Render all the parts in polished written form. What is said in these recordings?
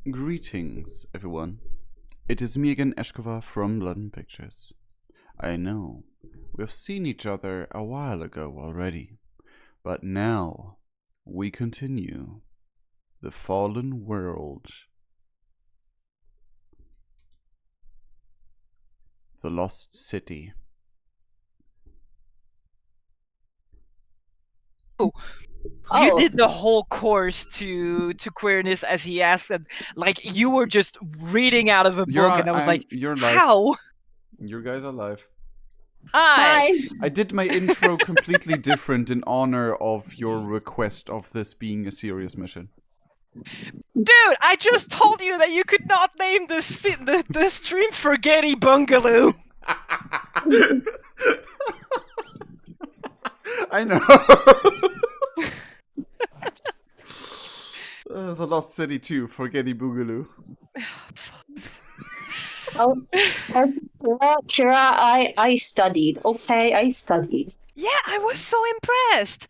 Greetings, everyone. It is me again, Eshkova from Blood and Pictures. I know, we've seen each other a while ago already, but now we continue. The Fallen World. The Lost City. You did the whole course to queerness as he asked, and like you were just reading out of a book, and I was like, you're live. "How? You guys are live. Hi. I did my intro completely different in honor of your request of this being a serious mission. Dude, I just told you that you could not name the stream Forgetty Bungalow." I know. The Lost City 2, Forgetty Boogaloo. Kira, I studied. Okay, I studied. Yeah, I was so impressed.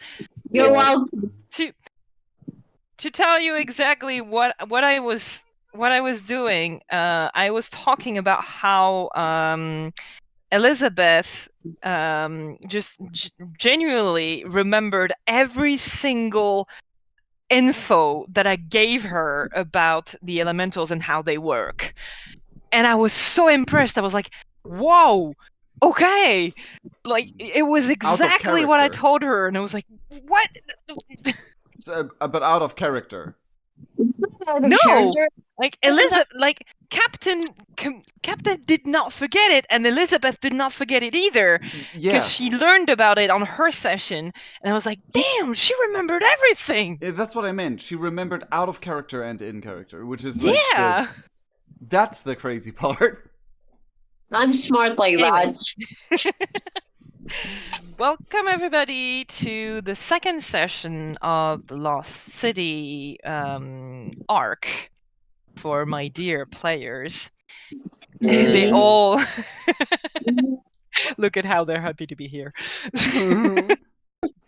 You're welcome. To tell you exactly what I was doing, I was talking about how Elizabeth just genuinely remembered every single info that I gave her about the elementals and how they work. And I was so impressed. I was like, whoa, okay. Like, it was exactly what I told her. And I was like, what? But out of character. It's not out of character. Like, Elizabeth, like, Captain did not forget it, and Elizabeth did not forget it either. Because she learned about it on her session, and I was like, damn, she remembered everything. Yeah, that's what I meant. She remembered out of character and in character, which is like that's the crazy part. I'm smart like that. Welcome everybody to the second session of the Lost City arc for my dear players. They all look at how they're happy to be here.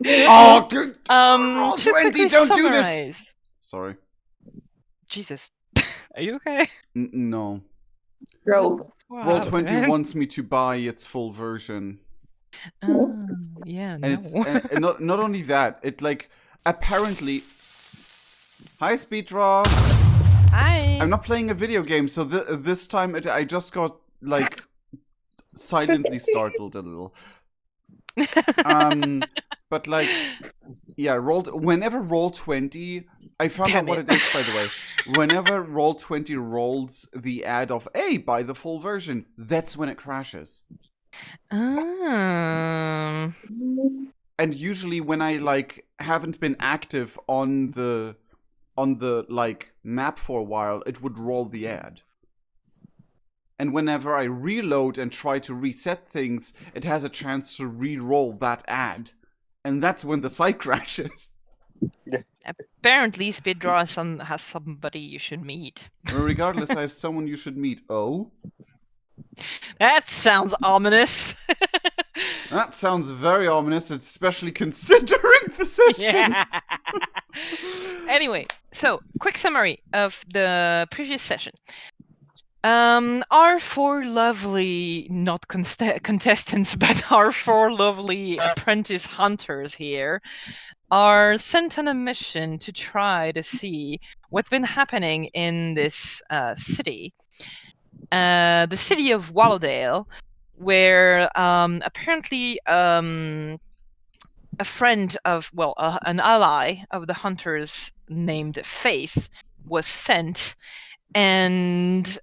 Oh, good. Roll20, don't do this. Sorry. Jesus, are you okay? No. Bro. Roll20 wants me to buy its full version. Yeah, and it's and not only that, it like apparently. Hi, Speeddraw. Hi. I'm not playing a video game, so this time I just got like silently startled a little. But like, yeah, whenever Roll20, I found out what it is, by the way. Whenever Roll20 rolls the ad of, hey, buy the full version, that's when it crashes. And usually when I like haven't been active on the like map for a while, it would roll the ad. And whenever I reload and try to reset things, it has a chance to re-roll that ad. And that's when the site crashes. Apparently, Speeddraw has somebody you should meet. Regardless, I have someone you should meet. Oh? That sounds ominous. That sounds very ominous, especially considering the session. Yeah. Anyway, so quick summary of the previous session. Our four lovely, not contestants, but our four lovely apprentice hunters here are sent on a mission to try to see what's been happening in this city. The city of Wallowdale, where apparently a friend of, an ally of the hunters named Faith was sent, and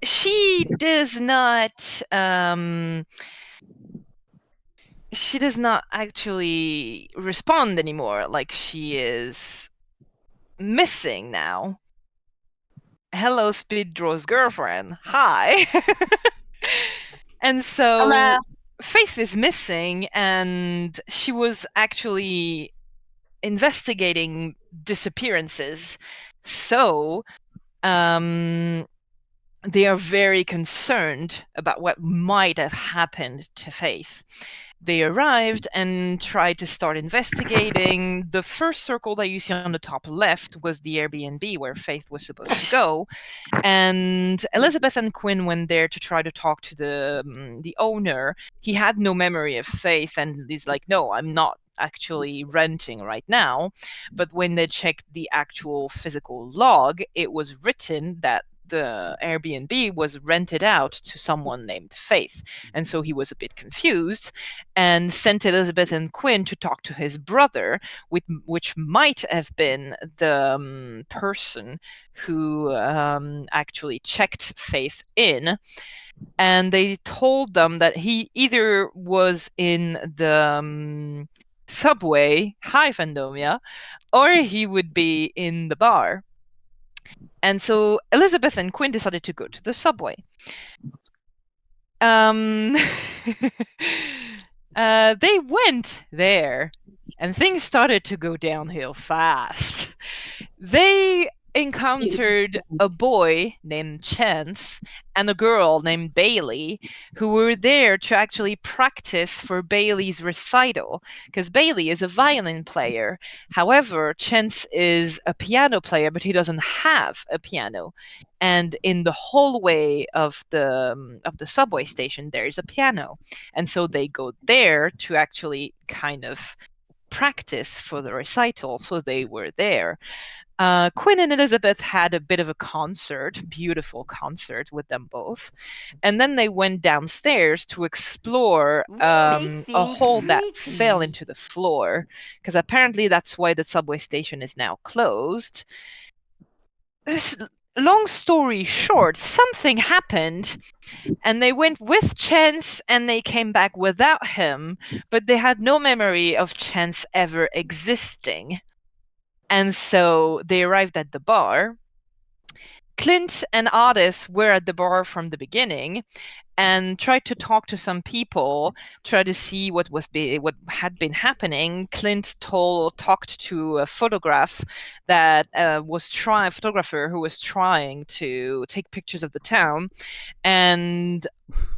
she does not actually respond anymore. Like, she is missing now. Hello, Speeddraw's girlfriend. Hi. And so Hello. Faith is missing, and she was actually investigating disappearances. So they are very concerned about what might have happened to Faith. They arrived and tried to start investigating. The first circle that you see on the top left was the Airbnb where Faith was supposed to go. And Elizabeth and Quinn went there to try to talk to the owner. He had no memory of Faith, and he's like, "No, I'm not actually renting right now." But when they checked the actual physical log, it was written that the Airbnb was rented out to someone named Faith. And so he was a bit confused and sent Elizabeth and Quinn to talk to his brother, which might have been the person who actually checked Faith in. And they told them that he either was in the subway, hi Fandomia, or he would be in the bar. And so Elizabeth and Quinn decided to go to the subway. They went there, and things started to go downhill fast. They encountered a boy named Chance and a girl named Bailey who were there to actually practice for Bailey's recital, because Bailey is a violin player. However, Chance is a piano player, but he doesn't have a piano. And in the hallway of the subway station, there is a piano, and so they go there to actually kind of practice for the recital. So they were there. Quinn and Elizabeth had a bit of a concert, beautiful concert with them both. And then they went downstairs to explore a hole that fell into the floor, because apparently that's why the subway station is now closed. Long story short, something happened, and they went with Chance and they came back without him, but they had no memory of Chance ever existing. And so they arrived at the bar. Clint and Otis were at the bar from the beginning and tried to talk to some people, try to see what had been happening. Clint talked to a photographer who was trying to take pictures of the town, and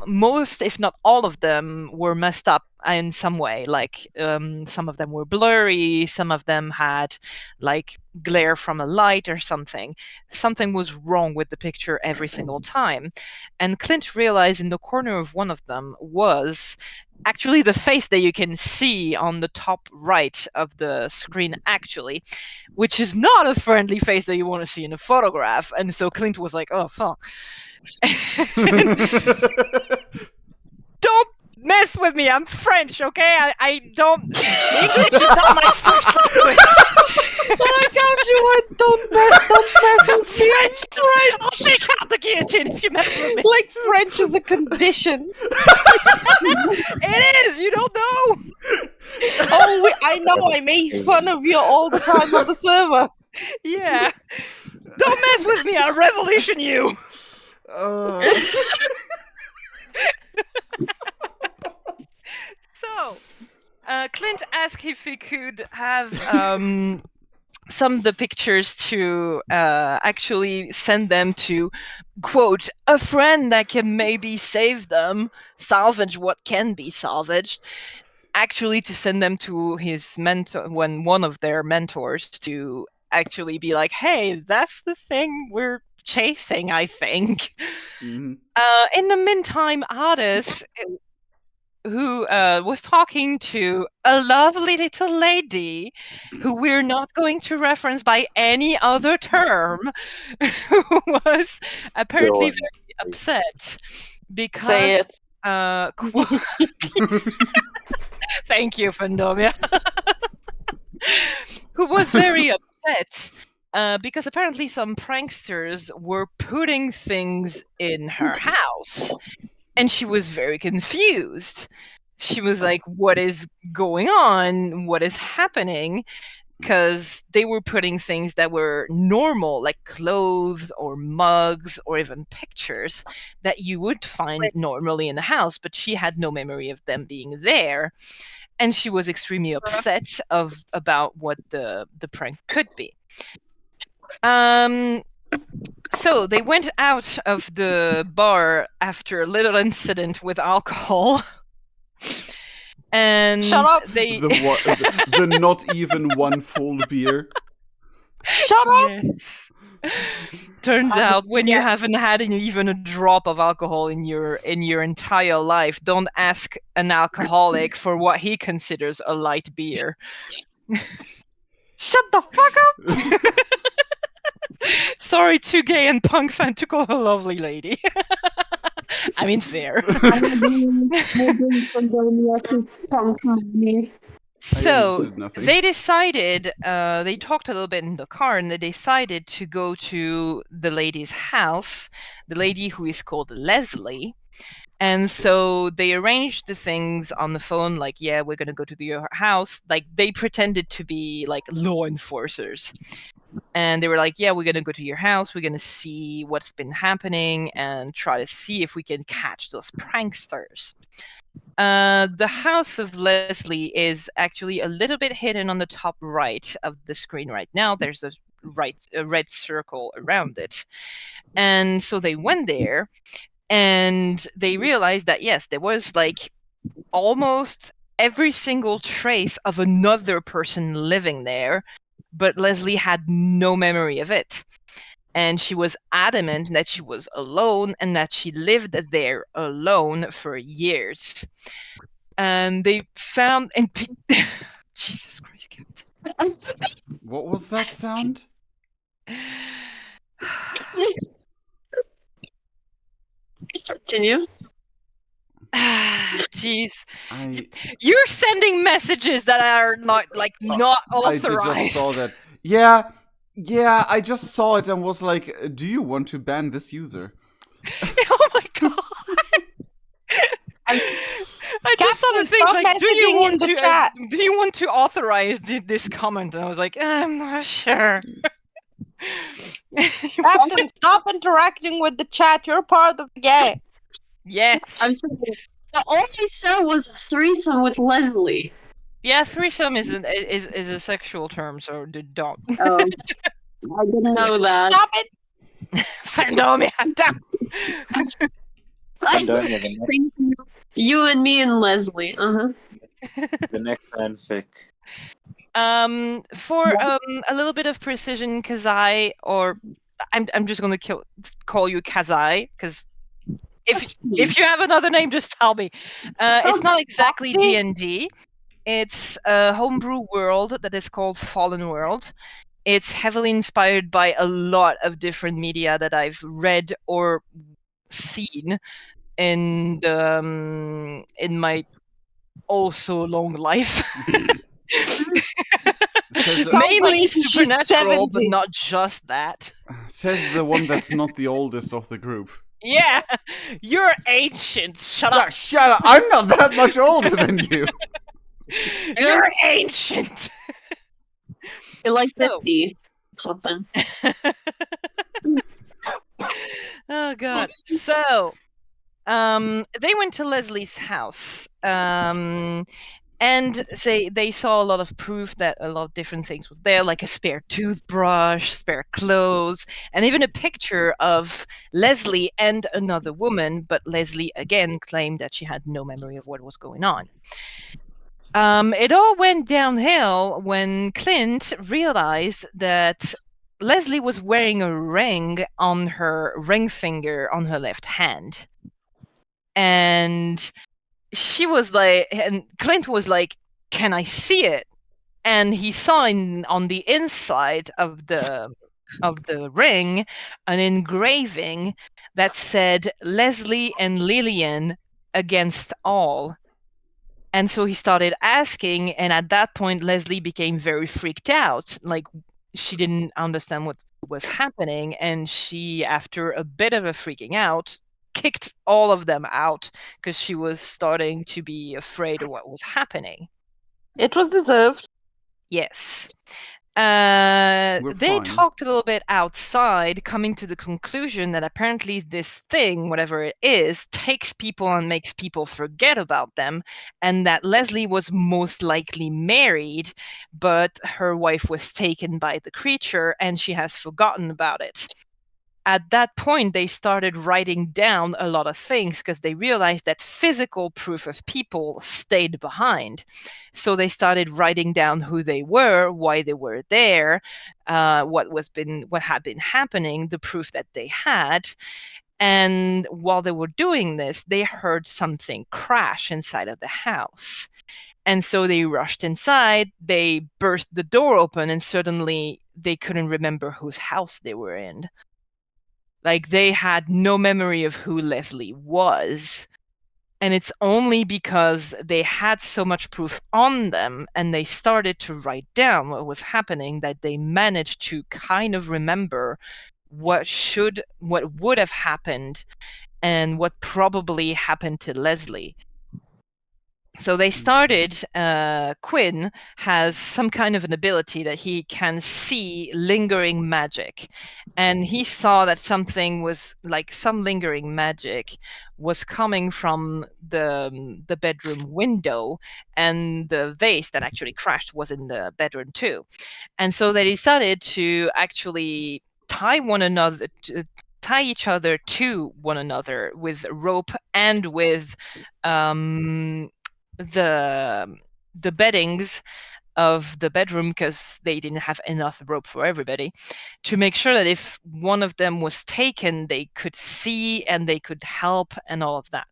most, if not all of them, were messed up in some way. Like some of them were blurry, some of them had like glare from a light or something. Something was wrong with the picture every single time. And Clint realized in the corner of one of them was actually the face that you can see on the top right of the screen, actually, which is not a friendly face that you want to see in a photograph. And so Clint was like, "Oh, fuck." Don't mess with me. I'm French, okay? I don't. English is not my first language. I got you. Don't mess with me. I'm French. I'll take out the guillotine if you mess with me. Like French is a condition. It is. You don't know. Oh, I know. I make fun of you all the time on the server. Yeah. Don't mess with me. I'll revolution you. So, Clint asked if he could have some of the pictures to actually send them to, quote, a friend that can maybe save them, salvage what can be salvaged. Actually, to send them to his mentor, one of their mentors, to actually be like, "Hey, that's the thing we're chasing, I think." Mm-hmm. In the meantime, Ardis, who was talking to a lovely little lady who we're not going to reference by any other term, who was apparently very upset because... Say it. Thank you, Fandomia. Who was very upset because apparently some pranksters were putting things in her house, and she was very confused. She was like, "What is going on? What is happening?" Because they were putting things that were normal, like clothes or mugs or even pictures that you would find normally in the house, but she had no memory of them being there. And she was extremely upset about what the prank could be. So they went out of the bar after a little incident with alcohol. And Shut up! they The not even one full beer. Shut up! Yes. Turns out when you haven't had even a drop of alcohol in your entire life, don't ask an alcoholic for what he considers a light beer. Shut the fuck up! Sorry, too gay and punk fan to call her lovely lady. I mean, fair. So understood nothing. they decided, they talked a little bit in the car, and they decided to go to the lady's house, the lady who is called Leslie. And so they arranged the things on the phone, like, yeah, we're going to go to your house. Like, they pretended to be like law enforcers. And they were like, yeah, we're going to go to your house. We're going to see what's been happening and try to see if we can catch those pranksters. The house of Leslie is actually a little bit hidden on the top right of the screen right now. There's a red circle around it. And so they went there and they realized that, yes, there was like almost every single trace of another person living there, but Leslie had no memory of it. And she was adamant that she was alone and that she lived there alone for years. And they found and Jesus Christ, Captain. What was that sound? Continue. Jeez. I You're sending messages that are not not authorized. I just saw that. Yeah, I just saw it and was like, do you want to ban this user? Oh my god. I just saw the Captain, things stop like, messaging in the chat. do you want to authorize this comment? And I was like, I'm not sure. Captain, stop interacting with the chat. You're part of the game. Yes. I'm sorry. All I saw was a threesome with Leslie. Yeah, threesome is a sexual term, so don't. I didn't know that. Stop it! Fandomia. Fandomia, Thank you. You and me and Leslie. the next fanfic. For a little bit of precision, Kazai, or I'm just gonna call you Kazai, because if you have another name, just tell me. It's not exactly D&D. It's a homebrew world that is called Fallen World. It's heavily inspired by a lot of different media that I've read or seen in the in my also long life. Mainly like she's supernatural, but 70. not just that. Says the one that's not the oldest of the group. Yeah, you're ancient. Shut up. Shut up! I'm not that much older than you. You're ancient. You're like So- 50 something. Oh god. So, they went to Leslie's house. And they saw a lot of proof that a lot of different things was there, like a spare toothbrush, spare clothes, and even a picture of Leslie and another woman. But Leslie again claimed that she had no memory of what was going on. It all went downhill when Clint realized that Leslie was wearing a ring on her ring finger on her left hand. And she was like, and Clint was like, "Can I see it?" And he saw on the inside of the ring an engraving that said Leslie and Lillian against all. And so he started asking, and at that point Leslie became very freaked out. Like, she didn't understand what was happening, and she, after a bit of a freaking out, kicked all of them out because she was starting to be afraid of what was happening. It was deserved. Yes. We're They fine. talked a little bit outside, coming to the conclusion that apparently this thing, whatever it is, takes people and makes people forget about them, and that Leslie was most likely married, but her wife was taken by the creature and she has forgotten about it. at that point, they started writing down a lot of things because they realized that physical proof of people stayed behind. So they started writing down who they were, why they were there, what had been happening, the proof that they had. And while they were doing this, they heard something crash inside of the house. And so they rushed inside, they burst the door open, and suddenly they couldn't remember whose house they were in. Like, they had no memory of who Leslie was. And it's only because they had so much proof on them and they started to write down what was happening that they managed to kind of remember what would have happened and what probably happened to Leslie. So they started, Quinn has some kind of an ability that he can see lingering magic. And he saw that something was like some lingering magic was coming from the bedroom window, and the vase that actually crashed was in the bedroom too. And so they decided to actually tie each other to one another with rope and with the beddings of the bedroom, because they didn't have enough rope for everybody, to make sure that if one of them was taken, they could see and they could help and all of that.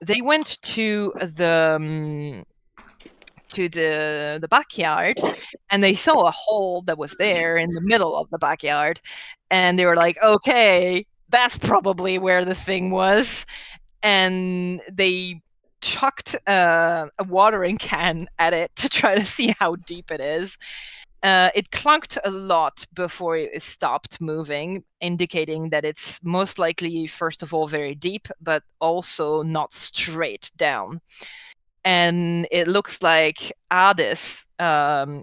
They went to the backyard, and they saw a hole that was there in the middle of the backyard, and they were like, okay, that's probably where the thing was. And they chucked a watering can at it to try to see how deep it is. It clunked a lot before it stopped moving, indicating that it's most likely, first of all, very deep, but also not straight down. And it looks like Adis,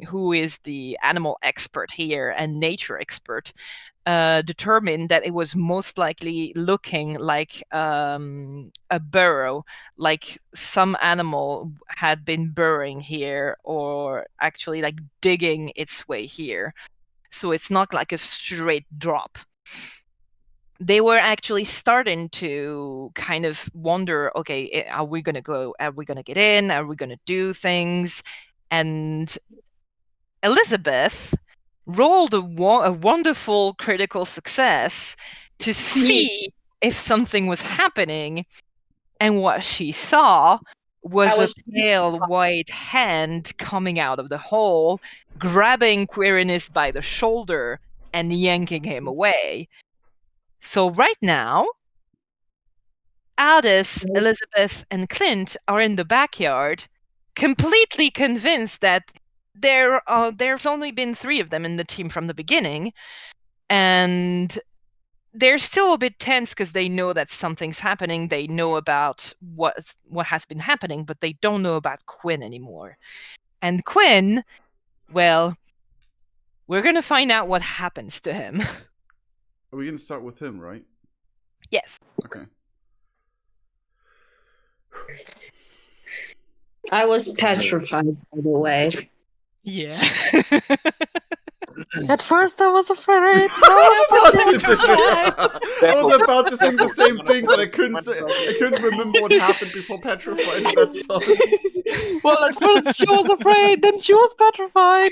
who is the animal expert here and nature expert, determined that it was most likely looking like a burrow, like some animal had been burrowing here, or actually like digging its way here. So it's not like a straight drop. They were actually starting to kind of wonder, okay, are we going to go? Are we going to get in? Are we going to do things? And Elizabeth rolled a wonderful critical success to see if something was happening. And what she saw was a pale white hand coming out of the hole, grabbing Quirinus by the shoulder and yanking him away. So right now, Aldous, Elizabeth, and Clint are in the backyard, completely convinced that there's only been 3 of them in the team from the beginning, and they're still a bit tense because they know that something's happening. They know about what has been happening, but they don't know about Quinn anymore. And Quinn, well, we're gonna find out what happens to him. Are we gonna start with him, right? Yes. Okay. I was petrified, by the way. Yeah. At first I was afraid. I was about to sing the same thing, but I couldn't remember what happened before petrified in that song. Well, at first she was afraid, then she was petrified.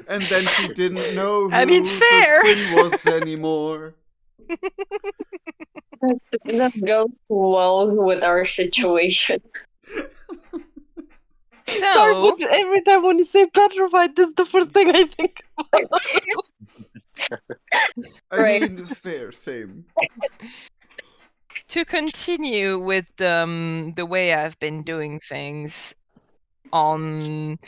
And then she didn't know who I mean, fair. the Quinn was anymore. That goes well with our situation. Sorry, So but every time when you say petrified, this is the first thing I think about. I mean, fair, same. to continue with the way I've been doing things, on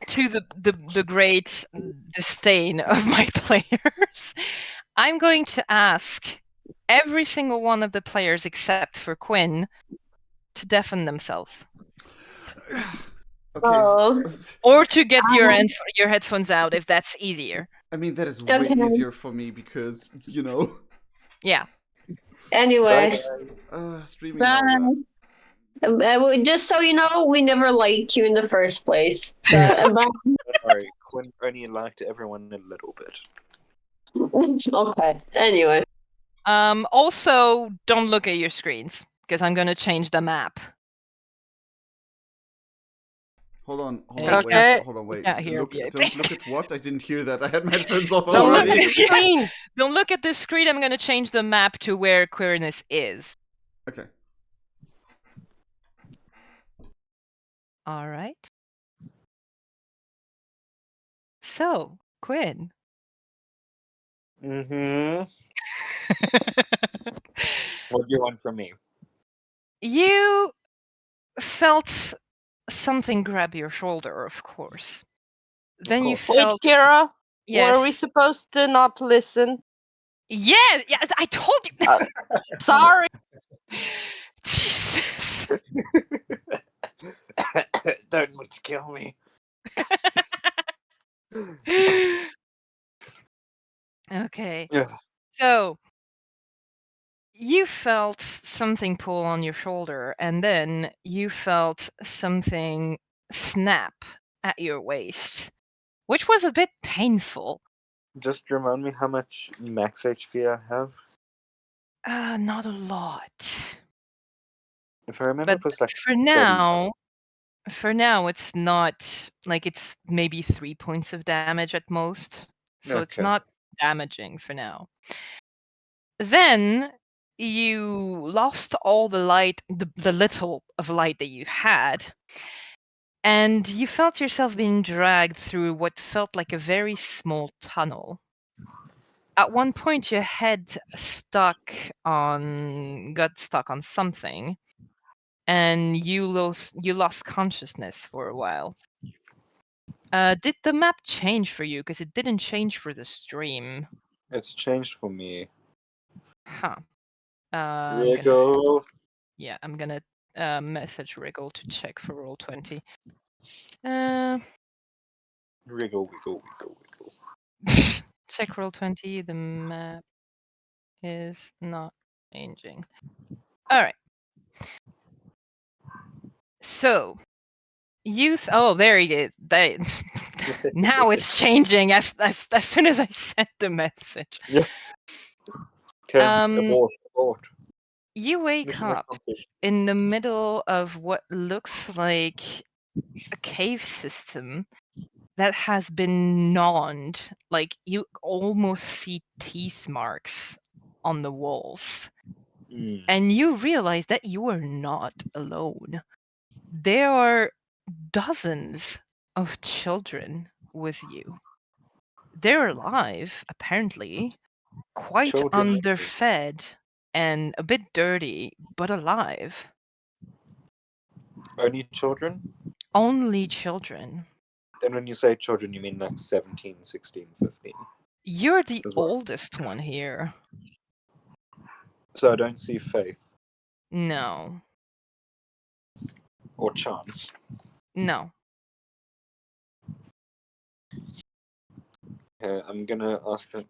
to the great disdain of my players, I'm going to ask every single one of the players except for Quinn to deafen themselves. Okay. Oh. Or to get your headphones out if that's easier. I mean, that is way easier for me because, you know. Yeah. Anyway. Streaming and all that. Just so you know, we never liked you in the first place. So, Sorry, Quinn only liked everyone a little bit. okay. Anyway. Also, don't look at your screens because I'm gonna change the map. Hold on, Okay. wait. Yeah, here, Look, yeah. don't look at what? I didn't hear that. I had my headphones off Don't look at already. the screen. Don't look at the screen. I'm gonna change the map to where queerness is. Okay. All right. So, Quinn. Mm-hmm. What do you want from me? You felt something grab your shoulder, of course. Then you course. Wait, felt Kira. Were we yes. supposed to not listen? Yeah, I told you. Sorry. Jesus. Don't want to kill me. Okay. Yeah. So, you felt something pull on your shoulder, and then you felt something snap at your waist, which was a bit painful. Just remind me how much max HP I have. Not a lot. If I remember, But it was like for 30. now, it's not like it's maybe 3 points of damage at most. So it's Okay. not damaging for now. Then you lost all the light, the little of light that you had, and you felt yourself being dragged through what felt like a very small tunnel. At one point, your head got stuck on something, and you lost consciousness for a while. Did the map change for you? Because it didn't change for the stream. It's changed for me. Huh. Wiggle. I'm gonna message Wriggle to check for Roll20. Uh, Wiggle, wiggle, wiggle, wiggle. check Roll20. The map is not changing. All right. So oh, there he is. Now it's changing as soon as I sent the message. Okay, Um, abort. You wake Mission up accomplished. in the middle of what looks like a cave system that has been gnawed. Like you almost see teeth marks on the walls. Mm. And you realize that you are not alone. There are dozens of children with you. They're alive, apparently, quite Children. underfed and a bit dirty, but alive. Only children? Only children. Then when you say children, you mean like 17, 16, 15. You're the As well. oldest one here. So I don't see Faith No. or Chance. No. I'm gonna ask them,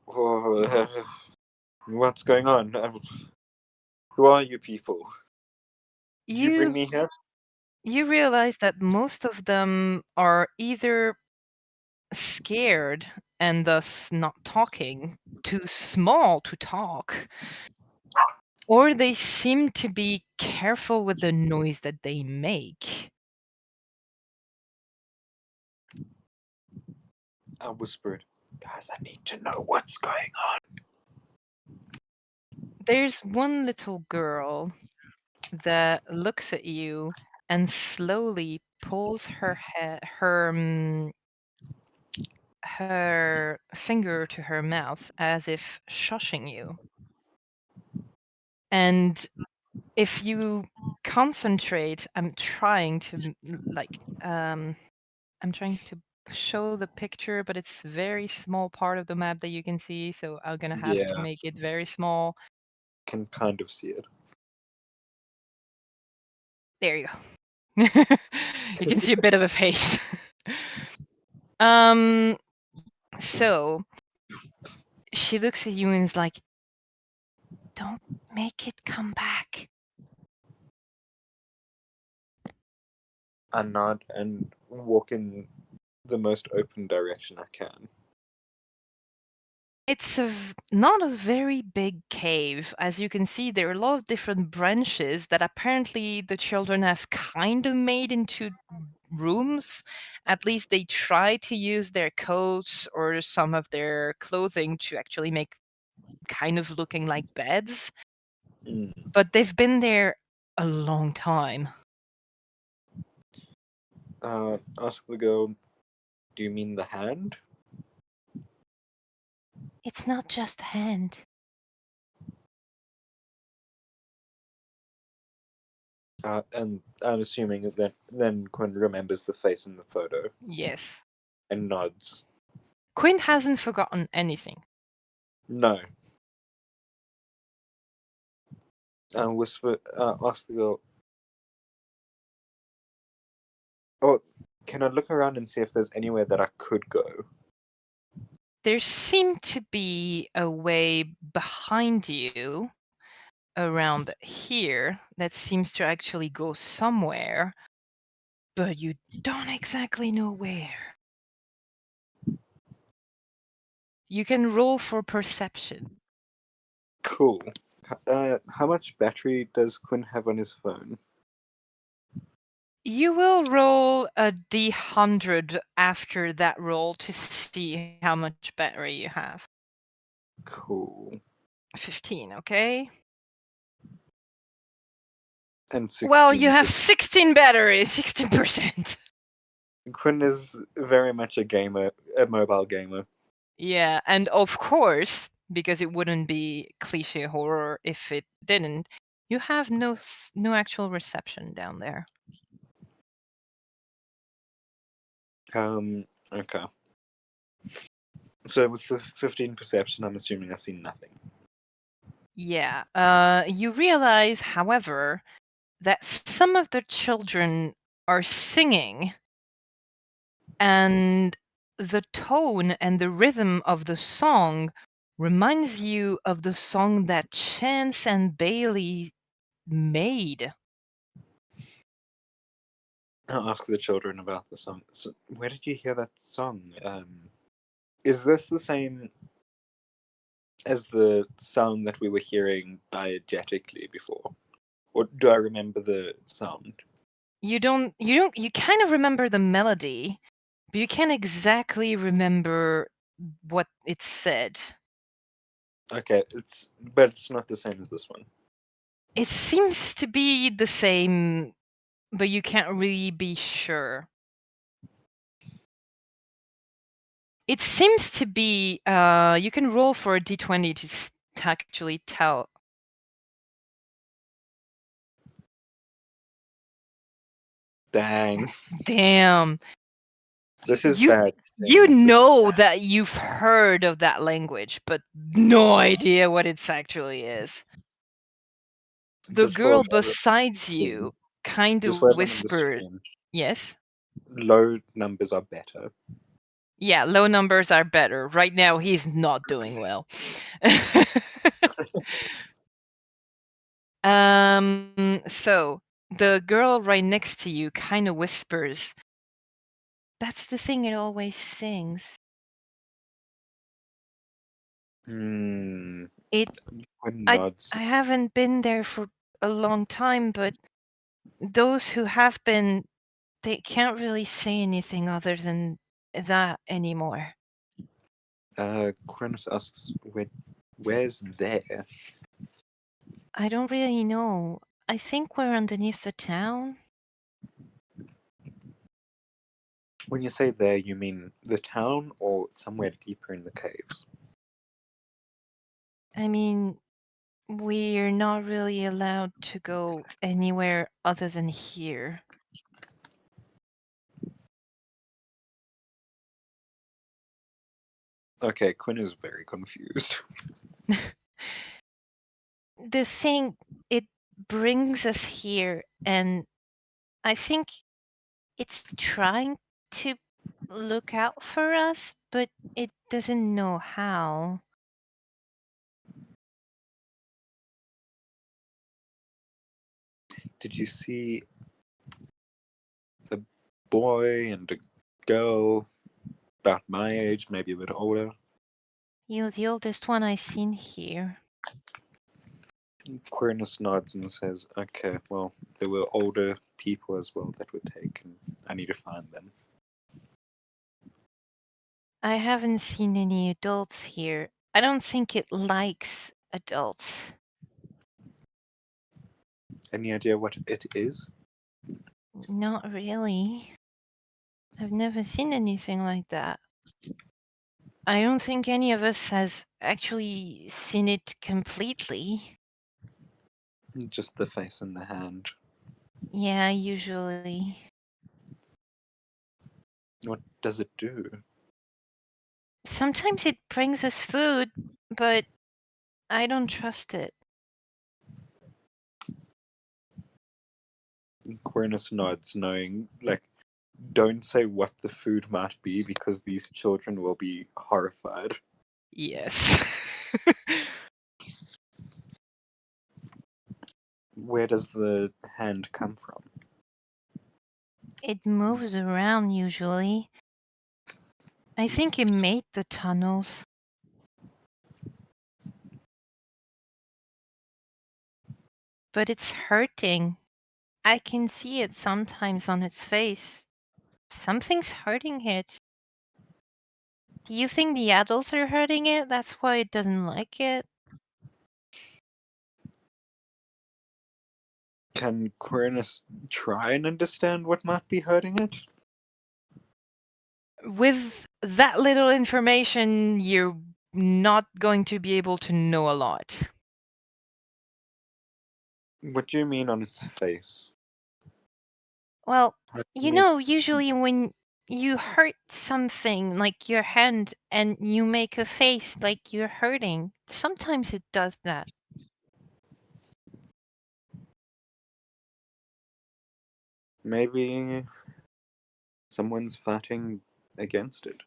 what's going on? Who are you people? Did you bring me here? You realize that most of them are either scared and thus not talking, too small to talk, or they seem to be careful with the noise that they make. I whispered, guys, I need to know what's going on. There's one little girl that looks at you and slowly pulls her finger to her mouth as if shushing you. And if you concentrate, I'm trying to show the picture, but it's a very small part of the map that you can see, so I'm gonna have to Yeah. make it very small. Can kind of see it. There you go. You can see a bit of a face. So she looks at you and is like, "Don't make it come back." I nod and walk in the most open direction I can. It's not a very big cave. As you can see, there are a lot of different branches that apparently the children have kind of made into rooms. At least they try to use their coats or some of their clothing to actually make kind of looking like beds. But they've been there a long time. Ask the girl, do you mean the hand? It's not just a hand. And I'm assuming that then Quinn remembers the face in the photo Yes. and nods. Quinn hasn't forgotten anything. No. Ask the girl, oh, can I look around and see if there's anywhere that I could go? There seemed to be a way behind you around here that seems to actually go somewhere, but you don't exactly know where. You can roll for perception. Cool. How much battery does Quinn have on his phone? You will roll a d100 after that roll to see how much battery you have. Cool. 15, okay? And 16. Well, you have 16 battery, 16%. Quinn is very much a gamer, a mobile gamer. Yeah, and of course, because it wouldn't be cliché horror if it didn't, you have no actual reception down there. Okay. So with the 15 perception, I'm assuming I see nothing. Yeah. You realize, however, that some of the children are singing, and the tone and the rhythm of the song reminds you of the song that Chance and Bailey made. I'll ask the children about the song. So, where did you hear that song? Is this the same as the sound that we were hearing diegetically before? Or do I remember the sound? You kind of remember the melody, but you can't exactly remember what it said. Okay, but it's not the same as this one. It seems to be the same, but you can't really be sure. It seems to be, you can roll for a d20 to actually tell. Dang. Damn. This is You bad. you know that you've heard of that language, but no idea what it actually is. The Just for girl besides you kind just of for everyone on the whispers. stream, Yes? low numbers are better. Yeah, low numbers are better. Right now, he's not doing well. So the girl right next to you kind of whispers, "That's the thing it always sings." It Quinn I nods. I haven't been there for a long time, but those who have been, they can't really say anything other than that anymore. Quinn asks, where's there? I don't really know. I think we're underneath the town. When you say there, you mean the town or somewhere deeper in the caves? I mean, we're not really allowed to go anywhere other than here. Okay, Quinn is very confused. The thing, it brings us here, and I think it's trying to look out for us, but it doesn't know how. Did you see a boy and a girl about my age, maybe a bit older? You're the oldest one I've seen here. Quirinus nods and says, "Okay, well, there were older people as well that were taken. I need to find them." I haven't seen any adults here. I don't think it likes adults. Any idea what it is? Not really. I've never seen anything like that. I don't think any of us has actually seen it completely. Just the face and the hand. Yeah, usually. What does it do? Sometimes it brings us food, but I don't trust it. Quirinus nods, knowing, like, don't say what the food might be because these children will be horrified. Yes. Where does the hand come from? It moves around usually. I think it made the tunnels. But it's hurting. I can see it sometimes on its face. Something's hurting it. Do you think the adults are hurting it? That's why it doesn't like it? Can Quirinus try and understand what might be hurting it? With that little information, you're not going to be able to know a lot. What do you mean on its face? Well, How you can you- know, usually when you hurt something like your hand and you make a face like you're hurting, sometimes it does that. Maybe someone's fighting against it.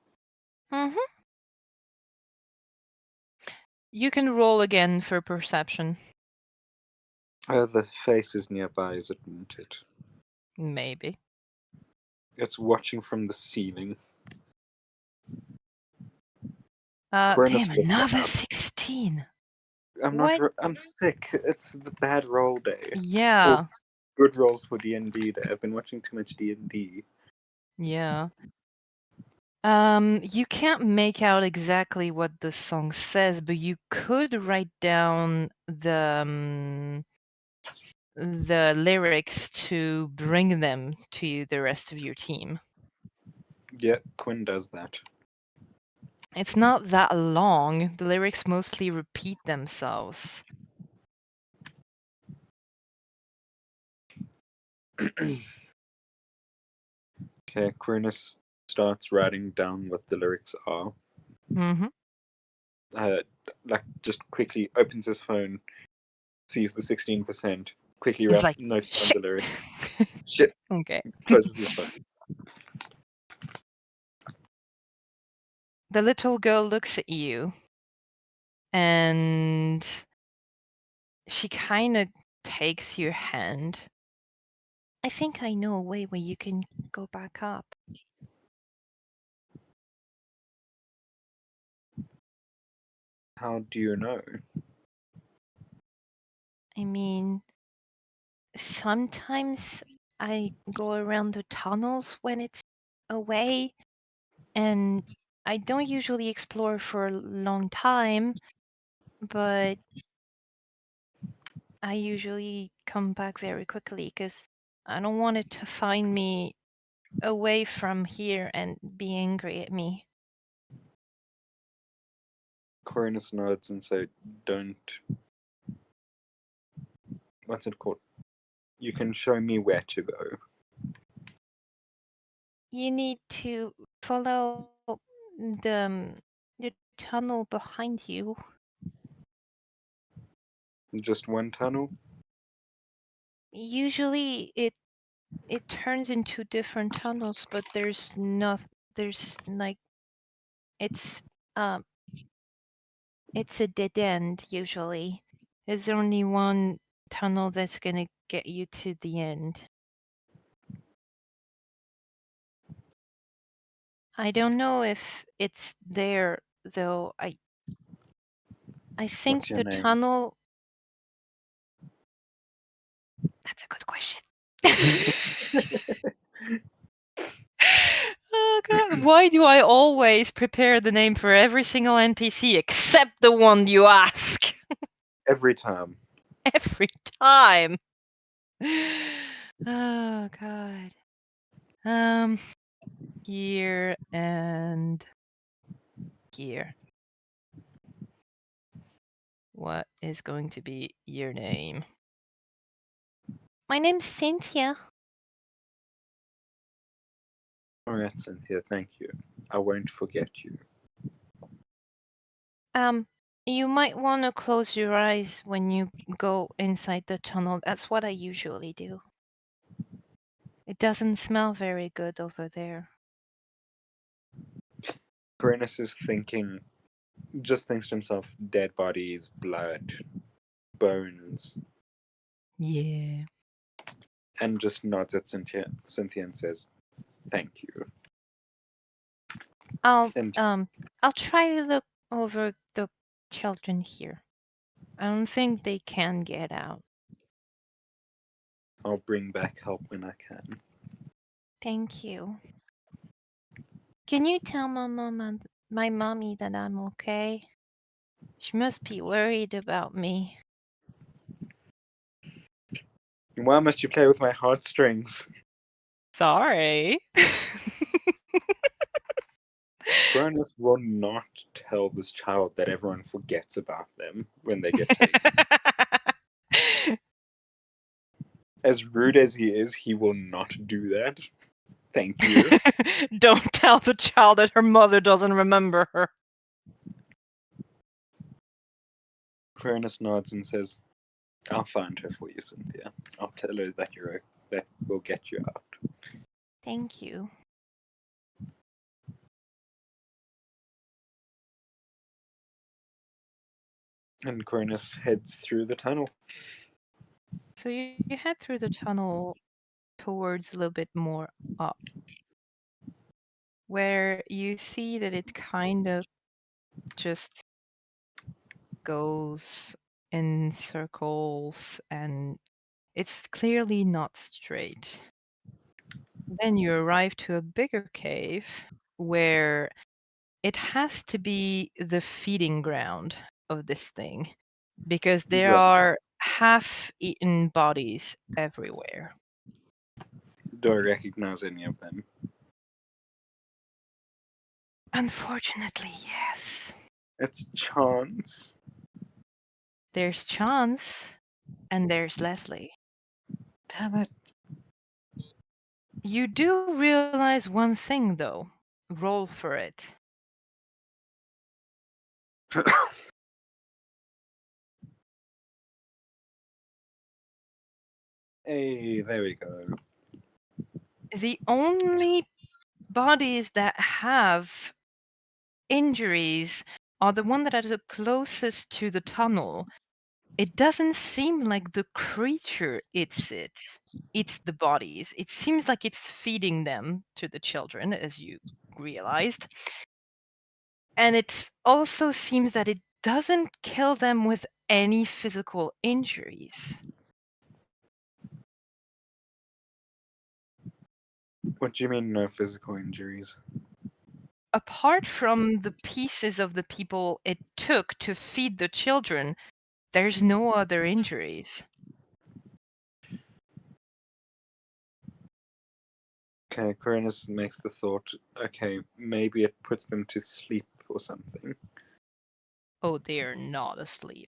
Mm-hmm. You can roll again for perception. Oh, the face is nearby, isn't it? Maybe. It's watching from the ceiling. Damn, Quirinus looks another up. 16. I'm What? not. I'm sick. It's the bad roll day. Yeah. Or good rolls for D&D day. I've been watching too much D&D. Yeah. You can't make out exactly what the song says, but you could write down the lyrics to bring them to the rest of your team. Yeah, Quinn does that. It's not that long. The lyrics mostly repeat themselves. Okay, Quirinus starts writing down what the lyrics are. Mm-hmm. Like, just quickly opens his phone, sees the 16%, quickly He's like, notes down shit. the lyrics. Shit, Okay. closes his phone. The little girl looks at you and she kind of takes your hand. I think I know a way where you can go back up. How do you know? I mean, sometimes I go around the tunnels when it's away, and I don't usually explore for a long time, but I usually come back very quickly because I don't want it to find me away from here and be angry at me. Quirinus nods and says, don't. What's it called? You can show me where to go. You need to follow the tunnel behind you. Just one tunnel? Usually it turns into different tunnels, but there's like it's um it's a dead end usually. There's only one tunnel that's gonna get you to the end. I don't know if it's there though. I think What's your the name? tunnel. That's a good question. Oh god, why do I always prepare the name for every single NPC except the one you ask? Every time. Every time. Oh god. Gear and gear. What is going to be your name? My name's Cynthia. Alright, Cynthia, thank you. I won't forget you. You might want to close your eyes when you go inside the tunnel. That's what I usually do. It doesn't smell very good over there. Cronus is thinking, just thinks to himself, dead bodies, blood, bones, Yeah. and just nods at Cynthia and says, thank you. I'll And I'll try to look over the children here. I don't think they can get out. I'll bring back help when I can. Thank you. Can you tell my mommy that I'm okay? She must be worried about me. Why must you play with my heartstrings? Sorry. Cronus will not tell this child that everyone forgets about them when they get taken. As rude as he is, he will not do that. Thank you. Don't tell the child that her mother doesn't remember her. Cronus nods and says, I'll find her for you, Cynthia. I'll tell her that that will get you out. Thank you. And Cronus heads through the tunnel. So you head through the tunnel towards a little bit more up, where you see that it kind of just goes in circles and it's clearly not straight. Then you arrive to a bigger cave where it has to be the feeding ground of this thing because there Right. are half-eaten bodies everywhere. Do I recognize any of them? Unfortunately, yes. It's Chance. There's Chance and there's Leslie. Damn it. You do realize one thing, though. Roll for it. Hey, there we go. The only bodies that have injuries are the one that are the closest to the tunnel. It doesn't seem like the creature eats the bodies. It seems like it's feeding them to the children, as you realized. And it also seems that it doesn't kill them with any physical injuries. What do you mean, no physical injuries? Apart from the pieces of the people it took to feed the children, there's no other injuries. Okay, Cronus makes the thought, okay, maybe it puts them to sleep or something. Oh, they are not asleep.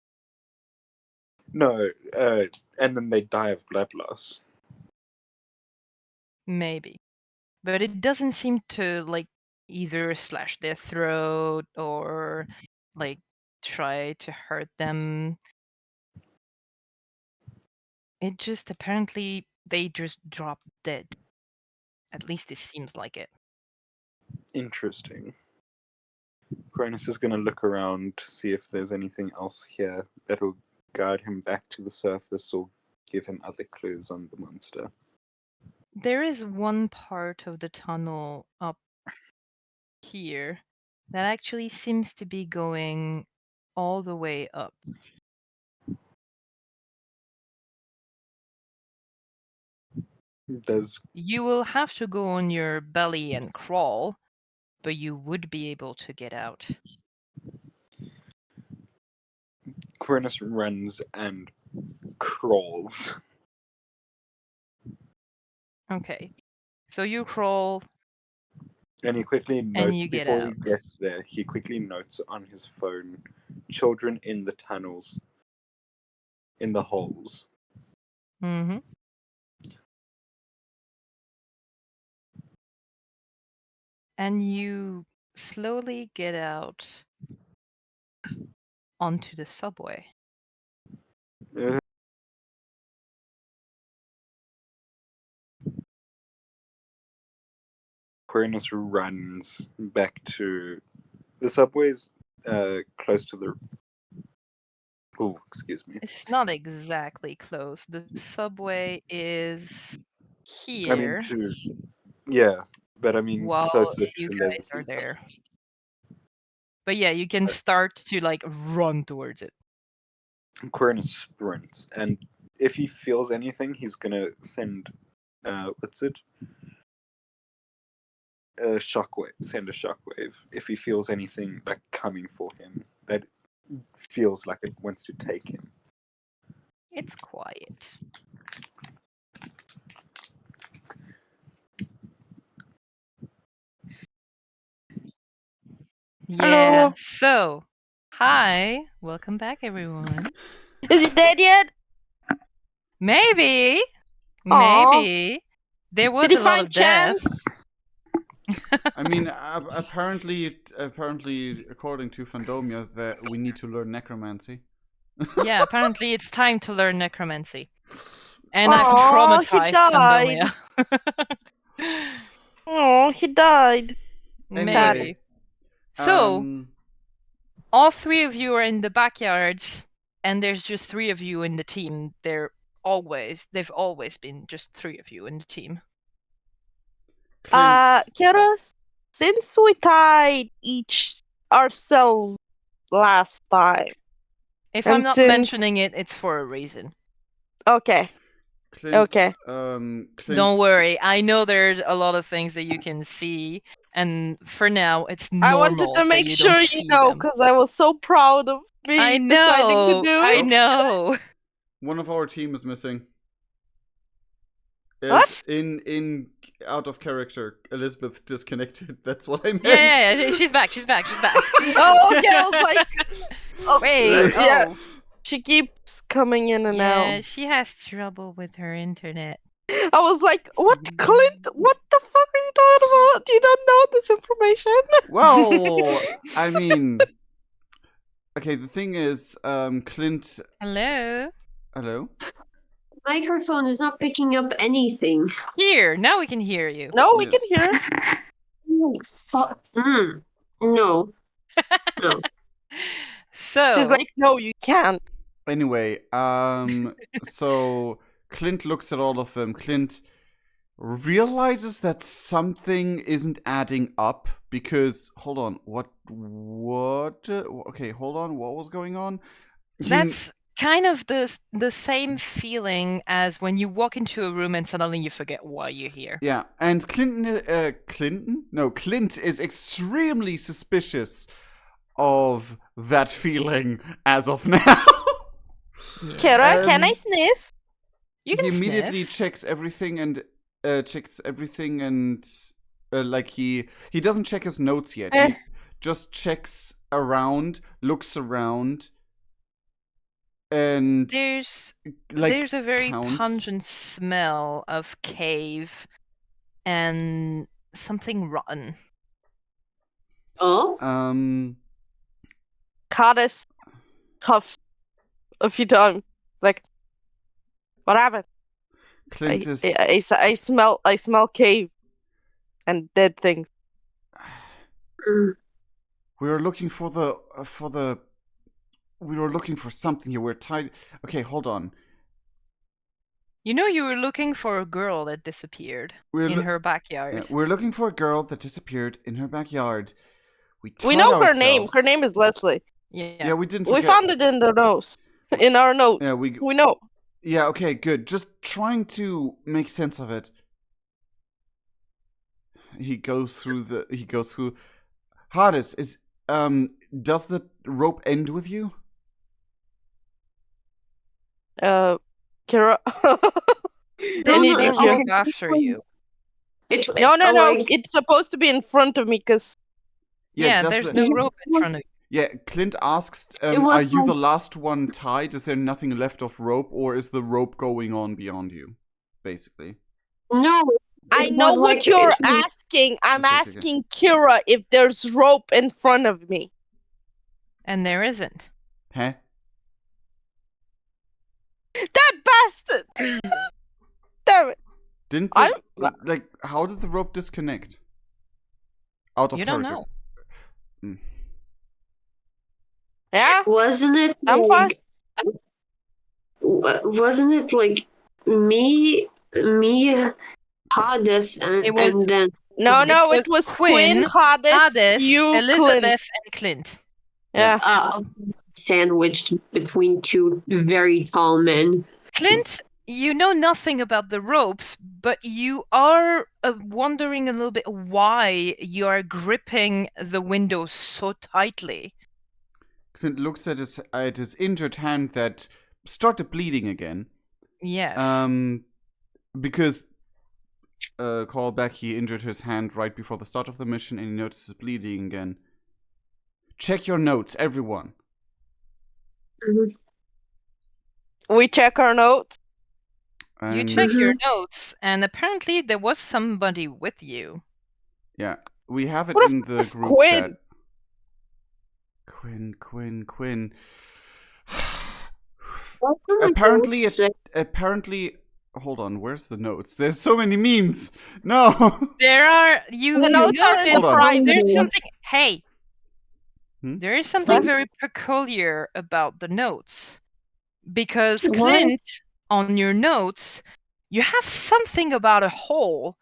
No, and then they die of blood loss. Maybe. But it doesn't seem to, like, either slash their throat or, like, try to hurt them. It just apparently they just drop dead. At least it seems like it. Interesting. Cronus is going to look around to see if there's anything else here that will guide him back to the surface or give him other clues on the monster. There is one part of the tunnel up here that actually seems to be going all the way up. Does You will have to go on your belly and crawl, but you would be able to get out. Quirinus runs and crawls? Okay. So you crawl. And he quickly notes, you get before he out. gets there, he quickly notes on his phone, children in the tunnels, in the holes. Mm-hmm. And you slowly get out onto the subway. Uh, Quirinus runs back to the subway's close to the. Oh, excuse me. It's not exactly close. The subway is here. I mean to, yeah, but I mean while closer you to guys are Leslie's. there. But yeah, you can start to like run towards it. Quirinus sprints, and if he feels anything, he's gonna send. What's it? A shockwave. Send a shockwave if he feels anything like coming for him that feels like it wants to take him. It's quiet. Yeah. Hello. So, hi. Welcome back, everyone. Is he dead yet? Maybe. Aw. Maybe. There was Did he a lot find of death. Chance? I mean, apparently, according to Fandomia, that we need to learn necromancy. Yeah, apparently it's time to learn necromancy. And Aw, I've he traumatized Fandomia. Oh, he died. Maybe. So, um, all three of you are in the backyards, and there's just three of you in the team. They've always been just three of you in the team. Clint's- Kira, since we tied each ourselves last time. If And I'm not since- mentioning it, it's for a reason. Okay. Clint, Okay. Clint, Don't worry. I know there's a lot of things that you can see, and for now, it's normal. I wanted to make that you sure don't you see know, them. because I was so proud of me I deciding to know. do I it. know. one of our team is missing. Is What? in out of character. Elizabeth disconnected. That's what I meant. Yeah, she's back. She's back. She's back. Oh, okay. I was like, oh, Wait. yeah. Oh. She keeps coming in and Yeah, out. she has trouble with her internet. I was like, what, Clint? What the fuck are you talking about? You don't know this information? Well, I mean, okay. The thing is, Clint. Hello. Hello. Microphone is not picking up anything. Here, now we can hear you. No, we can Yes. hear it. Oh, fuck. No. No. So She's like, no, you can't. Anyway, so Clint looks at all of them. Clint realizes that something isn't adding up because hold on, what? Okay, hold on, what was going on? that's kind of the same feeling as when you walk into a room and suddenly you forget why you're here. Yeah, and Clint is extremely suspicious of that feeling as of now. Kira, can I sniff? You can he immediately sniff. checks everything and like he doesn't check his notes yet. He just checks around, looks around, and There's like a very counts. pungent smell of cave and something rotten. Oh? Cardis huffs a few times. Like, what happened? Clint is. I smell cave and dead things. We were looking for the. We were looking for something here. We're tied. Okay, hold on. You know, you were looking for a girl that disappeared in her backyard. Yeah, we're looking for a girl that disappeared in her backyard. We know her name. Her name is Leslie. Yeah. Yeah, we didn't We forget. found it in the notes. In our notes. Yeah, We know. Yeah, okay, good. Just trying to make sense of it. He goes through. Hades, does the rope end with you? Kira. There's Any no, no idea here? rope after you. No, Like, it's supposed to be in front of me because Yeah, does there's the- no rope in front of you. Yeah, Clint asks, It was are you like- the last one tied? Is there nothing left of rope, or is the rope going on beyond you? Basically. no. I it know was what like- you're it was- asking. I'm Okay. asking Kira if there's rope in front of me. And there isn't. Huh? That bastard! Damn it. Didn't I'm- like how did the rope disconnect? Out of You don't character. know. Yeah? Wasn't it I'm fine. Wasn't it like me, Hades, It was- and then No, It it was was Quinn, Quinn, Hades, you, Elizabeth, Clint. and Clint. Yeah. sandwiched between two very tall men? Clint, you know nothing about the ropes, but you are wondering a little bit why you are gripping the window so tightly. Clint looks at his injured hand that started bleeding again. Yes. Because call back, he injured his hand right before the start of the mission and he notices bleeding again. Check your notes, everyone. We check our notes. You And check your notes, and apparently there was somebody with you. yeah, we have it What in if the it's group Quinn? chat. Quinn. Apparently, hold on. Where's the notes? There's so many memes. No. There are you. The notes are in noted- Hold on. private. There's something. Hey, Hmm? there is something What? very peculiar about the notes, because What? Clint, on your notes, you have something about a hole,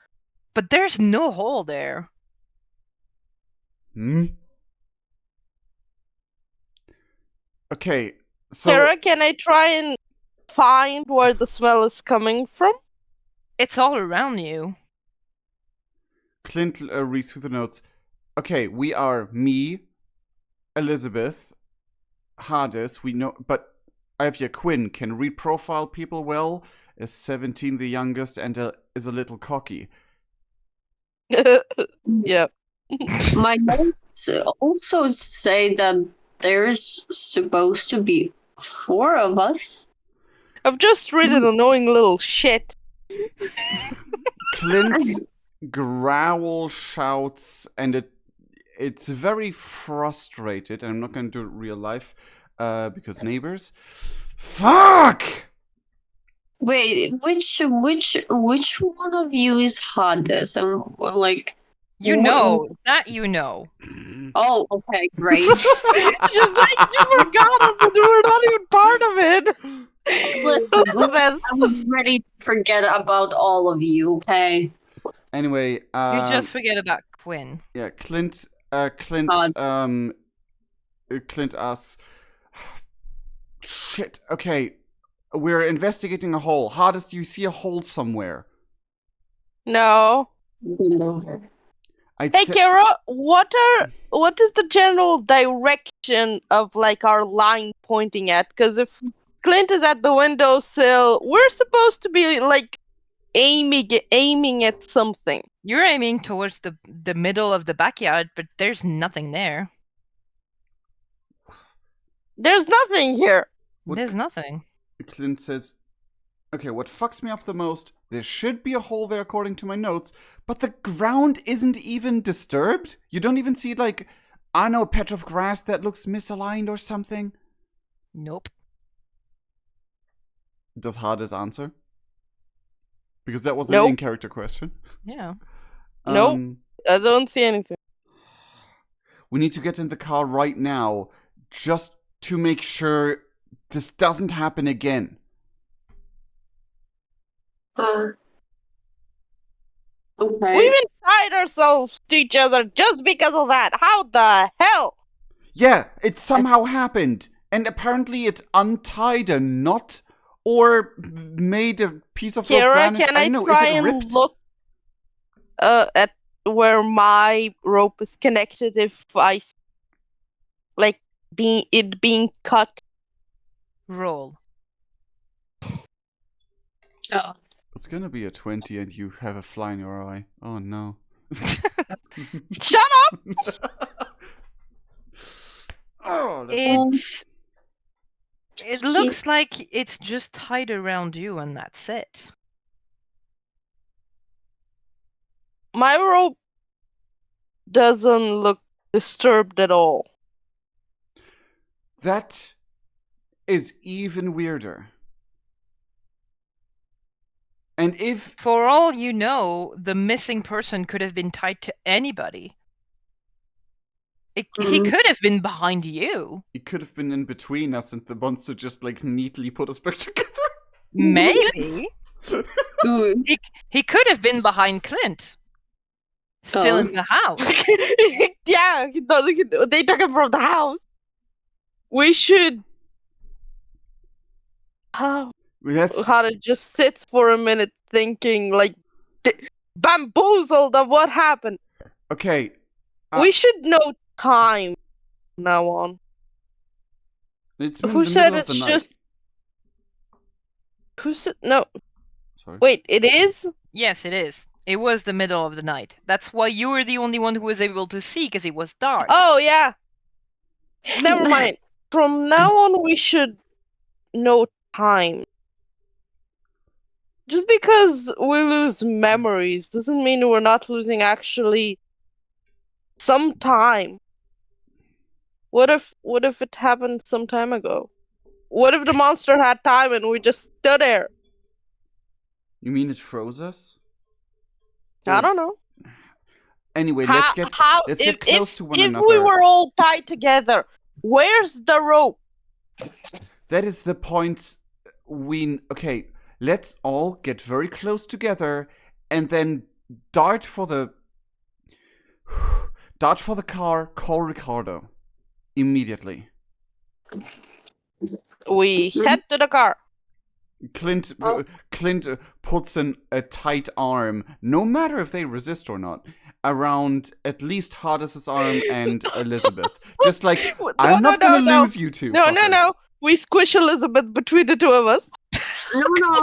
but there's no hole there. Hmm? Okay, so Kira, can I try and find where the smell is coming from? It's all around you. Clint reads through the notes. Okay, we are me, Elizabeth, Hades. We know, but I have here Quinn can reprofile people well. Is 17 the youngest and is a little cocky. Yeah. My notes also say that there's supposed to be 4 of us. I've just written annoying little shit. Clint's growl shouts, and it's very frustrated. And I'm not going to do it real life because neighbors. Fuck! Wait, which one of you is Hades? And like, You What- know that you know. oh, okay, great. Just like you forgot us and we're not even part of it. Listen, That's the best. I was ready to forget about all of you. Okay. Anyway, You just forget about Quinn. yeah, Clint asks, shit, okay, we're investigating a hole. Hades, do you see a hole somewhere? No. I'd Hey say- Kira, what is the general direction of like our line pointing at? Because if Clint is at the windowsill, we're supposed to be like aiming at something. You're aiming towards the middle of the backyard, but there's nothing there. There's nothing here. What- There's nothing. Clint says, okay, what fucks me up the most, there should be a hole there according to my notes, but the ground isn't even disturbed? You don't even see, like, I don't know, a patch of grass that looks misaligned or something? Nope. Does Hades answer? Because that was Nope. an in-character question. Yeah. Nope. Um, I don't see anything. we need to get in the car right now, just to make sure this doesn't happen again. Okay. We even tied ourselves to each other just because of that. How the hell? Yeah, it somehow happened. And apparently it untied a knot or made a piece of rope Kira, vanish. can I I don't know, try is it and ripped? look at where my rope is connected if like being cut? Roll. Oh. It's gonna be a 20 and you have a fly in your eye. Oh no. Shut up! Oh, that's It looks like it's just tied around you and that's it. My rope doesn't look disturbed at all. That is even weirder. And if For all you know, the missing person could have been tied to anybody. He could have been behind you. he could have been in between us and the monster just like neatly put us back together. Maybe. He could have been behind Clint. Still in the house. Yeah, they took him from the house. We should. How to just sit for a minute thinking, like, bamboozled of what happened. Okay. We should know time from now on. It's been Who the said middle of the it's night. just? Who said no? Sorry. Wait, it is? Yes, it is. It was the middle of the night. That's why you were the only one who was able to see, because it was dark. Oh, yeah. Never mind. From now on, we should know time. Just because we lose memories doesn't mean we're not losing actually some time. What if it happened some time ago? What if the monster had time and we just stood there? You mean it froze us? I don't know. Anyway, How, let's get close to one if another. we were all tied together, where's the rope? That is the point. Okay, let's all get very close together and then dart for the car. Call Ricardo immediately. We head to the car. Clint puts a tight arm, no matter if they resist or not, around at least Hardis's arm and Elizabeth. Just like, I'm not gonna lose you two. No. We squish Elizabeth between the two of us. No.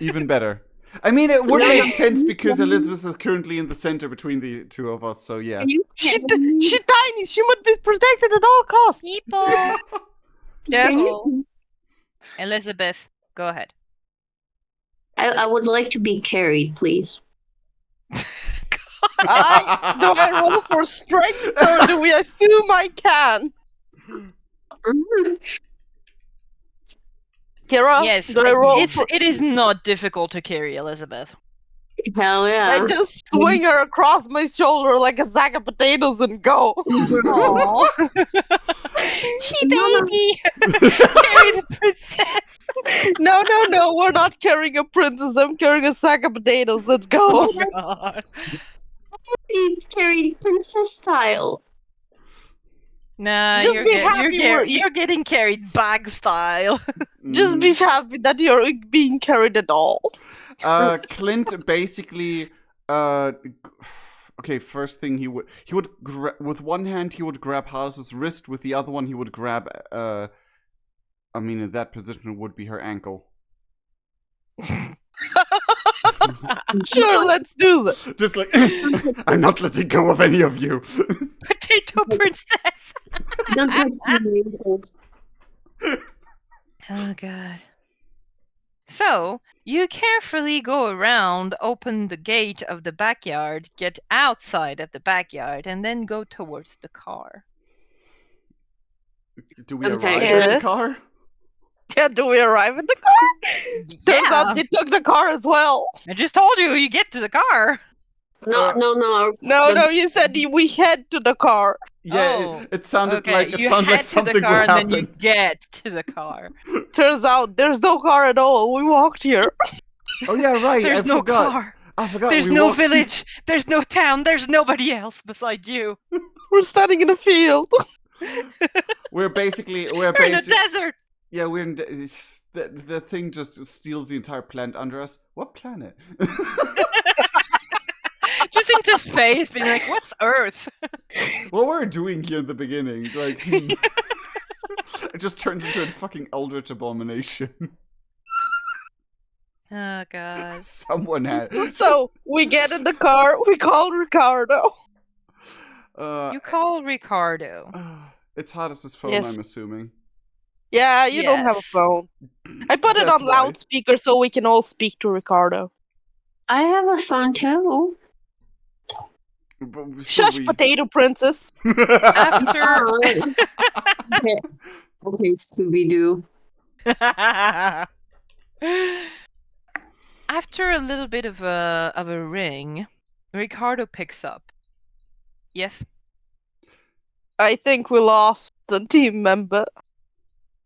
Even better. I mean, it would make sense because Elizabeth is currently in the center between the two of us, so yeah. She's tiny. She must be protected at all costs. People! Yes. Elizabeth, go ahead. I would like to be carried, please. Do I roll for strength or do we assume I can? Kira? Yes, Do I roll it is not difficult to carry Elizabeth. Hell yeah. I just swing her across my shoulder like a sack of potatoes and go. Aww. She baby! Carry the princess! No, we're not carrying a princess. I'm carrying a sack of potatoes. Let's go. Oh, God. Be carried princess style. Nah, Just be happy you're getting carried bag style. Just be happy that you're being carried at all. Clint basically okay, first thing he would with one hand he would grab Hardis's wrist, with the other one he would grab I mean, in that position it would be her ankle. Sure, let's do this. Just like, I'm not letting go of any of you. Potato princess! Don't touch my ankles. Oh, God. So, you carefully go around, open the gate of the backyard, get outside of the backyard, and then go towards the car. Do we Okay, arrive at yes. the car? Yeah, do we arrive at the car? Turns out they took the car as well. I just told you get to the car. No. No, you said we head to the car. Yeah, Oh, it sounded okay, like you sounded head like something to the car would and happen. then you get to the car. Turns out there's no car at all. We walked here. Oh yeah, right. There's I no forgot. car. I forgot. There's we no walked- village. There's no town. There's nobody else beside you. We're standing in a field. We're basically We're in a desert. Yeah, we're in the thing just steals the entire planet under us. What planet? Just into space, being like, "What's Earth?" What were we doing here in the beginning? Like, it just turns into a fucking eldritch abomination. Oh god. Someone had. So we get in the car. We call Ricardo. You call Ricardo. It's Hades' phone, Yes. I'm assuming. Yeah, you don't have a Yes. phone. I put it That's on why. loudspeaker so we can all speak to Ricardo. I have a phone too. But still Shush, potato princess. After Okay, okay, Scooby Doo. After a little bit of a ring, Ricardo picks up. Yes. I think we lost a team member.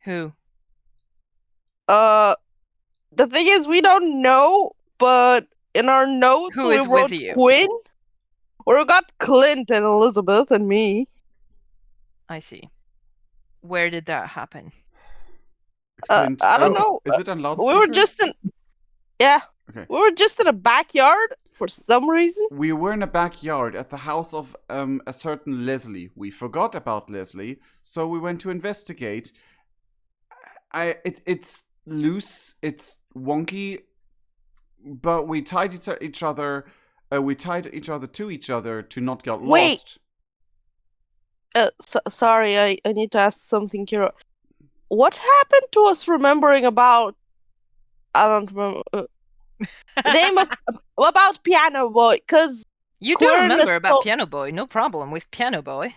Who? The thing is, we don't know, but in our notes Who we is wrote with you? Quinn. Or we got Clint and Elizabeth and me. I see. Where did that happen? Clint, I don't know. Is it on loudspeaker? We were just in. Yeah. Okay. We were just in a backyard for some reason. We were in a backyard at the house of a certain Leslie. We forgot about Leslie, so we went to investigate. It's loose, it's wonky, but we tied each other. We tied each other to not get Wait. lost. Sorry, I need to ask something, Kira. What happened to us remembering about? I don't remember the name of about Piano Boy, because You do Quinn remember is about so- Piano Boy, no problem with Piano Boy.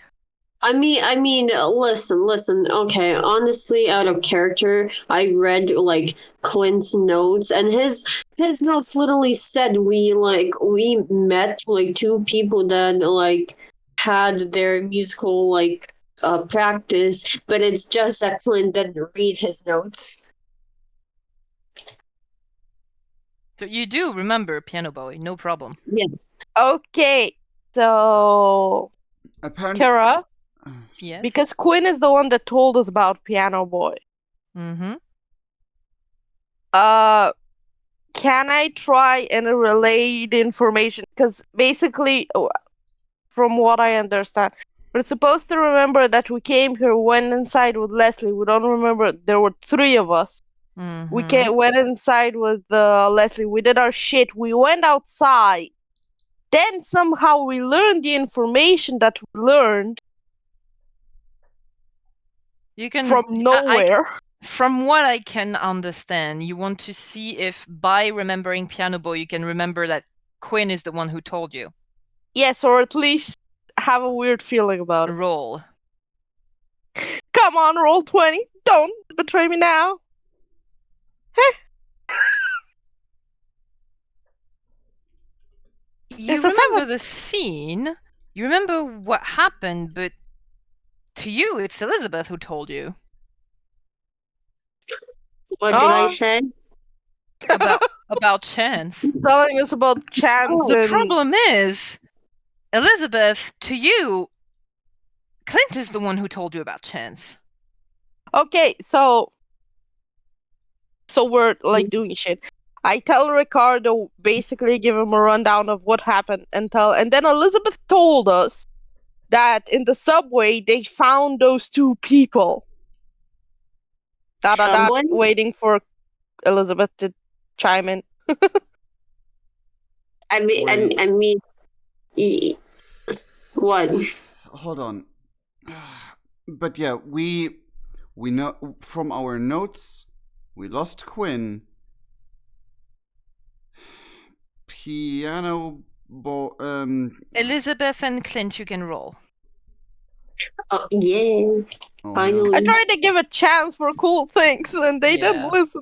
I mean, listen. Okay, honestly, out of character, I read like Clint's notes, and his notes literally said we met like two people that like had their musical practice, but it's just that Clint didn't read his notes. So you do remember Piano Boy, no problem. Yes. Okay, so Apparently, Kira, Yes. because Quinn is the one that told us about Piano Boy. Mm-hmm. Can I try and relay the information? Because basically, from what I understand, we're supposed to remember that we came here, went inside with Leslie. We don't remember there were three of us. Mm-hmm. We went inside with Leslie. We did our shit. We went outside. Then somehow we learned the information that we learned You can from nowhere. From what I can understand, you want to see if by remembering Piano Boy you can remember that Quinn is the one who told you. Yes, or at least have a weird feeling about it. Roll. Come on, roll 20. Don't betray me now. You It's a remember seven. the scene, you remember what happened, but to you it's Elizabeth who told you What did I say? about Chance. Telling us about Chance. The and... problem is, Elizabeth, to you, Clint is the one who told you about Chance. Okay, so we're like doing shit. I tell Ricardo, basically give him a rundown of what happened, and then Elizabeth told us that in the subway they found those two people. Subway? Waiting for Elizabeth to chime in. I mean, Wait. I mean, what? Hold on. But yeah, we know from our notes we lost Quinn. Piano Elizabeth and Clint, you can roll. Oh, yeah. oh, Finally. I tried to give a chance for cool things, and they Yeah. didn't listen.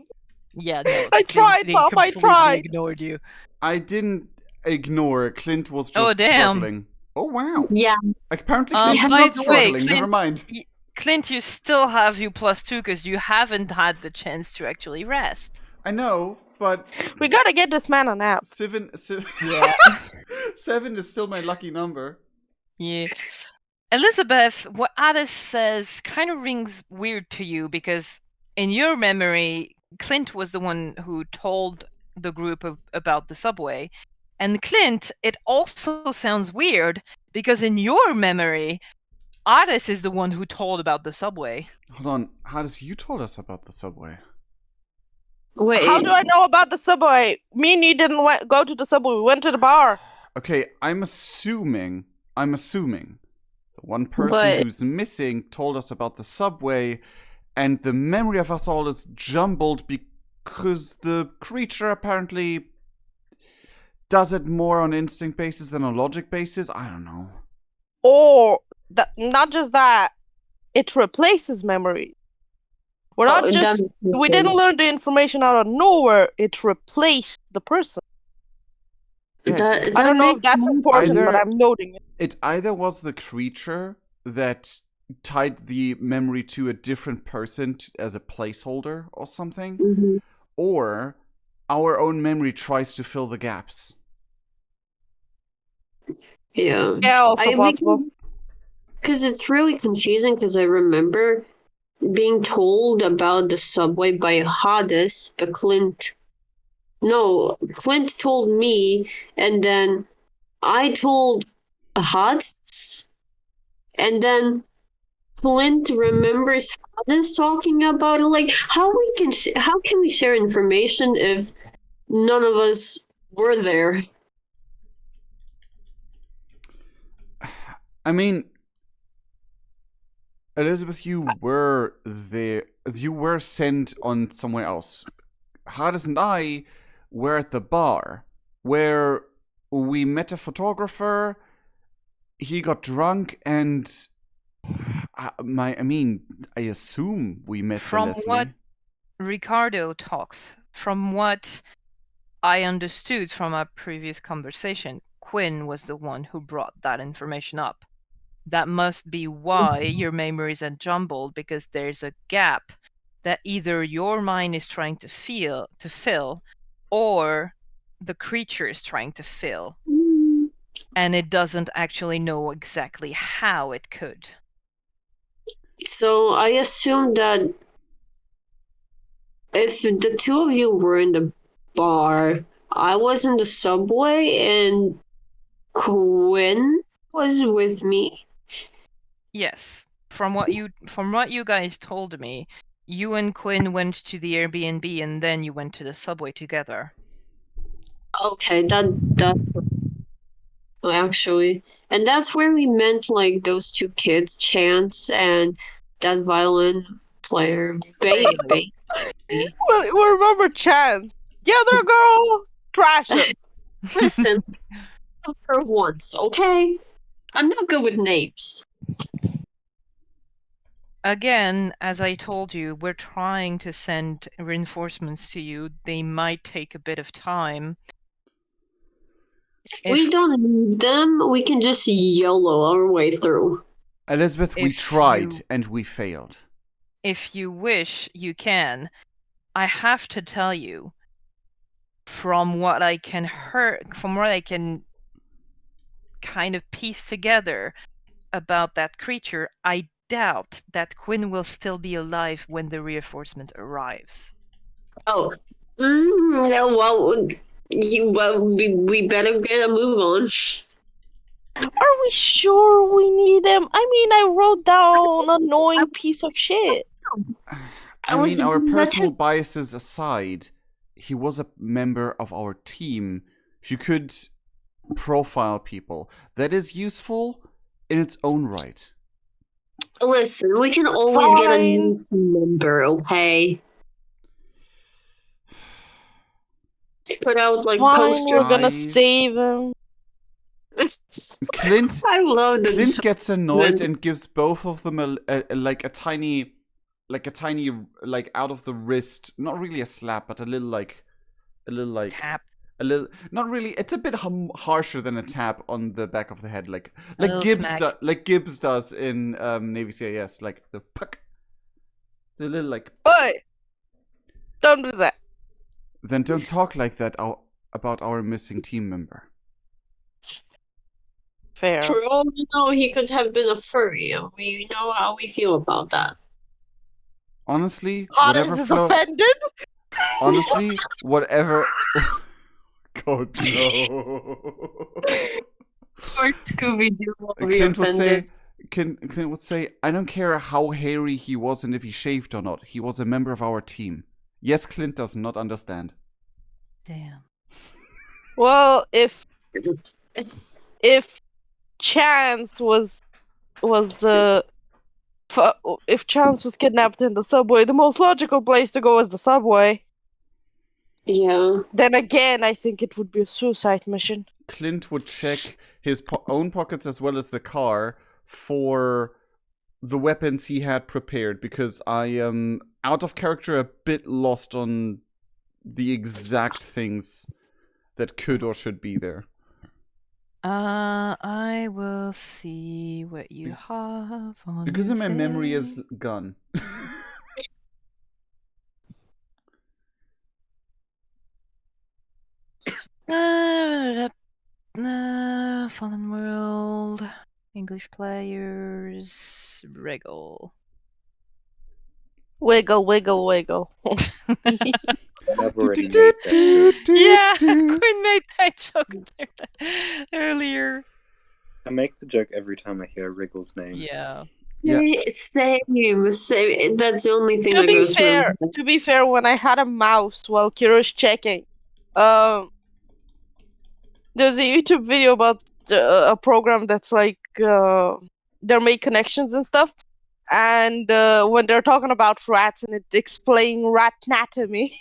Yeah, no. I tried, they Mom, I completely tried. ignored you. I didn't ignore. Clint was just Oh, damn. struggling. Oh wow. Yeah. Apparently Clint is By not the way, struggling. Never mind. Clint, you still have you +2 because you haven't had the chance to actually rest. I know, but We gotta get this man a nap. seven Yeah. 7 is still my lucky number. Yeah. Elizabeth, what Addis says kind of rings weird to you because in your memory, Clint was the one who told the group about the subway. And Clint, it also sounds weird because in your memory, Addis is the one who told about the subway. Hold on, Hades, you told us about the subway. Wait. How do I know about the subway? Me and you didn't go to the subway. We went to the bar. Okay, I'm assuming the one person But who's missing told us about the subway, and the memory of us all is jumbled because the creature apparently does it more on instinct basis than on logic basis. I don't know. Or not just that, it replaces memory. We're not that just makes no we didn't sense. learn the information out of nowhere. It replaced the person. Yeah, That I don't know if makes that's no important, but Either- I'm noting it. it either was the creature that tied the memory to a different person as a placeholder or something, Mhm. or our own memory tries to fill the gaps. Yeah. Yeah, also possible. Because it's really confusing because I remember being told about the subway by Hades, but Clint. No, Clint told me, and then I told Hades, and then Clint remembers Hades talking about it. Like, how can we share information if none of us were there? I mean, Elizabeth, you were there. You were sent on somewhere else. Hades and I were at the bar where we met a photographer. He got drunk, and I assume we met From Leslie. what Ricardo talks, from what I understood from our previous conversation, Quinn was the one who brought that information up. That must be why your memories are jumbled, because there's a gap that either your mind is trying to fill, or the creature is trying to fill, and it doesn't actually know exactly how it could. So I assumed that if the two of you were in the bar, I was in the subway, and Quinn was with me. Yes. From what you guys told me, you and Quinn went to the Airbnb and then you went to the subway together. Okay, that's actually, and that's where we meant like those two kids, Chance and that violin player, baby. Well, remember Chance. The other girl, trash it. Listen, for once, okay? I'm not good with names. Again, as I told you, we're trying to send reinforcements to you. They might take a bit of time. We If- don't need them. We can just YOLO our way through. Elizabeth, we If tried you- and we failed. If you wish, you can. I have to tell you, from what I can kind of piece together about that creature, I doubt that Quinn will still be alive when the reinforcement arrives. Oh. Yeah, well, we better get a move on. Are we sure we need him? I mean, I wrote down annoying piece of shit. I mean, our personal biases aside, he was a member of our team who could profile people. That is useful in its own right. Listen, we can always get a Fine. new member, okay? Put out like Fine, posters. we're gonna I- save him. Clint I love this. Clint gets annoyed and gives both of them a tiny out of the wrist, not really a slap, but a little Tap. a little, not really. It's a bit harsher than a tap on the back of the head, like little smack. like Gibbs does in Navy CIS, like the puck, the little like. But don't do that. Then don't talk like that about our missing team member. Fair. For all we know, he could have been a furry. And we know how we feel about that. Honestly, Horace whatever is float. offended. Honestly, whatever. God no. Or Scooby Doo will be Clint would offended. say. Clint would say, "I don't care how hairy he was and if he shaved or not. He was a member of our team." Yes, Clint does not understand. Damn. Well, if Chance was if Chance was kidnapped in the subway, the most logical place to go is the subway. Yeah. Then again, I think it would be a suicide mission. Clint would check his own pockets as well as the car for the weapons he had prepared, because I am out of character a bit lost on the exact things that could or should be there. I will see what you have on Because your in my memory face. is gun. Fallen World, English players, Regal. Wiggle, wiggle, wiggle. I've already made that joke. Yeah, Quinn made that joke earlier. I make the joke every time I hear Wriggle's name. Yeah. Yeah. Same. That's the only thing that goes through my head. To be fair, when I had a mouse while Kira's checking, there's a YouTube video about a program that's like they make connections and stuff, and when they're talking about rats and it's explaining rat anatomy,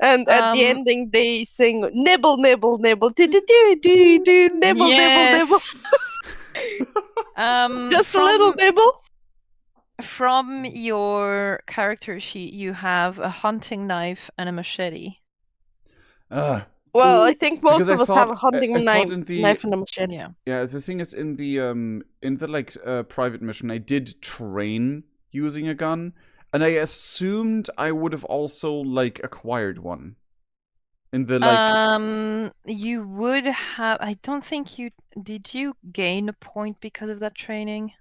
and at the ending they sing nibble, nibble, nibble, do do do do do, nibble, nibble, nibble. Just a little nibble. From your character sheet, you have a hunting knife and a machete. Well, I think most Because of I us have a thought- hunting I thought knife and a machete. Yeah, the thing is, in the like private mission, I did train using a gun, and I assumed I would have also like acquired one. In the like, You would have. I don't think you did. You gain a point because of that training.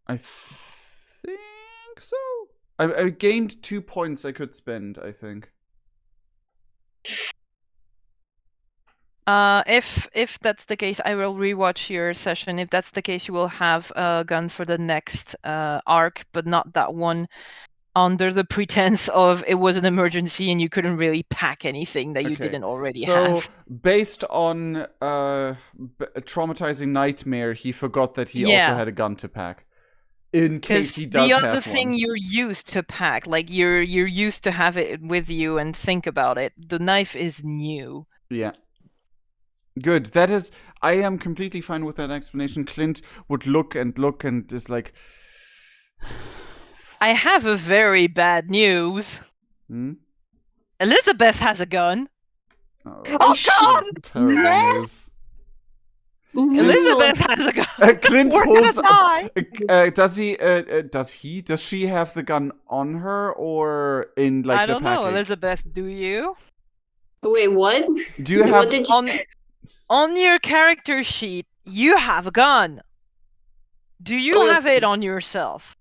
I think so. I gained 2 points I could spend, I think. If that's the case, I will rewatch your session. If that's the case, you will have a gun for the next arc, but not that one, under the pretense of it was an emergency and you couldn't really pack anything that you didn't already have. So, based on traumatizing nightmare, he forgot that he also had a gun to pack. In case he does have one. The other thing you're used to pack, like you're used to have it with you and think about it. The knife is new. Yeah. Good. That is, I am completely fine with that explanation. Clint would look and is like, I have a very bad news. Elizabeth has a gun. Oh God! Terrible news. Elizabeth has a gun. Clint We're pulls. gonna die. Does she have the gun on her or in like I the don't package? know, Elizabeth. Do you? Wait, what? Do you have on your character sheet? You have a gun. Do you have it on yourself?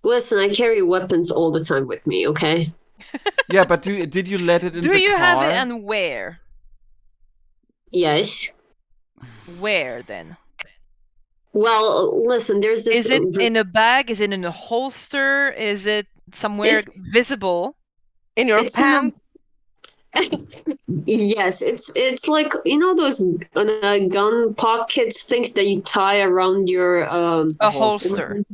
Listen, I carry weapons all the time with me. Okay. Yeah, but did you let it in the car? Do you have it, and where? Yes. Where then? Well, listen, there's this. Is it in a bag? Is it in a holster? Is it somewhere visible? In your pants? Yes, it's like, you know those gun pockets things that you tie around your a holster.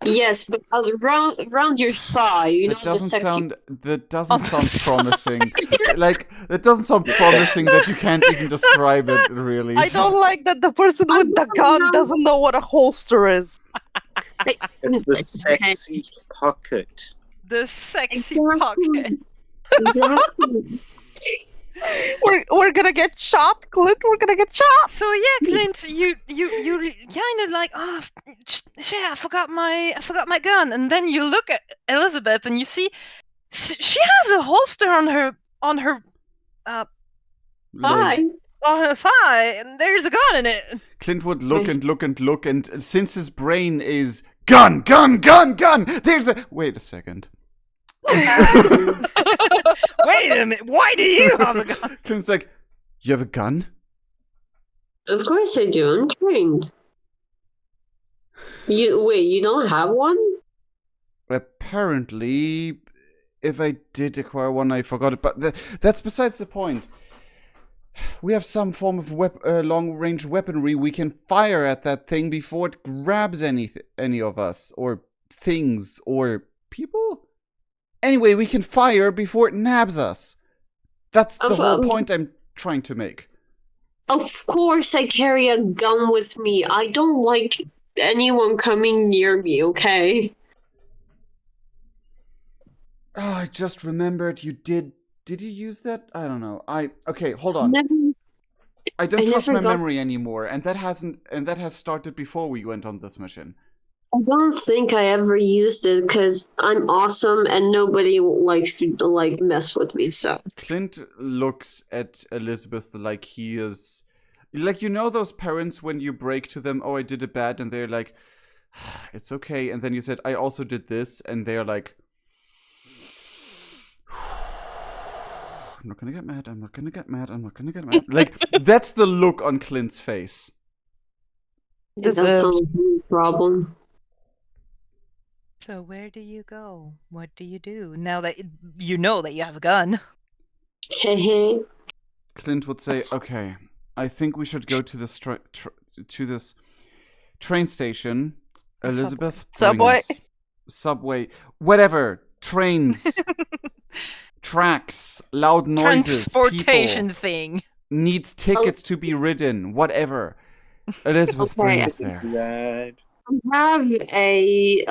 Yes, but around your thigh, that doesn't the sexy... sound promising. Like, that doesn't sound promising that you can't even describe it, really. I don't like that the person with the gun doesn't know what a holster is. It's the sexy pocket. The sexy pocket. Exactly. We're gonna get shot, Clint. We're gonna get shot. So yeah, Clint, you kind of like, oh shit, I forgot my gun, and then you look at Elizabeth and you see she has a holster on her thigh. On her thigh, and there's a gun in it. Clint would look and look and look, and since his brain is gun, gun, gun, gun, there's a wait a second. Wait a minute, why do you have a gun? Clint's like, you have a gun? Of course I do. I'm trained. You don't have one? Apparently, if I did acquire one, I forgot it. But that's besides the point. We have some form of long-range weaponry we can fire at that thing before it grabs any of us, or things, or people. Anyway, we can fire before it nabs us. That's the whole point I'm trying to make. Of course I carry a gun with me. I don't like anyone coming near me, okay? Oh, I just remembered you did. Did you use that? I don't know. Okay, hold on. Never, I don't I trust never my got- memory anymore, and that has started before we went on this mission. I don't think I ever used it because I'm awesome and nobody likes to mess with me. So Clint looks at Elizabeth like he is, like, you know those parents when you break to them, oh, I did it bad, and they're like, it's okay, and then you said, I also did this, and they're like, I'm not gonna get mad, I'm not gonna get mad, I'm not gonna get mad. Like, that's the look on Clint's face. it does sound like a problem. So where do you go? What do you do now that you know that you have a gun? Hehe. Clint would say, okay, I think we should go to this train station. Elizabeth, bring Subway. us. Subway, whatever, trains, tracks, loud noises, Transportation people, thing. needs tickets to be ridden, whatever. Elizabeth, Okay, bring us there. Right. I have a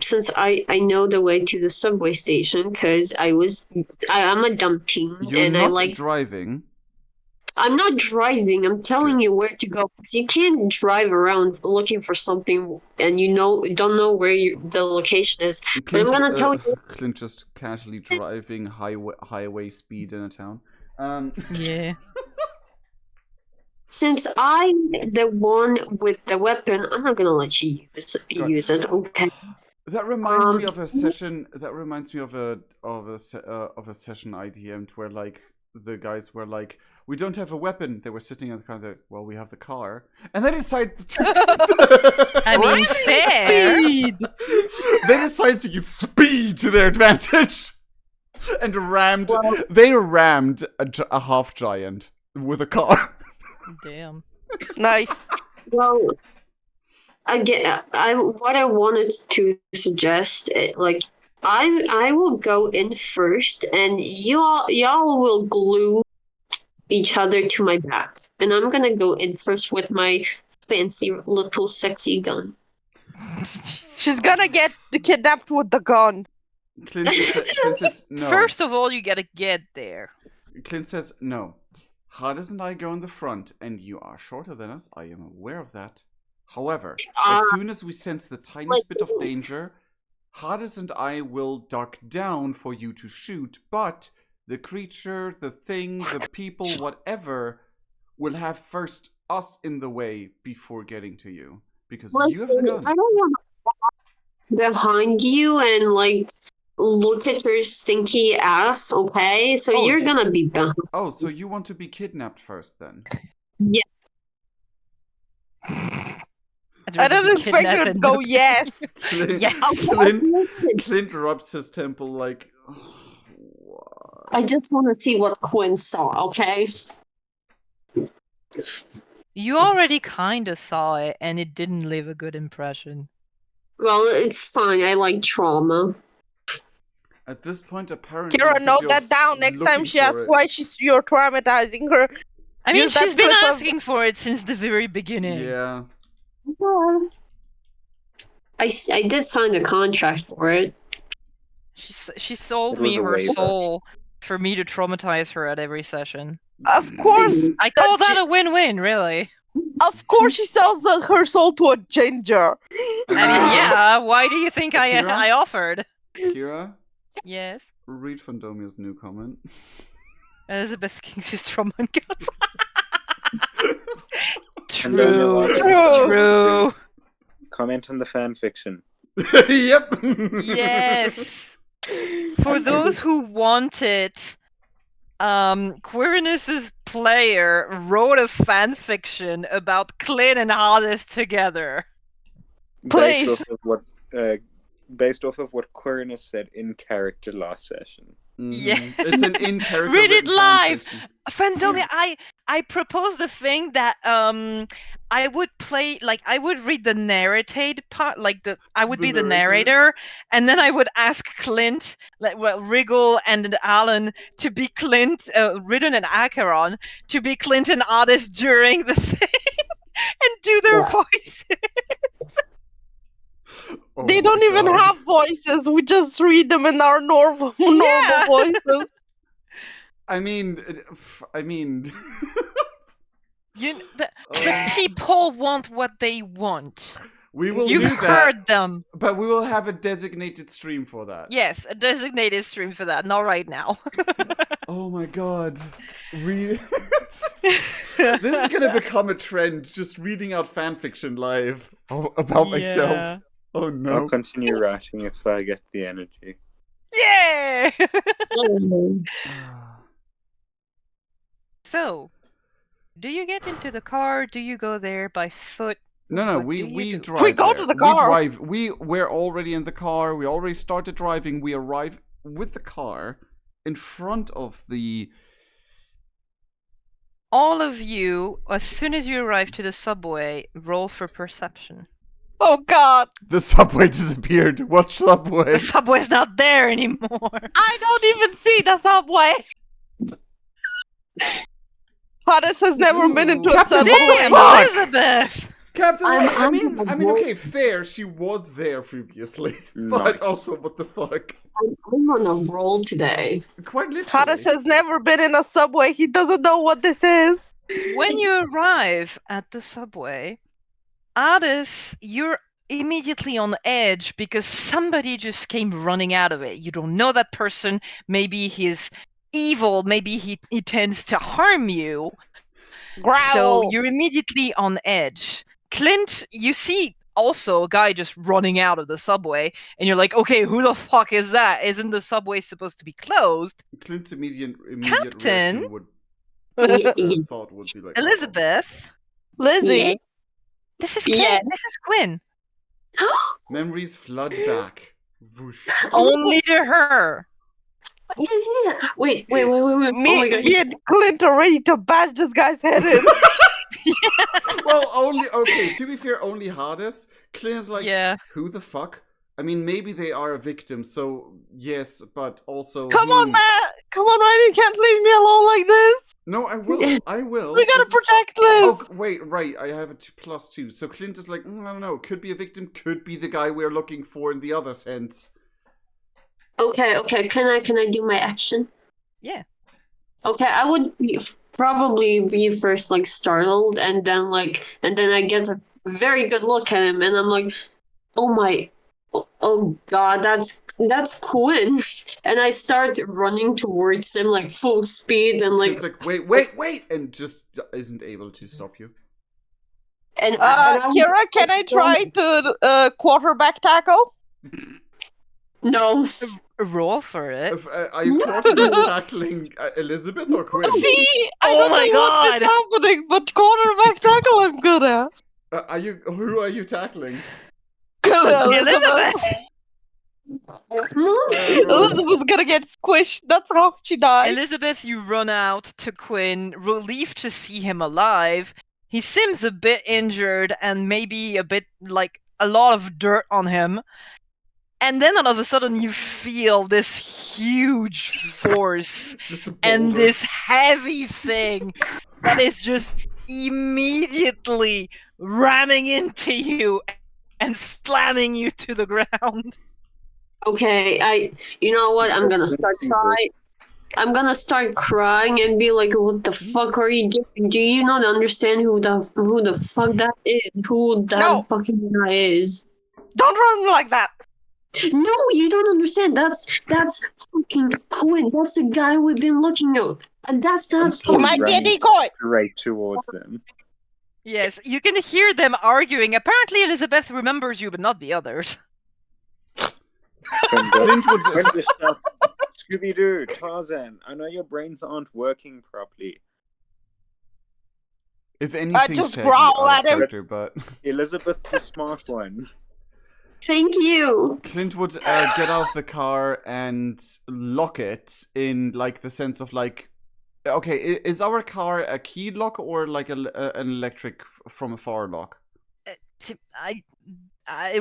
since I know the way to the subway station because I'm a dumb teen You're and I not like driving. I'm not driving. I'm telling Good. you where to go because you can't drive around looking for something and don't know where the location is. But I'm gonna tell you. Clint just casually driving highway speed in a town. Yeah. Since I'm the one with the weapon, I'm not gonna let you use it. Okay. That reminds me of a session. That reminds me of a session I DM'd where like the guys were like, "We don't have a weapon." They were sitting in the car. They're, well, we have the car, and they decided to. I mean, fair. Speed. They decided to use speed to their advantage, and they rammed a half giant with a car. Damn. Nice. Well, what I wanted to suggest, I will go in first, and y'all will glue each other to my back, and I'm gonna go in first with my fancy little sexy gun. She's gonna get kidnapped with the gun. Clint says no. First of all, you gotta get there. Clint says no. Hades and I go in the front, and you are shorter than us. I am aware of that. However, as soon as we sense the tiniest bit of danger, Hades and I will duck down for you to shoot, but the creature, the thing, the people, whatever, will have first us in the way before getting to you. Because you have the gun. I don't want to walk behind you and look at your stinky ass, okay? So Oh, you're gonna be behind. Oh, so you want to be kidnapped first, then? Yeah. I didn't expect her to go yes. Clint, Yes. Clint rubs his temple like... Oh, I just want to see what Quinn saw, okay? You already kinda saw it, and it didn't leave a good impression. Well, it's fine. I like trauma. at this point, apparently... Kira, because note you're that down. Next time looking she for asks it- why you're traumatizing her. I mean, Use that she's been clip of- asking for it since the very beginning. Yeah. I did sign a contract for it. She sold It was me a her waiver. soul for me to traumatize her at every session. Of course, I call that a win-win, really. of course, she sells her soul to a ginger. I mean, yeah. Why do you think Akira? I offered? Kira, Yes. read Fandomia's new comment. Elizabeth King's Stromman Antonio, True. watch True. comment on the fan fiction. Yep. Yes. For those who want it, Queerness's player wrote a fan fiction about Clint and Hades together. Based Please. off of what Quirinius said in character last session. Yeah. It's an in-character Read it written live. fanfiction. Fandolia, I proposed the thing that I would play, like, I would read the narrated part, like I would The be the narrator. narrator, and then I would ask Clint, like, well, Wriggle and Alan to be Clint, Ridden and Acheron to be Clint and Otis during the thing and do their voices. Oh They my don't even God. have voices. We just read them in our normal Yeah. voices. I mean, The people want what they want. we will You've do that, heard them. but we will have a designated stream for that. Yes, a designated stream for that. Not right now. Oh my God. This is gonna become a trend, just reading out fanfiction live about myself. Oh I'll no. continue writing if I get the energy. Yeah. Oh. So, do you get into the car? Do you go there by foot? No, What do we you do? drive. We go there. to the car. We drive. We're already in the car. We already started driving. We arrive with the car in front of the. All of you, as soon as you arrive to the subway, roll for perception. Oh God. The subway disappeared. What subway? The subway's not there anymore. I don't even see the subway. Hades has never been into a Captain, subway. what the Damn, fuck? Elizabeth! Captain, I mean, I'm okay, fair. She was there previously, but Nice. also, what the fuck? I'm on a roll today. Quite literally. Hades has never been in a subway. He doesn't know what this is. When you arrive at the subway, Addis, you're immediately on edge because somebody just came running out of it. You don't know that person. Maybe he's evil. Maybe he tends to harm you. Growl. So you're immediately on edge. Clint, you see also a guy just running out of the subway, and you're like, okay, who the fuck is that? Isn't the subway supposed to be closed? Clint's immediate Captain? reaction would Yeah. thought would be like Elizabeth, Lizzie. Yeah. this is Yeah. This is Quinn. memories flood back. Whoosh. Only to her. Yeah. Wait. Oh my God. Me and Clint are ready to bash this guy's head in. Well, only okay. To be fair, only Hades. Clint's like, Yeah. who the fuck? I mean, maybe they are a victim, so yes, but also. Come on, man. Come on, man. You can't leave me alone like this. No, I will. I will. We gotta This is- protect Liz. Oh, wait, right. I have a +2. So Clint is like, I don't know. Could be a victim. Could be the guy we're looking for in the other sense. Okay. Can I do my action? Yeah. Okay, I would probably be first like startled, and then I get a very good look at him, and I'm like, oh God, that's Quinn, and I start running towards him like full speed, and like, Clint's like, wait, and just isn't able to stop you. and I would- Kira, can I try to quarterback tackle? No. Roll for it. Are you quarterback tackling Elizabeth or Quinn? See, I Oh don't my know what's happening, but quarterback tackle I'm good at. Who are you tackling? Elizabeth! Elizabeth's gonna get squished. That's how she dies. Elizabeth, you run out to Quinn, relieved to see him alive. He seems a bit injured and maybe a bit like a lot of dirt on him. And then all of a sudden you feel this huge force Just a and boulder. this heavy thing that is just immediately ramming into you and slamming you to the ground. Okay, you know what? I'm gonna Let's start see crying. I'm gonna start crying and be like, "What the fuck are you doing? Do you not understand who the fuck that is? Who that No. fucking guy is?" Don't run like that. No, you don't understand. That's fucking Quinn. That's the guy we've been looking at, and that's not. Constantly Might be a running decoy. straight towards them. Yes, you can hear them arguing. Apparently, Elizabeth remembers you, but not the others. Clint would. Scooby-Doo, Tarzan, I know your brains aren't working properly. If anything, just Shaggy growl out at of him. character, but Elizabeth's the smart one. Thank you. Clint would get out of the car and lock it in like the sense of like, okay, is our car a key lock or like an electric from afar lock?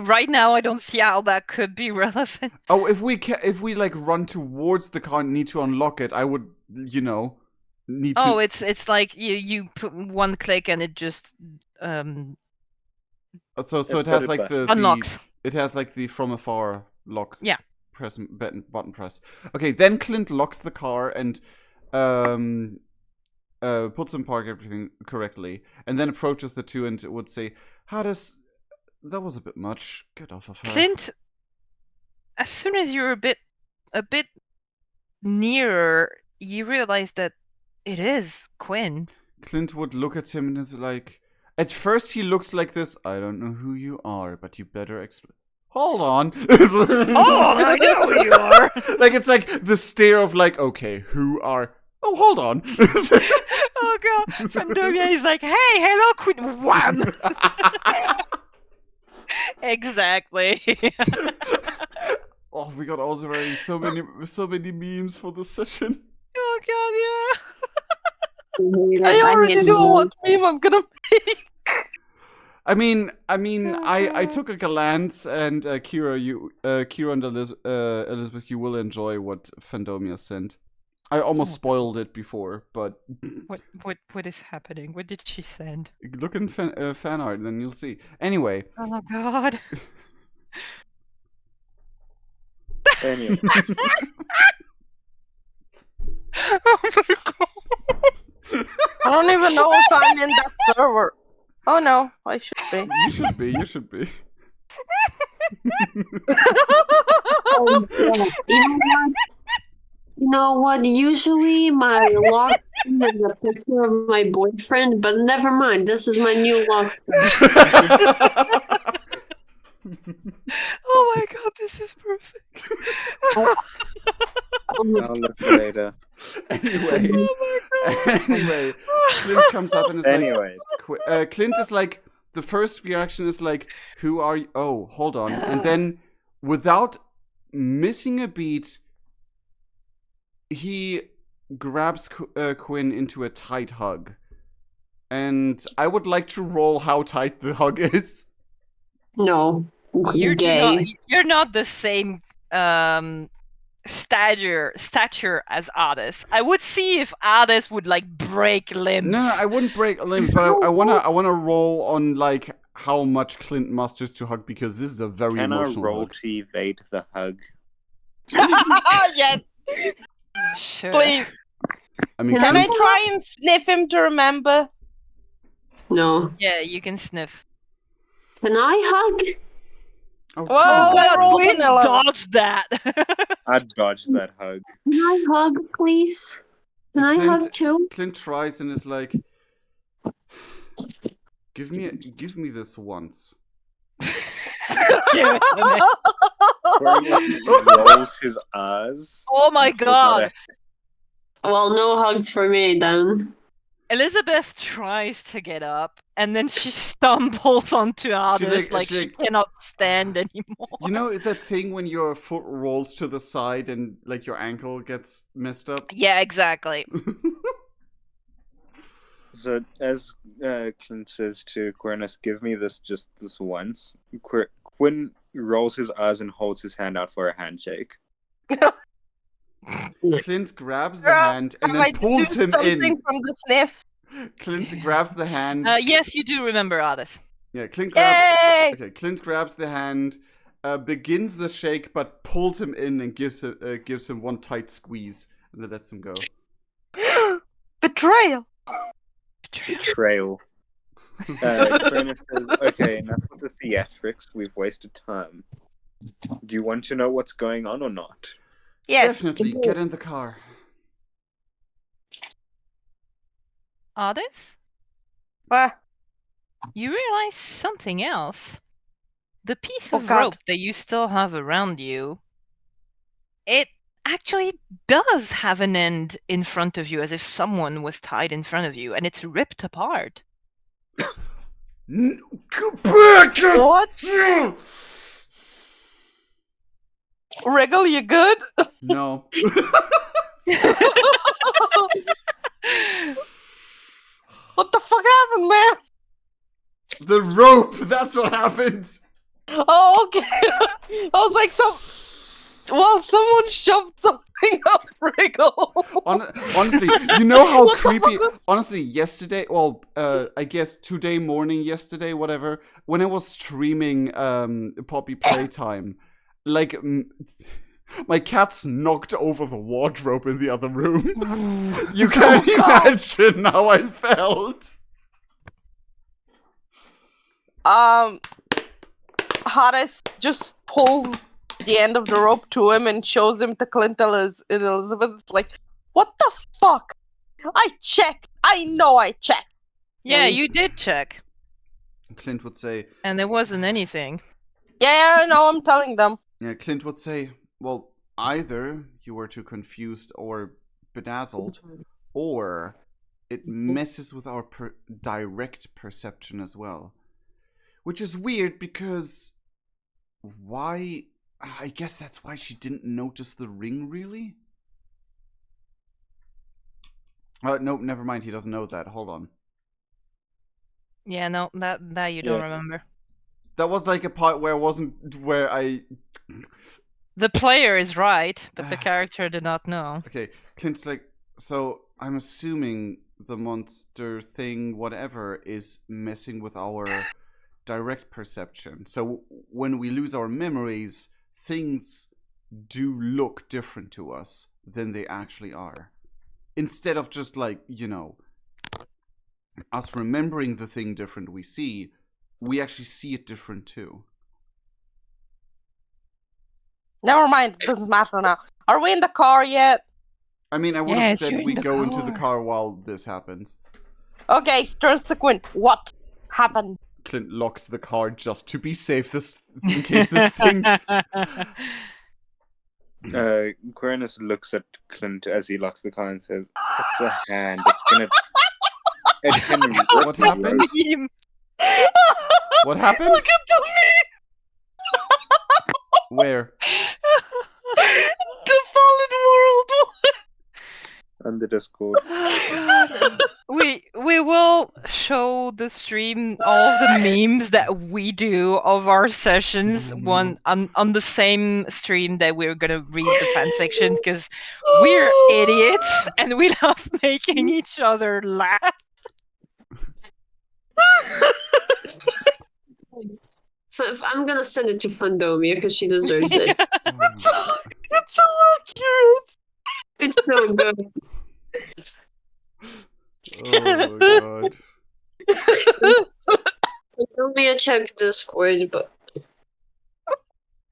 Right now, I don't see how that could be relevant. Oh, if we like run towards the car and need to unlock it, I would, need to. Oh, it's like you put one click and it just So It's it got has a like button. unlocks. it has like the from afar lock. Yeah. Press button press. Okay, then Clint locks the car and puts in park everything correctly, and then approaches the two and would say, that was a bit much. Get off of her. Clint, as soon as you're a bit nearer, you realize that it is Quinn. Clint would look at him and is like, at first he looks like this, I don't know who you are, but you better explain. Hold on. Oh, I know who you are. Like, it's like the stare of like, okay, who are... Oh, hold on. Oh god, Fandomia is like, hey, hello, Quinn. Wham! Exactly. Oh, we got also very so many memes for this session. Oh god, I already know what meme I'm gonna make. I mean, I took a glance, and Kira and Elizabeth, you will enjoy what Fandomia sent. I almost spoiled it before, but what is happening? What did she send? look in fan art, and then you'll see. Anyway. Oh god. Anyway. Oh my god. I don't even know if I'm in that server. Oh no, I should be. You should be. You should be. Oh, yeah. You know what? Usually my lock screen is a picture of my boyfriend, but never mind. This is my new lock screen. Oh my god, this is perfect. I'll look later. Anyway. Oh my god. Anyway, Clint comes up and is Anyways. like, Clint is like, the first reaction is like, who are you? Oh, hold on. And then, without missing a beat, he grabs Quinn into a tight hug. And I would like to roll how tight the hug is. No. You're Gay. not the same stature as Ades. I would see if Ades would like break limbs. No, I wouldn't break limbs, but I wanna roll on like how much Clint musters to hug, because this is a very Can I emotional roll hug. to evade the hug? Yes, Sure. please. I mean, Can I Clint, try and sniff him to remember? No. Yeah, you can sniff. Can I hug? oh, Well, come I on. rolled Quinn an 11. dodged that. I dodged that hug. Can I hug, please? Can I Clint- hug too? Clint tries and is like, give me this once. Give it to me. Cornelius rolls his eyes. Oh my and pulls out god. Well, no hugs for me then. Elizabeth tries to get up, and then she stumbles onto Ades like she cannot stand anymore. You know that thing when your foot rolls to the side and like your ankle gets messed up? Yeah, exactly. So as Clint says to Quirnus, give me this just this once. Quinn rolls his eyes and holds his hand out for a handshake. Clint grabs the hand and Have I then pulls do him something in. from the sniff? Clint grabs the hand. Yes, you do remember Ades. Yeah, Clint grabs. Yay! Okay, Clint grabs the hand, begins the shake, but pulls him in and gives him one tight squeeze, and then lets him go. Betrayal. Betrayal. Quirnus says, okay, enough of the theatrics. We've wasted time. Do you want to know what's going on or not? Yes. Definitely, get in the car. Ades? What? You realize something else. The piece Oh, of God. rope that you still have around you, it actually does have an end in front of you, as if someone was tied in front of you, and it's ripped apart. Go back! What? Wriggle, you good? No. What the fuck happened, man? The rope! That's what happened! Oh, okay. I was like, someone shoved something up Wriggle. Honestly, you know how What the creepy. fuck was- Honestly, yesterday, I guess today morning, yesterday, whatever, when I was streaming Poppy Playtime, like, my cats knocked over the wardrobe in the other room. You can't imagine how I felt. Hades just pulls the end of the rope to him and shows him to Clint Elizabeth. It's like, what the fuck? I checked. I know I checked. Yeah, you did check, Clint would say, and there wasn't anything. Yeah, I know. I'm telling them. yeah, Clint would say, well, either you were too confused or bedazzled, or it messes with our direct perception as well. Which is weird because why? I guess that's why she didn't notice the ring, really? No, never mind. He doesn't know that. Hold on. Yeah, no, that you don't Yeah. remember. That was like a part where I. The player is right, but the character did not know. Okay, Clint's like, so I'm assuming the monster thing, whatever, is messing with our direct perception. So when we lose our memories, things do look different to us than they actually are. Instead of just like, us remembering the thing different we actually see it different too. Never mind. It doesn't matter now. Are we in the car yet? I mean, I would have Yes, said you're in we the go into the car. car while this happens. Okay, turns to Quinn. What happened? Clint locks the car just to be safe, in case this thing. Quirinus looks at Clint as he locks the car and says, "It's a hand. It's gonna." It can rip What the happened? rope. Meme. What happened? Look at the Where? the fallen world. On the Discord. Oh, God. We will show the stream all the memes that we do of our sessions on the same stream that we're gonna read the fanfiction, because we're idiots and we love making each other laugh. I'm gonna send it to Fandomia because she deserves it. It's so accurate. It's so good. Oh god. Fandomia checked Discord, but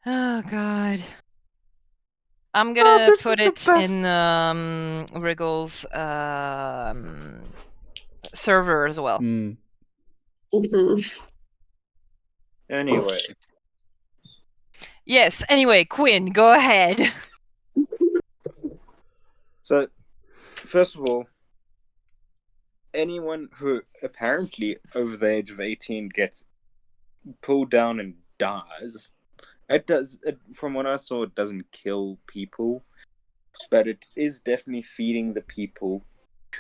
Oh God. I'm gonna this put is the it best. in Wriggle's server as well. Mm. mhm. Anyway, Yes, anyway, Quinn, go ahead. so first of all, anyone who apparently over the age of 18 gets pulled down and dies, from what I saw, it doesn't kill people, but it is definitely feeding the people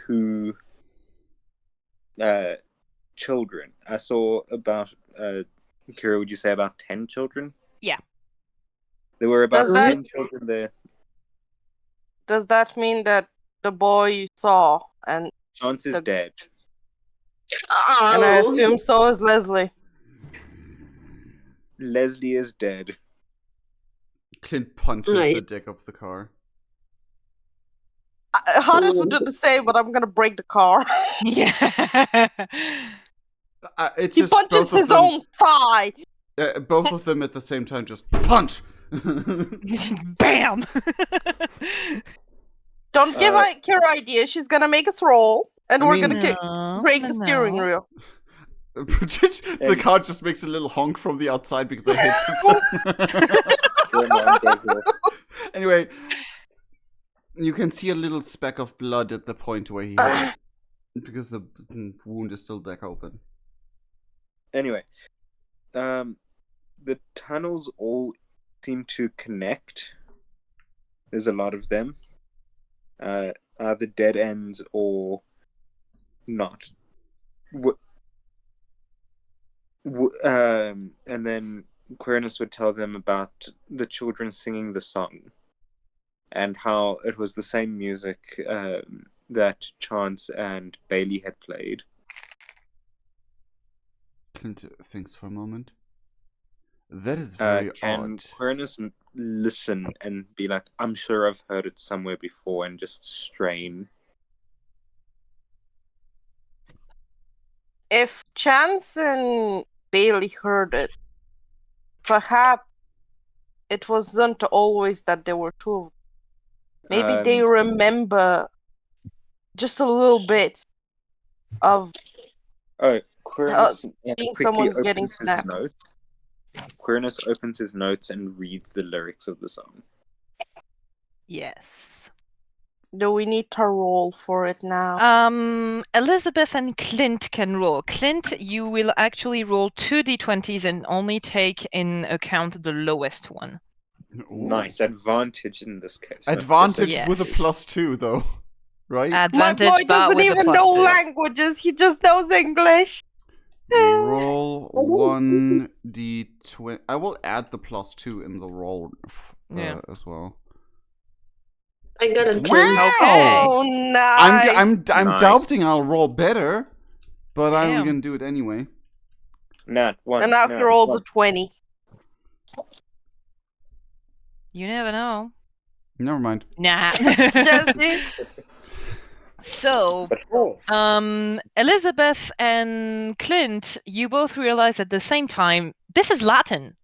to children. I saw about Kira, would you say about 10 children? Yeah. There were about Does that- 10 children there. Does that mean that the boy you saw and Chance is The- dead. and I Oh, assume so is Leslie? Leslie is dead. Clint punches Nice. the deck of the car. Hades would do the same, but I'm gonna break the car. Yeah. It's He just punches both of his them. own thigh. Both of them at the same time just punch. Bam. Don't give Kira ideas. She's gonna make us roll, and I we're mean- gonna break the steering wheel. The car just makes a little honk from the outside because I hit the Your alarm goes off. Anyway, you can see a little speck of blood at the point where he hit it because the wound is still back open. Anyway, the tunnels all seem to connect. There's a lot of them. Either dead ends or not. And then Quirinus would tell them about the children singing the song and how it was the same music that Chance and Bailey had played. Clint thinks for a moment. That is very Can odd. Quirinus listen and be like, I'm sure I've heard it somewhere before, and just strain? If Chance and Bailey heard it, perhaps it wasn't always that there were two of them. Maybe they remember just a little bit of Quirinus seeing quickly someone opens getting his snapped. notes. Quirinus opens his notes and reads the lyrics of the song. Yes. Do we need to roll for it now? Elizabeth and Clint can roll. Clint, you will actually roll 2d20s and only take in account the lowest one. Nice advantage in this case. Advantage Yes. with a +2 though, right? My Advantage, boy but doesn't with a even plus know 2. languages, he just knows English. Roll 1d20. I will add the +2 in the roll Yeah. as well. I got a 10. Okay. Oh, nice. I'm Nice. doubting I'll roll better, but I'm Damn. gonna do it anyway. Nat 1. And now he rolls a 20. You never know. Never mind. Nah. Jesse? So, But roll. Elizabeth and Clint, you both realize at the same time, this is Latin.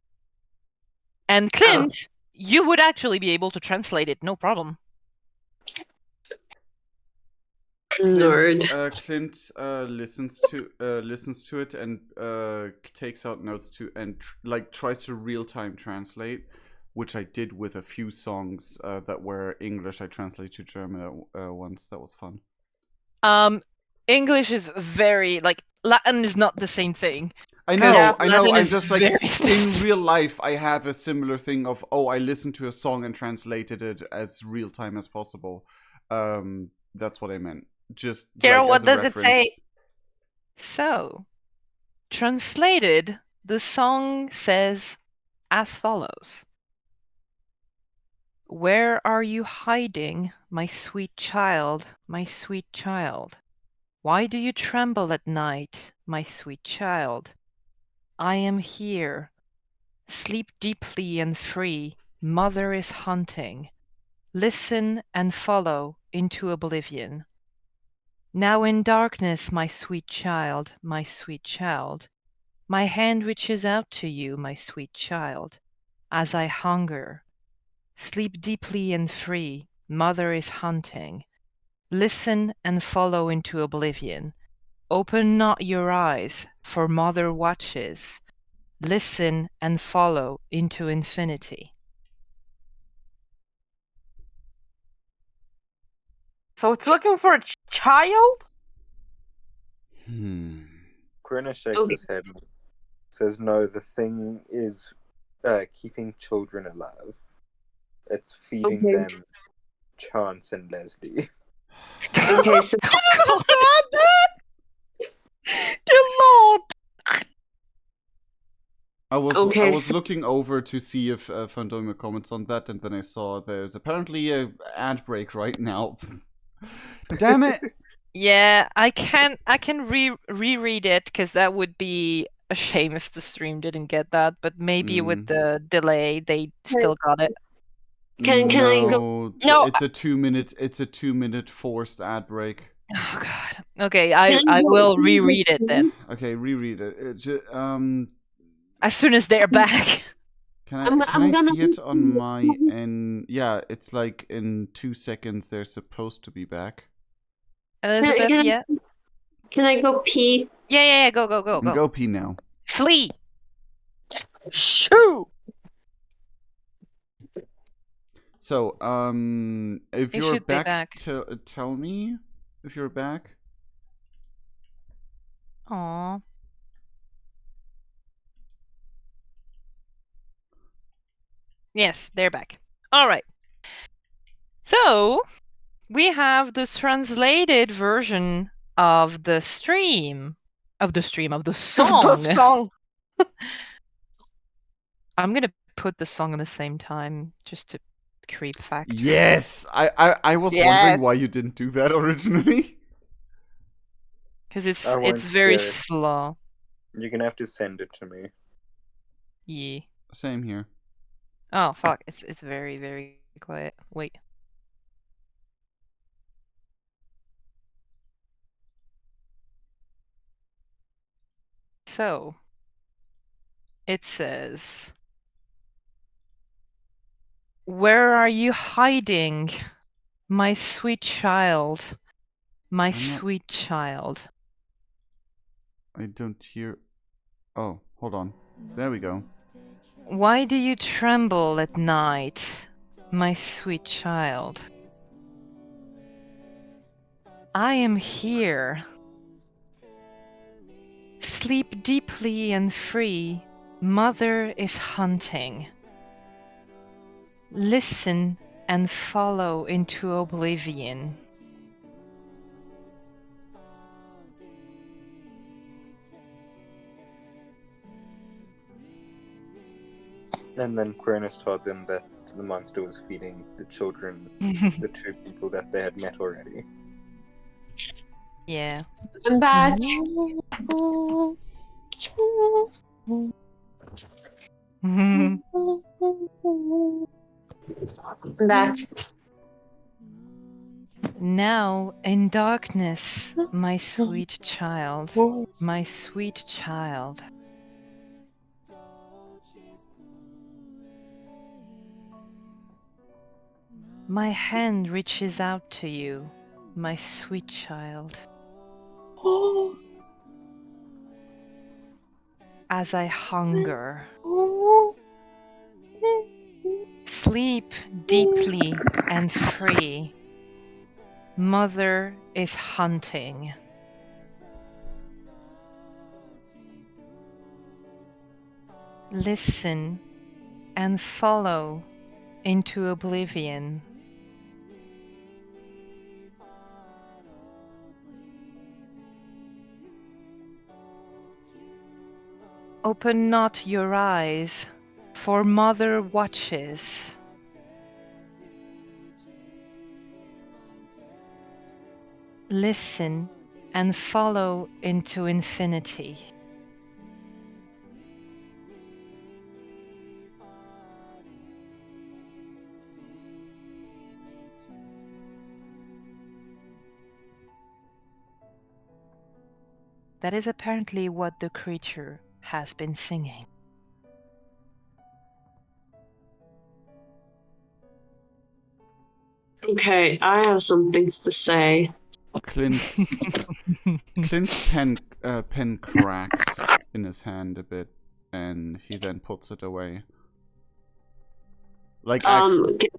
And Clint, you would actually be able to translate it, no problem. Nerd. Clint listens to it and takes out notes and tries to real time translate, which I did with a few songs that were English. I translated to German once. That was fun. English is very Latin is not the same thing. I know. Latin I'm is just very in specific. real life, I have a similar thing of I listened to a song and translated it as real time as possible. That's what I meant. Just Carol, as what a does it reference. say? So, translated, the song says as follows. Where are you hiding, my sweet child, my sweet child? Why do you tremble at night, my sweet child? I am here. Sleep deeply and free. Mother is hunting. Listen and follow into oblivion. Now in darkness, my sweet child, my sweet child. My hand reaches out to you, my sweet child, as I hunger. Sleep deeply and free. Mother is hunting. Listen and follow into oblivion. Open not your eyes, for Mother watches. Listen and follow into infinity. So it's looking for a child? Quirinus shakes Okay. his head and says, no, the thing is keeping children alive. It's feeding Okay. them Chance and Leslie. Okay, so Oh, God! Dear Lord! I was Okay, was so- looking over to see if Fandomia comments on that, and then I saw there's apparently a ad break right now. Damn it! Yeah, I can reread it because that would be a shame if the stream didn't get that. But maybe with the delay, they still got it. Can I go? No, It's a 2-minute forced ad break. Oh God. Okay, Can I go- will reread it then Okay, reread it. as soon as they're back. Can I I'm gonna- see it on my end? Yeah, it's like in 2 seconds they're supposed to be back. Elizabeth, can I- yeah. Can I go pee? Yeah. Go. Go pee now. Flee. Shoo! So, if You you're should be back, back. tell me if you're back. Aw. Yes, they're back. All right. So we have the translated version of the stream. Of the song. The song. I'm gonna put the song on the same time just to creep fact. Yes, I was Yes. wondering why you didn't do that originally. Because I won't it's very hear it. slow. You're gonna have to send it to me. Yeah. Same here. Oh fuck! It's very very quiet. Wait. So it says, "Where are you hiding, my sweet child, my I'm not- sweet child?" I don't hear. Oh, hold on. There we go. Why do you tremble at night, my sweet child? I am here. Sleep deeply and free. Mother is hunting. Listen and follow into oblivion. And then Quirinus told them that the monster was feeding the children, the two people that they had met already. Yeah. I'm back. I'm back. Now in darkness, my sweet child, my sweet child. My hand reaches out to you, my sweet child, as I hunger. Sleep deeply and free. Mother is hunting. Listen and follow into oblivion. Open not your eyes, for Mother watches. Listen and follow into infinity. That is apparently what the creature has been singing. Okay, I have some things to say. Clint's pen cracks in his hand a bit, and he then puts it away. Like actually,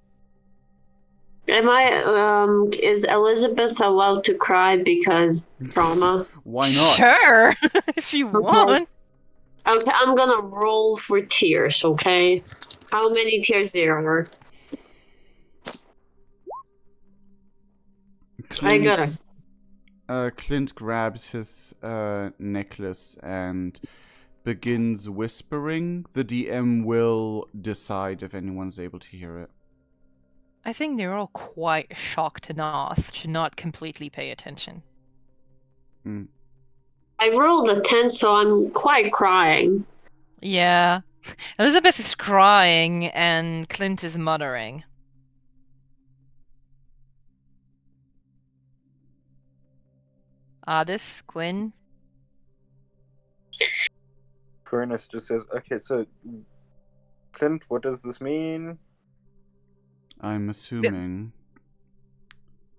Am I is Elizabeth allowed to cry because trauma? why not? Sure, if you want. Okay, I'm gonna roll for tears, okay? How many tears there are? I got it. Clint grabs his necklace and begins whispering. The DM will decide if anyone's able to hear it. I think they're all quite shocked enough to not completely pay attention. Mm. I rolled a 10, so I'm quite crying. Yeah. Elizabeth is crying and Clint is muttering. Ardis, Quinn? Quirinus just says, okay, so Clint, what does this mean? I'm assuming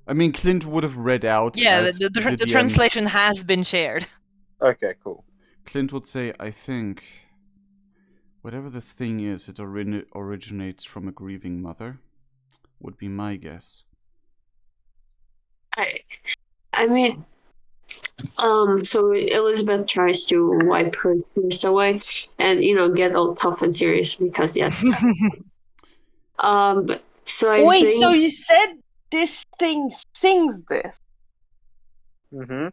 I mean, Clint would have read out Yeah, as the DM. translation has been shared. Okay, cool. Clint would say, I think whatever this thing is, it originates from a grieving mother, would be my guess. I mean, so Elizabeth tries to wipe her tears away and, get all tough and serious because, yes. So I Wait, think... so you said this thing sings this Mm-hmm.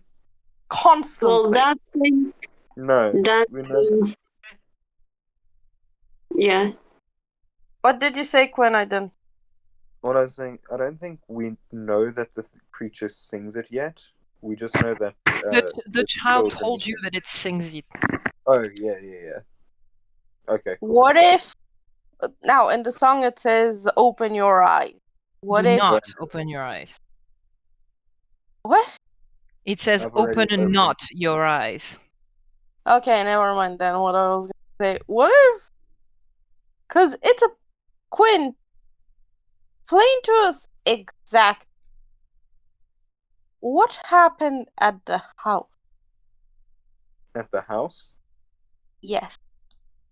constantly? Well, that thing... No, That we know. thing... Yeah. What did you say, Quinn? I didn't. What I was saying, I don't think we know that the creature sings it yet. We just know that The child children told you sing. that it sings it. Oh, yeah. Okay, cool. What if now in the song it says "Open your eyes"? What Do if? not Don't. open your eyes. What? It says I've already open opened. not your eyes. Okay, never mind then. What I was gonna say. What if? Cause it's a Quinn. Explain to us exact. What happened at the house? At the house, Yes.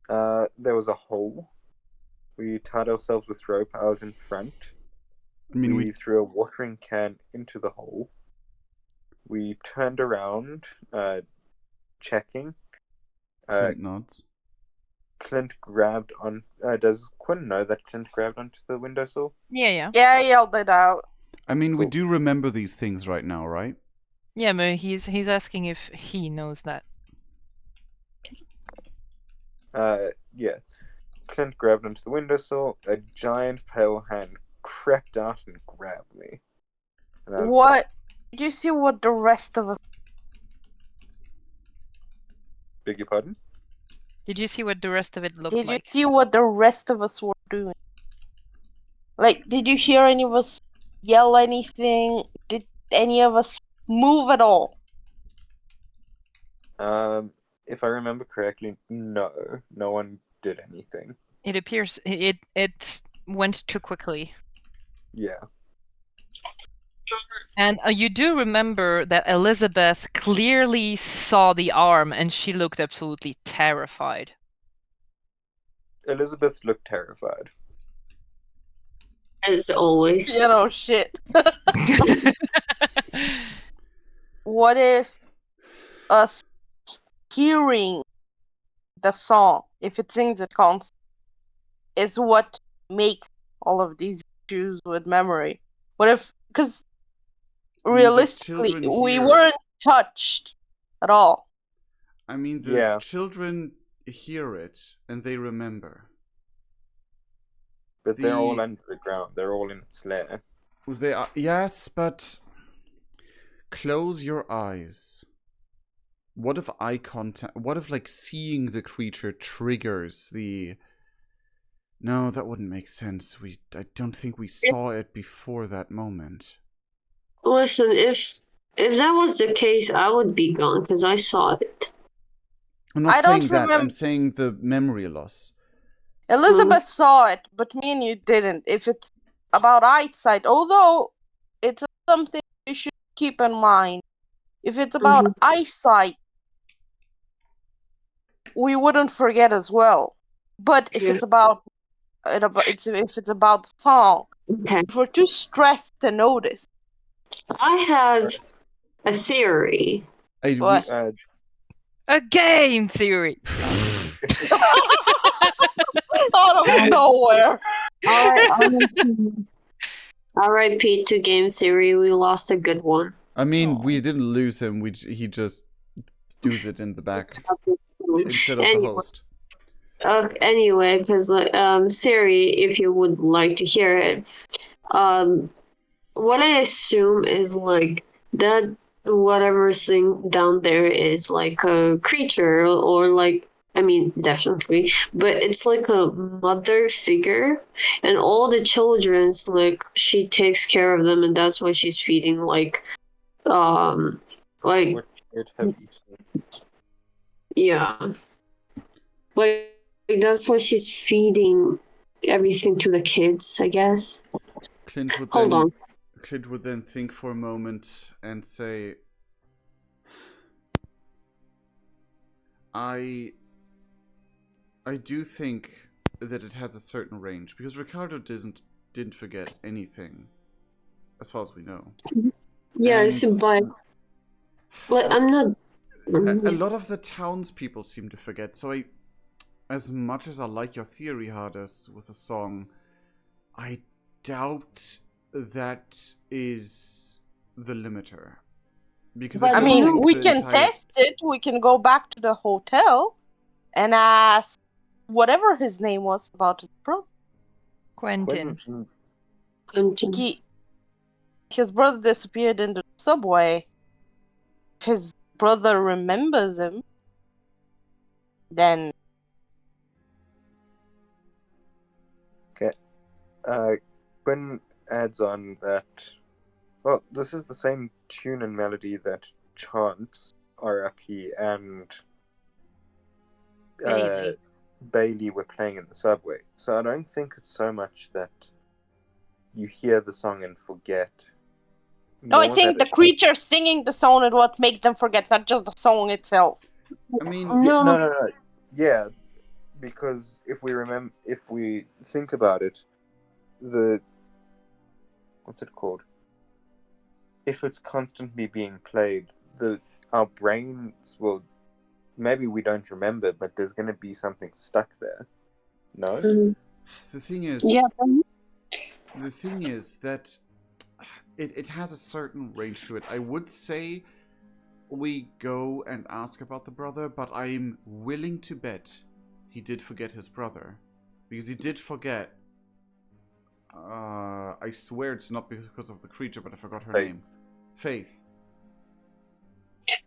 there was a hole. We tied ourselves with rope. I was in front. I mean, We threw a watering can into the hole. We turned around, checking. Clint nods. Clint grabbed on. Does Quinn know that Clint grabbed onto the windowsill? Yeah. Yeah, I yelled it out. I mean, we Cool. do remember these things right now, right? Yeah, but he's asking if he knows that. Yeah. Clint grabbed onto the windowsill. A giant pale hand crept out and grabbed me. And I was, What? Did you see what the rest of us? beg your pardon? Did you see what the rest of it looked Did you like? see what the rest of us were doing? Like, did you hear any of us yell anything? Did any of us move at all? If I remember correctly, no one did anything. It appears it went too quickly. Yeah. And you do remember that Elizabeth clearly saw the arm and she looked absolutely terrified. Elizabeth looked terrified. As always. You know, shit. What if us hearing the song, if it sings it constantly, is what makes all of these issues with memory? What if, because realistically, children we hear- weren't touched at all. I mean, the Yeah. children hear it and they remember. But they're all under the ground. They're all in its lair. They are, yes, but close your eyes. What if eye contact? What if, like, seeing the creature triggers the? No, that wouldn't make sense. I don't think we saw it before that moment. Listen, if that was the case, I would be gone because I saw it. I'm not I don't saying that. remem- I'm saying the memory loss. Elizabeth saw it, but me and you didn't. If it's about eyesight, although it's something you should keep in mind. If it's about eyesight, we wouldn't forget as well. But if it's about if it's about the song, Okay. if we're too stressed to notice. I have a theory. What? A game theory. Out of nowhere. R.I.P. to game theory. We lost a good one. I mean, we didn't lose him. He just does it in the back instead of the host. Anyway, because theory, if you would like to hear it, what I assume is like that whatever thing down there is like a creature or like, I mean, definitely, but it's like a mother figure, and all the children's like she takes care of them, and that's why she's feeding like What should have eaten. yeah, like that's why she's feeding everything to the kids, I guess. Clint would Hold then on. Clint would then think for a moment and say, I do think that it has a certain range, because Ricardo didn't forget anything, as far as we know. Yes, And but I'm not. a lot of the townspeople seem to forget, so as much as I like your theory, Hades, with the song, I doubt that is the limiter. Because But I don't mean, think we the can entire... test it. We can go back to the hotel and ask whatever his name was about his brother. Quentin. His brother disappeared into the subway. If his brother remembers him, then Quinn adds on that, well, this is the same tune and melody that chants RIP and Bailey. Bailey were playing in the subway. So I don't think it's so much that you hear the song and forget. no, I More think that the creature singing the song is what makes them forget, not just the song itself. I mean, no. Yeah, because if we think about it, what's it called? If it's constantly being played, our brains will, maybe we don't remember, but there's going to be something stuck there. No? the thing is... Yeah. The thing is that it has a certain range to it. I would say we go and ask about the brother, but I'm willing to bet he did forget his brother. Because he did forget... I swear it's not because of the creature, but I forgot her name. Faith.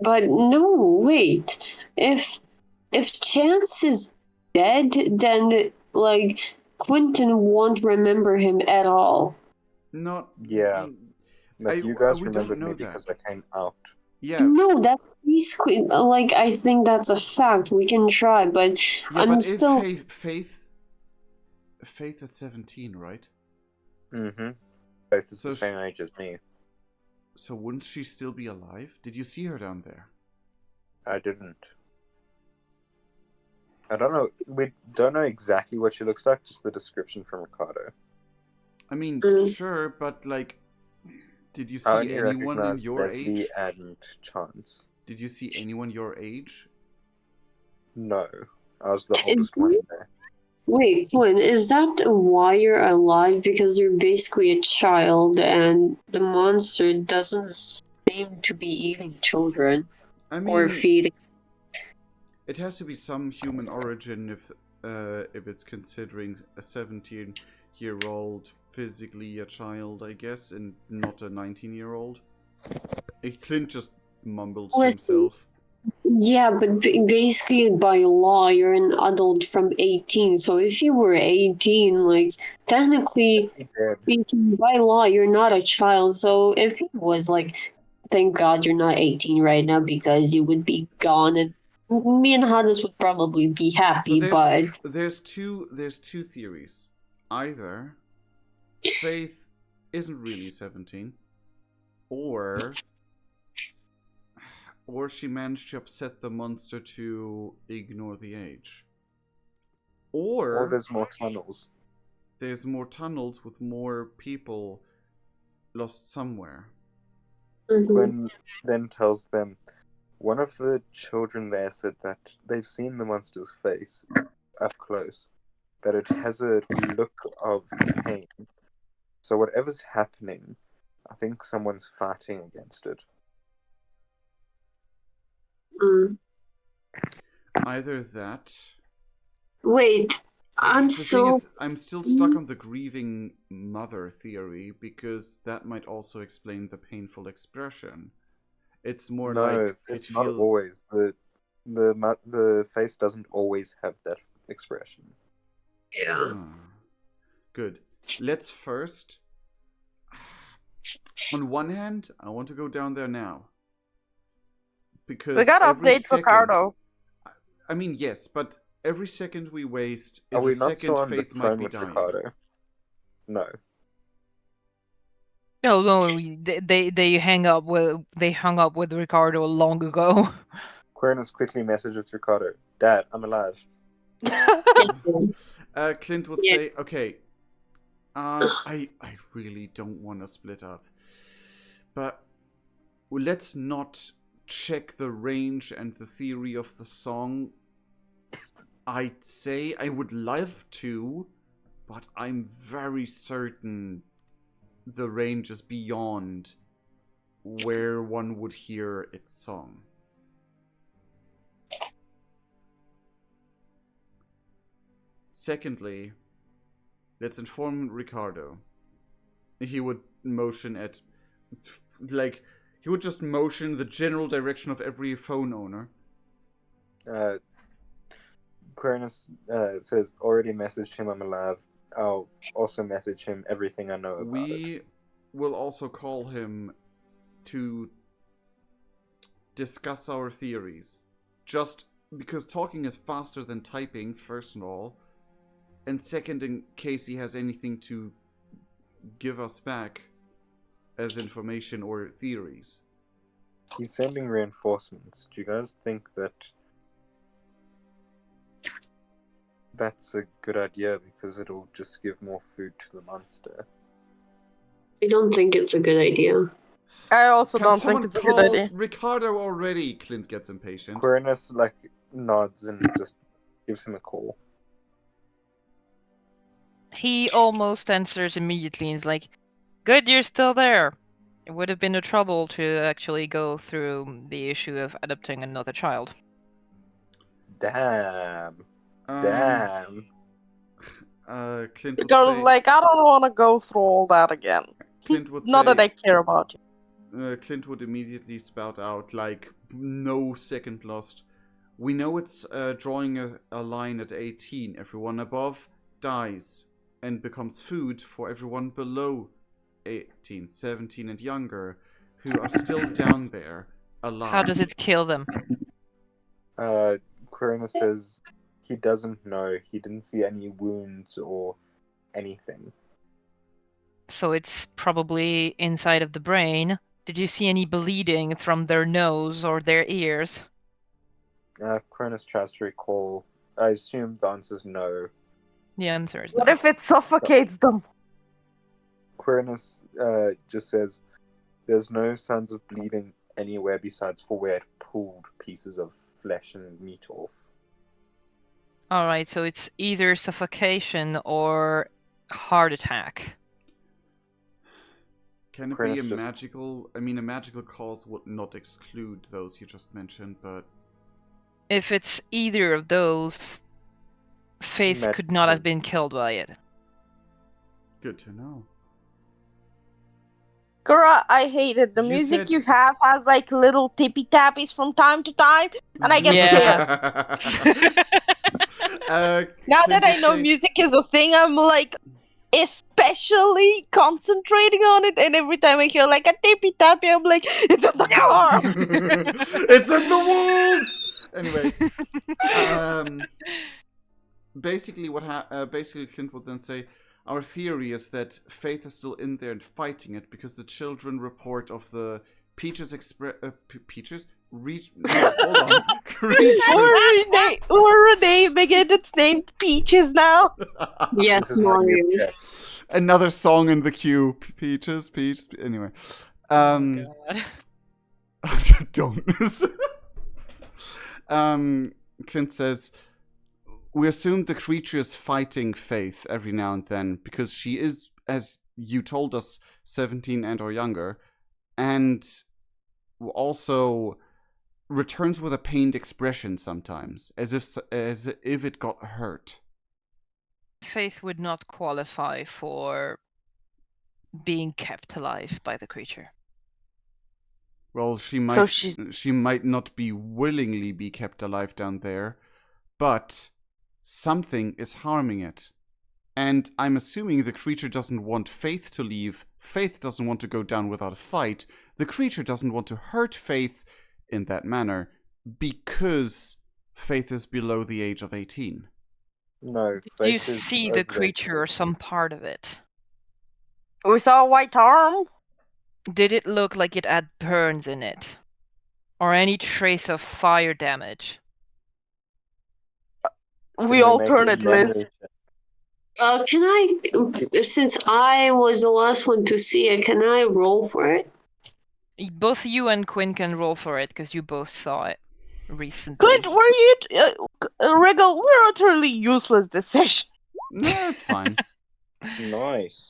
But no, wait. If Chance is dead, then like Quentin won't remember him at all. Not... Yeah. Like, you guys we don't remembered know me that. because I came out. Yeah. No, that's basically like I think that's a fact. We can try, but Yeah, I'm but still. Faith at 17, right? Mm-hmm. Faith is So the same age as me. So wouldn't she still be alive? Did you see her down there? I didn't. I don't know. We don't know exactly what she looks like, just the description from Ricardo. I mean, sure, but like, did you I see only anyone in recognize your Leslie age? and Chance. Did you see anyone your age? No. I was the oldest one in there. Wait, Quinn, is that why you're alive? Because you're basically a child, and the monster doesn't seem to be eating children I or mean, feeding. it has to be some human origin if it's considering a 17-year-old physically a child, I guess, and not a 19-year-old. Clint just mumbles to himself. Yeah, but basically by law you're an adult from 18. So if you were 18, like technically speaking, by law you're not a child. So if he was like, thank God you're not 18 right now because you would be gone, and me and Hannes would probably be happy. So But there's two theories. Either Faith isn't really 17, or she managed to upset the monster to ignore the age. Or there's more tunnels. There's more tunnels with more people lost somewhere. Quinn then tells them, one of the children there said that they've seen the monster's face up close, that it has a look of pain. So whatever's happening, I think someone's fighting against it. Either that. wait, The thing is, I'm still stuck on the grieving mother theory, because that might also explain the painful expression. It's more like it's not always. The face doesn't always have that expression. Yeah. Good. Let's first... On one hand, I want to go down there now. Because we gotta every update second... Ricardo. I mean, yes, but every second we waste is Are we a not second still on Faith the might phone be with dying. Ricardo? No. Oh no, they hung up with Ricardo long ago. Quirinus quickly messages Ricardo, Dad, I'm alive. Clint would Yeah. say, okay, I really don't want to split up. But let's not check the range and the theory of the song. I'd say I would love to, but I'm very certain the range is beyond where one would hear its song. Secondly, let's inform Ricardo. He would motion at, like, he would just motion the general direction of every phone owner. Quirinus says, already messaged him I'm alive. I'll also message him everything I know about it. We will also call him to discuss our theories. Just because talking is faster than typing, first of all. And second, in case he has anything to give us back as information or theories. He's sending reinforcements. Do you guys think that that's a good idea because it'll just give more food to the monster? I don't think it's a good idea. I also Can don't someone think it's a call good idea. Ricardo already? Clint gets impatient. Quirinus nods and just gives him a call. He almost answers immediately and is like, "Good, you're still there. It would have been no trouble to actually go through the issue of adopting another child." Damn. Damn. Clint would Because say. like I don't want to go through all that again. Clint would Not say. that I care about you. Clint would immediately spout out, like, no second lost. We know it's drawing a line at 18. Everyone above dies and becomes food for everyone below 18, 17 and younger who are still down there alive. How does it kill them? Quirinus says he doesn't know. He didn't see any wounds or anything. So it's probably inside of the brain. Did you see any bleeding from their nose or their ears? Quirinus tries to recall. I assume the answer is no. The answer is What no. if it suffocates them? Quirinus just says there's no signs of bleeding anywhere besides for where it pulled pieces of flesh and meat off. Alright, so it's either suffocation or heart attack. Can it be a magical... I mean, a magical cause would not exclude those you just mentioned, but... If it's either of those, Faith could not have been killed by it. Good to know. Gura, I hate it. The You music said- you have has like little tippy tappies from time to time, and I get scared. Now that I know music is a thing, I'm like especially concentrating on it, and every time I hear like a tippy tappy, I'm like, it's in the car. It's in the walls. Anyway, basically, basically Clint would then say, our theory is that Faith is still in there and fighting it because the children report of the Peaches Peaches? No, hold on. We're renaming it. It's named Peaches now. Yes, Mario. Another song in the queue. Peaches, Peach. Anyway. God. Don't. Clint says, we assume the creature is fighting Faith every now and then because she is, as you told us, 17 and or younger, and also returns with a pained expression sometimes, as if it got hurt. Faith would not qualify for being kept alive by the creature. Well, she might not be willingly be kept alive down there, but something is harming it. And I'm assuming the creature doesn't want Faith to leave. Faith doesn't want to go down without a fight. The creature doesn't want to hurt Faith in that manner because Faith is below the age of 18. No. Did you see the creature or some part of it? We saw a white arm. Did it look like it had burns in it? Or any trace of fire damage? Can We make a alternate memory list. check? Can I, since I was the last one to see it, can I roll for it? Both you and Quinn can roll for it because you both saw it recently. Clint, were you Regal? We're utterly useless this session. No, it's fine. Nice.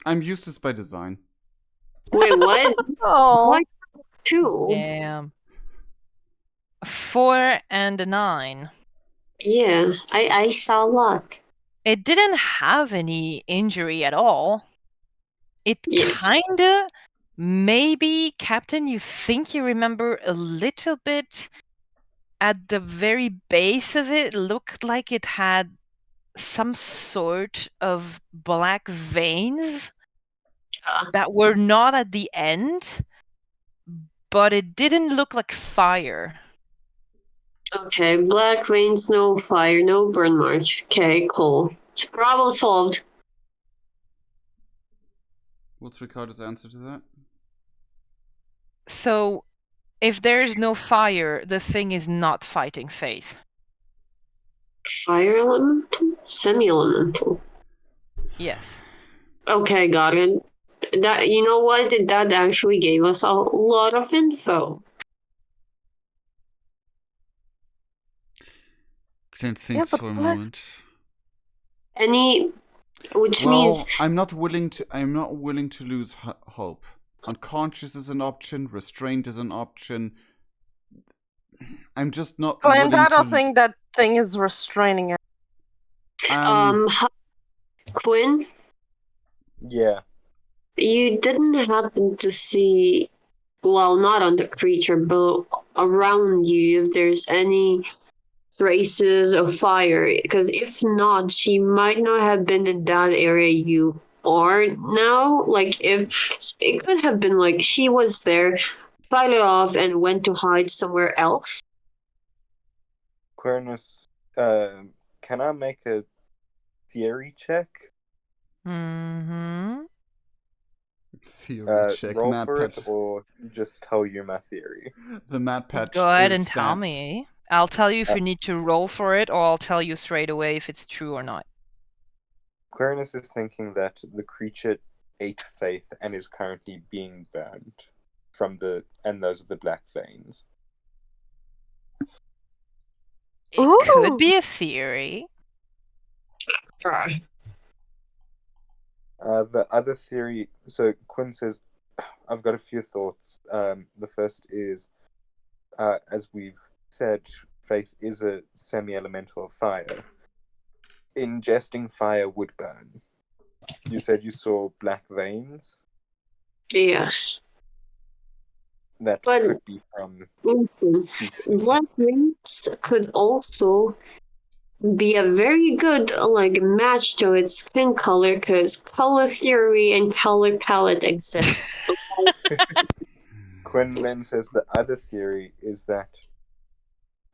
I'm useless by design. Wait, what? Oh, What? Two? Damn. 4 and a 9. Yeah, I saw a lot. It didn't have any injury at all. It Yeah. kinda, maybe, Captain, you think you remember a little bit at the very base of it, looked like it had some sort of black veins Yeah. that were not at the end, but it didn't look like fire. Okay, black veins, no fire, no burn marks. Okay, cool. Problem solved. What's Ricardo's answer to that? So, if there's no fire, the thing is not fighting Faith. Fire elemental? Semi-elemental. Yes. Okay, got it. That, you know what? That actually gave us a lot of info. Clint thinks but for a what? moment. Which Well, means I'm not willing to lose hope. Unconscious is an option. Restraint is an option. I'm just not Clint, willing I don't to. think that thing is restraining it. Quinn, Yeah. you didn't happen to see, well, not on the creature, but around you, if there's any traces of fire, because if not, she might not have been in that area you are now. Like, if it could have been like she was there, fight it off, and went to hide somewhere else. Quirnus, can I make a theory check? Mm-hmm. Theory check. Roll Mad for Pat. it, or just tell you my theory? The Mad Patch. Go ahead and tell me. I'll tell you if you need to roll for it, or I'll tell you straight away if it's true or not. Quirnus is thinking that the creature ate Faith and is currently being burned and those are the black veins. It Ooh. could be a theory. Try. The other theory, so Quinn says, I've got a few thoughts. The first is, as we've said, Faith is a semi-elemental of fire. Ingesting fire would burn. You said you saw black veins? Yes. That But- could be from Listen, feces. black veins could also be a very good like match to its skin color, because color theory and color palette exist. Quinn then says the other theory is that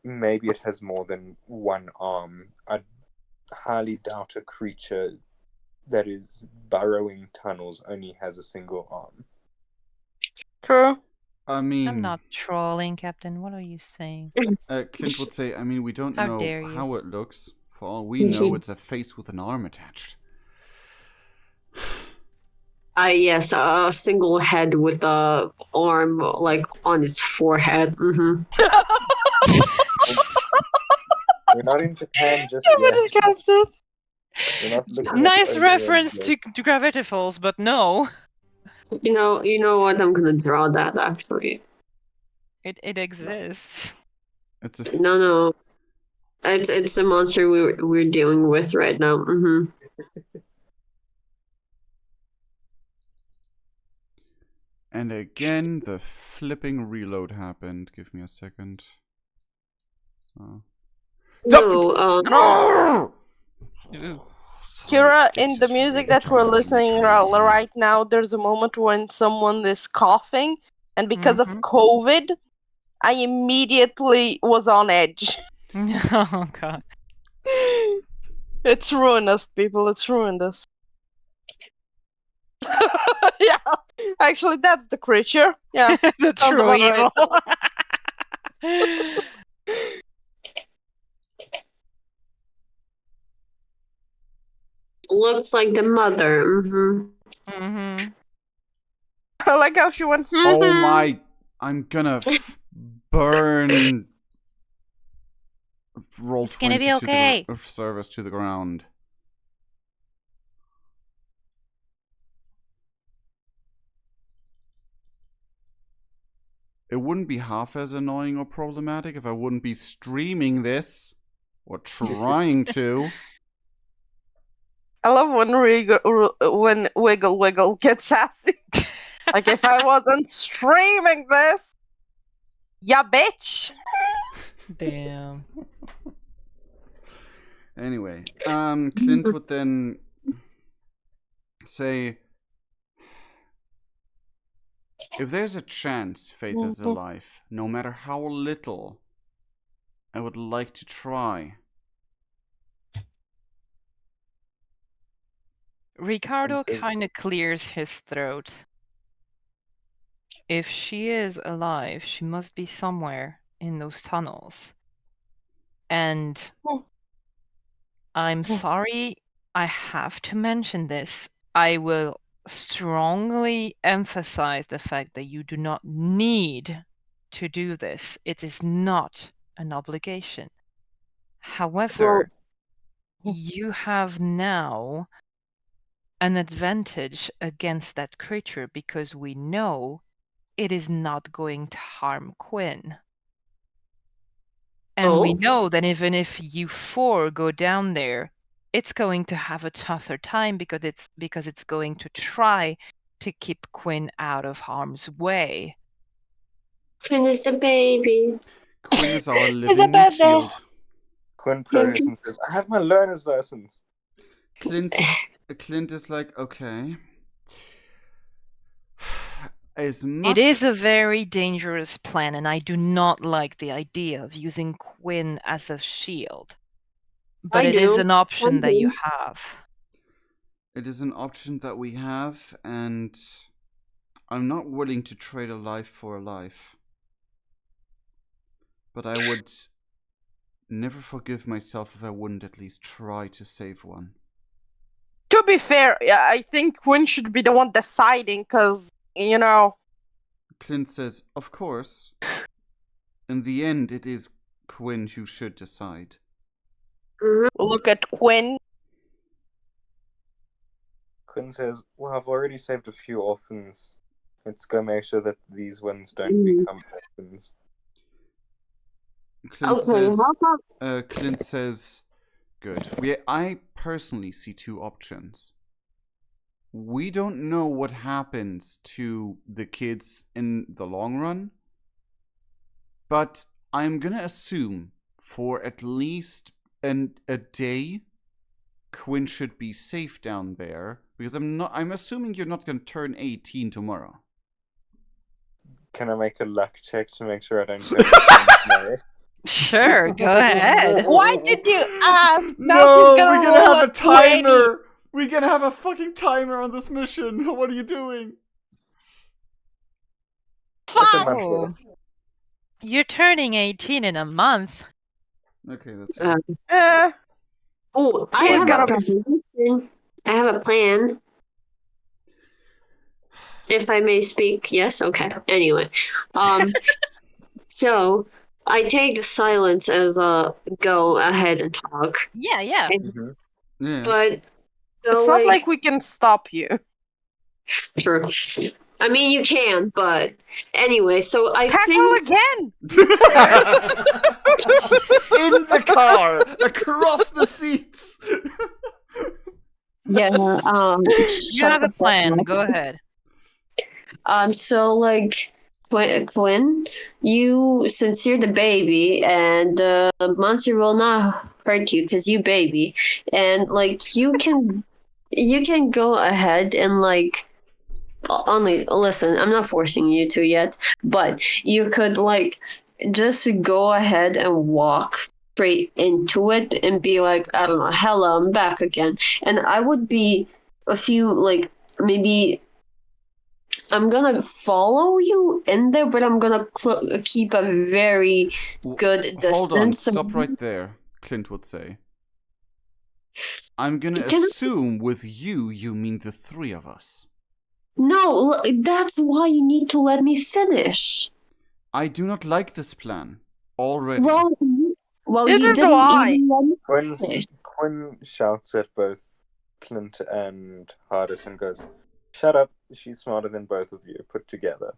maybe it has more than one arm. I highly doubt a creature that is burrowing tunnels only has a single arm. True. I mean, I'm not trolling, Captain. What are you saying? Clint would say, I mean, we don't How know dare you. how it looks. For all we know, it's a face with an arm attached. Yes, a single head with a arm like on its forehead. Mm-hmm. We're not in Japan just Somebody yet. gets it. We're not looking at Nice overworld reference yet. to Gravity Falls, but no. You know what? I'm gonna draw that actually. It exists. It's a. No, it's the monster we're dealing with right now. Mm-hmm. And again, the flipping reload happened. Give me a second. So. No, Ooh. Kira, in the music that we're listening right now, there's a moment when someone is coughing, and because of Mhm. COVID, I immediately was on edge. Oh god. It's ruined us, people. It's ruined us. Yeah, actually, that's the creature. Yeah, The sounds true about evil. Looks like the mother. Mm-hmm. hmm I like how she went. Oh my! I'm gonna burn. Roll It's gonna 20 be to the okay. service to the ground. It wouldn't be half as annoying or problematic if I wouldn't be streaming this or trying to. I love when Wiggle Wiggle gets sassy. Like if I wasn't streaming this, ya bitch. Damn. Anyway, Clint would then say, if there's a chance Faith is alive, no matter how little, I would like to try. Ricardo Says- kind of clears his throat. If she is alive, she must be somewhere in those tunnels. And I'm sorry, I have to mention this. I will strongly emphasize the fact that you do not need to do this. It is not an obligation. However, you have now an advantage against that creature because we know it is not going to harm Quinn. And we know that even if you four go down there, it's going to have a tougher time because it's going to try to keep Quinn out of harm's way. Quinn is a baby. Quinn is our a living baby. meat shield. Quinn purrs and says, I have my learner's license. Clint is like, okay. As much It is a very dangerous plan, and I do not like the idea of using Quinn as a shield. But it is an option that you have. It is an option that we have, and I'm not willing to trade a life for a life. But I would never forgive myself if I wouldn't at least try to save one. To be fair, yeah, I think Quinn should be the one deciding, because, you know. Clint says, of course. In the end, it is Quinn who should decide. Look at Quinn. Quinn says, well, I've already saved a few orphans. Let's go make sure that these ones don't become orphans. Clint says, good. I personally see two options. We don't know what happens to the kids in the long run, but I'm gonna assume for at least a day, Quinn should be safe down there because I'm assuming you're not gonna turn 18 tomorrow. Can I make a luck check to make sure I don't turn 18 tomorrow? Sure, go ahead. Why did you ask? Now No, he's we're gonna roll have a 20. timer. We're gonna have a fucking timer on this mission. What are you doing? That's a month Oh, off. you're turning 18 in a month. Okay, that's fine. Eh, I He's have gonna a be- proposition. I have a plan. If I may speak, yes. Okay. Anyway, so I take the silence as a go ahead and talk. Yeah. Mhm. Yeah. But so it's not like we can stop you. Sure. I mean, you can, but anyway. So I Tackle think again. In the car, across the seats. yeah. You have a plan. Go ahead. So like Quinn, you since you're the baby and the monster will not hurt you because you baby, and like you can go ahead and like only listen. I'm not forcing you to yet, but you could like just go ahead and walk straight into it and be like, I don't know, hello, I'm back again, and I would be a few like maybe I'm gonna follow you in there, but I'm gonna keep a very good distance. Hold on, stop right there, Clint would say. I'm gonna assume with you mean the three of us. No, that's why you need to let me finish. I do not like this plan already. Well, Neither you do didn't I. even let me finish. Quinn shouts at both Clint and Hardis and goes, "Shut up! She's smarter than both of you put together."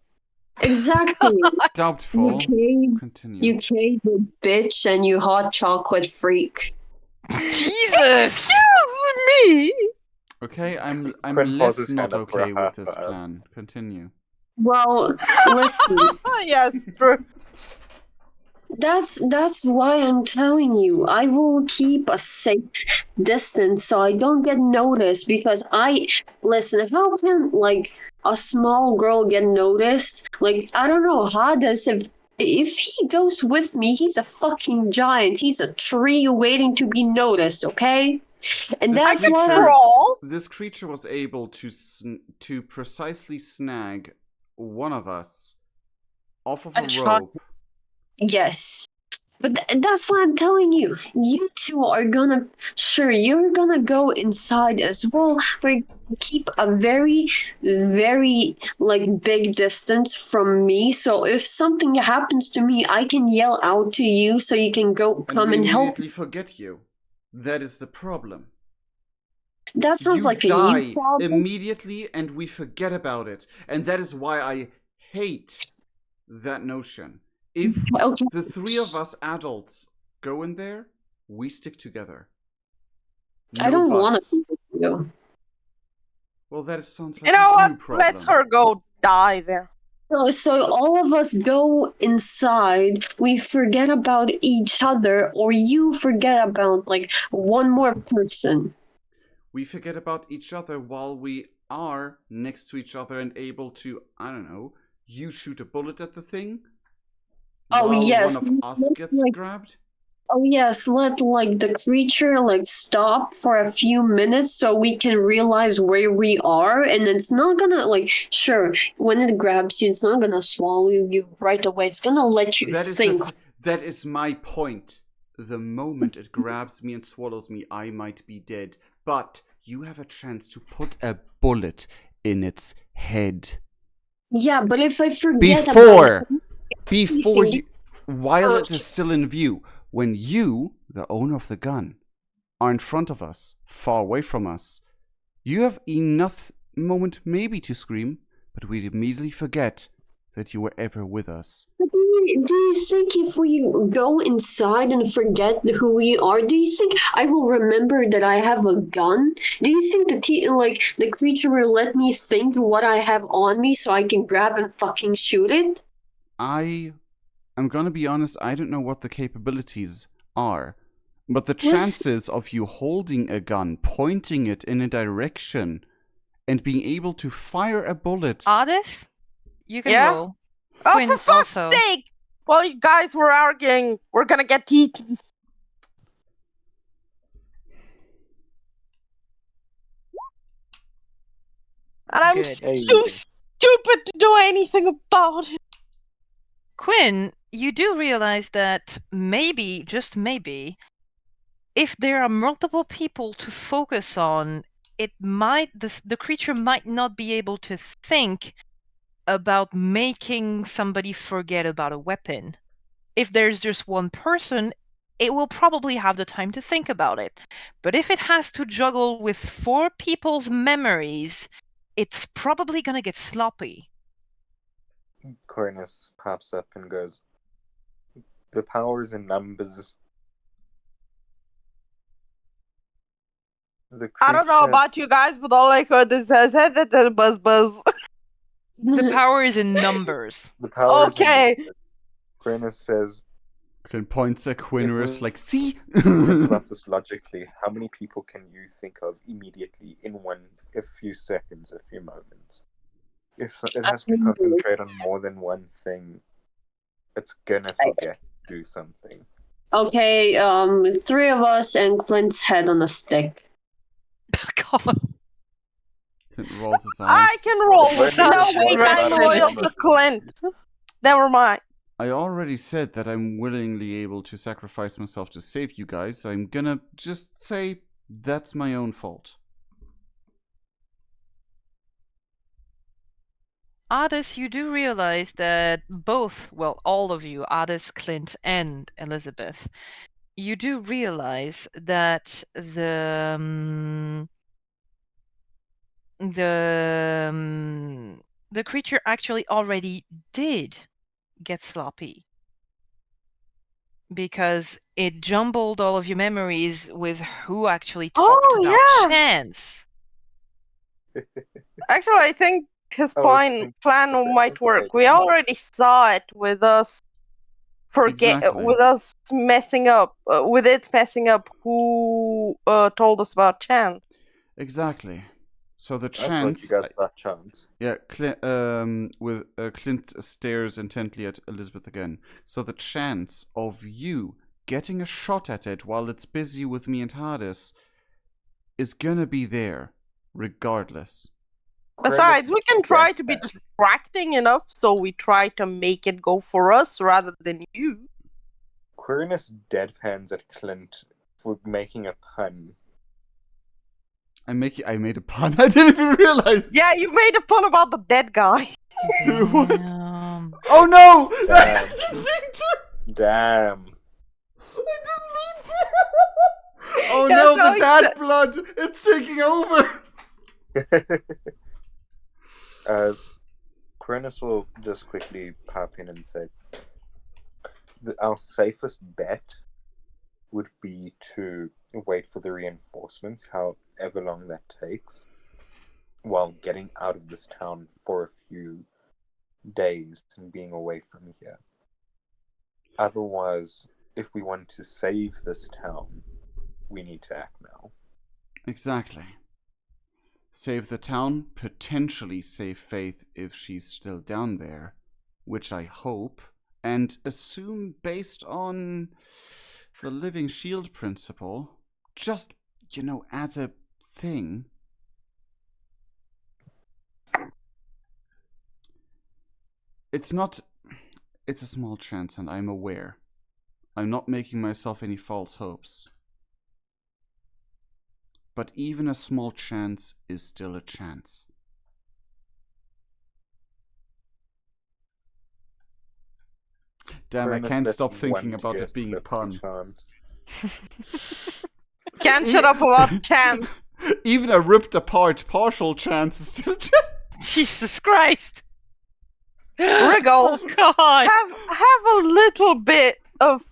Exactly. Doubtful. You Continue. crazy bitch and you hot chocolate freak. Jesus! Excuse me. Okay, I'm Quinn less pauses not hand up for a okay with high this five. plan. Continue. Well, listen. Yes, true. That's why I'm telling you. I will keep a safe distance so I don't get noticed because I listen, how can like a small girl get noticed? Like I don't know, Hades if he goes with me, he's a fucking giant. He's a tree waiting to be noticed, okay? And This that's why Crawl. This creature was able to precisely snag one of us off of a rope. yes. But that's what I'm telling you. You two are gonna, sure, you're gonna go inside as well. But keep a very, very like big distance from me. So if something happens to me, I can yell out to you so you can go And come we and help. immediately forget you. That is the problem. That sounds You like a you die problem. immediately and we forget about it. And that is why I hate that notion. If Okay. the three of us adults go in there, we stick together. No I don't want buts. to. Well, that sounds like You know a what? you problem. Let's her go die there. So all of us go inside. We forget about each other, or you forget about like one more person. We forget about each other while we are next to each other and able to, I don't know, you shoot a bullet at the thing Oh while yes, one of us let, gets like grabbed. oh yes, let like the creature like stop for a few minutes so we can realize where we are, and it's not gonna like sure when it grabs you, it's not gonna swallow you right away. It's gonna let you think. That is my point. The moment it grabs me and swallows me, I might be dead. But you have a chance to put a bullet in its head. Yeah, but if I forget Before about you, while it is still in view, when you, the owner of the gun, are in front of us, far away from us, you have enough moment maybe to scream, but we immediately forget that you were ever with us. Do you think if we go inside and forget who we are, do you think I will remember that I have a gun? Do you think the creature will let me think what I have on me so I can grab and fucking shoot it? I'm gonna be honest, I don't know what the capabilities are, but the Listen. chances of you holding a gun, pointing it in a direction, and being able to fire a bullet. Hades, you can Yeah? roll. Oh, Quinn for fuck's also. sake! While you guys were arguing, we're gonna get eaten. And I'm Good. too stupid to do anything about it. Quinn, you do realize that maybe, just maybe, if there are multiple people to focus on, the creature might not be able to think about making somebody forget about a weapon. If there's just one person, it will probably have the time to think about it. But if it has to juggle with 4 people's memories, it's probably gonna get sloppy. Cornus pops up and goes, "The power is in numbers." The I don't know creature- about you guys, but all I heard is buzz buzz. The power is in numbers. The power is in Okay. numbers. Cornus says, Clint points at Quinnerus like, see? think about this logically. How many people can you think of immediately in a few seconds, a few moments? If it has to concentrate on more than one thing, it's gonna forget to do something. Okay, 3 of us and Clint's head on a stick. God. Clint rolls his I eyes. can roll. Such No, wait, I'm aggressive. loyal to Clint. Never mind. I already said that I'm willingly able to sacrifice myself to save you guys. So I'm gonna just say that's my own fault. Ardis, you do realize that both, well, all of you, Ardis, Clint, and Elizabeth, you do realize that the creature actually already did get sloppy, because it jumbled all of your memories with who actually talked Oh, about yeah. chance. Actually, I think his I was thinking plan the same might thing, work. right? We already saw it with us Exactly. with us messing up, with it messing up who told us about Chan. Exactly. So the I told chance. you guys that chance. Yeah, Clint stares intently at Elizabeth again. So the chance of you getting a shot at it while it's busy with me and Hades is gonna be there, regardless. Besides, we can try to be deadpan. distracting enough, so we try to make it go for us rather than you. Quirinus deadpans at Clint for making a pun. I made a pun. I didn't even realize. Yeah, you made a pun about the dead guy. What? Damn. Oh no! I Damn. didn't mean to. Damn. I didn't mean to. Oh Yeah, no! so The dad blood. It's taking over. Quirinus will just quickly pop in and say, our safest bet would be to wait for the reinforcements, however long that takes, while getting out of this town for a few days and being away from here. Otherwise, if we want to save this town, we need to act now. Exactly. Save the town, potentially save Faith if she's still down there, which I hope, and assume based on the living shield principle, just, as a thing. It's a small chance, and I'm aware. I'm not making myself any false hopes. But even a small chance is still a chance. Damn, I Quirinus can't lets stop thinking one about tear it being a slip pun. chance. Can't shut up about Chan. Even a ripped apart partial chance is still a chance. Jesus Christ! Wriggle. Oh God! Have a little bit of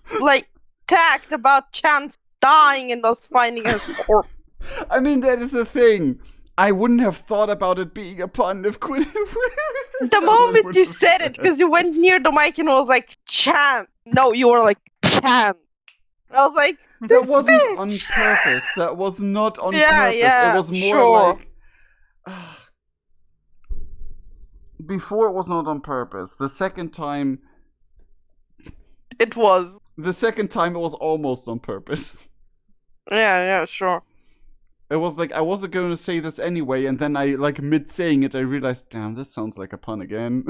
tact about Chance dying and us finding his corpse. I mean, that is the thing. I wouldn't have thought about it being a pun if Quinn. The moment you said it, because you went near the mic and was like, Chan. No, you were like, Chan. I was like, That this wasn't bitch. on purpose. That was not on Yeah, purpose. yeah, It was more sure. like. Before it was not on purpose. The second time It was. it was almost on purpose. Yeah, sure. It was like, I wasn't going to say this anyway, and then I, mid saying it, I realized, damn, this sounds like a pun again.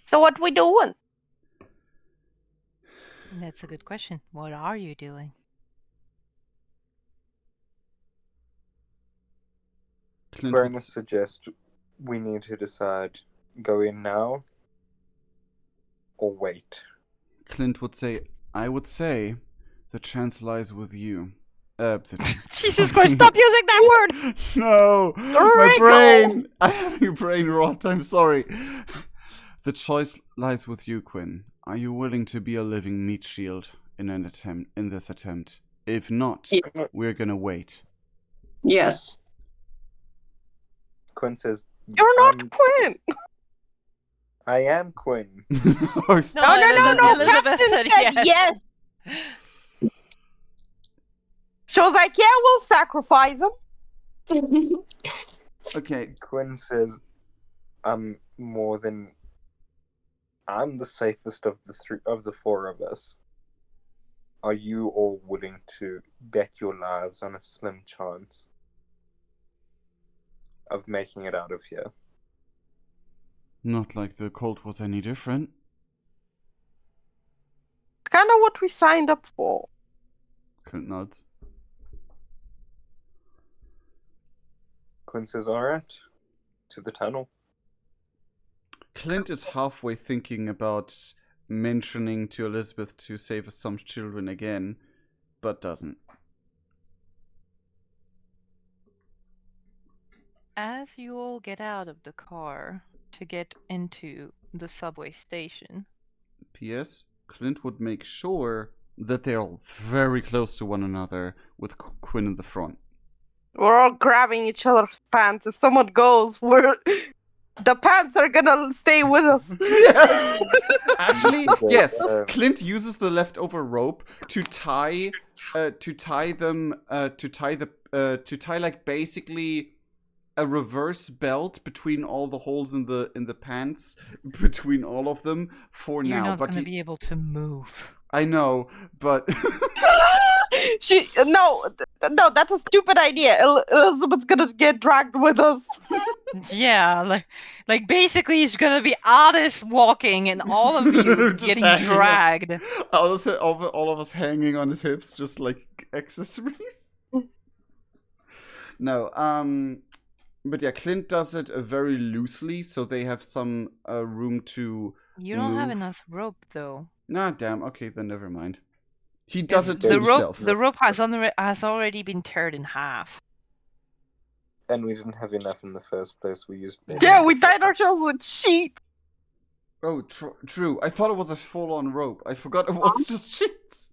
So what we doing? That's a good question. What are you doing? Clint would Quirinus suggests we need to decide, go in now or wait. say, I would say, the chance lies with you. Jesus Christ! Stop using that word. No, my brain. I'm having a brain rot. I'm sorry. The choice lies with you, Quinn. Are you willing to be a living meat shield in this attempt? If not, Yeah. we're gonna wait. Yes. Quinn says, You're not Quinn. I am Quinn. Oh, No, No. Elizabeth Captain said yes. She was like, yeah, we'll sacrifice him. Okay, Quinn says, I'm the safest of the four of us. Are you all willing to bet your lives on a slim chance? of making it out of here. Not like the cult was any different. It's kind of what we signed up for. Clint nods. Quinn says, alright, to the tunnel. Clint is halfway thinking about mentioning to Elizabeth to save us some children again, but doesn't. As you all get out of the car to get into the subway station, P.S. Clint would make sure that they're all very close to one another with Quinn in the front. We're all grabbing each other's pants. If someone goes, the pants are gonna stay with us. Yeah. Actually, Okay, yes. Clint uses the leftover rope to tie like basically a reverse belt between all the holes in the pants between all of them for you're now. not But going to be able to move. I know, but No, that's a stupid idea. Elizabeth's gonna get dragged with us. Yeah, like basically he's gonna be Alice walking and all of you Just getting hanging on. dragged. all of us hanging on his hips, just like accessories. No, but yeah, Clint does it very loosely, so they have some room to. You don't have move. enough rope though. Nah, damn. Okay, then never mind. He does it to the himself. rope. The rope has already been teared in half. And we didn't have enough in the first place. We used Yeah, we tied ourselves with sheets. Oh, true. I thought it was a full-on rope. I forgot it was just sheets.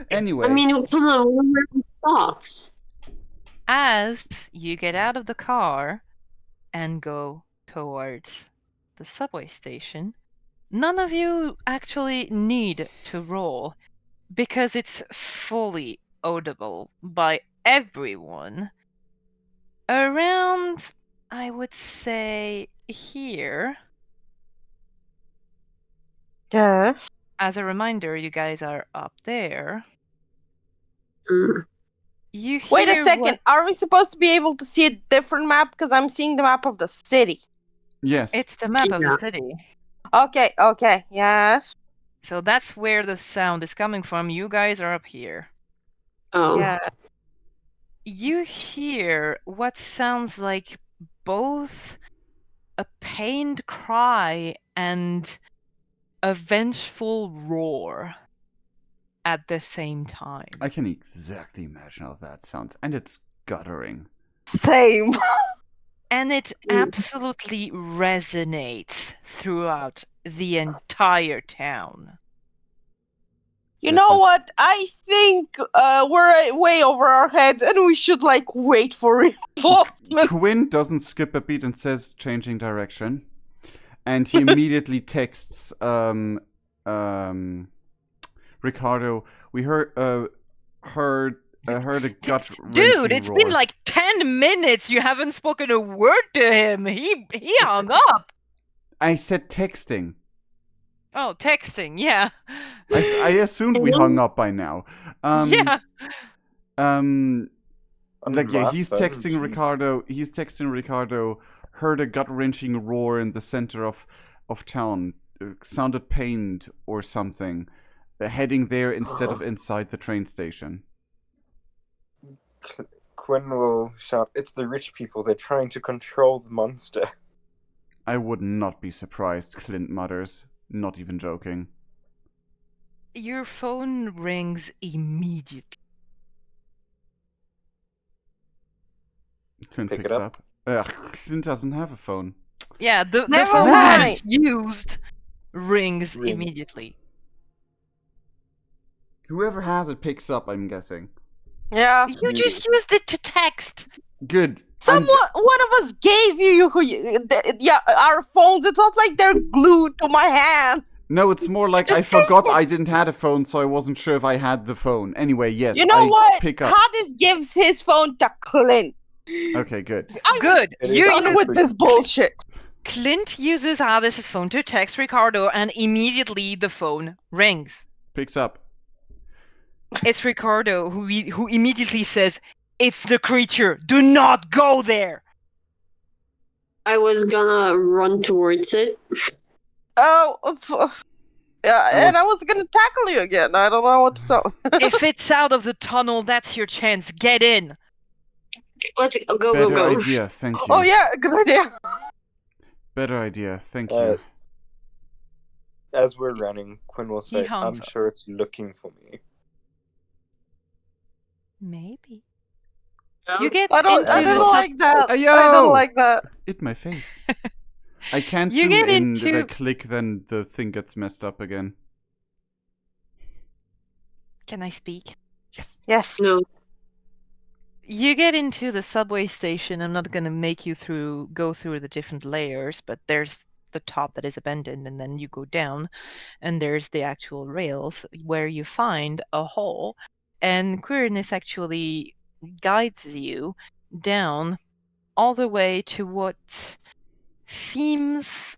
Anyway. I mean, come on, we're wearing socks. As you get out of the car and go towards the subway station, none of you actually need to roll because it's fully audible by everyone. Around, I would say, here. Yeah. As a reminder, you guys are up there. Mm. You hear Wait a second. what- Are we supposed to be able to see a different map? Because I'm seeing the map of the city. Yes. It's the map of Yeah. the city. Okay, yes. So that's where the sound is coming from. You guys are up here. Oh. Yeah. You hear what sounds like both a pained cry and a vengeful roar at the same time. I can exactly imagine how that sounds, and it's guttering. Same. And it absolutely resonates throughout the entire town. You Yes, know this- what? I think we're way over our heads and we should, like, wait for reinforcements. Quinn doesn't skip a beat and says changing direction. And he immediately texts Ricardo, we heard a gut Dude, it's roar. been like 10 minutes. You haven't spoken a word to him. He hung up. I said texting. Oh, texting, yeah. I assumed we hung up by now. Yeah. Like, yeah, he's Unwrapped, texting Ricardo. He's texting Ricardo. Heard a gut-wrenching roar in the center of town. Sounded pained or something. Heading there instead of inside the train station. Quinn will shout, "It's the rich people. They're trying to control the monster." I would not be surprised, Clint mutters. Not even joking. Your phone rings immediately. Clint Pick it picks up. up. Clint doesn't have a phone. Yeah, the Never phone mind. you just used rings Rings. immediately. Whoever has it picks up, I'm guessing. Yeah. You just used it to text. Good. Someone, one of us gave you our phones. It's not like they're glued to my hand. No, it's more like I Just forgot take it. I didn't have a phone, so I wasn't sure if I had the phone. Anyway, yes, You know I what? pick up. Hades gives his phone to Clint. Okay, good. I'm Good. It is You done use- with this bullshit. Clint uses Alice's phone to text Ricardo, and immediately the phone rings. Picks up. It's Ricardo who immediately says, "It's the creature. Do not go there." I was gonna run towards it. Oh, yeah, and was- I was gonna tackle you again. I don't know what to tell. If it's out of the tunnel, that's your chance. Get in. Let's go, Better go. idea, thank you. Oh yeah, good idea. Better idea, thank Uh, you. As we're running, Quinn will He say, hunts I'm up. sure it's looking for me. Maybe. Yeah. You get I don't into the like that. Ayo! I don't like that. Hit my face. I can't You zoom get in. If I into- click, then the thing gets messed up again. Can I speak? Yes. Yes. No. You get into the subway station. I'm not gonna make you go through the different layers, but there's the top that is abandoned, and then you go down, and there's the actual rails where you find a hole, and Queerness actually guides you down all the way to what seems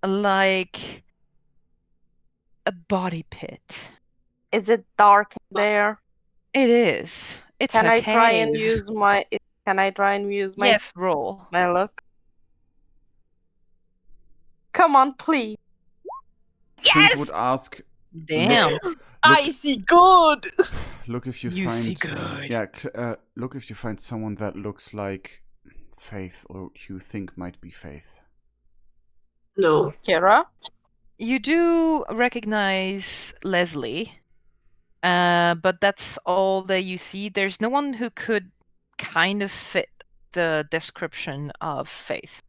like a body pit. Is it dark in there? It is. It's Can a I try and cave. use my? Can I try and use my Yes, roll. my look? Come on, please. Clint would ask, Damn. I see good. look if you, You find... see good. Yeah, look if you find someone that looks like Faith, or you think might be Faith. No. Kira. You do recognize Leslie, but that's all that you see. There's no one who could kind of fit the description of Faith.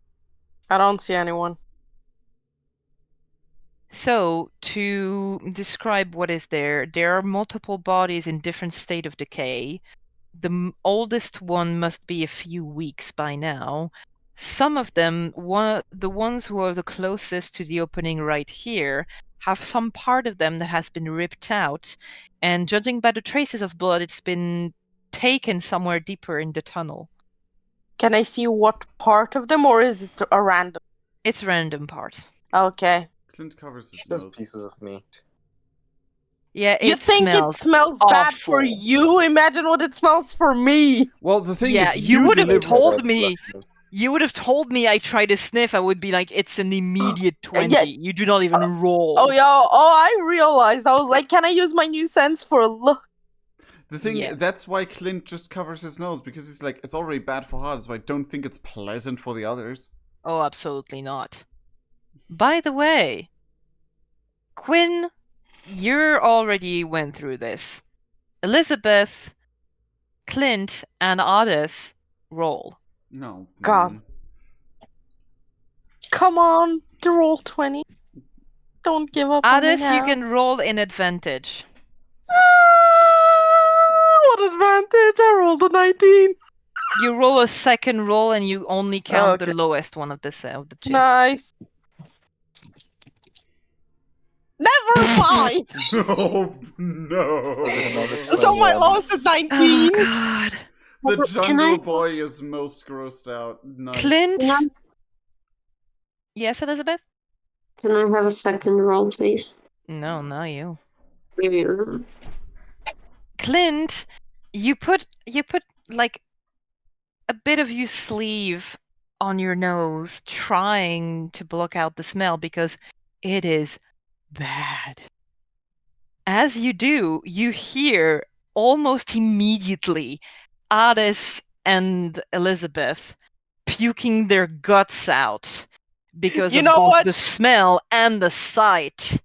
I don't see anyone. So, to describe what is there are multiple bodies in different state of decay. The oldest one must be a few weeks by now. Some of them, the ones who are the closest to the opening right here, have some part of them that has been ripped out, and judging by the traces of blood, it's been taken somewhere deeper in the tunnel. Can I see what part of them, or is it a random? It's random parts. Okay. Clint covers his Just nose. pieces of meat. Yeah, You think smells it smells bad for awful. you? Imagine what it smells for me. Well, the thing Yeah, is, you would have delivered- told me. You would have told me I tried to sniff, I would be like, it's an immediate 20. Yeah. You do not even roll. Oh yeah. Oh, I realized. I was like, can I use my new sense for a look? The thing, Yeah. that's why Clint just covers his nose, because he's like, it's already bad for Hard, so I don't think it's pleasant for the others. Oh, absolutely not. By the way, Quinn, you already went through this. Elizabeth, Clint, and Otis roll. No, God. man. Come on, to roll 20. Don't give up on me Otis, now. you can roll in advantage. What advantage? I rolled a 19. You roll a second roll and you only count the Okay. lowest one of the two. Nice. Never mind. Oh, no. Is it another So my 21? lowest is 19. Oh, God. The Can jungle I- boy is most grossed out. Nice. Clint? Can I, Yes, Elizabeth? can I have a second roll, please? No, not you. Yeah. Clint, you put like a bit of your sleeve on your nose, trying to block out the smell because it is bad. As you do, you hear almost immediately Addis and Elizabeth puking their guts out because You of know both what? the smell and the sight.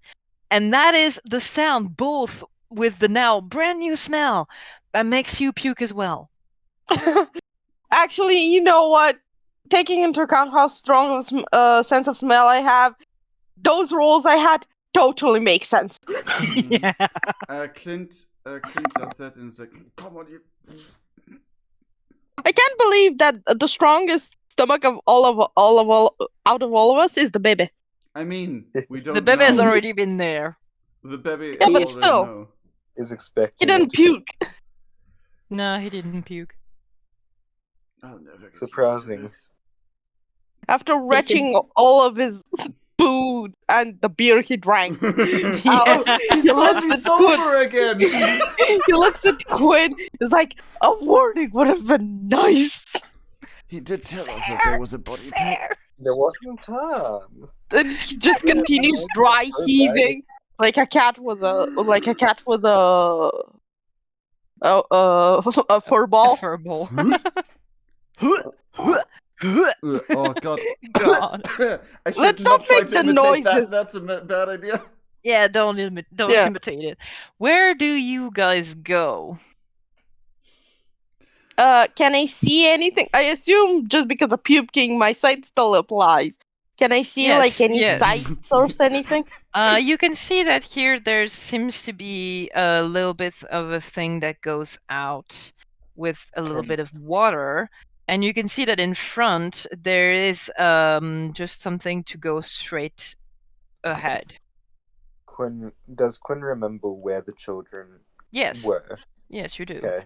And that is the sound, both with the now brand new smell, that makes you puke as well. Actually, you know what? Taking into account how strong of sense of smell I have, those rolls I had totally make sense. Yeah. Clint does that and is like, come on, you. I can't believe that the strongest stomach of out of all of us is the baby. I mean, we don't The baby has know. already been there. The baby Yeah, but already still. know. Is He expecting didn't it. puke. No, he didn't puke. I'll never get Surprising. used to After retching all of his food and the beer he drank. this. Yeah. Oh, he's You look finally good. sober again. He looks at Quinn, is like, a warning would have been nice. He did tell us that there was a body pit. There wasn't time. And he just continues dry heaving like a cat with a a fur ball. Furball. Oh god. God. I should Let's not not try make to the imitate that. noises. That's a bad idea. Yeah, don't Yeah. imitate it. Where do you guys go? Can I see anything? I assume just because of Puke King, my sight still applies. Can I see like any Yes. sights or anything? You can see that here there seems to be a little bit of a thing that goes out with a little bit of water, and you can see that in front there is just something to go straight ahead. Does Quinn remember where the children Yes. were? Yes, you do. Okay.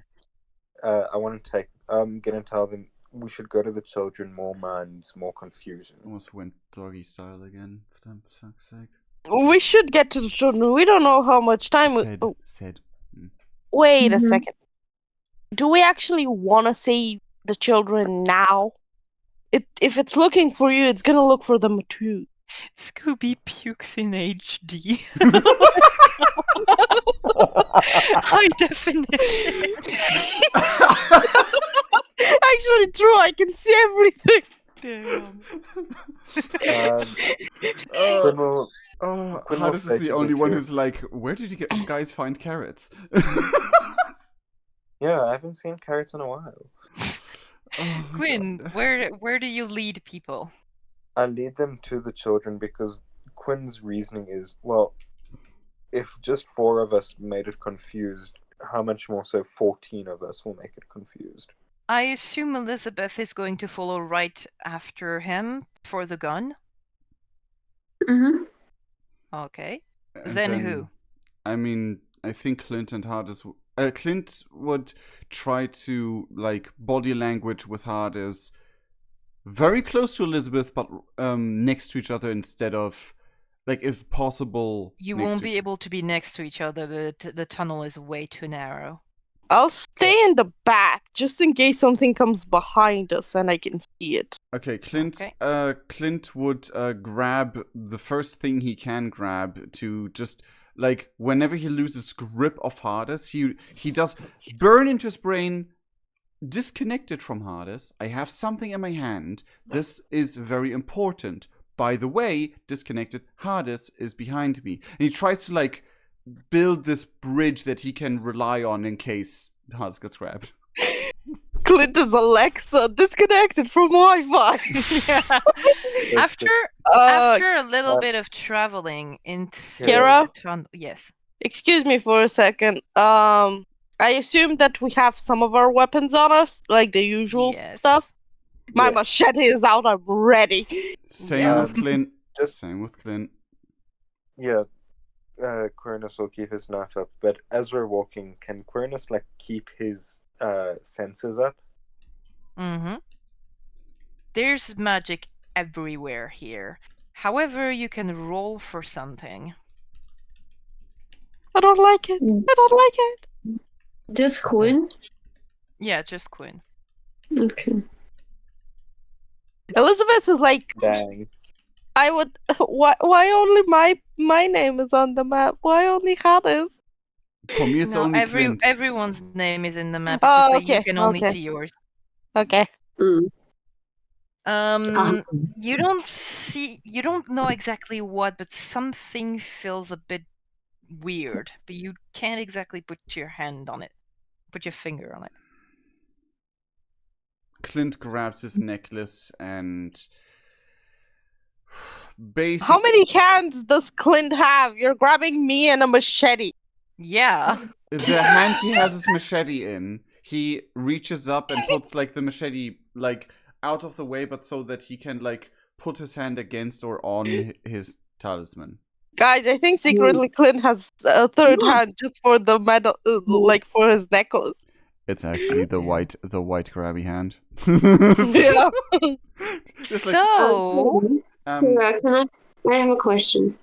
I want to take. I'm gonna tell them we should go to the children. More minds, more confusion. Almost went doggy style again, for fuck's sake. We should get to the children. We don't know how much time. Said. Wait a Mhm. second. Do we actually want to save the children now? If it's looking for you, it's gonna look for them too. Scooby pukes in HD. High definition. Actually, true. I can see everything. Damn. Quinn will Quinn will Hades say is the to only the one two- who's like, where did you guys find carrots? Yeah, I haven't seen carrots in a while. Oh, Quinn, God. where do you lead people? I lead them to the children because Quinn's reasoning is, well, if just 4 of us made it confused, how much more so 14 of us will make it confused? I assume Elizabeth is going to follow right after him for the gun. Mhm. Okay. And Then who? I mean, I think Clint and Hades. Clint would try to like body language with Hades, very close to Elizabeth, but next to each other instead of, like, if possible. You next won't to be each- able to be next to each other. The tunnel is way too narrow. I'll stay in the back just in case something comes behind us and I can see it. Okay, Clint. Okay. Clint would grab the first thing he can grab to just like whenever he loses grip of Hades, he does burn into his brain. Disconnected from Hades, I have something in my hand. This is very important. By the way, disconnected, Hades is behind me. And he tries to like build this bridge that he can rely on in case Hades gets grabbed. Clint is Alexa, disconnected from Wi-Fi. Yeah. After Uh, a little bit of traveling into Kara? the tunnel, yes. excuse me for a second. I assume that we have some of our weapons on us, like the usual Yes. stuff. My Yes. machete is out. I'm ready. Same Yeah. with Clint. Just- Same with Clint. Yeah, Quirinus will keep his knife up, but as we're walking, can Quirinus like keep his senses up? Mm-hmm. There's magic everywhere here. However, you can roll for something. I don't like it. I don't like it. Just Quinn? Yeah, just Quinn. Okay. Elizabeth is like, Dang. I would. Why only my name is on the map? Why only Hades? For me, it's No, only Clint. everyone's name is in the map. Oh, It's just that okay, you can only okay. see yours. Okay. Mm. You don't know exactly what, but something feels a bit weird, but you can't exactly put your hand on it. Put your finger on it. Clint grabs his necklace and basically. How many hands does Clint have? You're grabbing me and a machete. Yeah. The hand he has his machete in, he reaches up and puts like the machete like out of the way, but so that he can like put his hand against or on his talisman. Guys, I think secretly Clint has a third hand just for the medal, like for his necklace. It's actually the Yeah. white grabby hand. Yeah. Just like, So Kara, I have a question.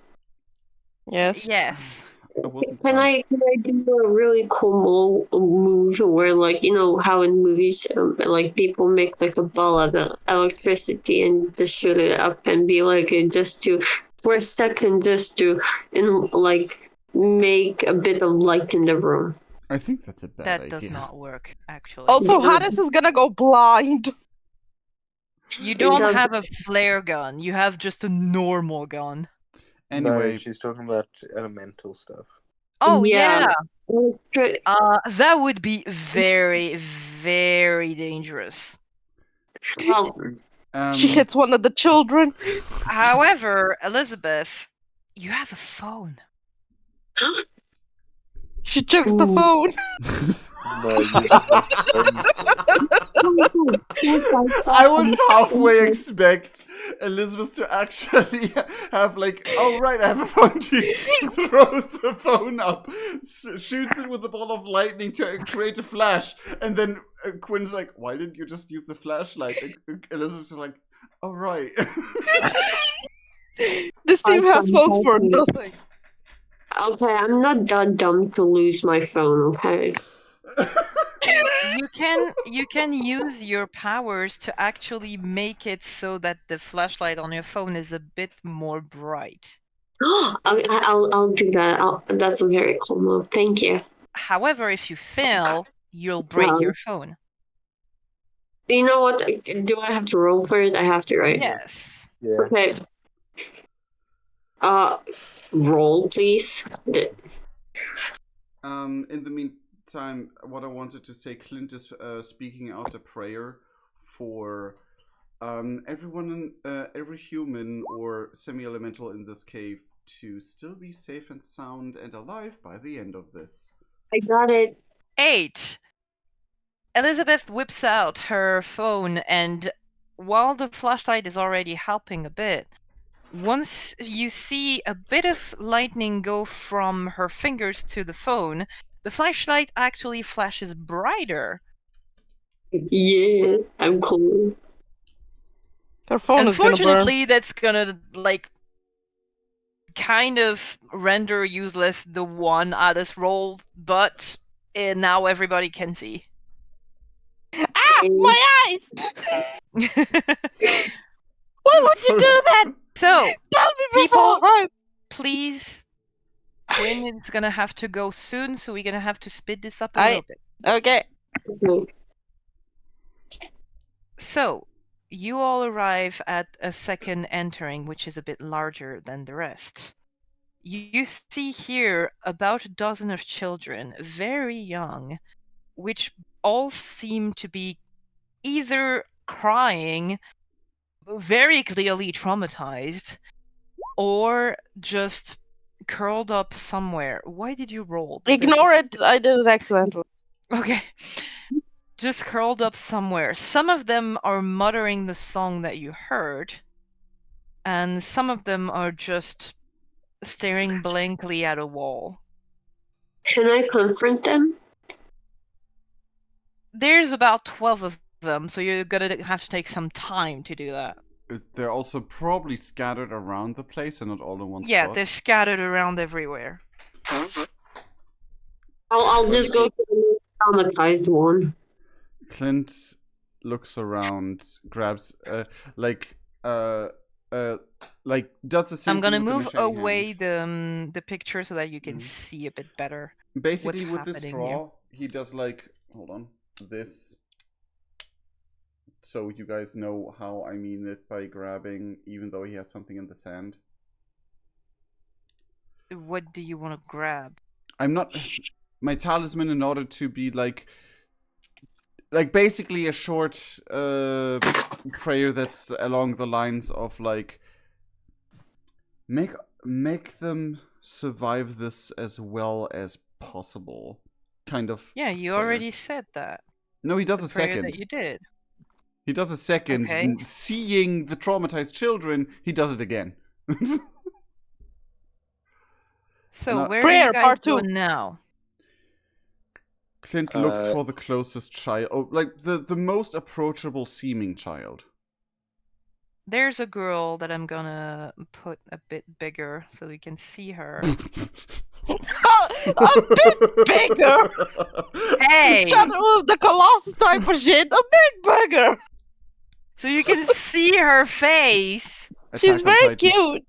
Yes. yes. I wasn't. Can I do a really cool move where, like, you know how in movies, like people make like a ball of electricity and just shoot it up and be like just to for a second just to like make a bit of light in the room. I think that's a bad That idea. does not work, actually. Also, Yeah. Hades is gonna go blind. You It don't does- have a flare gun. You have just a normal gun. Anyway, No, she's talking about elemental stuff. Oh Yeah. yeah. Electri- That would be very, very dangerous. well, She hits one of the children. However, Elizabeth, you have a phone. She chucks the Ooh. phone. No, uses the I would halfway expect Elizabeth to actually have like, oh right, I have a phone. She throws the phone up, shoots it with a ball of lightning to create a flash, and then Quinn's like, why didn't you just use the flashlight? And Elizabeth's like, oh right. This team I has phones for can't- nothing. Okay, I'm not that dumb to lose my phone, okay? You can use your powers to actually make it so that the flashlight on your phone is a bit more bright. I'll do that. That's a very cool move. Thank you. However, if you fail, you'll break Well, your phone. you know what? Do I have to roll for it? I have to, right? Yes. yeah. Okay. Roll, please. In the meantime, what I wanted to say, Clint is speaking out a prayer for everyone, every human or semi-elemental in this cave to still be safe and sound and alive by the end of this. I got it. 8. Elizabeth whips out her phone, and while the flashlight is already helping a bit, once you see a bit of lightning go from her fingers to the phone, the flashlight actually flashes brighter. Yeah, I'm cool. Her phone is gonna burn. Unfortunately, that's gonna like kind of render useless the one Alice rolled, but now everybody can see. Ah, my eyes! Why would you do that? So, Tell me people, beforehand. please, Quinn is gonna have to go soon, so we're gonna have to speed this up a Aye. little bit. Okay. Okay. So, you all arrive at a second entering, which is a bit larger than the rest. You see here about a dozen of children, very young, which all seem to be either crying, very clearly traumatized, or just curled up somewhere. Why did you roll? Ignore it. I did it excellently. Okay. Just curled up somewhere. Some of them are muttering the song that you heard, and some of them are just staring blankly at a wall. Can I confront them? There's about 12 of them, so you're gonna have to take some time to do that. They're also probably scattered around the place and not all in one Yeah, spot. they're scattered around everywhere. I'll just go to the most traumatized one. Clint looks around, grabs like does the same. I'm gonna thing with the move machete away hand. the picture so that you can Mhm. see a bit better. Basically, what's with this happening straw, he does like, hold on, this. So you guys know how I mean it by grabbing, even though he has something in the sand. What do you want to grab? I'm not my talisman in order to be like basically a short prayer that's along the lines of like make them survive this as well as possible, kind of. Yeah, you prayer. already said that. No, he does The a prayer second. that you did. He does a second. Okay. And seeing the traumatized children, he does it again. So And where do Prayer, you guys part go two. now? Clint looks for the closest child, like the most approachable seeming child. There's a girl that I'm gonna put a bit bigger so we can see her. A bit bigger. Hey! Shadow of the Colossus type of shit. A bit bigger. So you can see her face. She's Attack on very Titan. cute.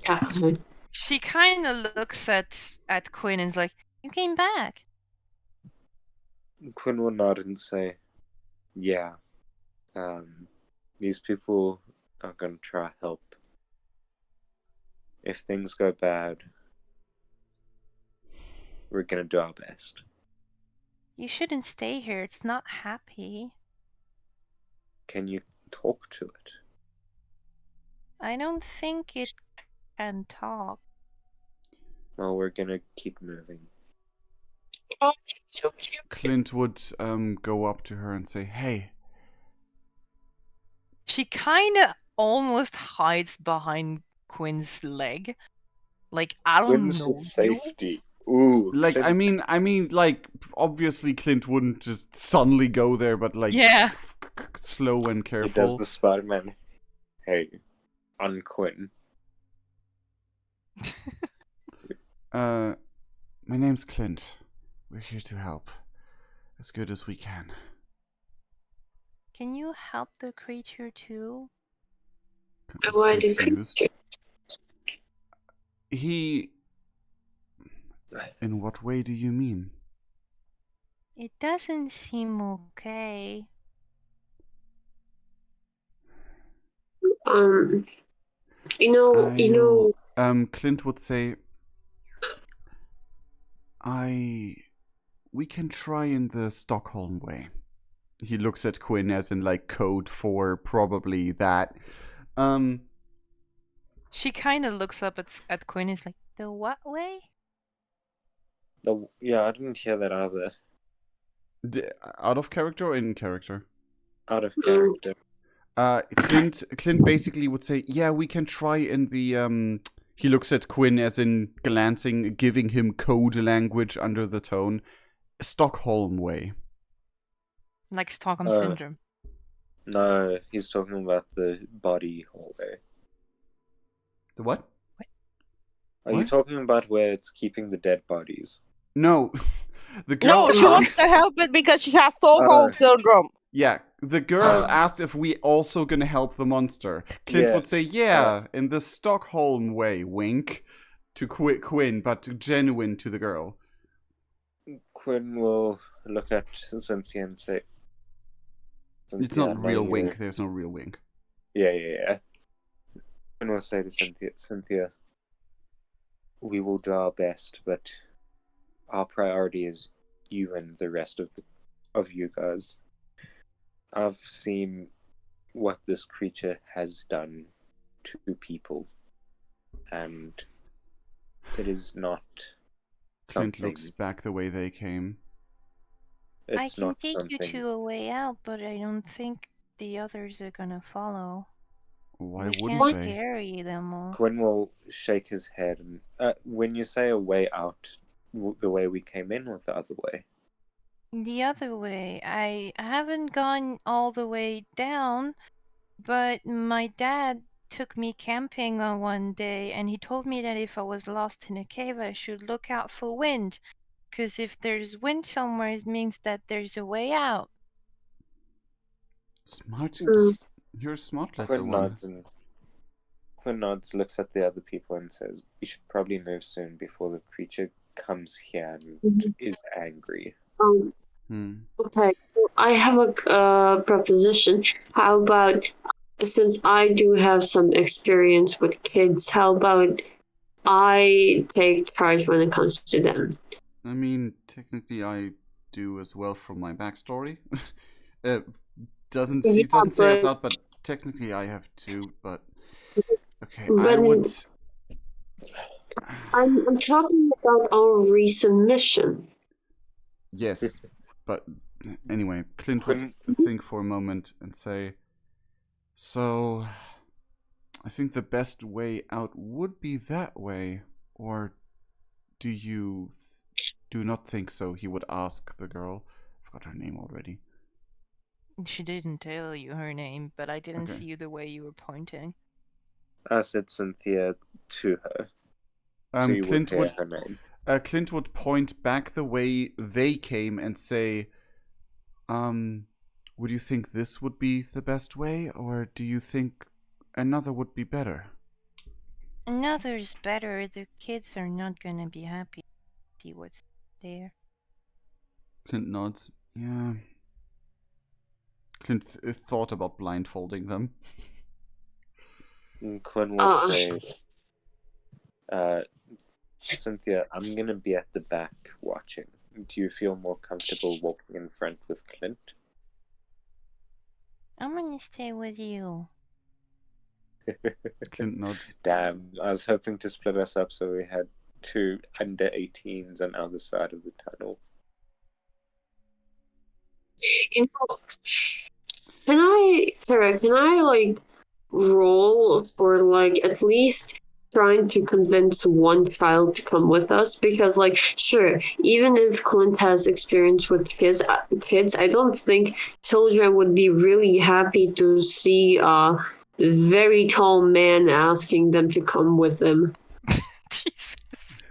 Yeah. She kind of looks at Quinn and is like, "You came back." Quinn will nod and say, "Yeah, these people are gonna try help. If things go bad, we're gonna do our best." You shouldn't stay here. It's not happy. Can you talk to it? I don't think it can talk. Well, we're gonna keep moving. Oh, so cute. Clint would go up to her and say, "Hey." She kind of almost hides behind Quinn's leg. Like, I don't Quinn's know for you. safety. Ooh, Like, Clint. I mean, like, obviously Clint wouldn't just suddenly go there, but like, Yeah. slow and He careful. does the Spider-Man. Hey, on Quinn. My name's Clint. We're here to help as good as we can. Can you help the creature too? I Why was did confused. He. In what way do you mean? It doesn't seem okay. Clint would say, we can try in the Stockholm way. He looks at Quinn as in like code for probably that. She kind of looks up at Quinn and is like, the what way? Yeah, I didn't hear that either. Out of character or in character? Out of character. Clint basically would say, yeah, we can try in the he looks at Quinn as in glancing, giving him code language under the tone. Stockholm way. Like Stockholm Syndrome. No, he's talking about the body hallway. The what? Are you talking about where it's keeping the dead bodies? No. The girl No, she wants to help it because she has Stockholm Syndrome. Yeah, the girl asked if we also gonna help the monster. Clint would say, yeah, in the Stockholm way, wink, to Quinn, but genuine to the girl. Quinn will look at Cynthia and say, Cynthia, It's not I know real you- wink, there's no real wink. Yeah. Quinn will say to Cynthia, we will do our best, but our priority is you and the rest of you guys. I've seen what this creature has done to people, and it is not Clint something. looks back the way they came. I It's can not take something. you to a way out, but I don't think the others are gonna follow. Why We wouldn't can't they? carry them all. Quinn will shake his head, and when you say a way out, the way we came in, or the other way? The other way. I haven't gone all the way down, but my dad took me camping on one day and he told me that if I was lost in a cave, I should look out for wind. Because if there's wind somewhere, it means that there's a way out. Smart. You're a smart little Quinn one. nods, looks at the other people, and says, "We should probably move soon before the creature comes here and is angry." Okay, so I have a proposition. How about, since I do have some experience with kids, how about I take charge when it comes to them? I mean, technically, I do as well from my backstory. Doesn't Yeah, say out but- loud, but technically I have two. But okay, I But- would. I'm talking about our recent mission. Yes, but anyway, Clint Quinn- would think for a moment and say, "So, I think the best way out would be that way, or do you do not think so?" He would ask the girl. I forgot her name already. She didn't tell you her name, but I didn't Okay. see the way you were pointing. I said Cynthia to her. So you would Clint hear would her name. Clint would point back the way they came and say, would you think this would be the best way, or do you think another would be better? Another's better. The kids are not gonna be happy to see what's there. Clint nods. Yeah. Clint thought about blindfolding them. And Quinn will say, Cynthia, I'm gonna be at the back watching. Do you feel more comfortable walking in front with Clint? I'm gonna stay with you. Clint nods. Damn, I was hoping to split us up so we had 2 under 18s on either side of the tunnel. You know, Sarah, can I like roll for like at least trying to convince one child to come with us? Because like, sure, even if Clint has experience with kids, I don't think children would be really happy to see a very tall man asking them to come with him. Jesus.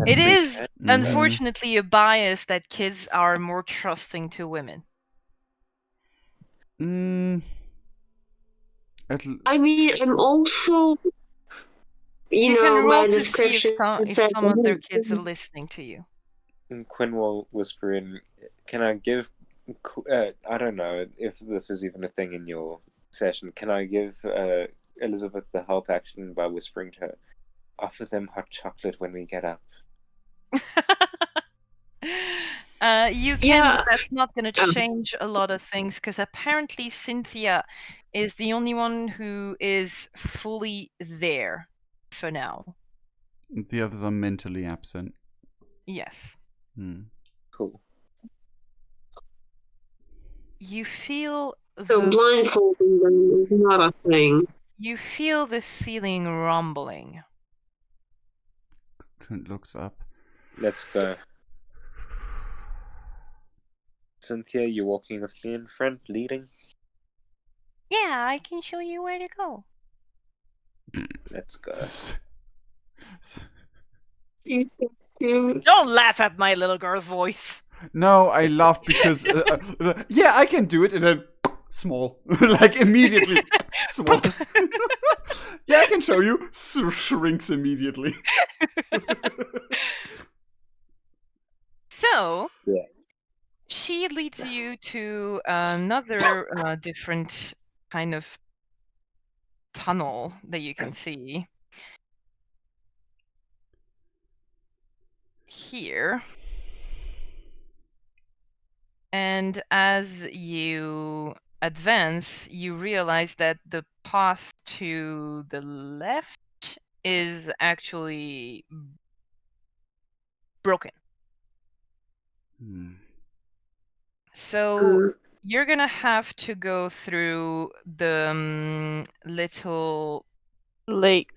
It is unfortunately a bias that kids are more trusting to women. I mean, I'm also, You know, can roll my to see description if says some of their kids are listening to you. And Quinn will whisper in, can I give, I don't know if this is even a thing in your session, can I give Elizabeth the help action by whispering to her, offer them hot chocolate when we get up? You can, Yeah. but that's not going to change a lot of things because apparently Cynthia is the only one who is fully there for now. The others are mentally absent. Yes. Cool. You feel So blindfolding them is not a thing. You feel the ceiling rumbling. Clint looks up. Let's go. Cynthia, you're walking with me in front, leading? Yeah, I can show you where to go. Let's go. Don't laugh at my little girl's voice. No, I laughed because yeah, I can do it, and then small, like immediately small. Yeah, I can show you. Shrinks immediately. So, yeah. She leads you to another different kind of tunnel that you can see here. And as you advance, you realize that the path to the left is actually broken. So you're gonna have to go through the little lake,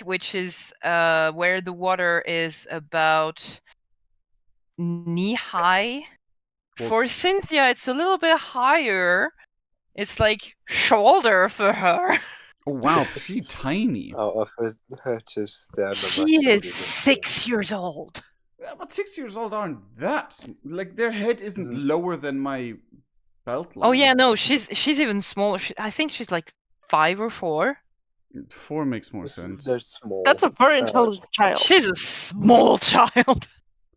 which is where the water is about knee high. For Cynthia, it's a little bit higher. It's like shoulder for her. Oh wow, she's tiny. I'll offer her to stand on my She shoulders. is 6 years old. Yeah, but 6 years old aren't that. Like, their head isn't lower than my belt line. Oh yeah, no, she's even smaller. I think she's like 5 or 4. 4 makes more sense. They're small. That's a very intelligent child. She's a small child.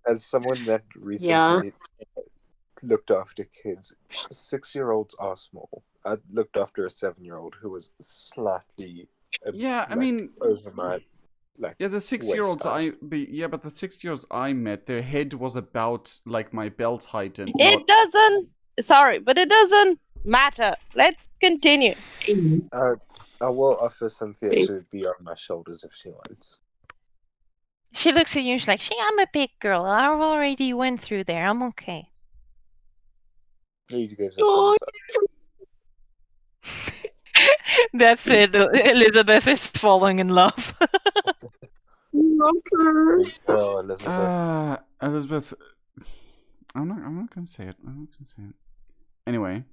As someone that recently looked after kids, 6-year-olds are small. I looked after a 7-year-old who was slightly I mean, over my yeah, the 6-year-olds but the 6-year-olds I met, their head was about like my belt height, and it doesn't. Sorry, but it doesn't matter. Let's continue. I will offer Cynthia to be on my shoulders if she wants. She looks at you and she's like, I'm a big girl. I already went through there. I'm okay. You give a thumbs up. That's it. Elizabeth is falling in love. Oh, Elizabeth. Elizabeth, I'm not gonna say it. Anyway,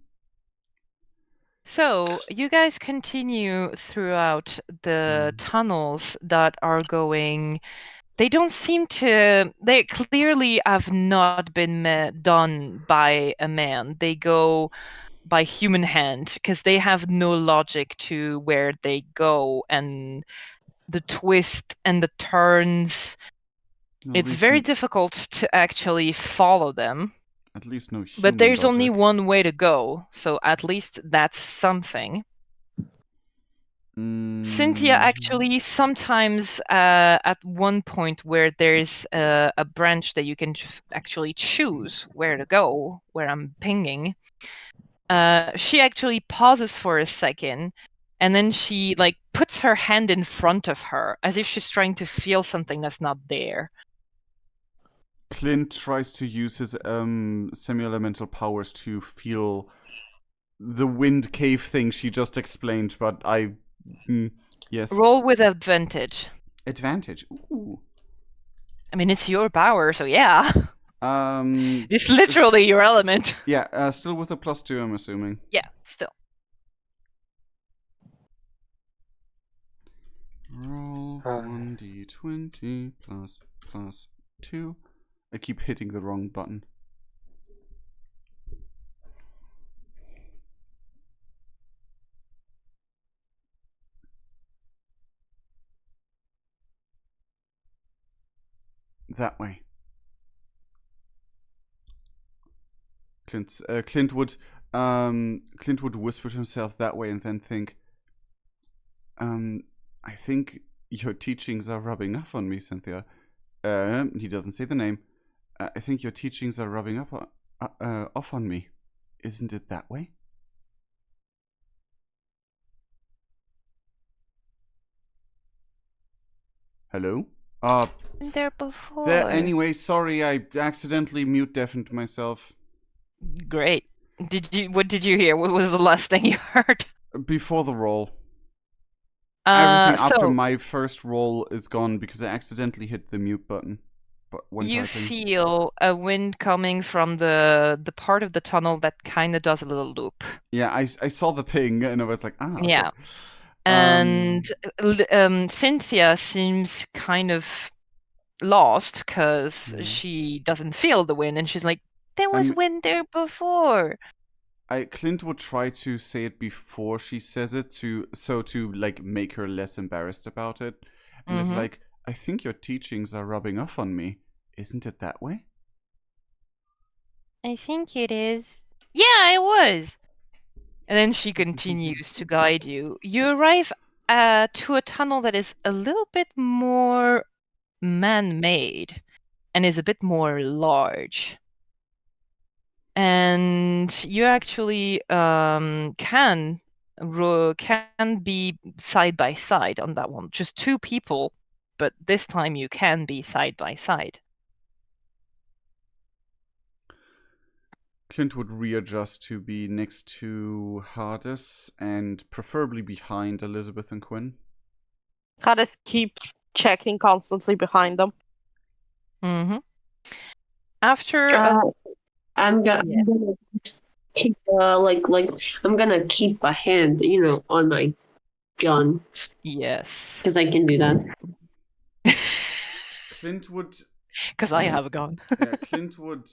So you guys continue throughout the tunnels that are going. They don't seem to. They clearly have not been done by a man. They go by human hand because they have no logic to where they go and the twist and the turns. At It's least very difficult to actually follow them. At least no human But there's only logic. one way to go, so at least that's something. Cynthia actually sometimes at one point where there's a branch that you can actually choose where to go, where I'm pinging, she actually pauses for a second and then she like puts her hand in front of her as if she's trying to feel something that's not there. Clint tries to use his semi-elemental powers to feel the wind cave thing she just explained, but yes. Roll with advantage. Advantage. Ooh. I mean, it's your power, so yeah. It's s- literally your element. Yeah, still with a +2, I'm assuming. Yeah, still. Roll 1d20 plus 2. I keep hitting the wrong button. That way. Clint would whisper to himself that way and then think, I think your teachings are rubbing off on me, Cynthia. He doesn't say the name. I think your teachings are rubbing off on me. Isn't it that way? Hello? Been there before. There, anyway, sorry, I accidentally mute deafened myself. Great. What did you hear? What was the last thing you heard? Before the roll. Everything after So my first roll is gone because I accidentally hit the mute button. But when you typing. feel a wind coming from the part of the tunnel that kind of does a little loop. Yeah, I saw the ping and I was like, ah, okay. Yeah. And Cynthia seems kind of lost because she doesn't feel the wind, and she's like, "There was wind there before." Clint would try to say it before she says it to like make her less embarrassed about it. And it's like, I think your teachings are rubbing off on me. Isn't it that way? I think it is. Yeah, it was. And then she continues to guide you. You arrive to a tunnel that is a little bit more man-made and is a bit more large. And you actually can be side by side on that one. Just two people, but this time you can be side by side. Clint would readjust to be next to Hades and preferably behind Elizabeth and Quinn. Hades keep checking constantly behind them. After I'm gonna keep I'm gonna keep a hand, on my gun. Yes. Because I can do that. Clint would. Because I have a gun. Yeah, Clint would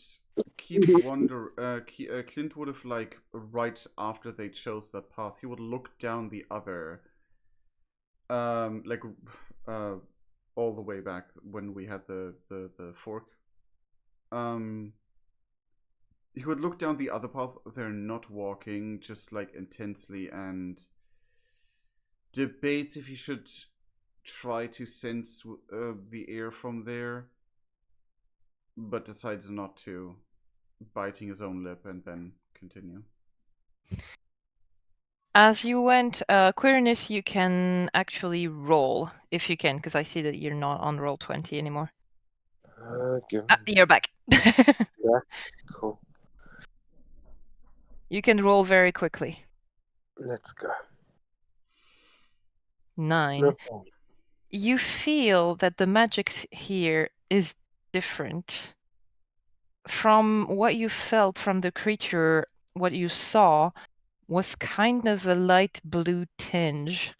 keep Clint would have like right after they chose that path, he would look down the other, all the way back when we had the fork. He would look down the other path. They're not walking, just like intensely, and debates if he should try to sense the air from there, but decides not to, biting his own lip and then continue. As you went, Queerness, you can actually roll if you can, because I see that you're not on roll 20 anymore. You're back. Yeah, cool. You can roll very quickly. Let's go. 9. Okay. You feel that the magic here is different from what you felt from the creature, what you saw. was kind of a light blue tinge,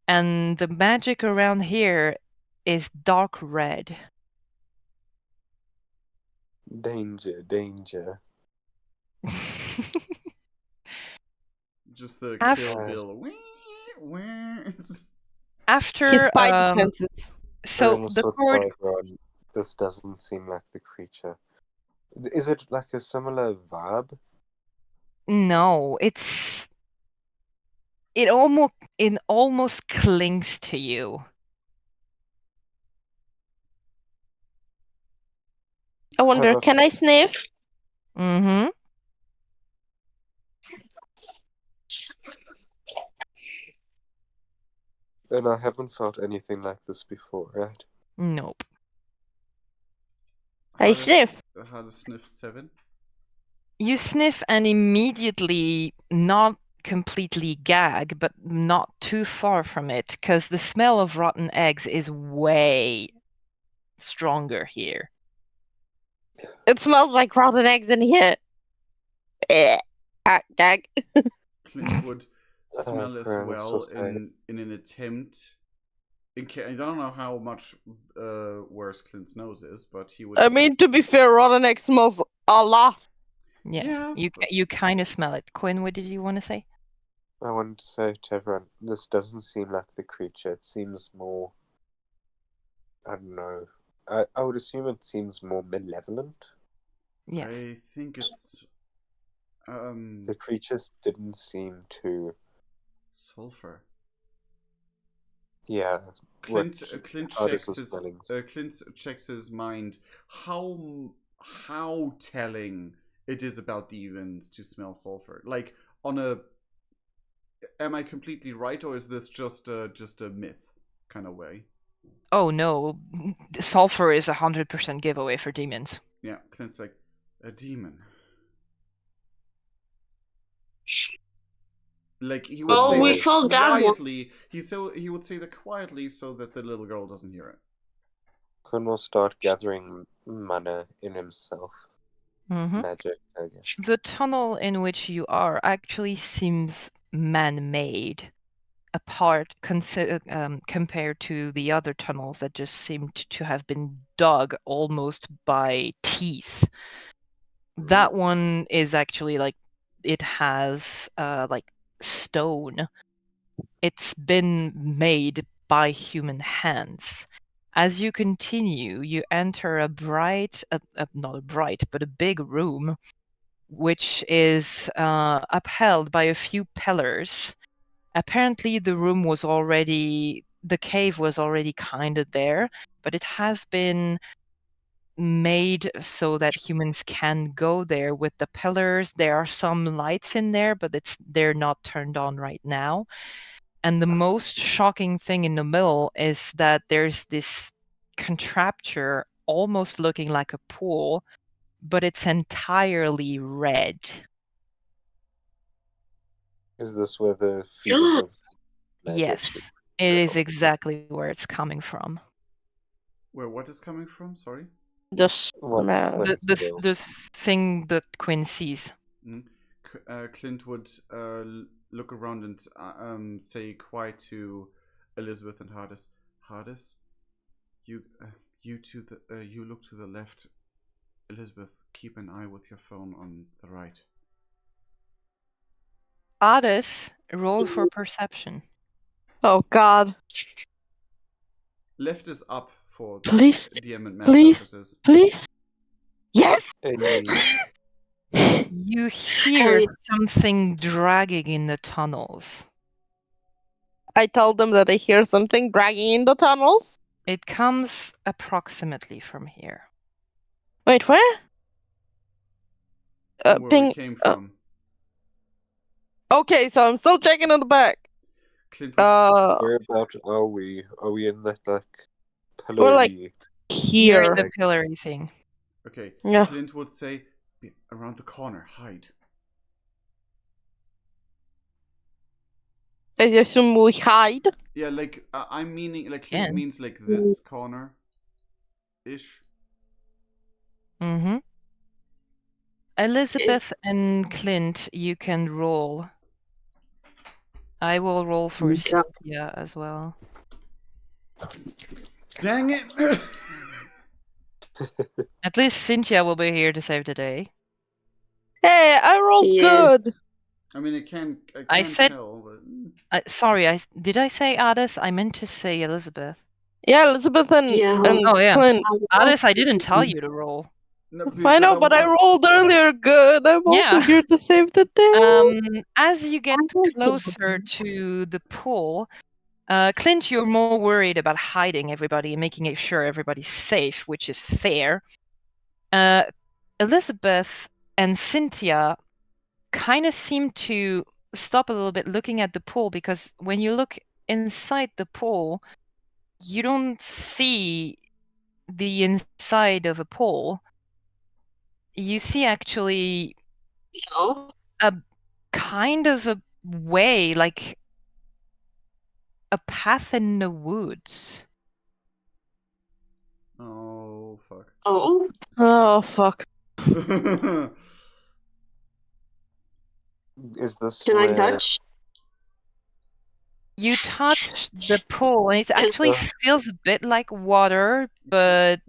and the magic around here is dark red. Danger, danger. Just the Af- Kill Bill. It's- After His spidey senses. so Everyone the sort cord of, this doesn't seem like the creature. Is it like a similar vibe? no, it almost clings to you. I wonder, Have a- can I sniff? Mm-hmm. And I haven't felt anything like this before, right? Nope. I sniff. How to sniff 7? You sniff and immediately not completely gag, but not too far from it, because the smell of rotten eggs is way stronger here. It smells like rotten eggs in here. Eh. Gag. Clint would smell as Everyone well was just in an attempt. I don't know how much worse Clint's nose is, but he would. I mean, to be fair, rotten egg smells a lot. Yes, Yeah, you kind of smell it. Quinn, what did you want to say? I wanted to say to everyone, this doesn't seem like the creature. It seems more. I don't know. I would assume it seems more malevolent. Yes. I think it's The creatures didn't seem to. sulfur. Yeah. Clint how this checks was his smelling. Clint checks his mind. How telling it is about demons to smell sulfur. Like on a. Am I completely right, or is this just a myth kind of way? Oh no, sulfur is 100% giveaway for demons. Yeah, Clint's like a demon. Like he would Oh, say we that saw that one. quietly. He would say that quietly so that the little girl doesn't hear it. Kun will start gathering mana in himself. Mm-hmm. Magic, I guess. The tunnel in which you are actually seems man-made, apart compared to the other tunnels that just seemed to have been dug almost by teeth. That one is actually like it has like stone. It's been made by human hands. As you continue, you enter a bright, not a bright, but a big room, which is upheld by a few pillars. Apparently, the cave was already kind of there, but it has been made so that humans can go there with the pillars. There are some lights in there, but they're not turned on right now. And the most shocking thing in the middle is that there's this contrapture almost looking like a pool, but it's entirely red. Is this where the feeling of magic Yes, it is exactly where it's coming from. Where what is coming from? Sorry. The What smell. Clint The feels. the thing that Quinn sees. Clint would look around and say quiet to Elizabeth and Hardis. Hardis, you you look to the left. Elizabeth, keep an eye with your phone on the right. Adis, roll for perception. Oh God! Left is up for Please, DM and map please. purposes. Please. Yes. You hear Hey. something dragging in the tunnels. I told them that I hear something dragging in the tunnels. It comes approximately from here. Wait, where? From where Ping. we came from. Okay, so I'm still checking on the back. Clint would Whereabout are we? Are we in that like We're like pillory? You're here. in the pillory thing. okay. Yeah. Clint would say, around the corner, hide. I assume we hide. Yeah, like I'm meaning like Clint Again. means like this corner, ish. Mm-hmm. Elizabeth and Clint, you can roll I will roll for Yeah. Cynthia as well. Dang it! At least Cynthia will be here to save the day. Hey, I rolled Yeah. good. I mean, I can't said- tell, but Sorry, did I say Addis? I meant to say Elizabeth. Yeah, Elizabeth and, Yeah. and Oh, yeah. Clint. Addis, I didn't tell you to roll. no, I know, that was but I like- rolled earlier good. I'm also Yeah. here to save the day. As you get closer to the pool, Clint, you're more worried about hiding everybody and making sure everybody's safe, which is fair. Elizabeth and Cynthia kind of seem to stop a little bit looking at the pool, because when you look inside the pool, you don't see the inside of a pool. You see actually No. a kind of a way, like a path in the woods. oh fuck. Oh. Oh, fuck. Is this Can I where touch? You touch the pool, and it actually Uh. feels a bit like water, but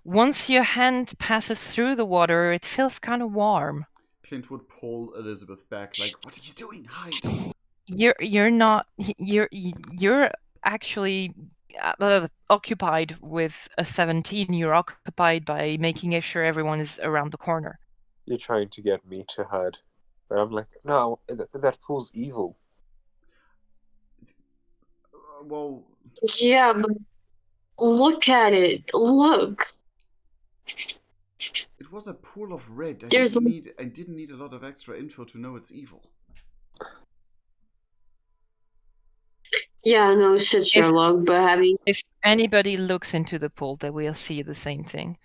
once your hand passes through the water, it feels kind of warm. Clint would pull Elizabeth back, like, "What are you doing? Hide!" You're not you're actually occupied with a 17. You're occupied by making sure everyone is around the corner. you're trying to get me to hide? But I'm like, no, that pool's evil. Well, Yeah, but look at it. Look. it was a pool of red. I There's didn't need a lot of extra info to know it's evil. yeah, no shit, Sherlock, but having If anybody looks into the pool, they will see the same thing.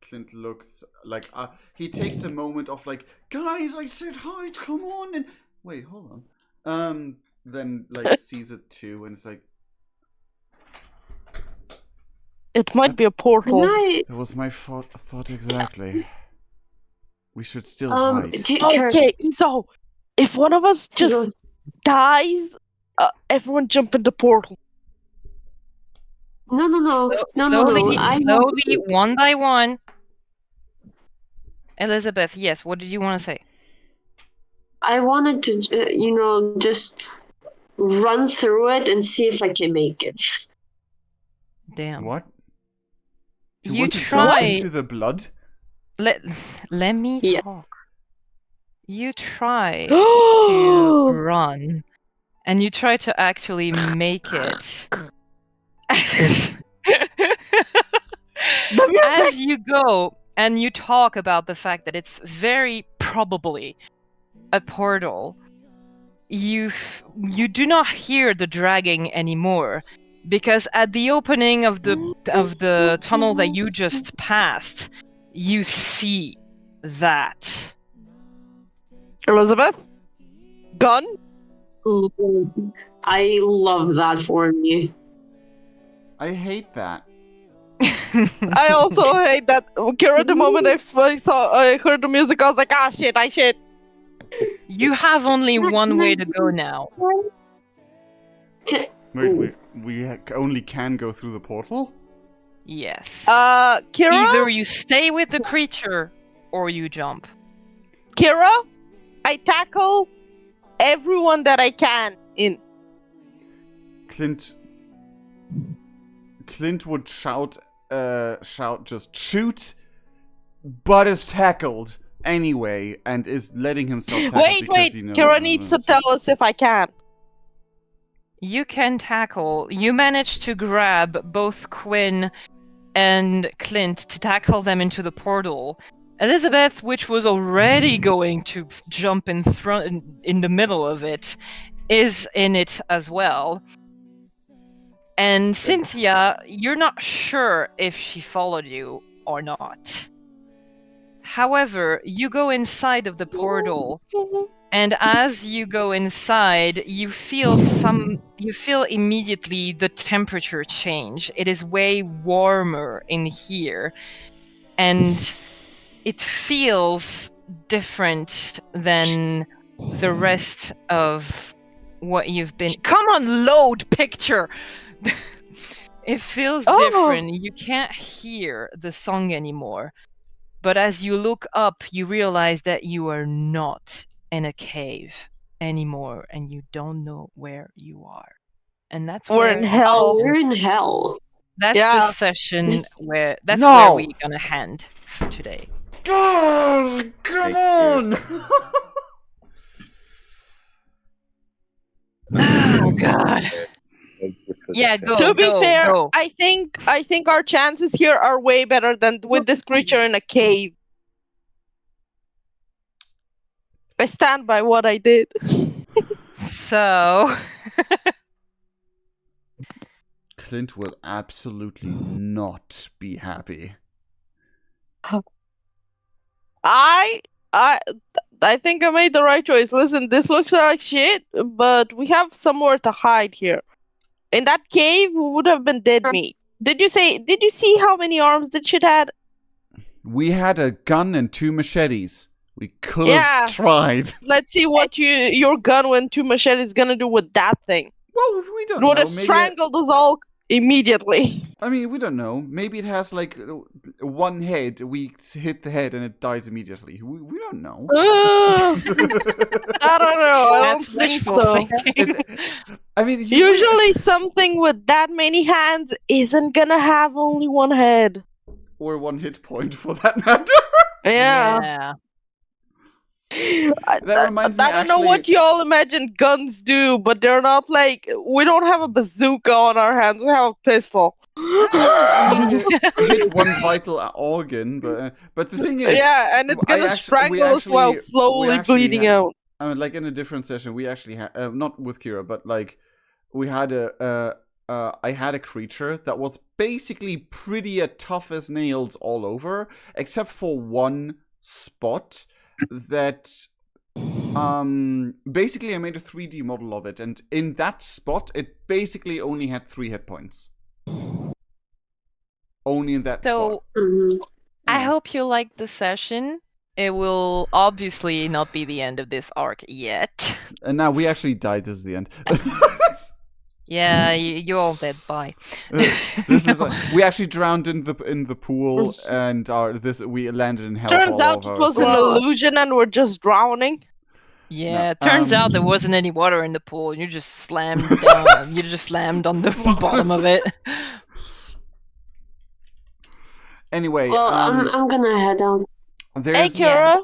Clint looks like he takes a moment of like, guys, I said hide, come on, and wait, hold on. Then like sees it too, and it's like, It might be a portal. that was my thought exactly. We should still hide. Okay, so if one of us just dies, everyone jump in the portal. No. Slowly, I slowly, one by one. Elizabeth, yes, what did you want to say? I wanted to, just run through it and see if I can make it. Damn. What? You want to jump try. into the blood? Let me Yeah. talk. You try to run, and you try to actually make it. As you go and you talk about the fact that it's very probably a portal, you do not hear the dragging anymore, because at the opening of the tunnel that you just passed, you see that. Elizabeth? Gun? I love that for me. I hate that. I also hate that. Kira, the moment I heard the music, I was like, ah, shit, I shit. You have only one way to go now. Wait, we only can go through the portal? Yes. Kira? Either you stay with the creature or you jump. Kira? I tackle everyone that I can in. Clint would shout, just shoot, but is tackled anyway, and is letting himself tackle because Wait, he knows. Kira needs to tell us if I can. You can tackle. You manage to grab both Quinn and Clint to tackle them into the portal. Elizabeth, which was already going to jump in the middle of it, is in it as well. And Cynthia, you're not sure if she followed you or not. However, you go inside of the portal, and as you go inside, you feel immediately the temperature change. It is way warmer in here, and it feels different than the rest of what you've been. Come on, load picture! It feels Oh. different. You can't hear the song anymore. But as you look up, you realize that you are not in a cave anymore and you don't know where you are. And that's We're where in the hell. Oh, session- we're in hell. That's Yeah. the session where where No! we're gonna hand for today. God, come Thank on! Oh god. Thank you for the Yeah, session. go. To be fair, go. I think our chances here are way better than with this creature in a cave. I stand by what I did. So Clint will absolutely not be happy. I think I made the right choice. Listen, this looks like shit, but we have somewhere to hide here. In that cave, we would have been dead meat. Did you see how many arms that shit had? We had a gun and 2 machetes. We could Yeah. have tried. Let's see what your gun with 2 machetes is gonna do with that thing. Well, we It don't would know. have strangled us all immediately. I mean, we don't know. Maybe it has like 1 head. We hit the head and it dies immediately. We don't know. I don't know. I that's don't think wishful so. thinking. I mean, Usually, something with that many hands isn't gonna have only 1 head. or 1 hit point for that matter. Yeah. That reminds me, I don't know actually- what y'all imagine guns do, but they're not like, we don't have a bazooka on our hands. We have a pistol. I mean, it hit 1 vital organ, but the thing is, Yeah, and it's I gonna actu- strangle we us while actually- we slowly actually bleeding had- out. I mean, like in a different session, we actually had not with Kira, but like we had I had a creature that was basically pretty tough as nails all over, except for 1 spot that basically I made a 3D model of it, and in that spot it basically only had 3 hit points. Only in that So spot. Mhm. I Yeah. hope you liked the session. It will obviously not be the end of this arc yet. And now we actually died. This is the end. Yeah, you're all dead. Bye. This is we actually drowned in the pool, and we landed in hell. for Turns all out of it our was an sins. illusion and we're just drowning. Yeah, No, turns out there um, wasn't any water in the pool. You just slammed down. You just slammed on the bottom of it. Anyway, Well, I'm gonna head out. Hey, there's Kira,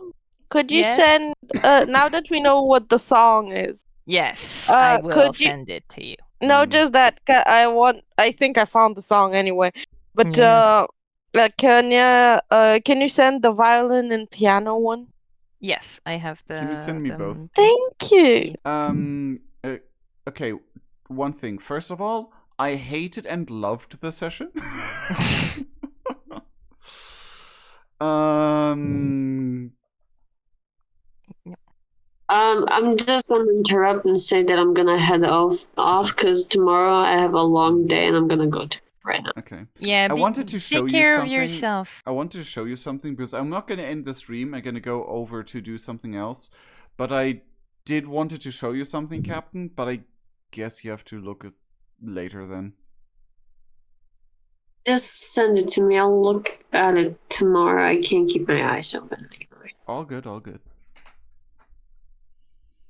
could you Yes? send, now that we know what the song is, Yes, I will could you- send it to you. no, just that, I think I found the song anyway, but, Yeah. can you send the violin and piano one? Yes, I have the. Can you send me both? Thank you. Okay, one thing. First of all, I hated and loved the session. I'm just gonna interrupt and say that I'm gonna head off because tomorrow I have a long day and I'm gonna go to right now. Okay. Yeah, I wanted to show take you care something. of yourself. I wanted to show you something because I'm not going to end the stream. I'm going to go over to do something else. But I did wanted to show you something, Captain. But I guess you have to look at later then. Just send it to me. I'll look at it tomorrow. I can't keep my eyes open anymore. All good, all good.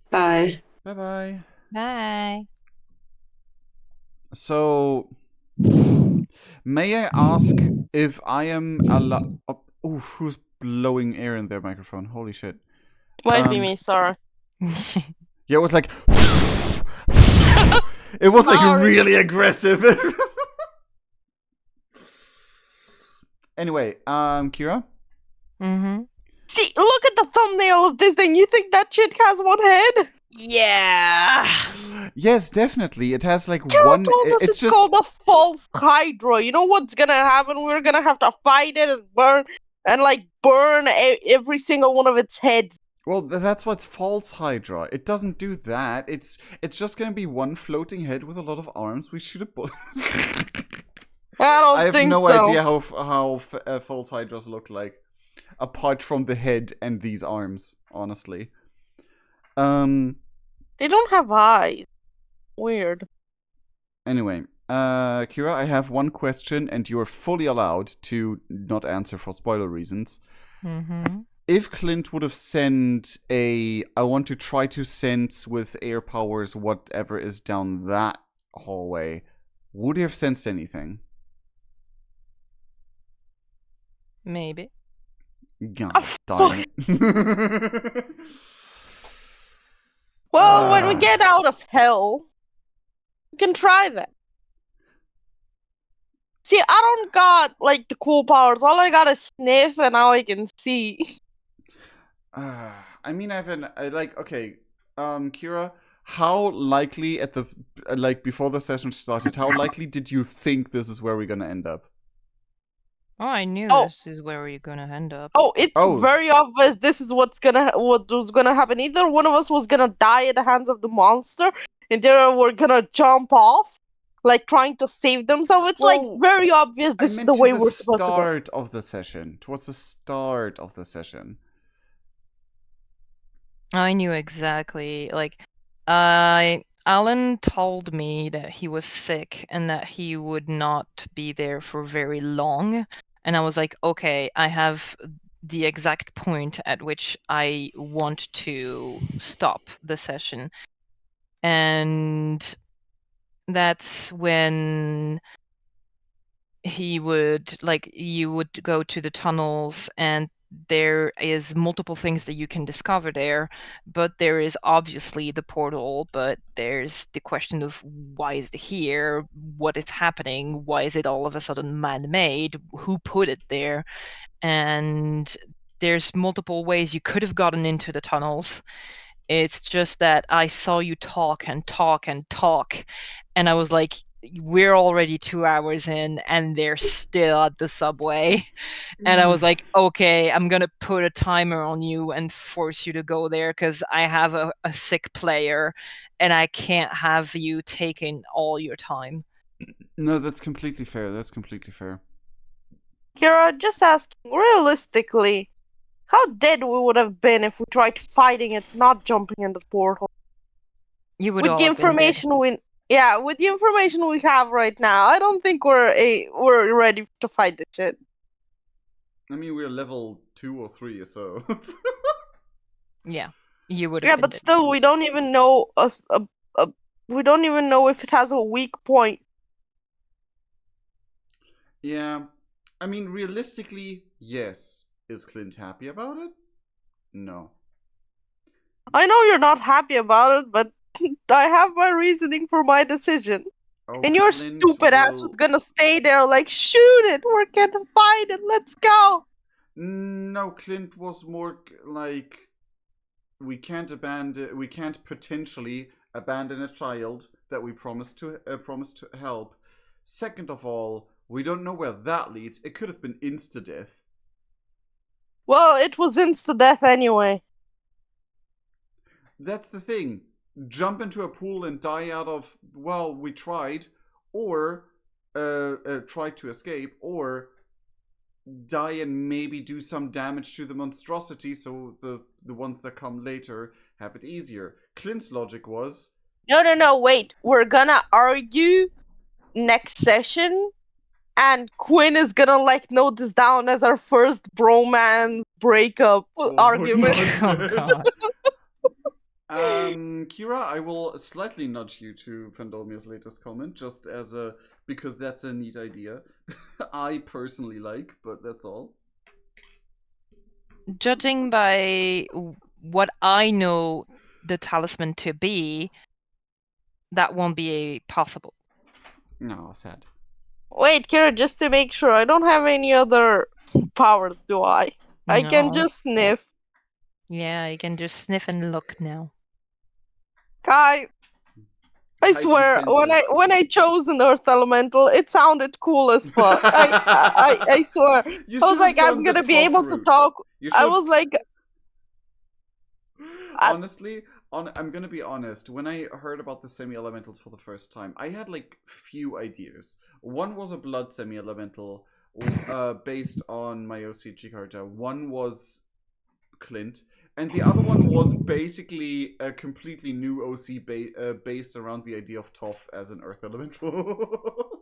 Bye. Bye bye. Bye. So, may I ask if I am allowed? Oh, who's blowing air in their microphone? Holy shit! Might be Um, me, sorry. Yeah, it was like. It was like Sorry. really aggressive. Anyway, Kira. Mm-hmm. See, look at the thumbnail of this thing. You think that shit has 1 head? Yeah. Yes, definitely. It has like Kira one. told us It's it's just called a false hydra. You know what's gonna happen? We're gonna have to fight it and burn every single one of its heads. well, that's what's false Hydra. It doesn't do that. It's just gonna be one floating head with a lot of arms. We shoot a bullet. I don't I have think no so. idea how false Hydras look like, apart from the head and these arms. Honestly, They don't have eyes. Weird. Anyway, Kira, I have one question, and you're fully allowed to not answer for spoiler reasons. Mm-hmm. If Clint would have sent I want to try to sense with air powers whatever is down that hallway, would he have sensed anything? Maybe. God fuck. darn it. Well, when we get out of hell, we can try that. See, I don't got like the cool powers. All I got is sniff, and now I can see. I mean, okay, Kira, how likely at the before the session started, how likely did you think this is where we're gonna end up? Oh, I knew Oh. this is where we're gonna end up. Oh, it's Oh. very obvious. This is what was gonna happen. Either one of us was gonna die at the hands of the monster, and they were gonna jump off, like trying to save themselves. It's like Well, very obvious. I This is meant the to way the we're supposed to go. start of the session. Towards the start of the session. I knew exactly. Like, Alan told me that he was sick and that he would not be there for very long. And I was like, okay, I have the exact point at which I want to stop the session. And that's when you would go to the tunnels, and there is multiple things that you can discover there, but there is obviously the portal, but there's the question of why is it here, what is happening, why is it all of a sudden man-made, who put it there, and there's multiple ways you could have gotten into the tunnels. It's just that I saw you talk and talk and talk, and I was like, we're already 2 hours in and they're still at the subway. And I was like, okay, I'm gonna put a timer on you and force you to go there because I have a sick player and I can't have you taking all your time. No, that's completely fair. That's completely fair. Kira, just asking realistically, how dead we would have been if we tried fighting it, not jumping in the portal. You would With all the have been dead. information with the information we have right now, I don't think we're ready to fight this shit. I mean, we're level 2 or 3, so. Yeah, you would have Yeah, been but dead. still, we don't even know we don't even know if it has a weak point. Yeah. I mean, realistically, yes. Is Clint happy about it? No. I know you're not happy about it, but I have my reasoning for my decision. Oh, And your Clint stupid ass was gonna stay there like, shoot it, we're gonna fight it, let's go. No, Clint was more like, we can't potentially abandon a child that we promised to help. Second of all, we don't know where that leads. It could have been insta-death. Well, it was insta-death anyway. That's the thing. Jump into a pool and die out of, well, we tried, or try to escape, or die and maybe do some damage to the monstrosity so the ones that come later have it easier. Clint's logic was, No, wait. We're gonna argue next session, and Quinn is gonna like note this down as our first bromance breakup oh argument. Oh god. Kira, I will slightly nudge you to Fandolmia's latest comment, just as because that's a neat idea. I personally like, but that's all. Judging by what I know the talisman to be, that won't be possible. No, sad. Wait, Kira, just to make sure, I don't have any other powers, do I? I can No. just sniff. Yeah, you can just sniff and look now. I Heightened swear, senses. when I chose an Earth Elemental, it sounded cool as fuck. I swear. You I was should have like, I'm gone the gonna be tough able to route. talk. You I should've- was like, Honestly, I'm gonna be honest. When I heard about the semi-elementals for the first time, I had like few ideas. One was a blood semi-elemental, based on my OCG character. One was Clint, And the other one was basically a completely new OC based around the idea of Toph as an Earth Elemental.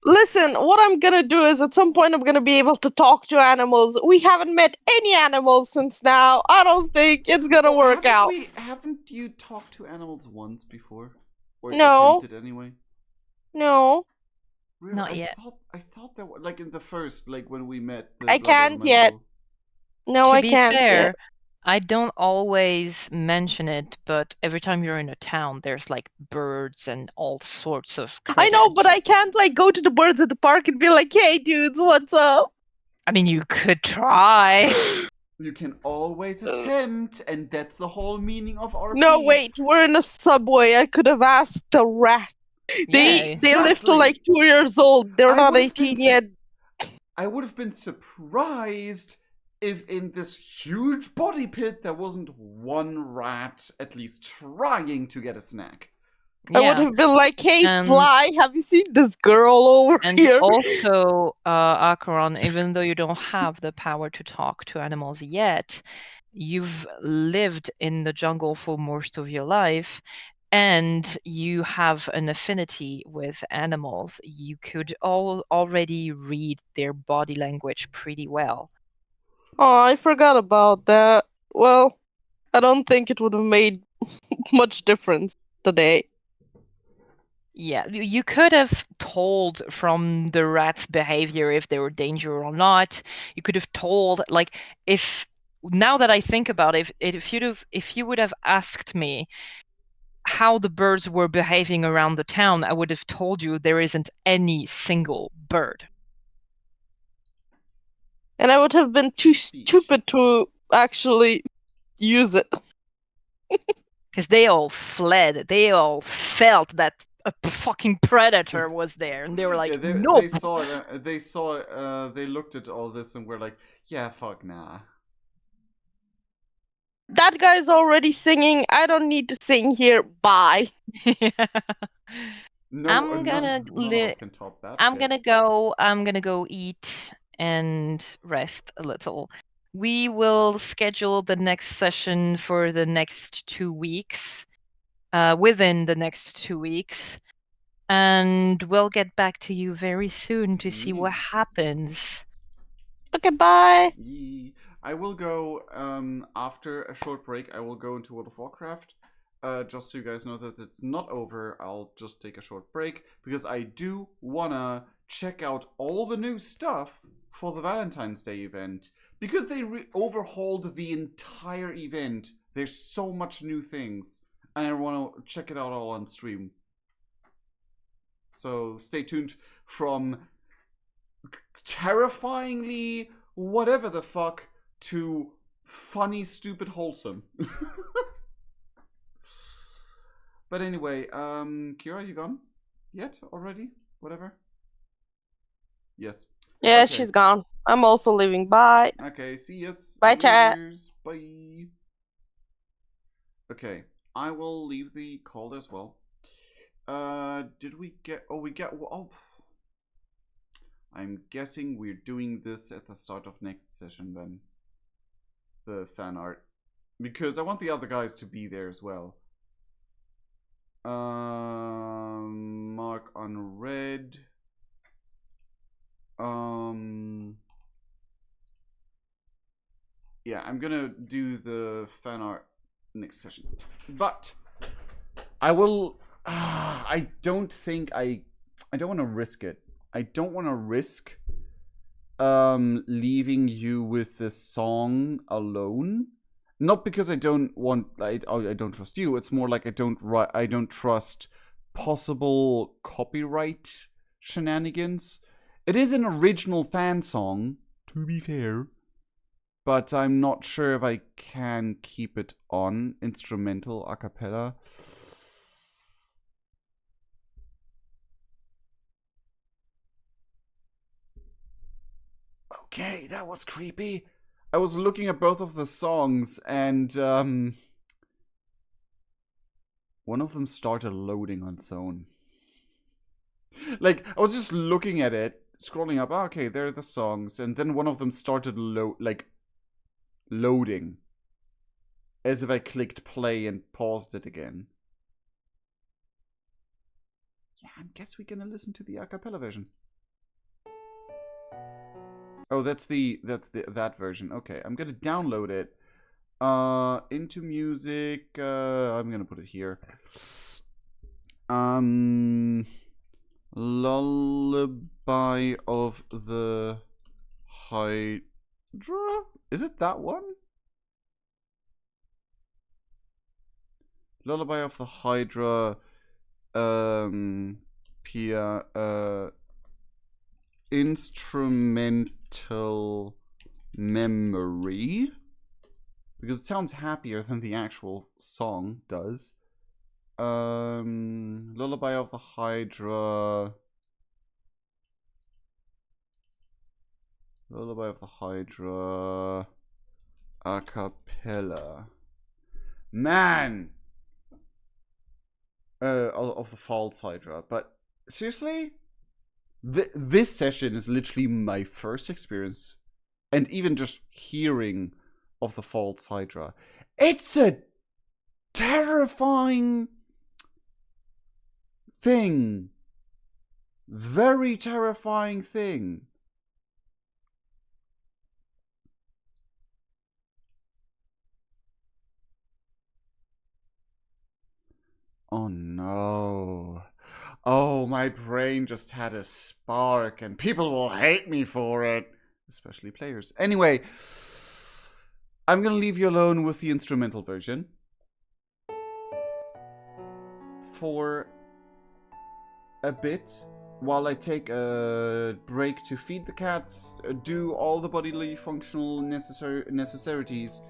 Listen, what I'm gonna do is at some point I'm gonna be able to talk to animals. We haven't met any animals since now. I don't think it's gonna work out. Haven't you talked to animals once before? Or No. attempted anyway? No, Really? Not yet. I thought that was, like in the first, like when we met the I Blood can't yet. Elemental. No, To I be can't fair, yet. I don't always mention it, but every time you're in a town, there's like birds and all sorts of I know, but critters. I can't like go to the birds at the park and be like, "Hey, dudes, what's up?" I mean, you could try. You can always attempt, and that's the whole meaning of RP. No, wait, we're in a subway. I could have asked the rat. They Yeah. live to Exactly. like 2 years old. They're I not would've been 18 yet. I would have been surprised if in this huge body pit there wasn't one rat at least trying to get a snack. I would Yeah. have been like, "Hey, And- Fly, have you seen this girl over And here?" also, Acheron, even though you don't have the power to talk to animals yet, you've lived in the jungle for most of your life, and you have an affinity with animals. You could already read their body language pretty well. Oh, I forgot about that. Well, I don't think it would have made much difference today. Yeah, you could have told from the rat's behavior if they were danger or not. You could have told, like, if now that I think about it, if you would have asked me how the birds were behaving around the town, I would have told you there isn't any single bird. And I would have been too Speech. stupid to actually use it. Because they all fled. They all felt that a fucking predator was there, and they were like, yeah, "Nope." they saw it. They saw it. They looked at all this and were like, "Yeah, fuck nah." That guy's already singing. I don't need to sing here. Bye. No, I'm gonna none of us can top that. I'm shit. gonna go eat and rest a little. We will schedule the next session for the next 2 weeks, within the next 2 weeks, and we'll get back to you very soon to see what happens. Okay, bye. Yee. I will go after a short break. I will go into World of Warcraft. Just so you guys know that it's not over. I'll just take a short break because I do wanna check out all the new stuff for the Valentine's Day event because they overhauled the entire event. There's so much new things, and I want to check it out all on stream. So stay tuned from terrifyingly whatever the fuck to funny, stupid, wholesome. But anyway, Kira, you gone yet already? Whatever. Yes. Yeah, Okay. she's gone. I'm also leaving. Bye. Okay, see yous. Bye, chat. Laters. Bye. Okay, I will leave the call as well. Did we get? Oh, we get. Oh, I'm guessing we're doing this at the start of next session then. The fan art, because I want the other guys to be there as well. Mark on red. Yeah, I'm gonna do the fan art next session, but I will. I don't think I don't want to risk it. I don't want to risk leaving you with the song alone. Not because I don't want I don't trust you. It's more like I don't trust possible copyright shenanigans. It is an original fan song, to be fair, but I'm not sure if I can keep it on instrumental a cappella. Okay, that was creepy. I was looking at both of the songs and one of them started loading on its own. Like, I was just looking at it, scrolling up, okay, there are the songs, and then one of them started loading. as if I clicked play and paused it again. Yeah, I guess we're gonna listen to the a cappella version. Oh, that's that version. Okay, I'm gonna download it. Into music. I'm gonna put it here. Lullaby of the Hydra. Is it that one? Lullaby of the Hydra. Instrumental memory, because it sounds happier than the actual song does. Lullaby of the Hydra. Lullaby of the Hydra. A cappella. Man! Of the False Hydra. But seriously? This session is literally my first experience, and even just hearing of the False Hydra. It's a terrifying thing. Very terrifying thing. Oh no. Oh, my brain just had a spark, and people will hate me for it. Especially players. Anyway, I'm gonna leave you alone with the instrumental version for a bit while I take a break to feed the cats, do all the bodily functional necessities,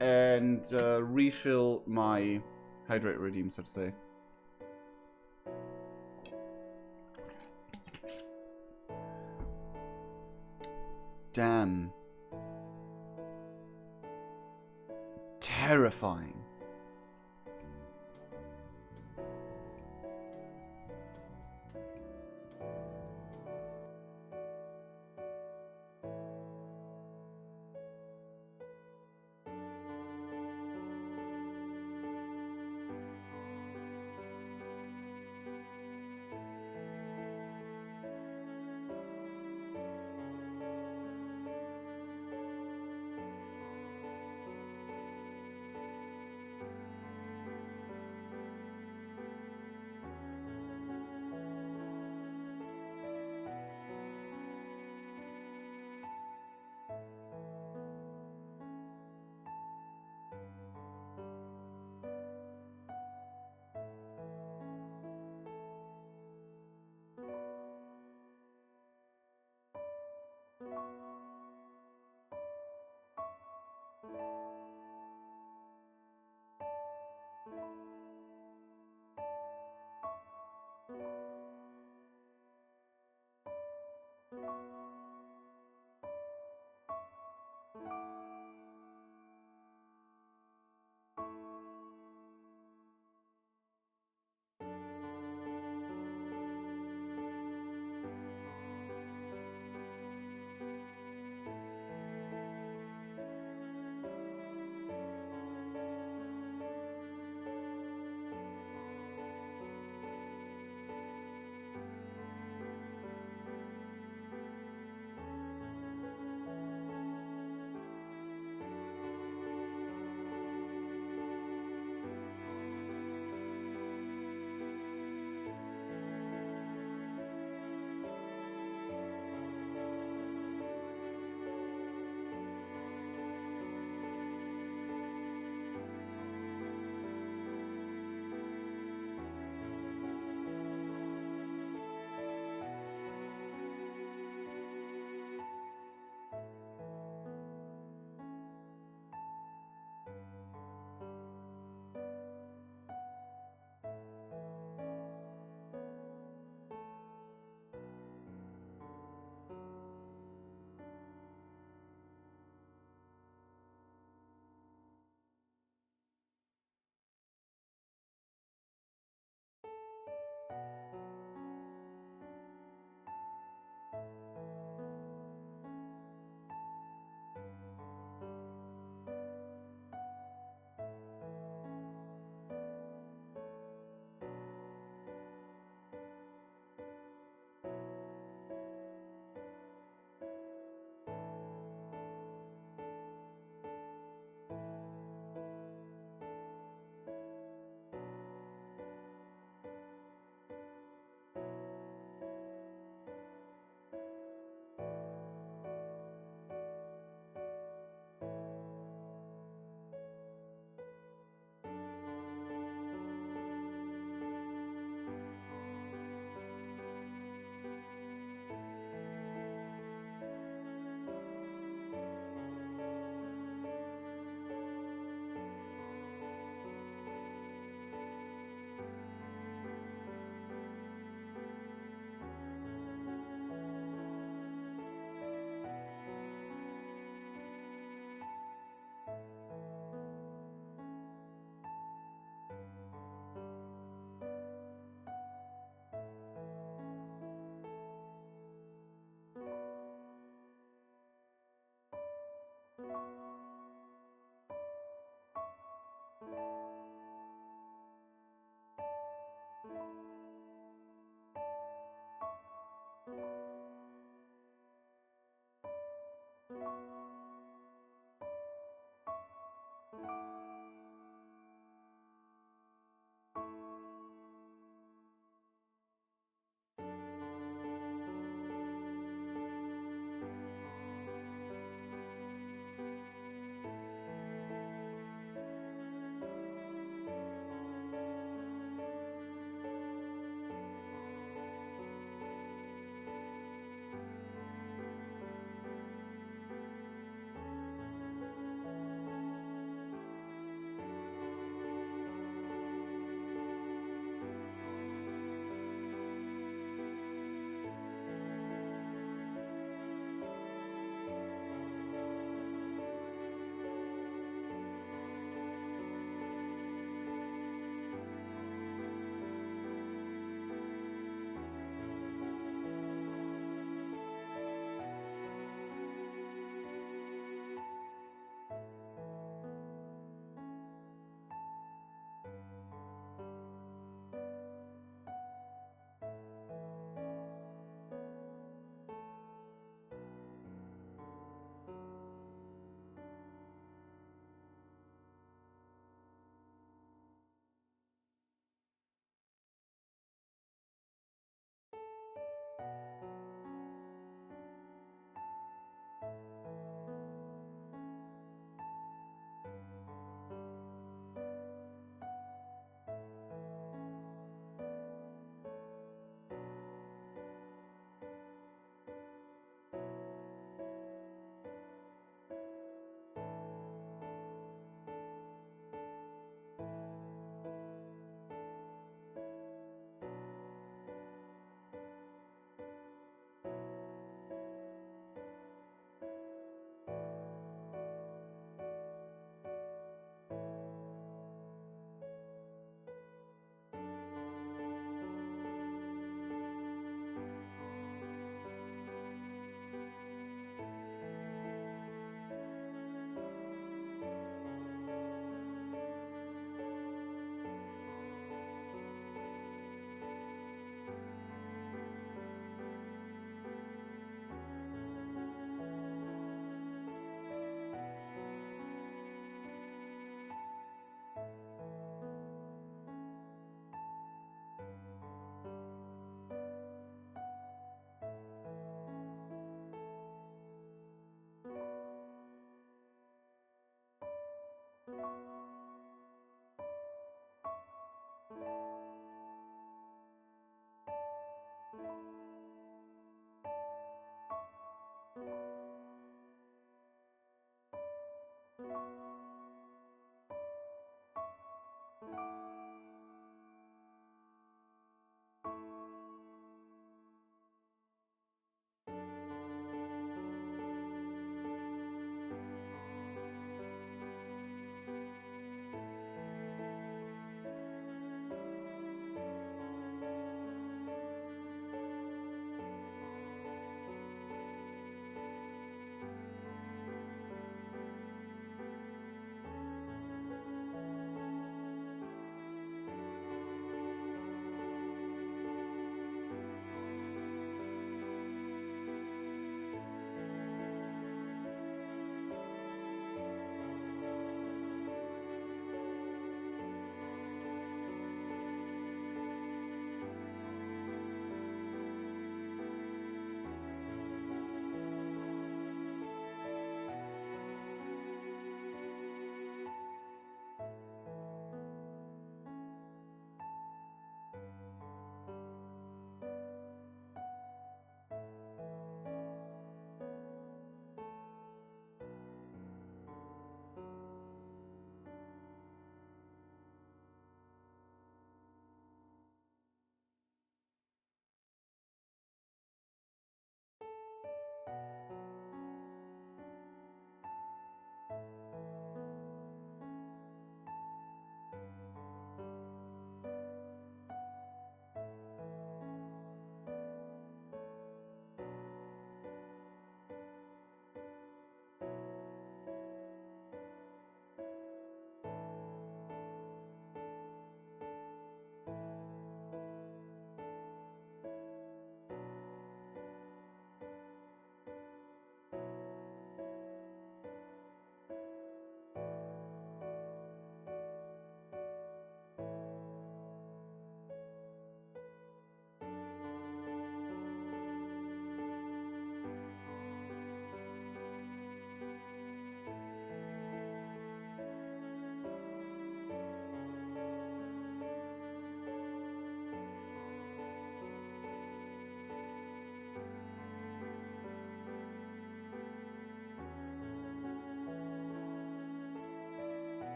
and refill my hydrate redeem, so to say. Damn. Terrifying.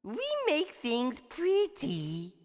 We make things pretty.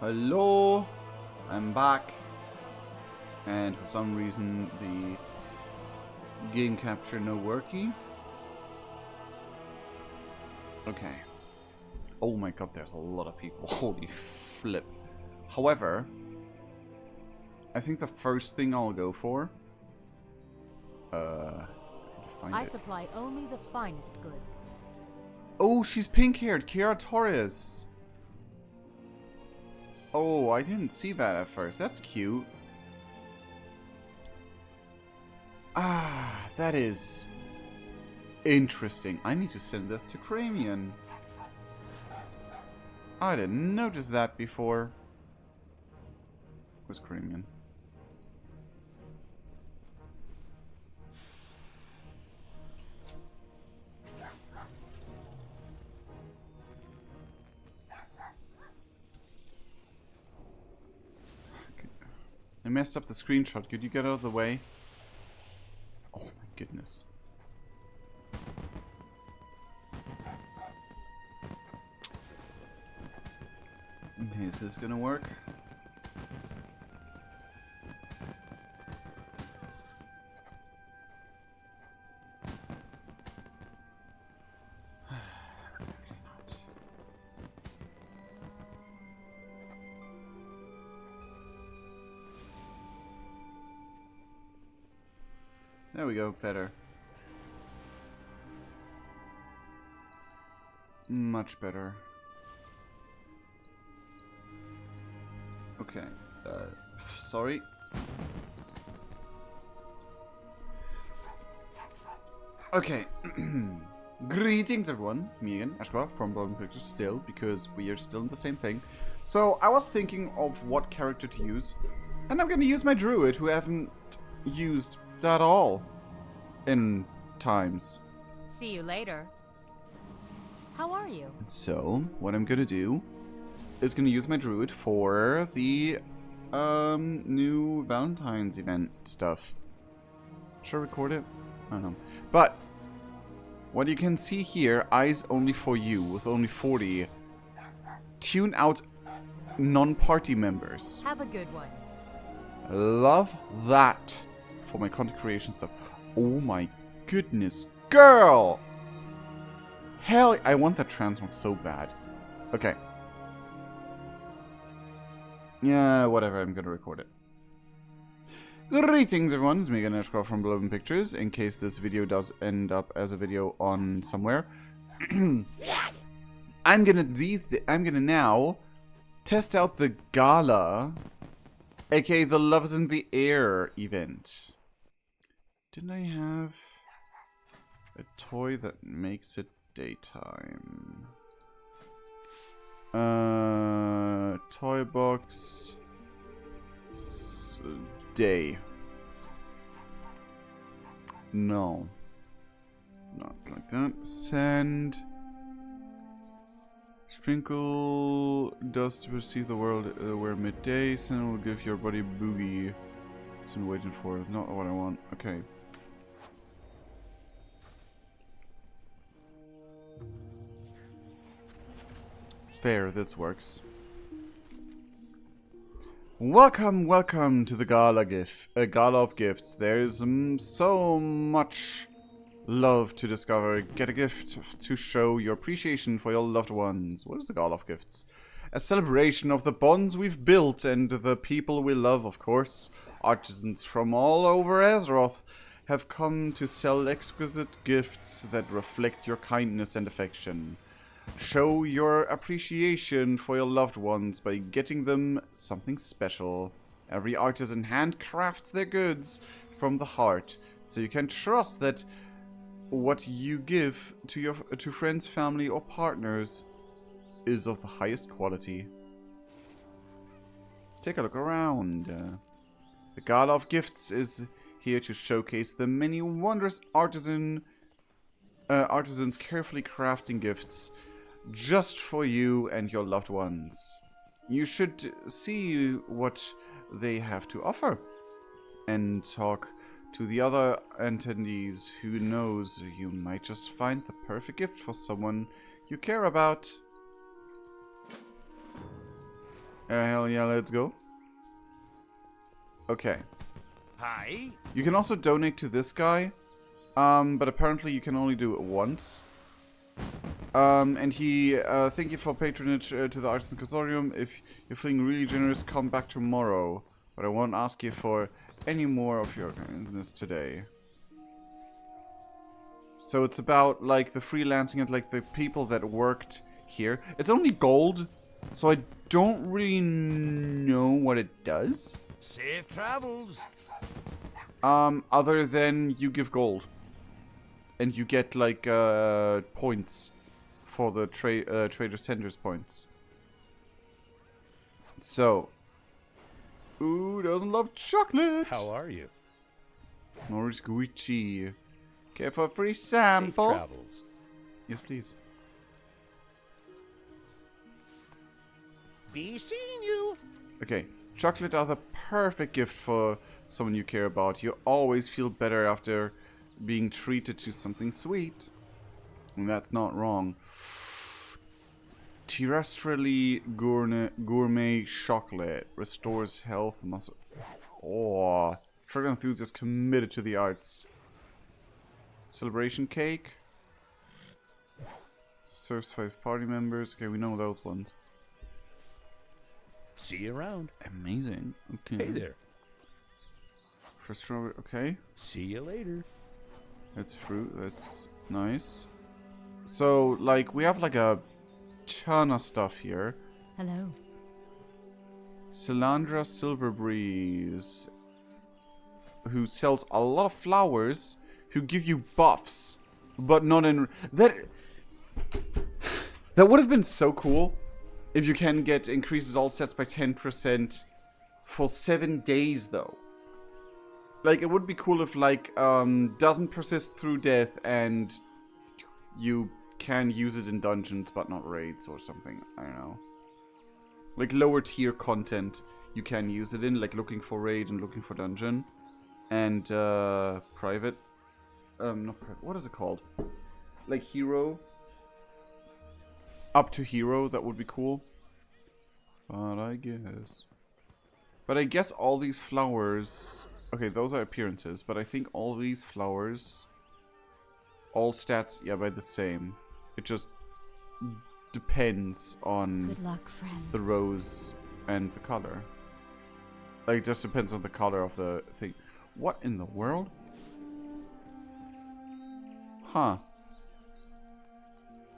Hello, I'm back. And for some reason the game capture no worky. Okay. Oh my god, there's a lot of people. Holy flip. However, I think the first thing I'll go for... find I it. supply only the finest goods. Oh, she's pink-haired. Kiara Torres. Oh, I didn't see that at first. That's cute. Ah, that is interesting. I need to send that to Cramian. I didn't notice that before. Where's Cramian? I messed up the screenshot. Could you get out of the way? Oh my goodness. Okay, is this gonna work? There we go, better. Much better. Okay. Sorry. Okay. Greetings everyone. Me again, Ashkar from Golden Pictures still, because we are still in the same thing. So, I was thinking of what character to use. And I'm gonna use my druid, who I haven't used at all in times. See you later. How are you? So, what I'm gonna do is gonna use my druid for the new Valentine's event stuff. Should I record it? I don't know. But what you can see here, eyes only for you with only 40. Tune out non-party members. Have a good one. Love that for my content creation stuff. Oh my goodness, girl! Hell, I want that transmog so bad. Okay. Yeah, whatever, I'm gonna record it. Greetings everyone, it's me again, Ashcroft from Golden Pictures, in case this video does end up as a video on somewhere. I'm gonna now test out the Gala, aka the Love is in the Air event. Didn't I have a toy that makes it daytime? Toy box day. No. Not like that. Send. Sprinkle dust to perceive the world where midday. Send will give your body boogie. It's been waiting for. Not what I want. Okay. Fair, this works. Welcome, welcome to the Gala of Gifts. There's so much love to discover. Get a gift to show your appreciation for your loved ones. What is the Gala of Gifts? A celebration of the bonds we've built and the people we love, of course. Artisans from all over Azeroth have come to sell exquisite gifts that reflect your kindness and affection. Show your appreciation for your loved ones by getting them something special. Every artisan handcrafts their goods from the heart, so you can trust that what you give to friends, family, or partners is of the highest quality. Take a look around. The Gala of Gifts is here to showcase the many wondrous artisans carefully crafting gifts just for you and your loved ones. You should see what they have to offer and talk to the other attendees. Who knows, you might just find the perfect gift for someone you care about. Hell yeah, let's go. Okay. Hi. You can also donate to this guy, but apparently you can only do it once. And he, thank you for patronage to the Artisan Consortium. If you're feeling really generous, come back tomorrow. But I won't ask you for any more of your kindness today. So it's about, like, the freelancing and, like, the people that worked here. It's only gold, so I don't really know what it does. Safe travels. Other than you give gold. And you get, like, points for the Trader's Tenders points. So. Ooh, doesn't love chocolate. How are you? More squishy. Okay, for a free Safe sample. travels. Yes, please. Be seeing you. Okay, chocolate are the perfect gift for someone you care about. You always feel better after being treated to something sweet. And that's not wrong. Terrestrially gourmet chocolate restores health and muscle. Oh, chocolate enthusiast committed to the arts. Celebration cake. Serves 5 party members. Okay, we know those ones. See you around. Amazing. Okay. Hey there. For strawberry. Okay. See you later. That's fruit. That's nice. So, like, we have like a ton of stuff here. Hello. Silandra Silverbreeze, who sells a lot of flowers, who give you buffs, but not in that. That would have been so cool if you can get increases all stats by 10% for 7 days, though. Like, it would be cool if, like, doesn't persist through death and you can use it in dungeons but not raids or something. I don't know. Like, lower tier content you can use it in, like looking for raid and looking for dungeon. And, private. Not private. What is it called? Like, hero. Up to hero, that would be cool. But I guess all these flowers. Okay, those are appearances, but I think all these flowers, all stats, yeah, by the same. It just depends on Good luck, friend. the rose and the color. Like, it just depends on the color of the thing. What in the world? Huh.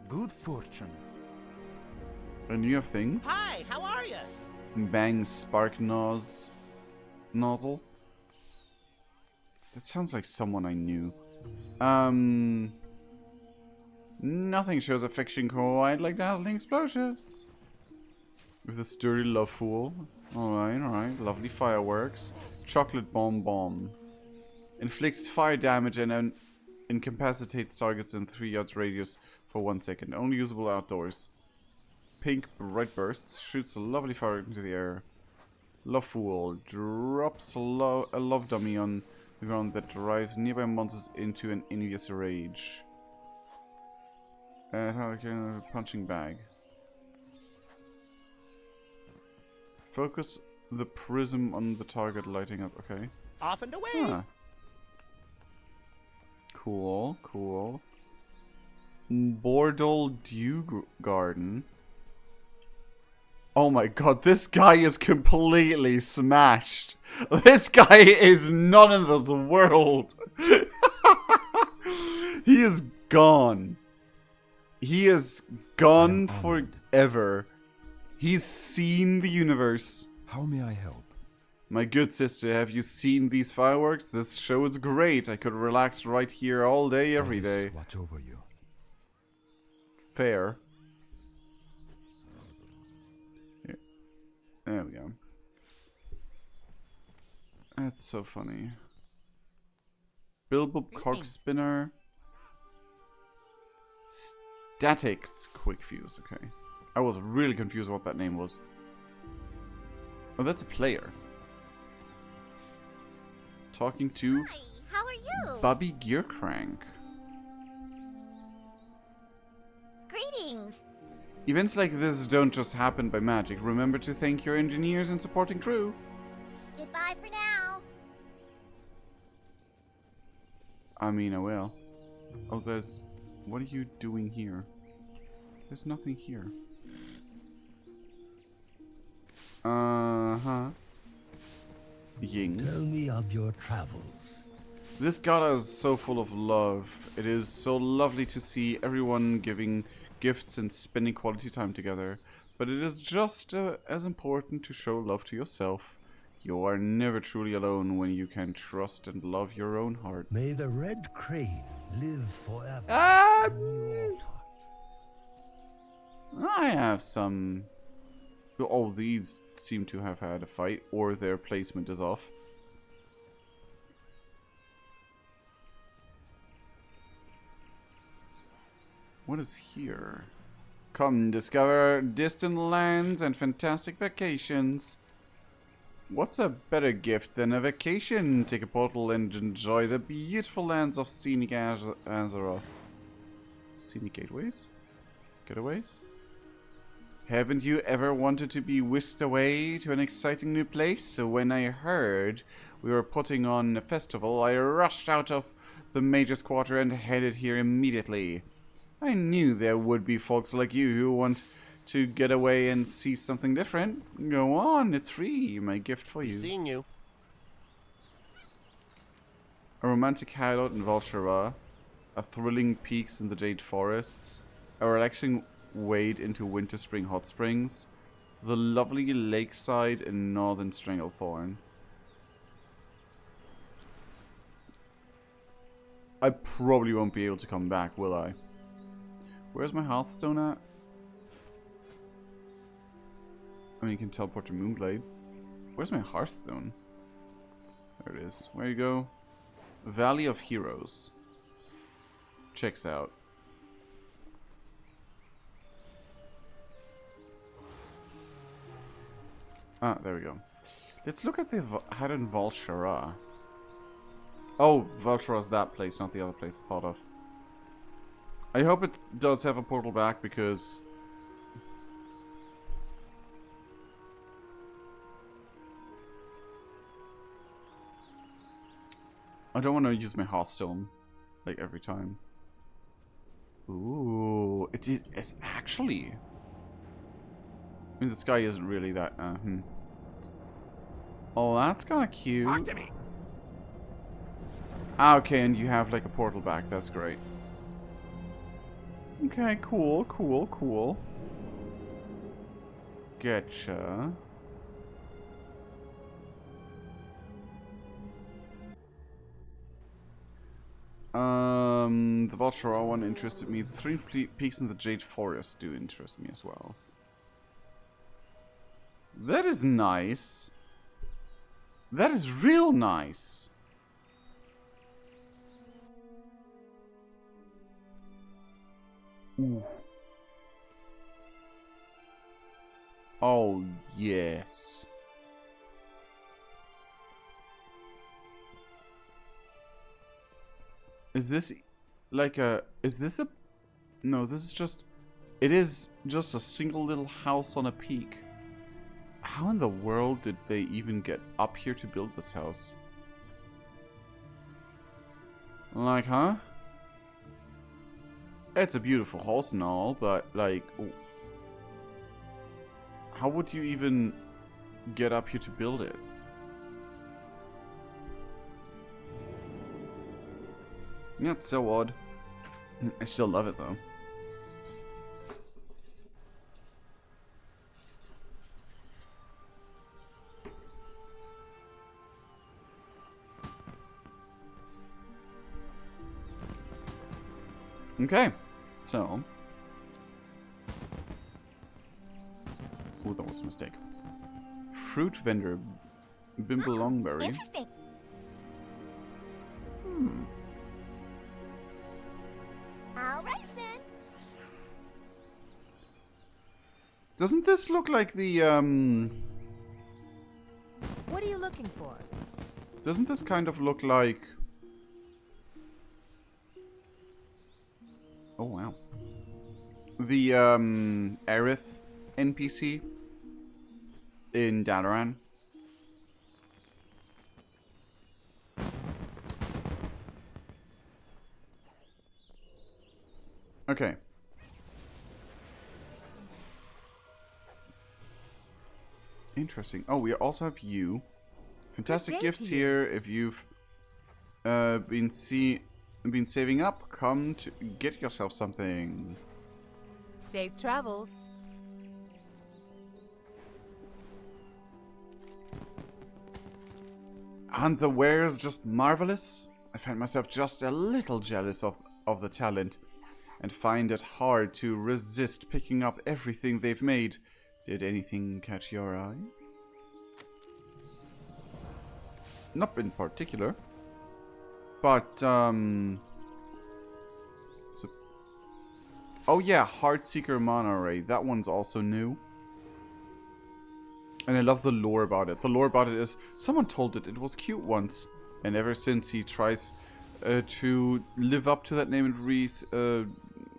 Good fortune. And you have things? Hi, how are you? Bang spark nozzle. That sounds like someone I knew. Nothing shows affection quite like dazzling explosions. With a sturdy love fool. Alright. Lovely fireworks. Chocolate bomb. Inflicts fire damage and incapacitates targets in 3 yards radius for 1 second. Only usable outdoors. Pink bright bursts. Shoots a lovely fire into the air. Love fool. Drops a love dummy on the ground that drives nearby monsters into an envious rage. Punching bag. Focus the prism on the target, lighting up. Okay. Off and away. Huh. Cool. Bordel Dew Garden. Oh my god, this guy is completely smashed. This guy is not in this world. He is gone. He is gone forever. He's seen the universe. How may I help? My good sister, have you seen these fireworks? This show is great. I could relax right here all day, every day. Watch over you. Fair. Here. There we go. That's so funny. Bilbo Cock Spinner. Statics Quick Fuse, okay. I was really confused what that name was. Oh, that's a player. Talking to Hi, how are you? Bubby Gearcrank. Greetings. Events like this don't just happen by magic. Remember to thank your engineers and supporting crew. Goodbye for now. I mean, I will. Oh, there's... What are you doing here? There's nothing here. Uh-huh. Ying. Tell me of your travels. This gala is so full of love. It is so lovely to see everyone giving gifts and spending quality time together. But it is just as important to show love to yourself. You are never truly alone when you can trust and love your own heart. May the red crane live forever. I have some... Oh, these seem to have had a fight, or their placement is off. What is here? Come discover distant lands and fantastic vacations. What's a better gift than a vacation? Take a portal and enjoy the beautiful lands of scenic Azeroth. Scenic gateways? Getaways? Haven't you ever wanted to be whisked away to an exciting new place? So when I heard we were putting on a festival, I rushed out of the Mage's Quarter and headed here immediately. I knew there would be folks like you who want to get away and see something different. Go on, it's free. My gift for you. Seeing you. A romantic hideout in Valshara, a thrilling peaks in the Jade Forests, a relaxing wade into Winter Spring Hot Springs, the lovely lakeside in northern Stranglethorn. I probably won't be able to come back, will I? Where's my Hearthstone at? I mean, you can teleport to Moonglade. Where's my Hearthstone? There it is. Where you go? Valley of Heroes. Checks out. Ah, there we go. Let's look at the Hidden Valshara. Oh, Valshara's that place, not the other place I thought of. I hope it does have a portal back, because... I don't want to use my Hearthstone, like, every time. Ooh, it's actually... I mean, the sky isn't really that, Oh, that's kind of cute. Talk to me. Ah, okay, and you have, like, a portal back. That's great. Okay, cool, cool, cool. Getcha. The Valshara one interested me. The three peaks in the Jade Forest do interest me as well. That is nice. That is real nice. Ooh. Oh, yes. Is this like a... Is this a... No, this is just... It is just a single little house on a peak. How in the world did they even get up here to build this house? Like, huh? It's a beautiful house and all, but, like... How would you even get up here to build it? Yeah, it's so odd. I still love it, though. Okay, so... Ooh, that was a mistake. Fruit vendor, Bimble Longberry. Interesting. All right then. Doesn't this look like the, What are you looking for? Doesn't this kind of look like... Oh, wow. the Aerith NPC in Dalaran. Okay. Interesting. Oh, we also have you. Fantastic day gifts to you. here. If you've been saving up, come to get yourself something. Safe travels. Aren't the wares just marvelous? I find myself just a little jealous of the talent, and find it hard to resist picking up everything they've made. Did anything catch your eye? Not in particular. But, oh yeah, Heartseeker Monoray. That one's also new. And I love the lore about it. The lore about it is, someone told it was cute once. And ever since he tries to live up to that name and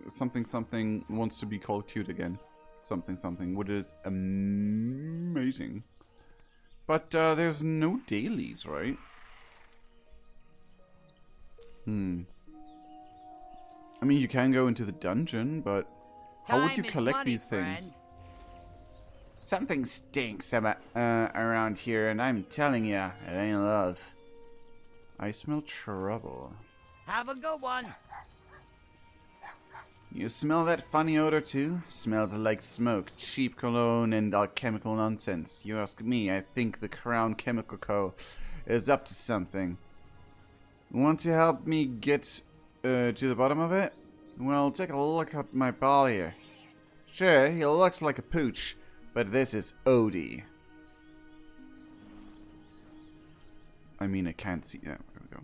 something something wants to be called cute again. Something something, which is amazing. But there's no dailies, right? I mean, you can go into the dungeon, but how would you collect these things? Something stinks around here, and I'm telling ya, it ain't love. I smell trouble. Have a good one. You smell that funny odor too? Smells like smoke, cheap cologne, and alchemical nonsense. You ask me, I think the Crown Chemical Co. is up to something. Want to help me get to the bottom of it? Well, take a look at my pal here. Sure, he looks like a pooch, but this is Odie. I mean, I can't see. Yeah, there we go.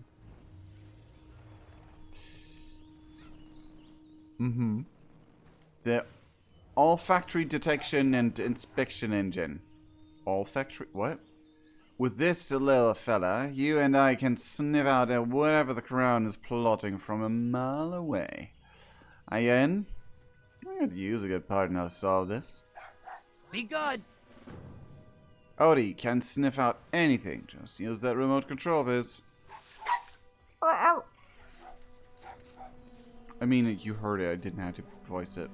The olfactory detection and inspection engine. Olfactory? What? With this little fella, you and I can sniff out whatever the Crown is plotting from a mile away. Are you in? I could use a good partner to solve this. Be good. Odie can sniff out anything. Just use that remote control of his. I mean, you heard it. I didn't have to voice it.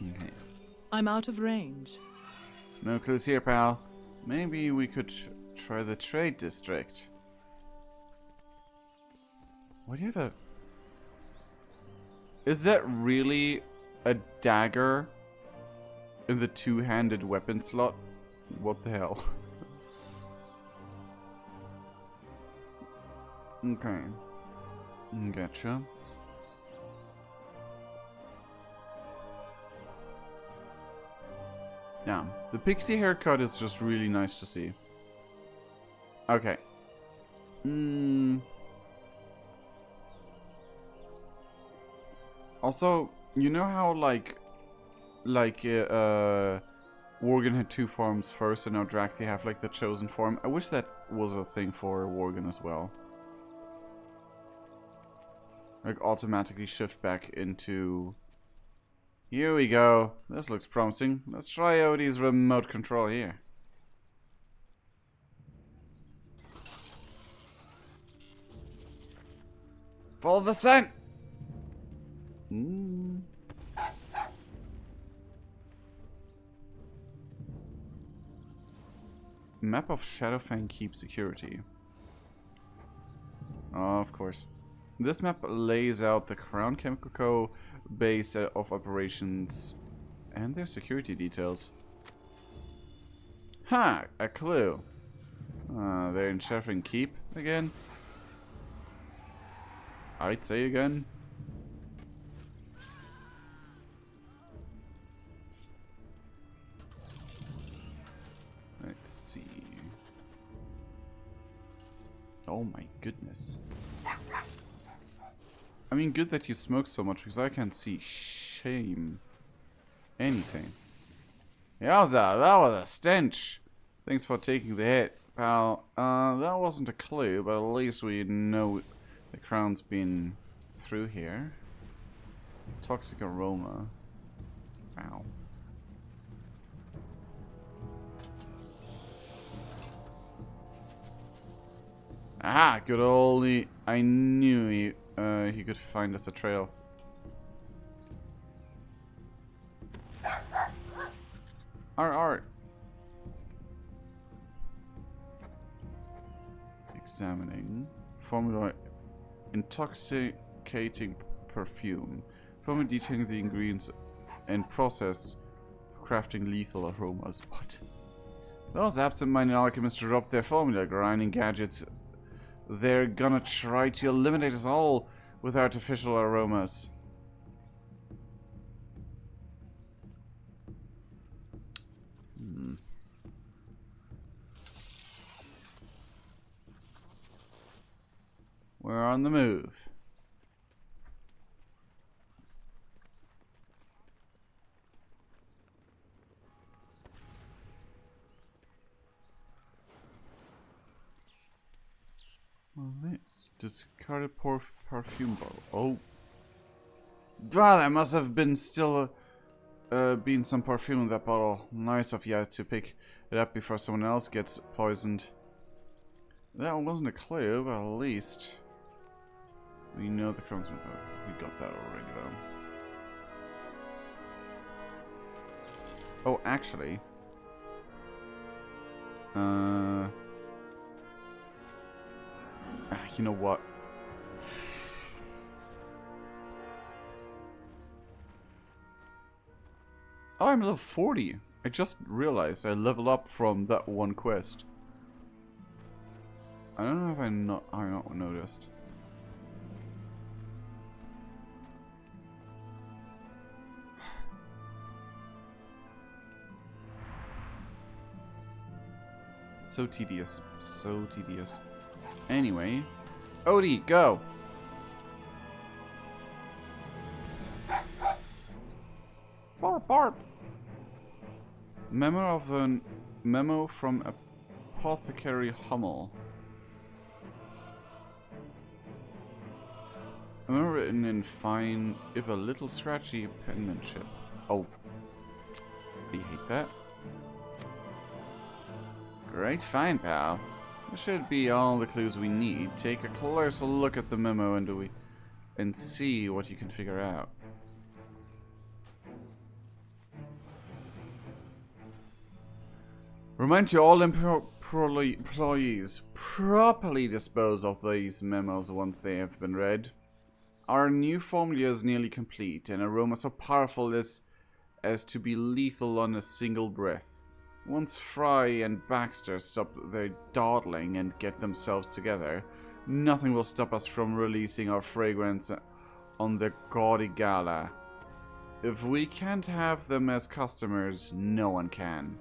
Okay. I'm out of range. No clues here, pal. Maybe we could try the trade district. Why do you have a... Is that really a dagger in the two-handed weapon slot? What the hell? Okay. Gotcha. Yeah, the pixie haircut is just really nice to see. Okay. Also, you know how Worgen had two forms first, and now Drakthi have like the chosen form. I wish that was a thing for Worgen as well. Like automatically shift back into. Here we go. This looks promising. Let's try Odie's remote control here. Follow the scent! Map of Shadowfang Keep security. Oh, of course. This map lays out the Crown Chemical Co. base of operations and their security details. Ha! A clue. They're in Shadowfang Keep again. I'd say again. Let's see. Oh my goodness. I mean, good that you smoke so much, because I can't see shame anything. Yowza, that was a stench. Thanks for taking the hit, pal. That wasn't a clue, but at least we know the Crown's been through here. Toxic aroma. Wow. Ah, good oldie. I knew he could find us a trail. Art. Examining. Formula intoxicating perfume. Formula detailing the ingredients and process for crafting lethal aromas. What? Those absent-minded alchemists dropped their formula grinding gadgets. They're gonna try to eliminate us all with artificial aromas. We're on the move. What's this? Discarded perfume bottle. Oh. Wow, there must have been still been some perfume in that bottle. Nice of you to pick it up before someone else gets poisoned. That wasn't a clue, but at least we know the crumbs. We got that already, though. Oh, actually. You know what? Oh, I'm level 40. I just realized I leveled up from that one quest. I don't know if I not noticed. So tedious. So tedious. Anyway. Odie, go! Barp, barp! Memo from Apothecary Hummel. A memo written in fine, if a little scratchy penmanship. Oh. I hate that. Great find, pal. This should be all the clues we need. Take a closer look at the memo and see what you can figure out. Remind you all employees properly dispose of these memos once they have been read. Our new formula is nearly complete, an aroma so powerful as to be lethal on a single breath. Once Fry and Baxter stop their dawdling and get themselves together, nothing will stop us from releasing our fragrance on the gaudy gala. If we can't have them as customers, no one can.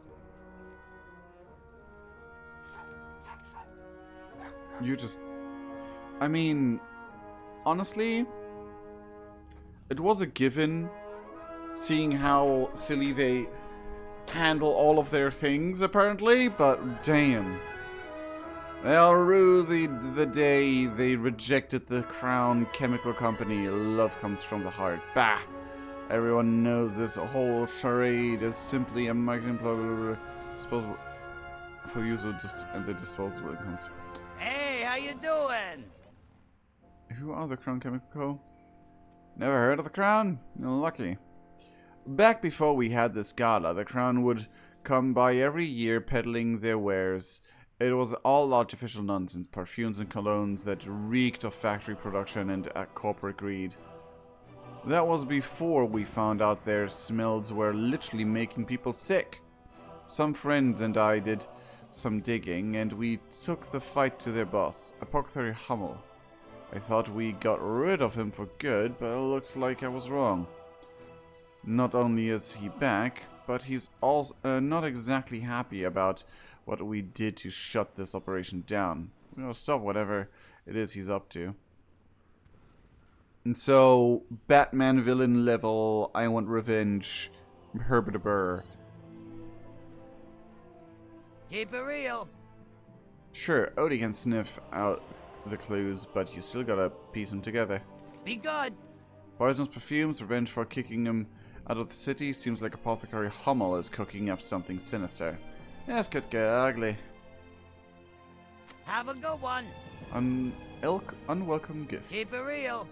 I mean, honestly, it was a given, seeing how silly they handle all of their things, apparently, but damn. They'll rue the day they rejected the Crown Chemical Company. Love comes from the heart. Bah! Everyone knows this whole charade is simply a marketing disposable for use of the disposable incomes. Hey, how you doing? Who are the Crown Chemical Co? Never heard of the Crown? You're lucky. Back before we had this gala, the Crown would come by every year peddling their wares. It was all artificial nonsense, perfumes and colognes that reeked of factory production and corporate greed. That was before we found out their smells were literally making people sick. Some friends and I did some digging, and we took the fight to their boss, Apothecary Hummel. I thought we got rid of him for good, but it looks like I was wrong. Not only is he back, but he's also not exactly happy about what we did to shut this operation down. We're gonna stop whatever it is he's up to. And so, Batman villain level, I want revenge, Herbert Burr. Keep it real. Sure, Odie can sniff out the clues, but you still gotta piece them together. Be good. Poisonous perfumes, revenge for kicking him out of the city. Seems like Apothecary Hummel is cooking up something sinister. This could get ugly. Have a good one. Unwelcome gift. Keep it real.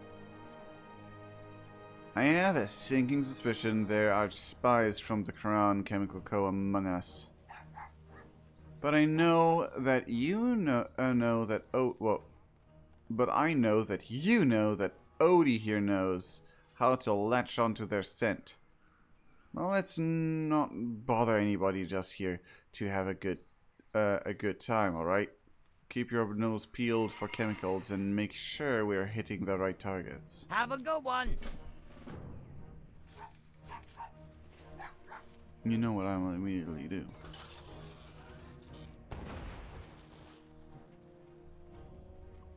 I have a sinking suspicion there are spies from the Crown Chemical Co. among us. But I know that you know that But I know that you know that Odie here knows how to latch onto their scent. Well, let's not bother anybody just here to have a good time, all right? Keep your nose peeled for chemicals and make sure we're hitting the right targets. Have a good one. You know what I will immediately do.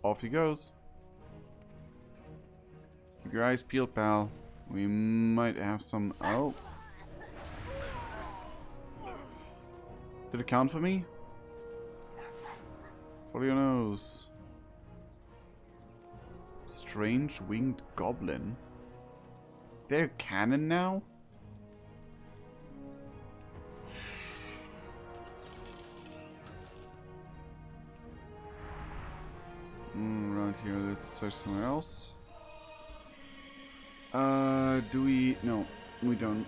Off he goes. Keep your eyes peeled, pal. We might have some... Oh. Did it count for me? Follow your nose. Strange winged goblin. They're canon now? Around here, let's search somewhere else. Do we... No, we don't.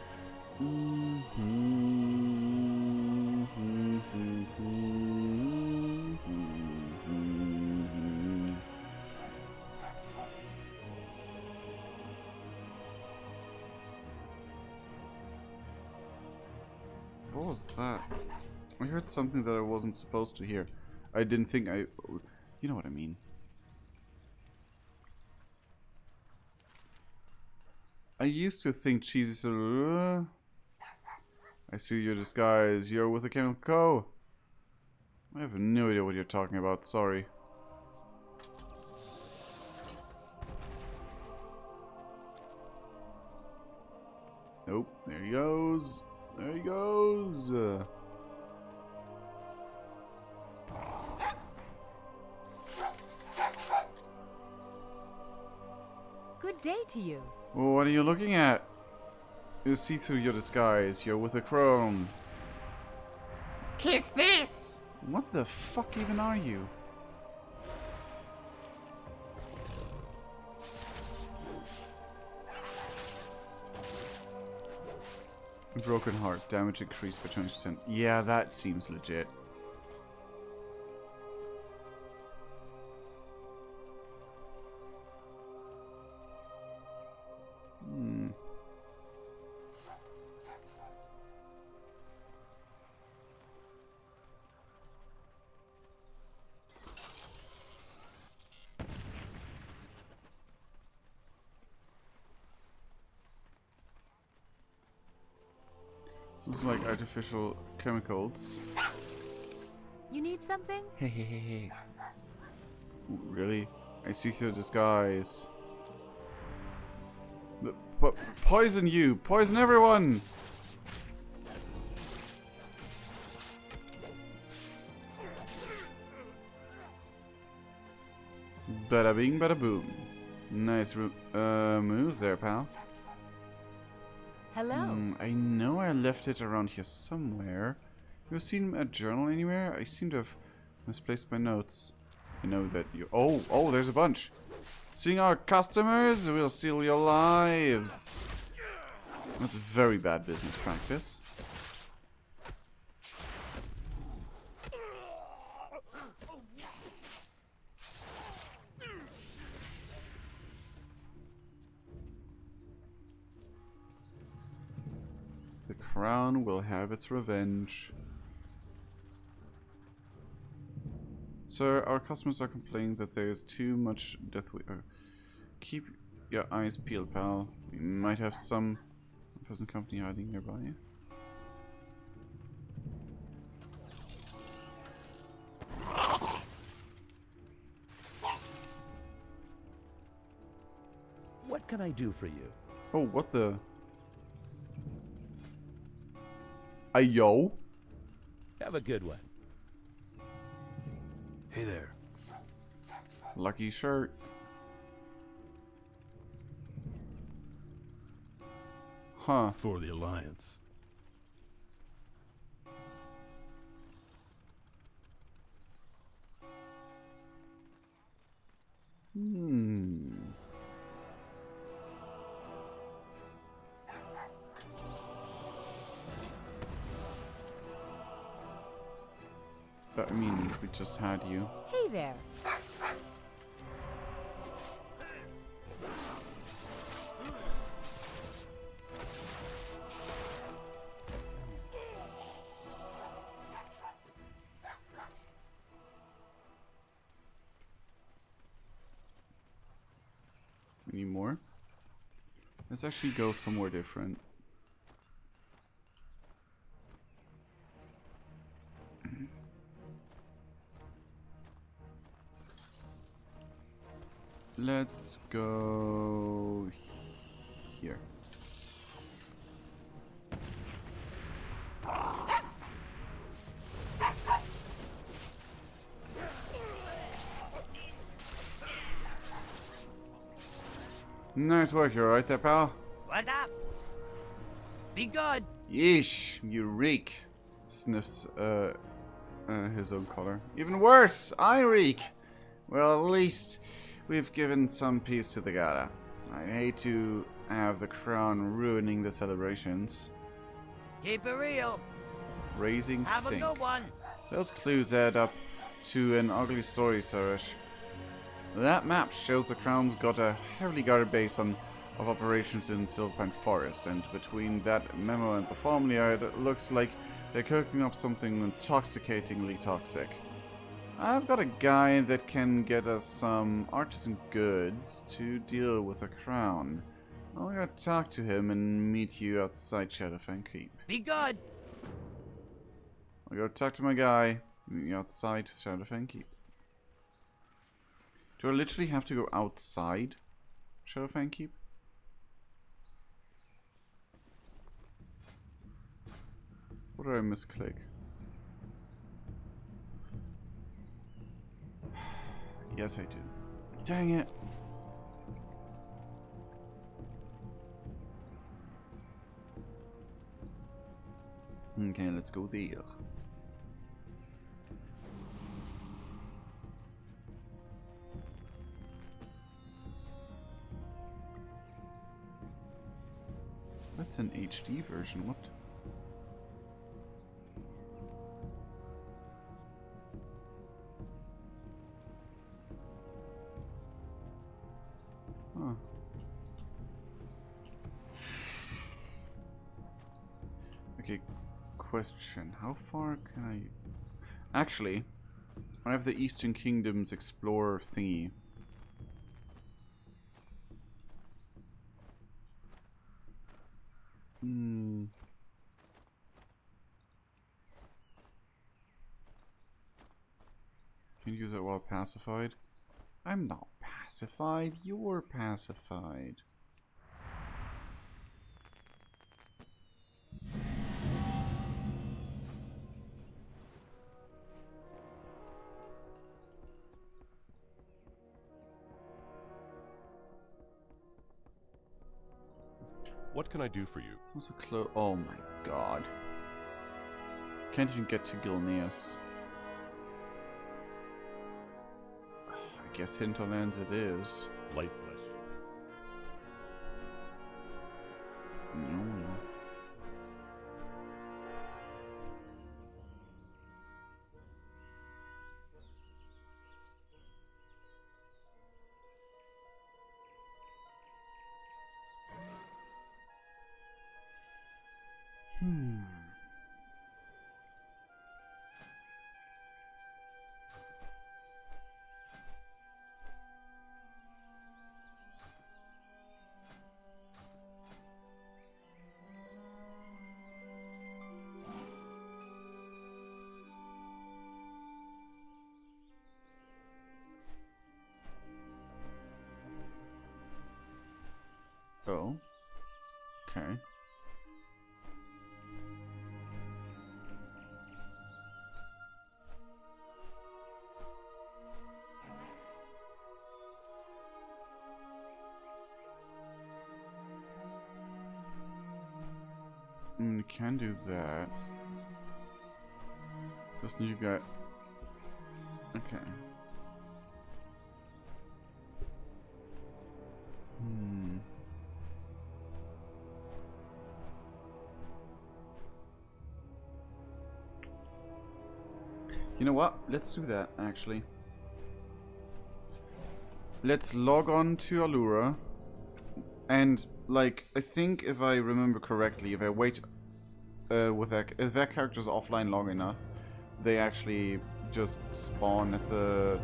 What was that? I heard something that I wasn't supposed to hear. I didn't think I... You know what I mean. I used to think cheesy so... I see your disguise. You're with the Chemical Co. I have no idea what you're talking about. Sorry. Oh, there he goes. There he goes. Good day to you. Well, what are you looking at? You see through your disguise. You're with a crone. Kiss this! What the fuck even are you? Broken heart. Damage increased by 20%. Yeah, that seems legit. This is like artificial chemicals. You need something? Hey, hey, hey, hey. Really? I see through disguise. Poison you! Poison everyone! Bada bing, bada boom. Nice moves there, pal. Hello. I know I left it around here somewhere. You seen a journal anywhere? I seem to have misplaced my notes. I know that you... Oh, there's a bunch. Seeing our customers, we'll steal your lives. That's very bad business practice. The crown will have its revenge. Sir, our customers are complaining that there is too much death. Keep your eyes peeled, pal. We might have some present company hiding nearby. What can I do for you? Oh, what the... Ayo? Have a good one. Hey there. Lucky shirt. Huh. for the Alliance. But I mean, we just had you. Hey there. We need more. Let's actually go somewhere different. Let's go here. Nice work, you're right there, pal. What's up? Be good. Yeesh, you reek. Sniffs his own collar. Even worse, I reek. Well, at least we've given some peace to the gala. I hate to have the crown ruining the celebrations. Keep it real. Raising Have stink. a good one. Those clues add up to an ugly story, Sarish. That map shows the Crown's got a heavily guarded base of operations in Silverpine Forest, and between that memo and the farmyard, it looks like they're cooking up something intoxicatingly toxic. I've got a guy that can get us some artisan goods to deal with the Crown. I'll go talk to him and meet you outside Shadowfang Keep. Be good. I'll go talk to my guy, meet you outside Shadowfang Keep. Do I literally have to go outside Shadowfang Keep? What did I misclick? Yes, I do. Dang it. Okay, let's go there. That's an HD version, what? Huh. Okay, question. How far can I... Actually, I have the Eastern Kingdoms Explorer thingy. Can you use it while pacified? I'm not pacified, you're pacified. What can I do for you? Also close. Oh my god. Can't even get to Gilneas. I guess Hinterlands it is. Life bless you. No. Oh. Okay. You can do that. Just need to get... Okay. You know what? Let's do that, actually. Let's log on to Allura. And, like, I think if I remember correctly, if I wait with that, if that character's offline long enough, they actually just spawn at the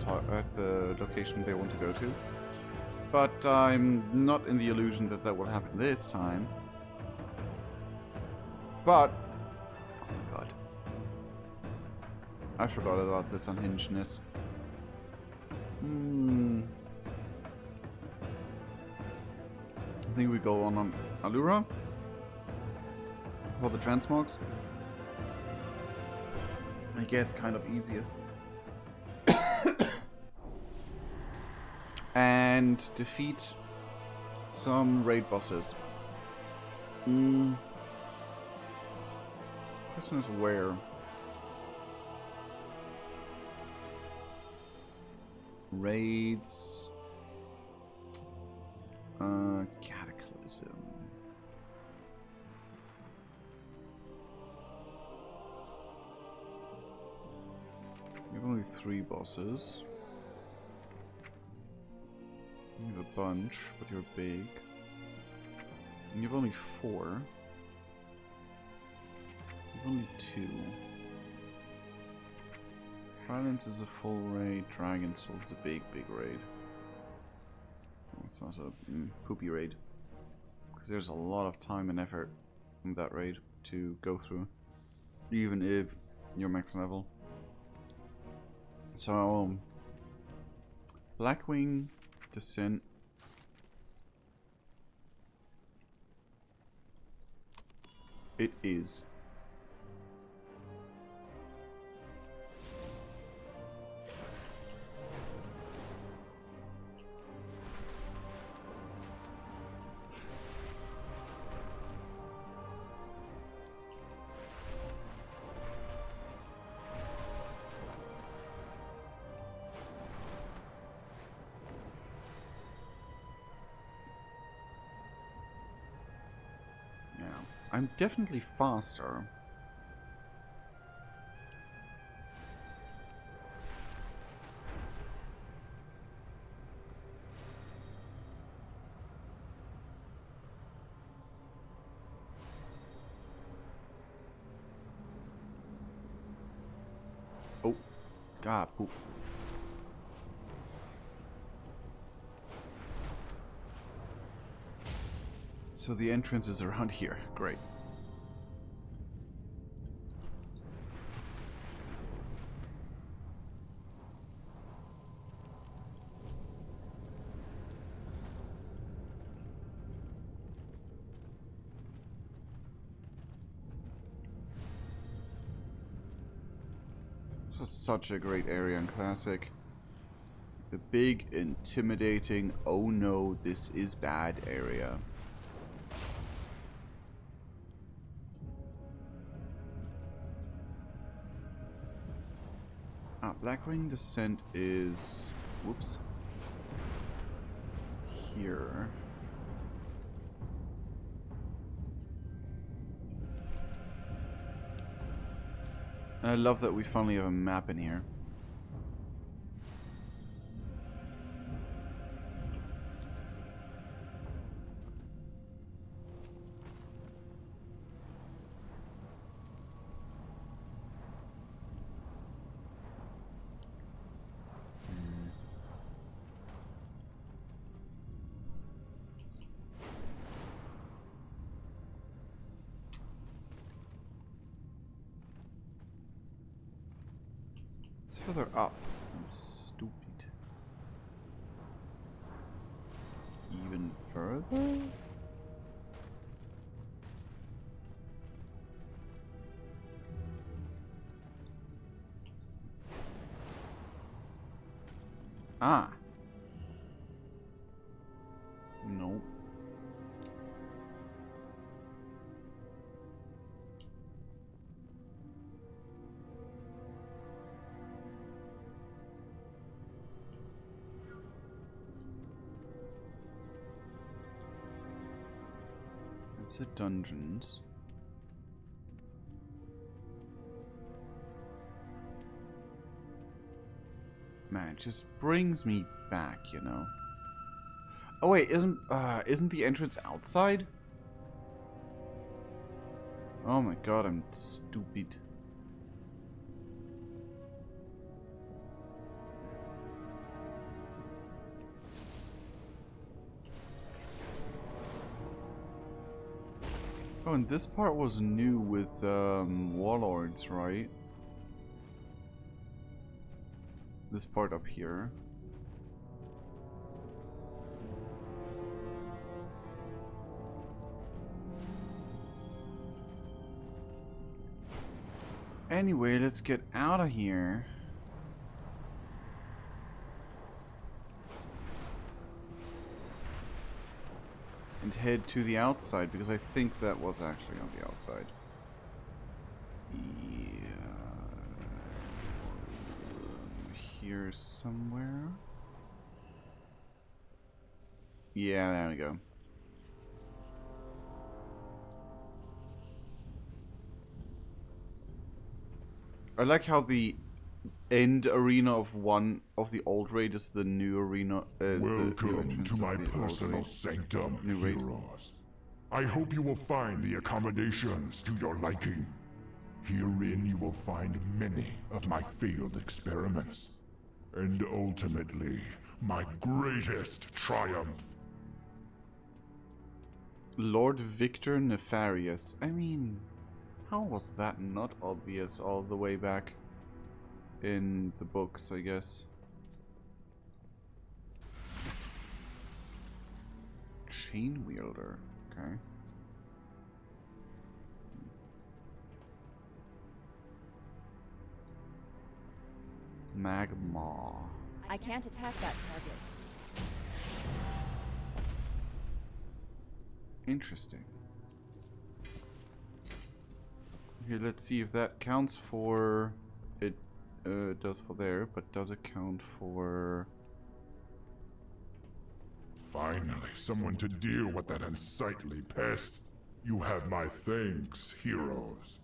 location they want to go to. But I'm not in the illusion that that will happen this time. But, oh my god, I forgot about this unhingedness. I think we go on Allura for the transmogs. I guess kind of easiest. And defeat some raid bosses. Question is where? Raids. Cataclysm. You have only 3 bosses. You have a bunch, but you're big. And you have only 4. You have only 2. Violence is a full raid. Dragon Soul is a big raid. It's also a poopy raid. Because there's a lot of time and effort in that raid to go through. Even if you're max level. So, Blackwing Descent. It is. I'm definitely faster. Oh, God, poop. So the entrance is around here. Great. This was such a great area in Classic. The big, intimidating, oh no, this is bad area. Blackwing Descent is... whoops. Here. I love that we finally have a map in here. It's further up. Stupid. Even further? Ah. No. These are dungeons. Man, it just brings me back, you know. Oh wait, isn't the entrance outside? Oh my god, I'm stupid. Oh, and this part was new with warlords, right? This part up here. Anyway, let's get out of here. And head to the outside, because I think that was actually on the outside. Yeah. Here somewhere. Yeah, there we go. I like how the end arena of one of the old raid is the new arena. Welcome to my personal sanctum, heroes. I hope you will find the accommodations to your liking. Herein you will find many of my failed experiments. And ultimately, my greatest triumph. Lord Victor Nefarious. I mean, how was that not obvious all the way back in the books, I guess? Chain wielder. Okay. Magma. I can't attack that target. Interesting. Here, let's see if that counts for... It does for there, but does it count for... Finally, someone to deal with that unsightly pest. You have my thanks, heroes.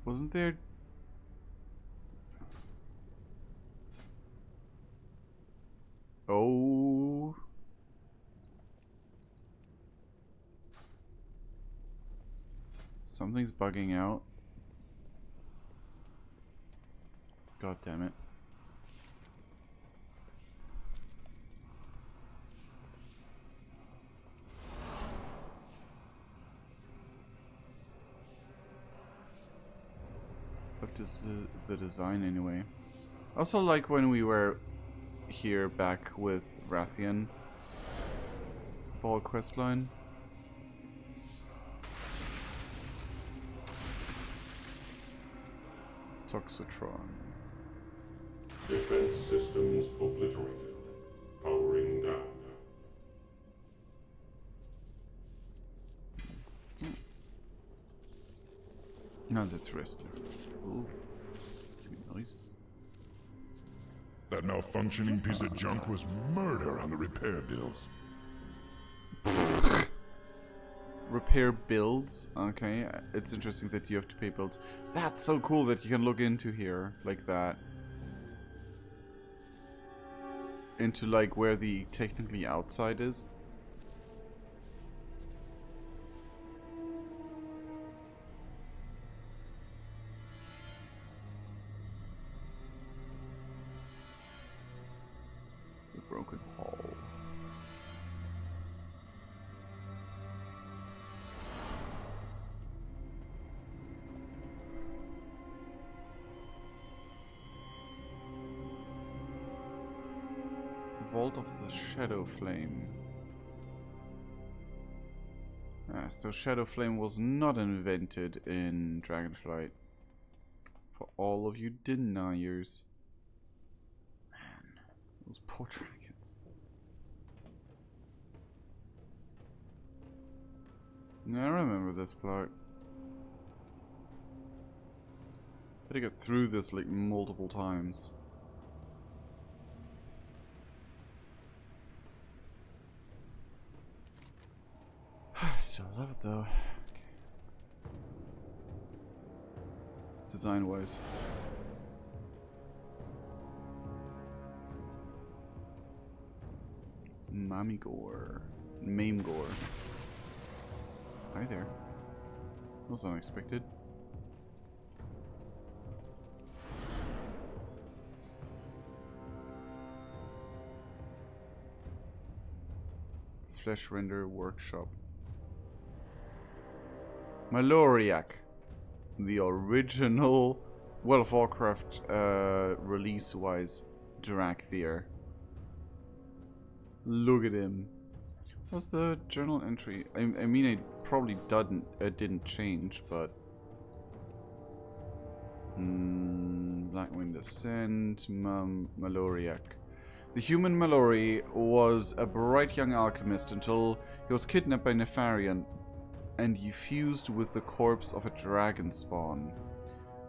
Wasn't there... Oh... Something's bugging out. God damn it. What is the design anyway? Also, like when we were here back with Rathian, Fall questline. Toxotron. Defense systems obliterated. Powering down. No, that's Wrestler. Ooh. Too many noises. That malfunctioning piece of junk was murder on the repair bills. Repair builds? Okay, it's interesting that you have to pay builds. That's so cool that you can look into here like that. Into like where the technically outside is. The broken hall. Vault of the Shadow Flame. So Shadow Flame was not invented in Dragonflight. For all of you deniers. Those poor dragons. Yeah, I remember this part. Had to get through this like multiple times. Still love it though. Okay. Design wise. Mommy gore. Mame gore. Hi there. That was unexpected. Flesh Render Workshop. Maloriak. The original World of Warcraft release-wise Drakthir. Look at him. What's the journal entry? I mean, it probably didn't change, but... Blackwind Ascent, Maloriak. The human Malori was a bright young alchemist until he was kidnapped by Nefarian and he fused with the corpse of a dragon spawn.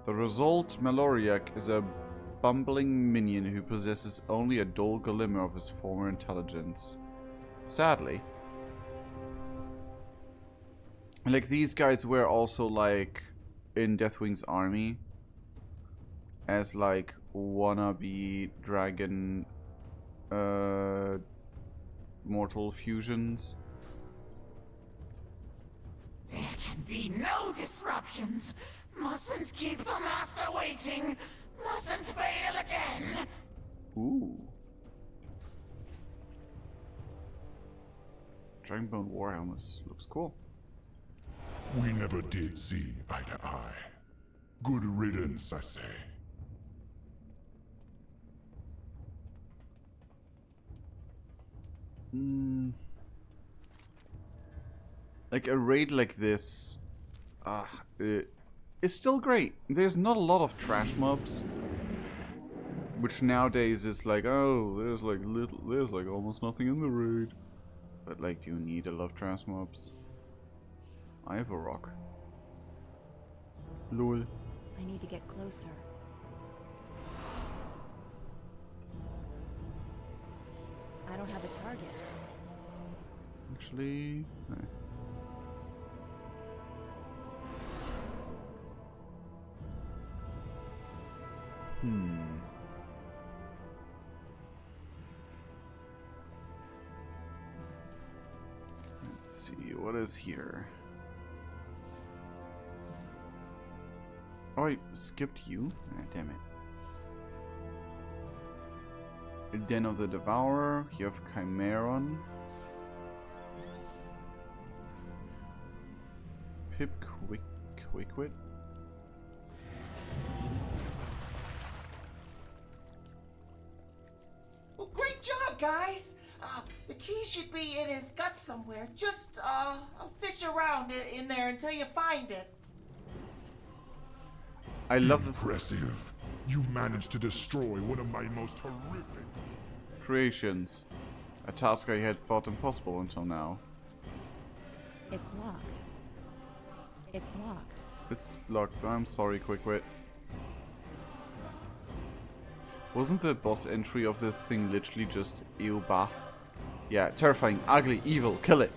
The result, Maloriak, is a bumbling minion who possesses only a dull glimmer of his former intelligence. Sadly. Like, these guys were also, like, in Deathwing's army as, like, wannabe dragon mortal fusions. There can be no disruptions. Mustn't keep the master waiting. Mustn't fail again. Ooh. Dragonbone War Helmet looks cool. We never did see eye to eye. Good riddance, I say. Like a raid like this, it's still great. There's not a lot of trash mobs, which nowadays is like, oh, there's like almost nothing in the raid. But like, do you need a lot of trash mobs? I have a rock. Lol. I need to get closer. I don't have a target. Actually, no. Let's see, what is here? Oh, I skipped you? Ah, damn it. Den of the Devourer, you have Chimeron. Pip Quickwit. Well, great job, guys. The key should be in his gut somewhere. Just fish around in there until you find it. I love Impressive. You managed to destroy one of my most horrific creations. A task I had thought impossible until now. It's locked. It's locked. It's locked. I'm sorry, Quickwit. Wasn't the boss entry of this thing literally just ew bah? Yeah, terrifying, ugly, evil, kill it.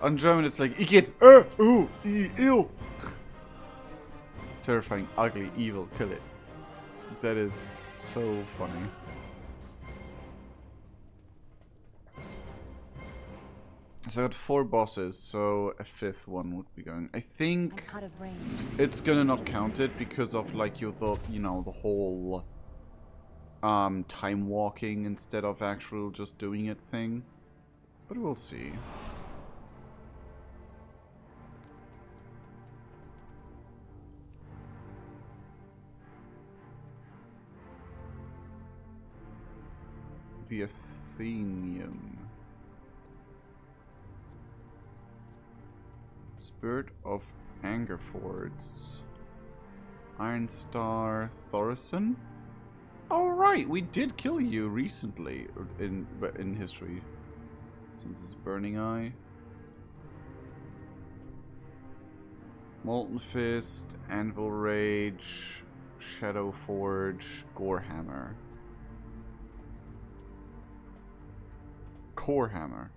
On German it's like Igitt, ooh, ew. Terrifying, ugly, evil, kill it. That is so funny. So I got 4 bosses, so a 5th one would be going. I think I'm out of range. it's gonna not count it because of like the whole time walking instead of actual just doing it thing. But we'll see. The Athenium. Spirit of Angerfords. Iron Star Thorison? Oh right, we did kill you recently in history. Since it's Burning Eye. Molten Fist, Anvil Rage, Shadow Forge, Gorehammer. Corehammer.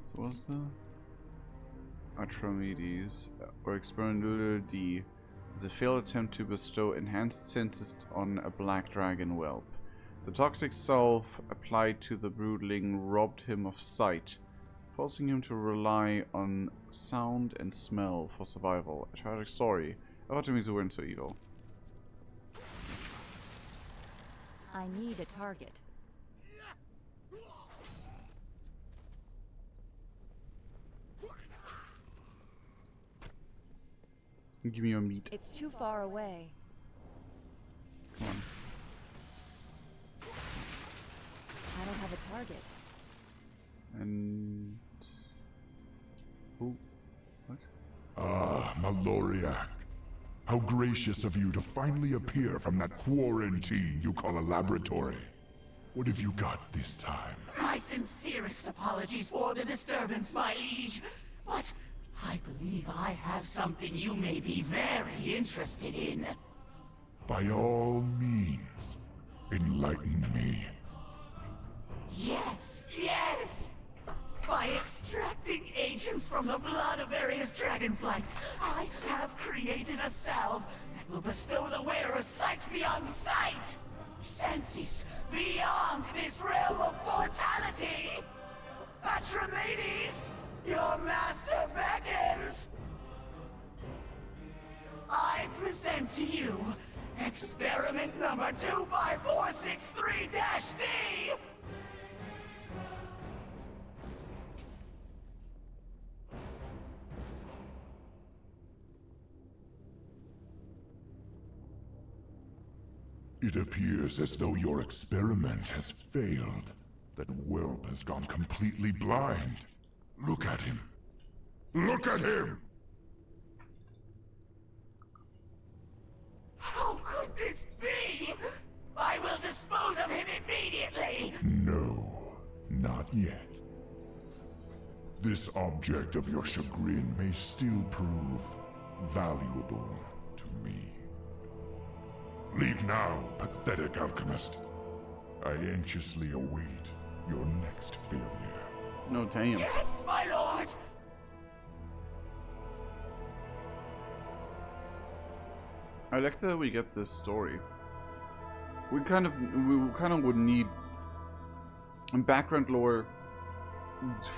So what's the Archimedes or Experimental D is a failed attempt to bestow enhanced senses on a black dragon whelp. The toxic salve applied to the broodling robbed him of sight, forcing him to rely on sound and smell for survival. A tragic story. I thought Archimedes weren't so evil. I need a target. Give me your meat. It's too far away. Come on. I don't have a target. And... Oh, what? Ah, Maloriak. How gracious of you to finally appear from that quarantine you call a laboratory. What have you got this time? My sincerest apologies for the disturbance, my liege. But I believe I have something you may be very interested in. By all means, enlighten me. Yes, yes! By extracting agents from the blood of various dragonflights, I have created a salve that will bestow the wearer sight beyond sight! Senses beyond this realm of mortality! Archimedes, your master beckons! I present to you experiment number 25463-D! It appears as though your experiment has failed. That whelp has gone completely blind. Look at him. Look at him! How could this be? I will dispose of him immediately! No, not yet. This object of your chagrin may still prove valuable to me. Leave now, pathetic alchemist. I anxiously await your next failure. No, damn. Yes, my lord! I like that we get this story. We kind of would need background lore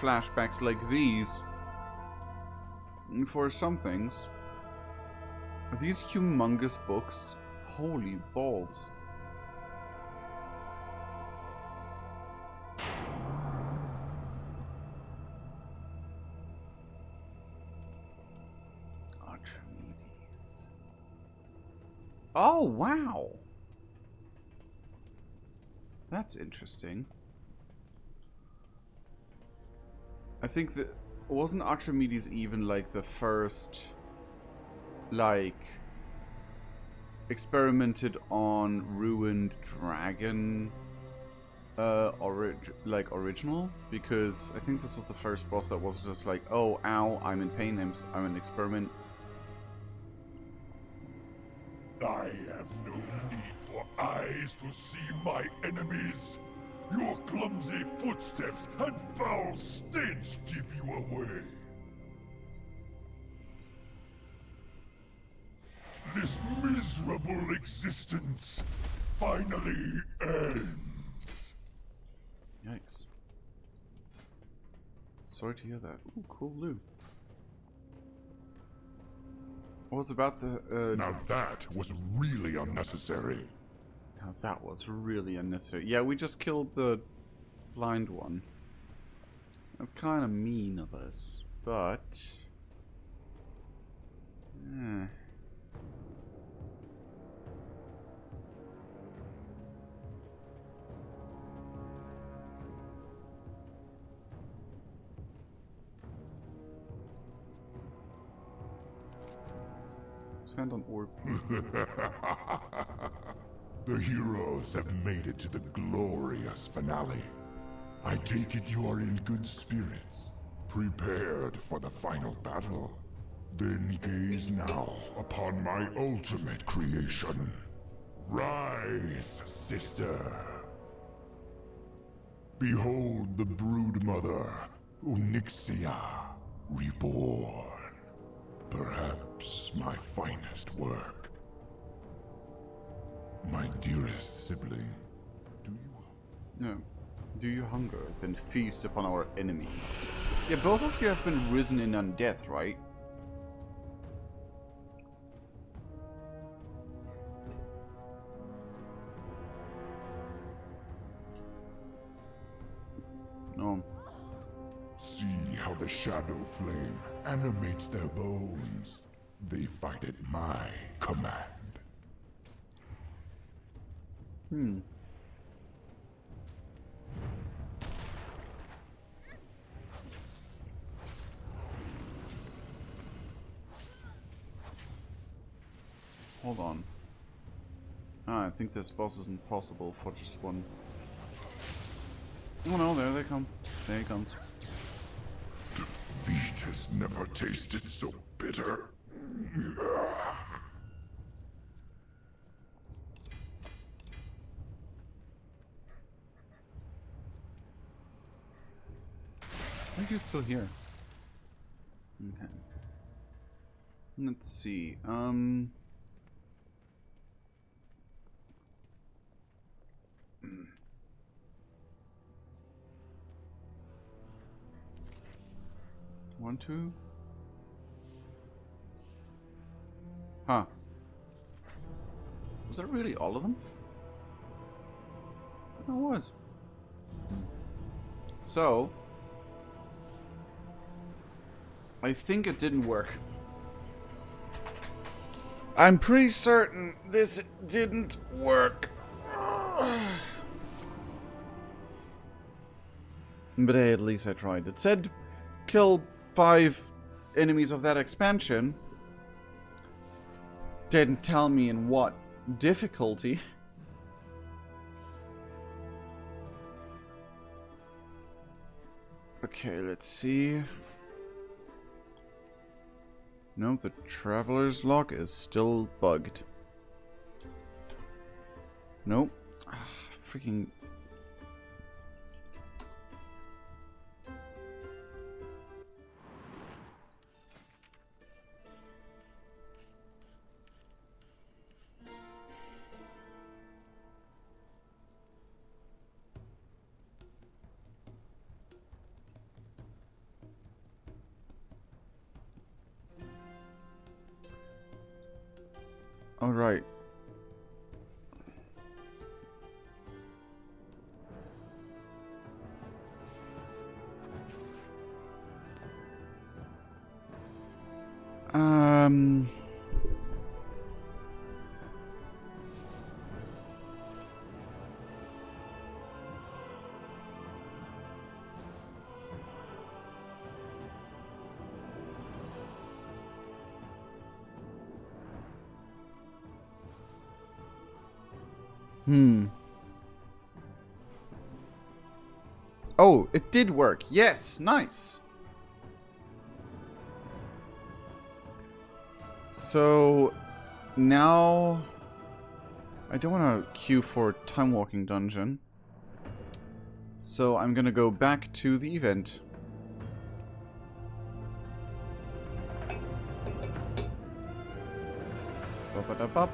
flashbacks like these for some things. These humongous books, holy balls. Archimedes. Oh, wow. That's interesting. I think that wasn't Archimedes even like the first like experimented on ruined dragon original, because I think this was the first boss that was just like, oh ow, I'm in pain, I'm an experiment. I have no need for eyes to see my enemies. Your clumsy footsteps and foul stench give you away. This miserable existence finally ends. Yikes. Sorry to hear that. Ooh, cool loot. What was about the Now that was really unnecessary. Now that was really unnecessary. Yeah, we just killed the blind one. That's kind of mean of us, but... Expand on orb. The heroes have made it to the glorious finale. I take it you are in good spirits, prepared for the final battle. Then gaze now upon my ultimate creation. Rise, sister. Behold the broodmother, Onyxia, reborn. Perhaps my finest work. My dearest sibling, do you? No. Do you hunger, then feast upon our enemies. Yeah, both of you have been risen in undeath, right? No. See how the shadow flame animates their bones. They fight at my command. Hold on. Ah, I think this boss isn't possible for just one. Oh no, there they come. There he comes. Defeat has never tasted so bitter. I think he's still here. Okay. Let's see. 1, 2. Huh. Was that really all of them? It was. So, I think it didn't work. I'm pretty certain this didn't work. But hey, at least I tried. It said kill 5 enemies of that expansion. Didn't tell me in what difficulty. Okay, let's see. No, the Traveler's Log is still bugged. Nope. Freaking... All right. Um. Oh, it did work. Yes, nice. So now I don't want to queue for Time Walking Dungeon. So I'm gonna go back to the event. Ba-ba-da-bop.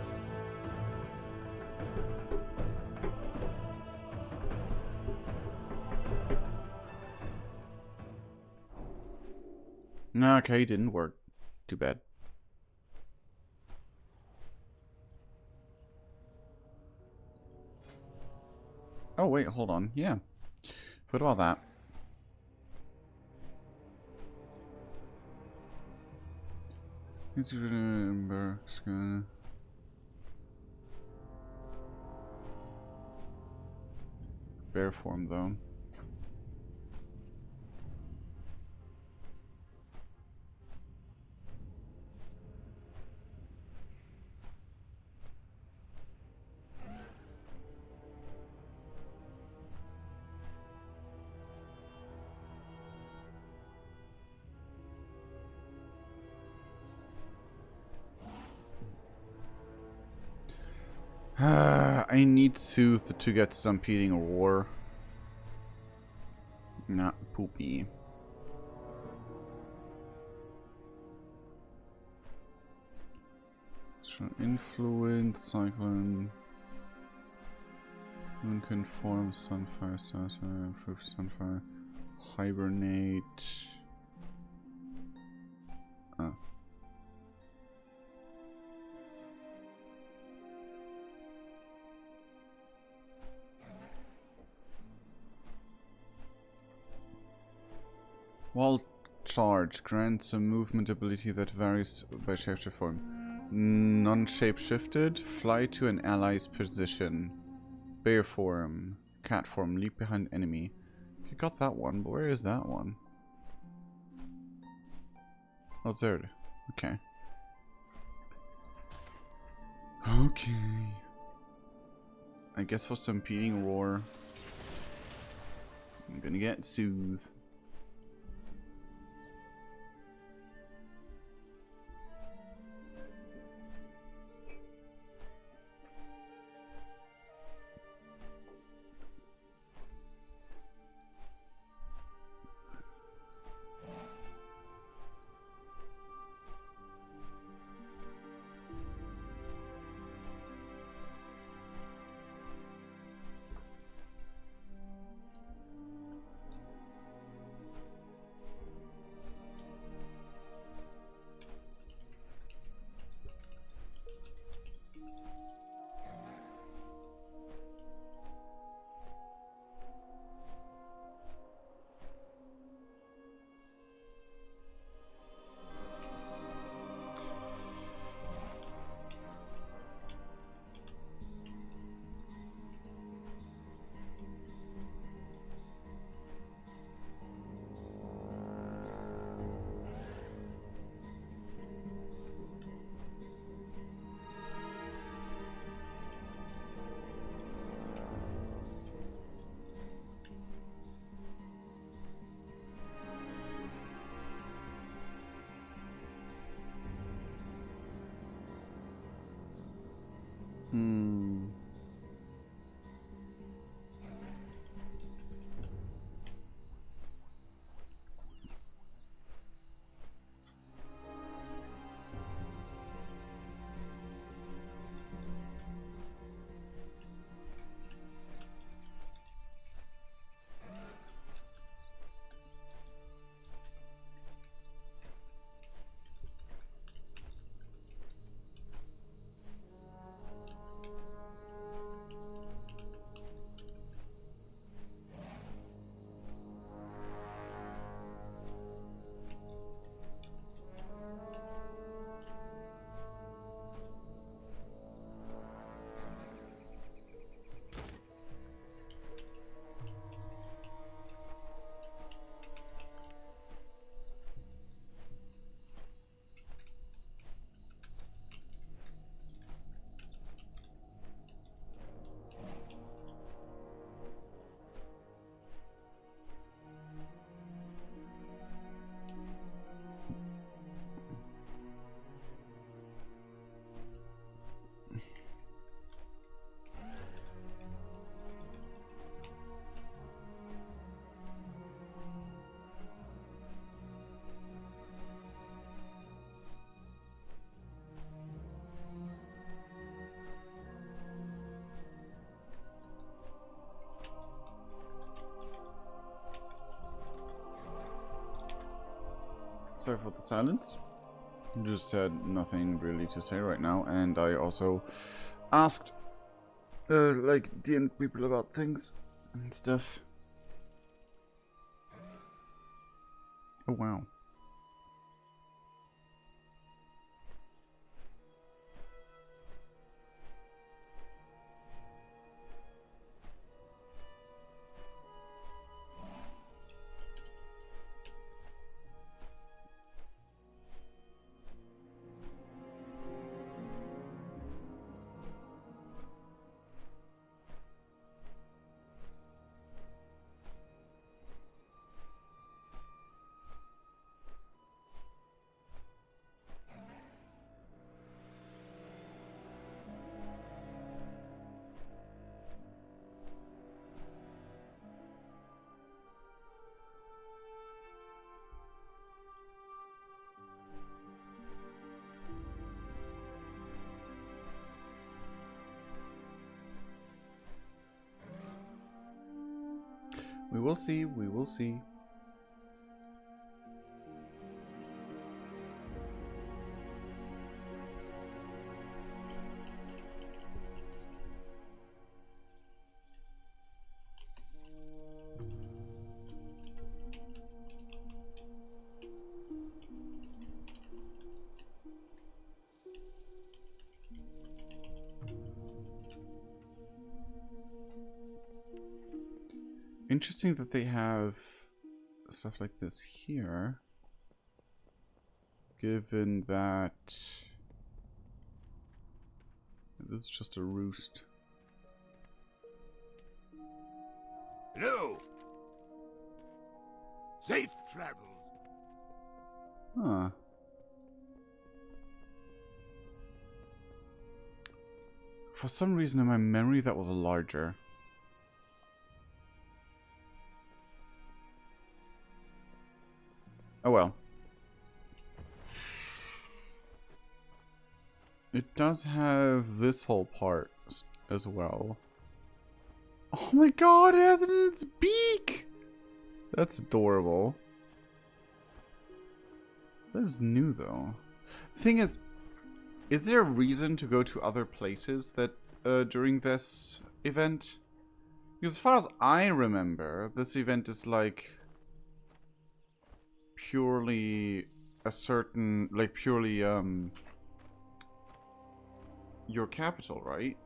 Okay, didn't work. Too bad. Oh wait, hold on. Yeah. What about that? It's gonna bear form though. I need Soothe to get Stampeding Roar. Not poopy. Influence, Cyclone. Unconform, Sunfire, Starfire, Improve Sunfire, Hibernate. Oh. Wall Charge grants a movement ability that varies by shapeshift form. Non-shape-shifted, fly to an ally's position. Bear form, cat form, leap behind enemy. You got that one, but where is that one? Oh, it's there. Okay. Okay. I guess for Stampeding Roar, I'm gonna get Soothe. Sorry for the silence. Just had nothing really to say right now, and I also asked, like, the people about things and stuff. Oh wow. will see. We will see. Interesting that they have stuff like this here. Given that this is just a roost. Hello. Safe travels. Huh. For some reason in my memory that was larger. Oh well. It does have this whole part as well. Oh my god, it has it in its beak! That's adorable. That is new though. The thing is there a reason to go to other places that during this event? Because as far as I remember, this event is like purely a certain, like purely your capital, right?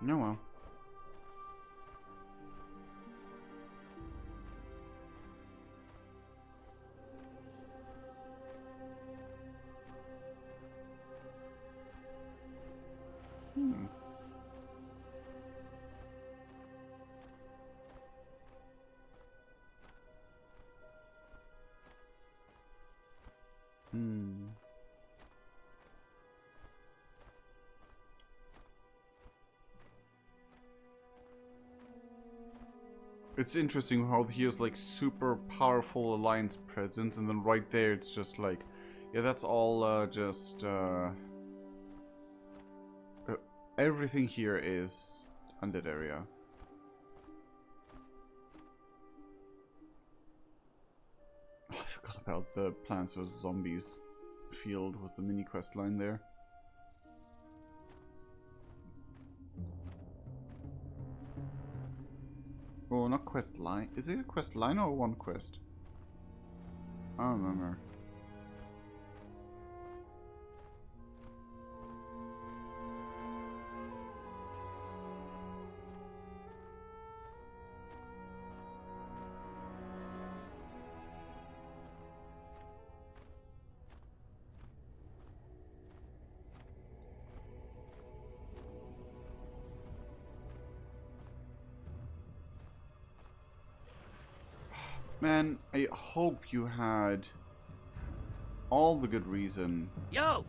No, well. It's interesting how he has like super powerful alliance presence, and then right there it's just like, yeah, that's all just everything here is undead area. Oh, I forgot about the Plants vs Zombies field with the mini quest line there. Oh, not quest line. Is it a quest line or one quest? I don't remember. Man, I hope you had all the good reason. Yo!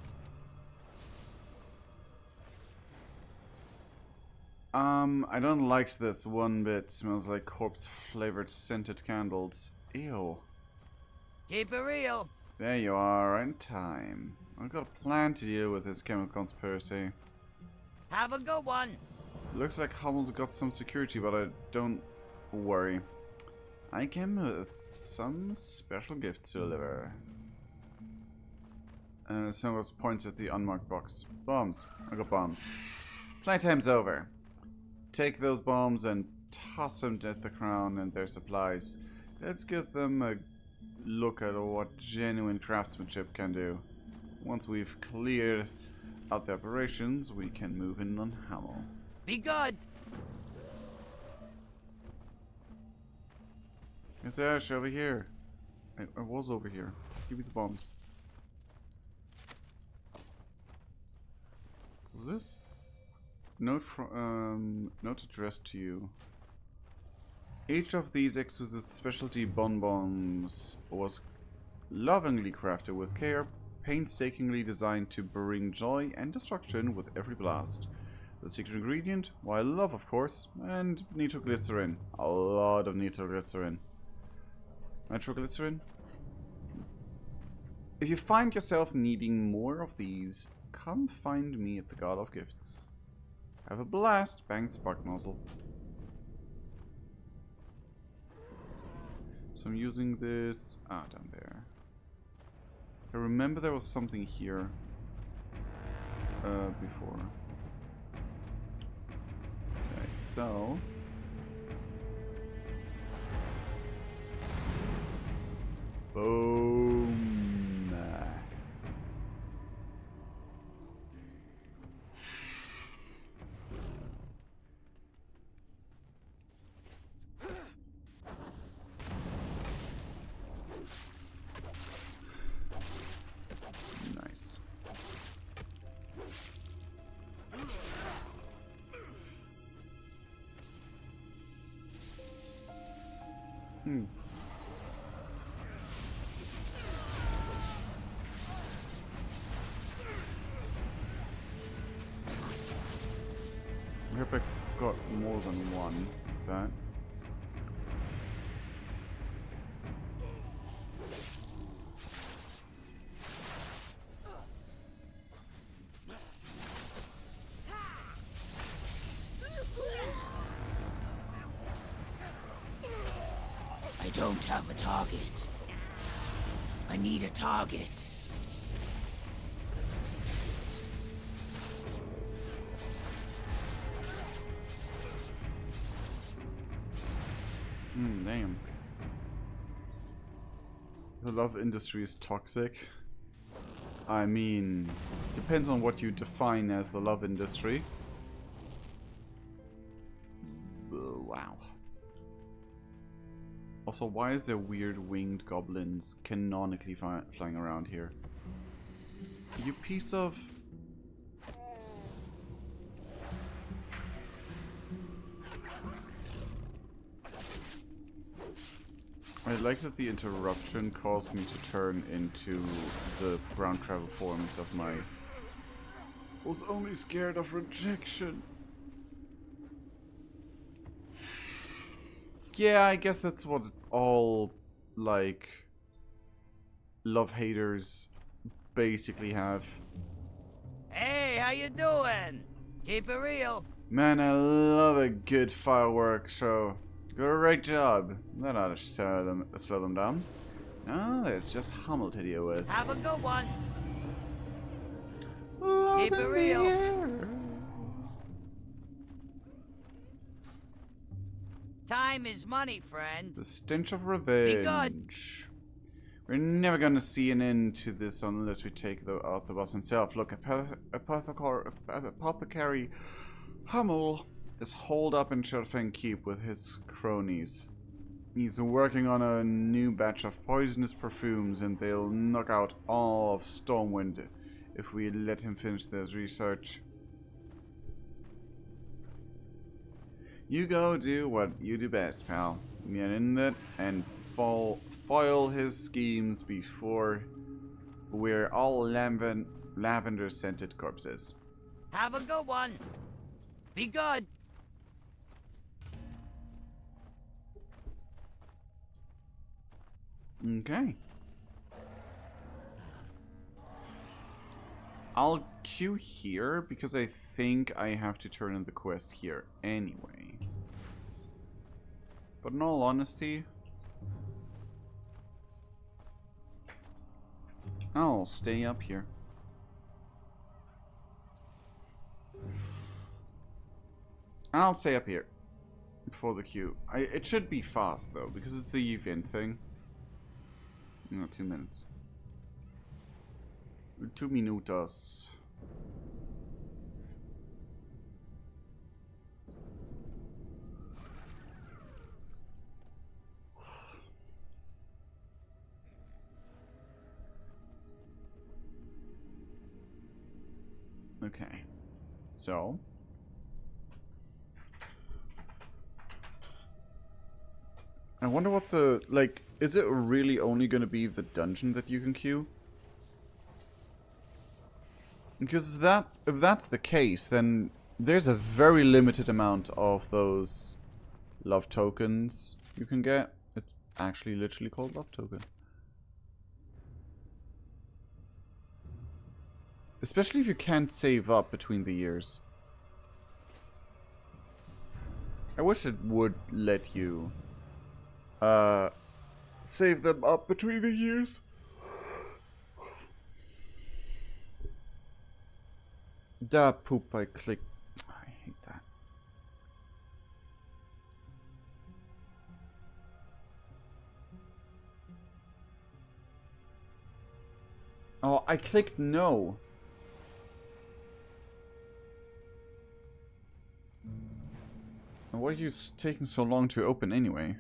I don't like this one bit. Smells like corpse-flavored scented candles. Ew. Keep it real. There you are, in time. I've got a plan to deal with this chemical conspiracy. Have a good one. Looks like Hummel's got some security, but don't worry. I came with some special gifts to deliver. Someone points at the unmarked box. Bombs. I got bombs. Playtime's over. Take those bombs and toss them at the crown and their supplies. Let's give them a look at what genuine craftsmanship can do. Once we've cleared out the operations, we can move in on Hummel. Be good. Yes, Ash, over here. I was over here. Give me the bombs. What's this? Note from note addressed to you. Each of these exquisite specialty bonbons was lovingly crafted with care, painstakingly designed to bring joy and destruction with every blast. The secret ingredient? Why, love, of course, and nitroglycerin. A lot of nitroglycerin. Nitroglycerin. If you find yourself needing more of these, come find me at the God of Gifts. Have a blast. Bang spark nozzle. So I'm using this down there. I remember there was something here before. Okay, so boom. Nice. I hope I got more than one of that. I don't have a target. I need a target. Damn. The love industry is toxic. I mean, depends on what you define as the love industry. Wow. Also, why is there weird winged goblins canonically flying around here? You piece of... I like that the interruption caused me to turn into the ground travel forms of my... was only scared of rejection. Yeah, I guess that's what all, like, love haters basically have. Hey, how you doing? Keep it real. Man, I love a good fireworks show. Great job. That ought to slow them down. No, there's just Hummel to deal with. Have a good one. Keep it real. Time is money, friend. The stench of revenge. We're never gonna see an end to this unless we take out the boss himself. Look, Apothecary Hummel is holed up in Shelfang Keep with his cronies. He's working on a new batch of poisonous perfumes, and they'll knock out all of Stormwind if we let him finish his research. You go do what you do best, pal. Get in it and foil his schemes before we're all lavender-scented corpses. Have a good one. Be good. Okay. I'll queue here because I think I have to turn in the quest here anyway. But in all honesty, I'll stay up here. I'll stay up here for the queue. It should be fast though, because it's the event thing. 2 minutes. 2 minutos. Okay. So. I wonder what the, like, is it really only going to be the dungeon that you can queue? Because if that's the case, then there's a very limited amount of those love tokens you can get. It's actually literally called love token. Especially if you can't save up between the years. I wish it would let you save them up between the years. Da poop, I clicked. I hate that. Oh, I clicked no. And why are you taking so long to open anyway?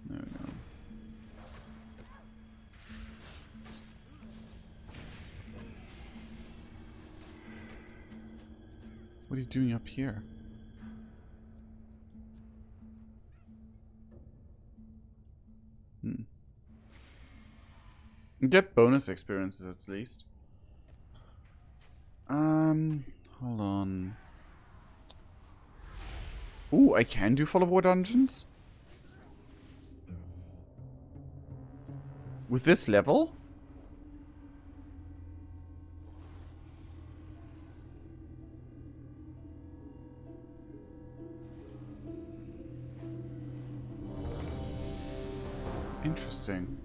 There we go. What are you doing up here? Get bonus experiences at least. Hold on. Ooh, I can do Fall of War dungeons? With this level? Interesting.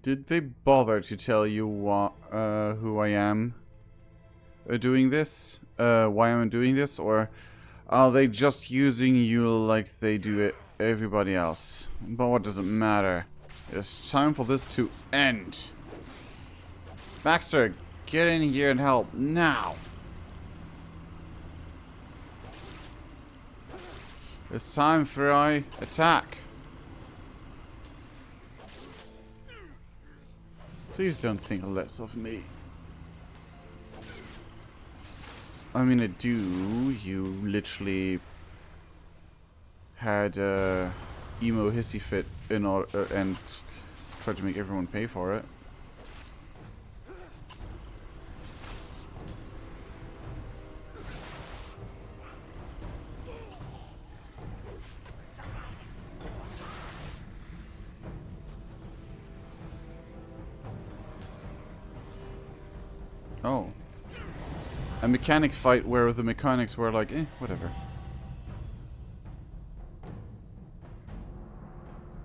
Did they bother to tell you what, who I am doing this? Why I'm doing this? Or are they just using you like they do it everybody else? But what does it matter? It's time for this to end. Baxter, get in here and help now. It's time for I attack. Please don't think less of me. I mean, I do. You literally had a emo hissy fit in order and tried to make everyone pay for it. Oh. A mechanic fight where the mechanics were like, whatever.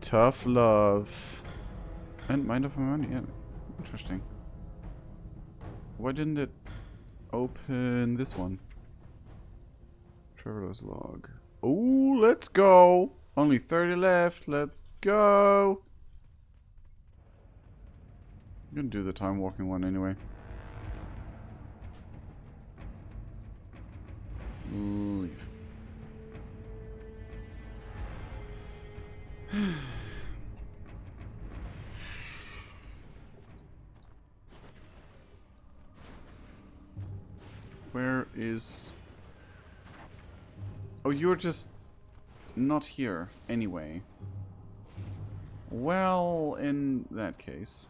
Tough love. And mind of my money, yeah. Interesting. Why didn't it open this one? Traveler's log. Oh, let's go. Only 30 left. Let's go. I'm gonna do the time walking one anyway. Leave. Where is... Oh, you're just not here anyway. Well, in that case.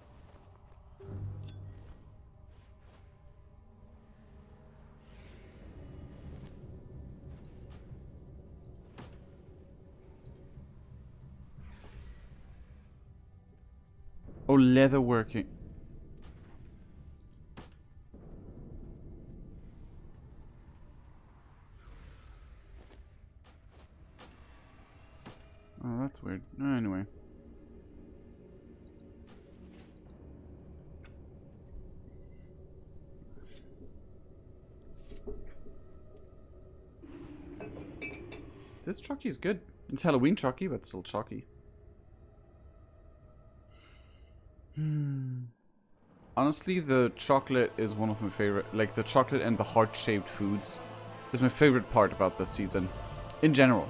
Oh, leatherworking. Oh, that's weird. Anyway. This Chucky is good. It's Halloween Chucky, but still Chucky. Honestly, the chocolate is one of my favorite. Like, the chocolate and the heart-shaped foods is my favorite part about this season. In general.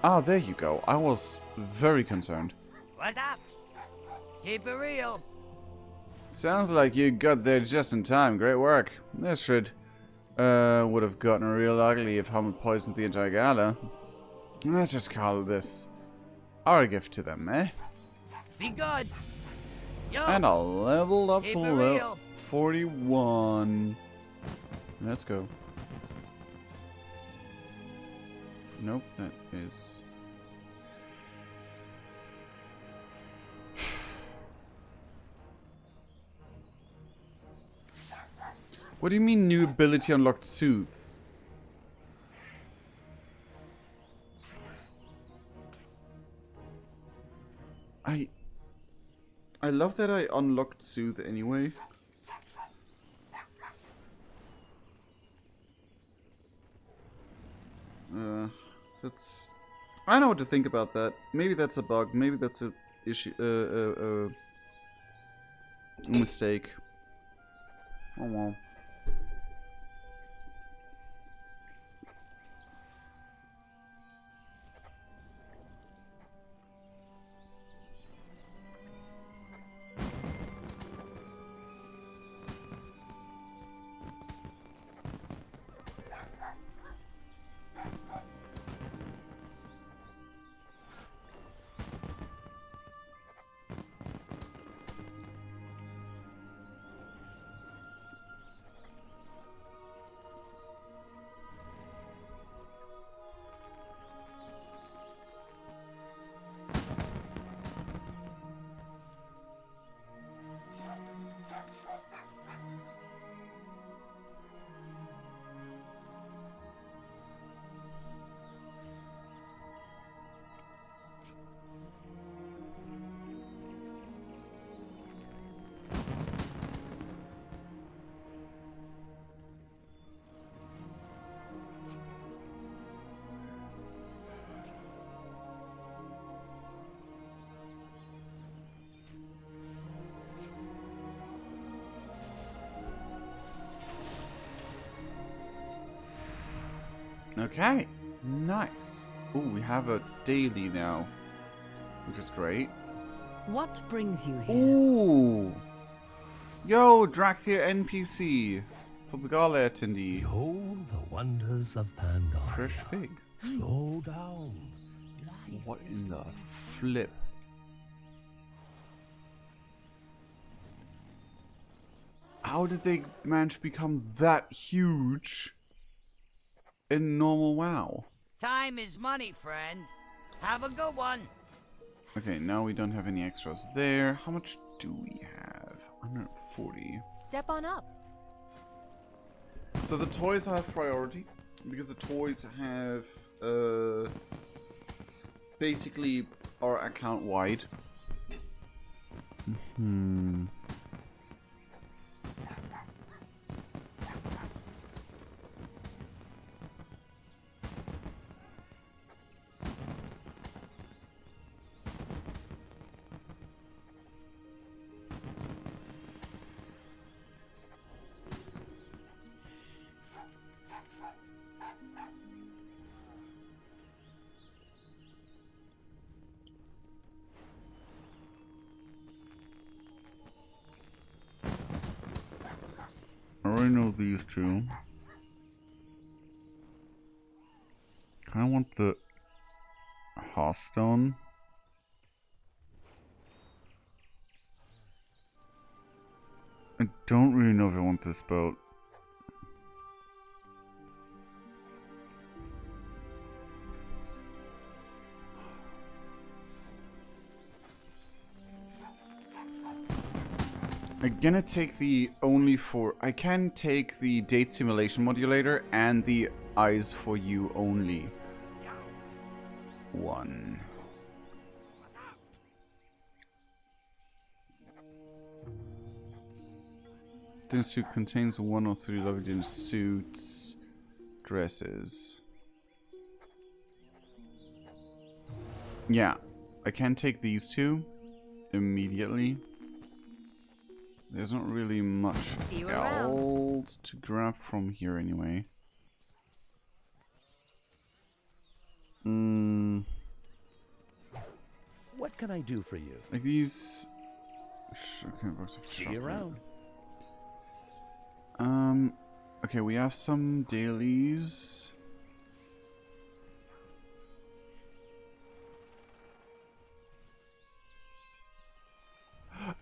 Ah, there you go. I was very concerned. What's up? Keep it real. Sounds like you got there just in time. Great work. This should would have gotten real ugly if Hummel poisoned the entire gala. Let's just call this our gift to them, eh? Be good. Yo, And I leveled up keep to it level real. 41. Let's go. Nope, that is... What do you mean new ability unlocked Soothe? I love that I unlocked Soothe anyway. That's... I know what to think about that. Maybe that's a bug. Maybe that's a issue. Mistake. Oh well. Okay, nice. Ooh, we have a daily now, which is great. What brings you here? Ooh! Yo, Drakthir NPC for the gala attendee. Behold the wonders of Pandora. Fresh fig. Slow down. What in the flip? How did they manage to become that huge in normal WoW? Time is money, friend. Have a good one. Okay, now we don't have any extras there. How much do we have? 140. Step on up. So the toys have priority because the toys have basically are account wide. I already know these two. I want the Hearthstone. I don't really know if I want this belt. I'm gonna take the I can take the date simulation modulator and the eyes for you only one. This suit contains 1 or 3 luggage suits, dresses. Yeah, I can take these two immediately. There's not really much else to grab from here anyway. What can I do for you? Like these Okay, box of See you around. Okay, we have some dailies.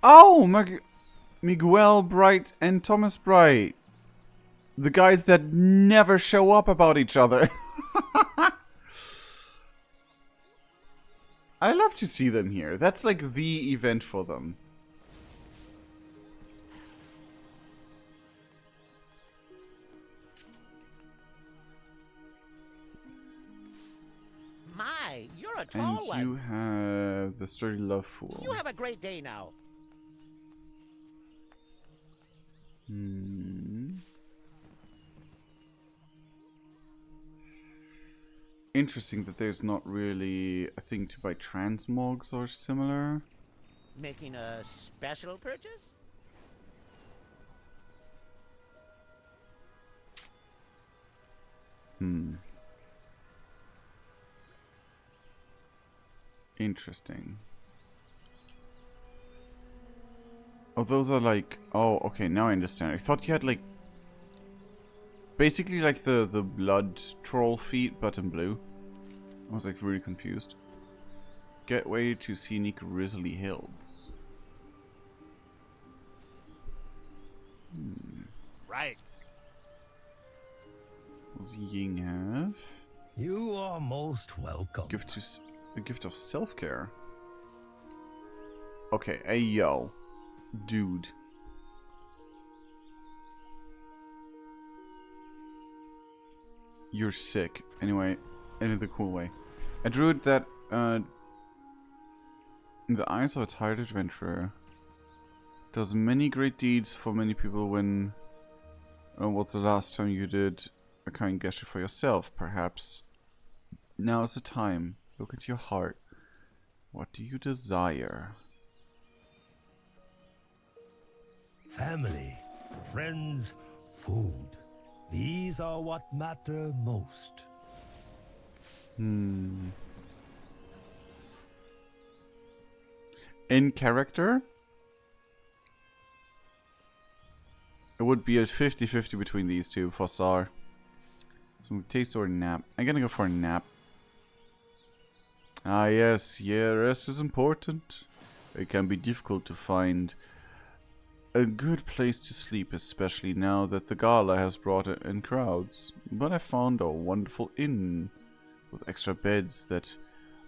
Oh, Miguel Bright and Thomas Bright. The guys that never show up about each other. I love to see them here. That's like the event for them. My, you're a tall And one. you have the Sturdy Love Fool. You have a great day now. Interesting that there's not really a thing to buy transmogs or similar. Making a special purchase? Interesting. Oh, those are like... Oh, okay, now I understand. I thought you had like... Basically like the blood troll feet, but in blue. I was like really confused. Gateway to scenic Grizzly Hills. Right. What does Ying have? You are most welcome. A gift of self-care. Okay, hey yo. Dude. You're sick. Anyway, in the cool way. A druid that, in the eyes of a tired adventurer, does many great deeds for many people when... what's the last time you did a kind gesture for yourself? Perhaps now is the time. Look at your heart. What do you desire? Family, friends, food. These are what matter most. In character? It would be a 50-50 between these two for Sar. So taste or nap. I'm gonna go for a nap. Ah yes, yeah, rest is important. It can be difficult to find a good place to sleep, especially now that the gala has brought in crowds. But I found a wonderful inn with extra beds that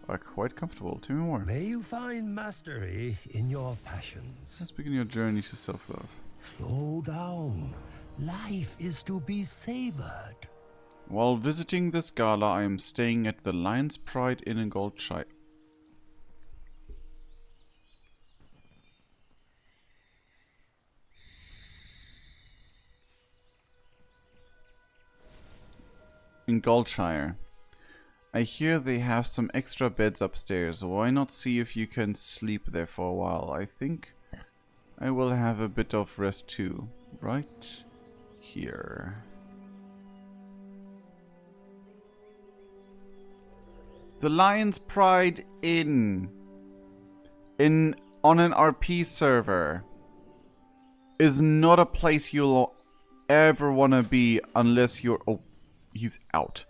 are quite comfortable. Tell me more. May you find mastery in your passions. Let's begin your journey to self-love. Slow down. Life is to be savored. While visiting this gala, I am staying at the Lion's Pride Inn in Goldshire. I hear they have some extra beds upstairs. Why not see if you can sleep there for a while? I think I will have a bit of rest too. Right here. The Lion's Pride Inn on an RP server is not a place you'll ever want to be unless you're... Oh, he's out.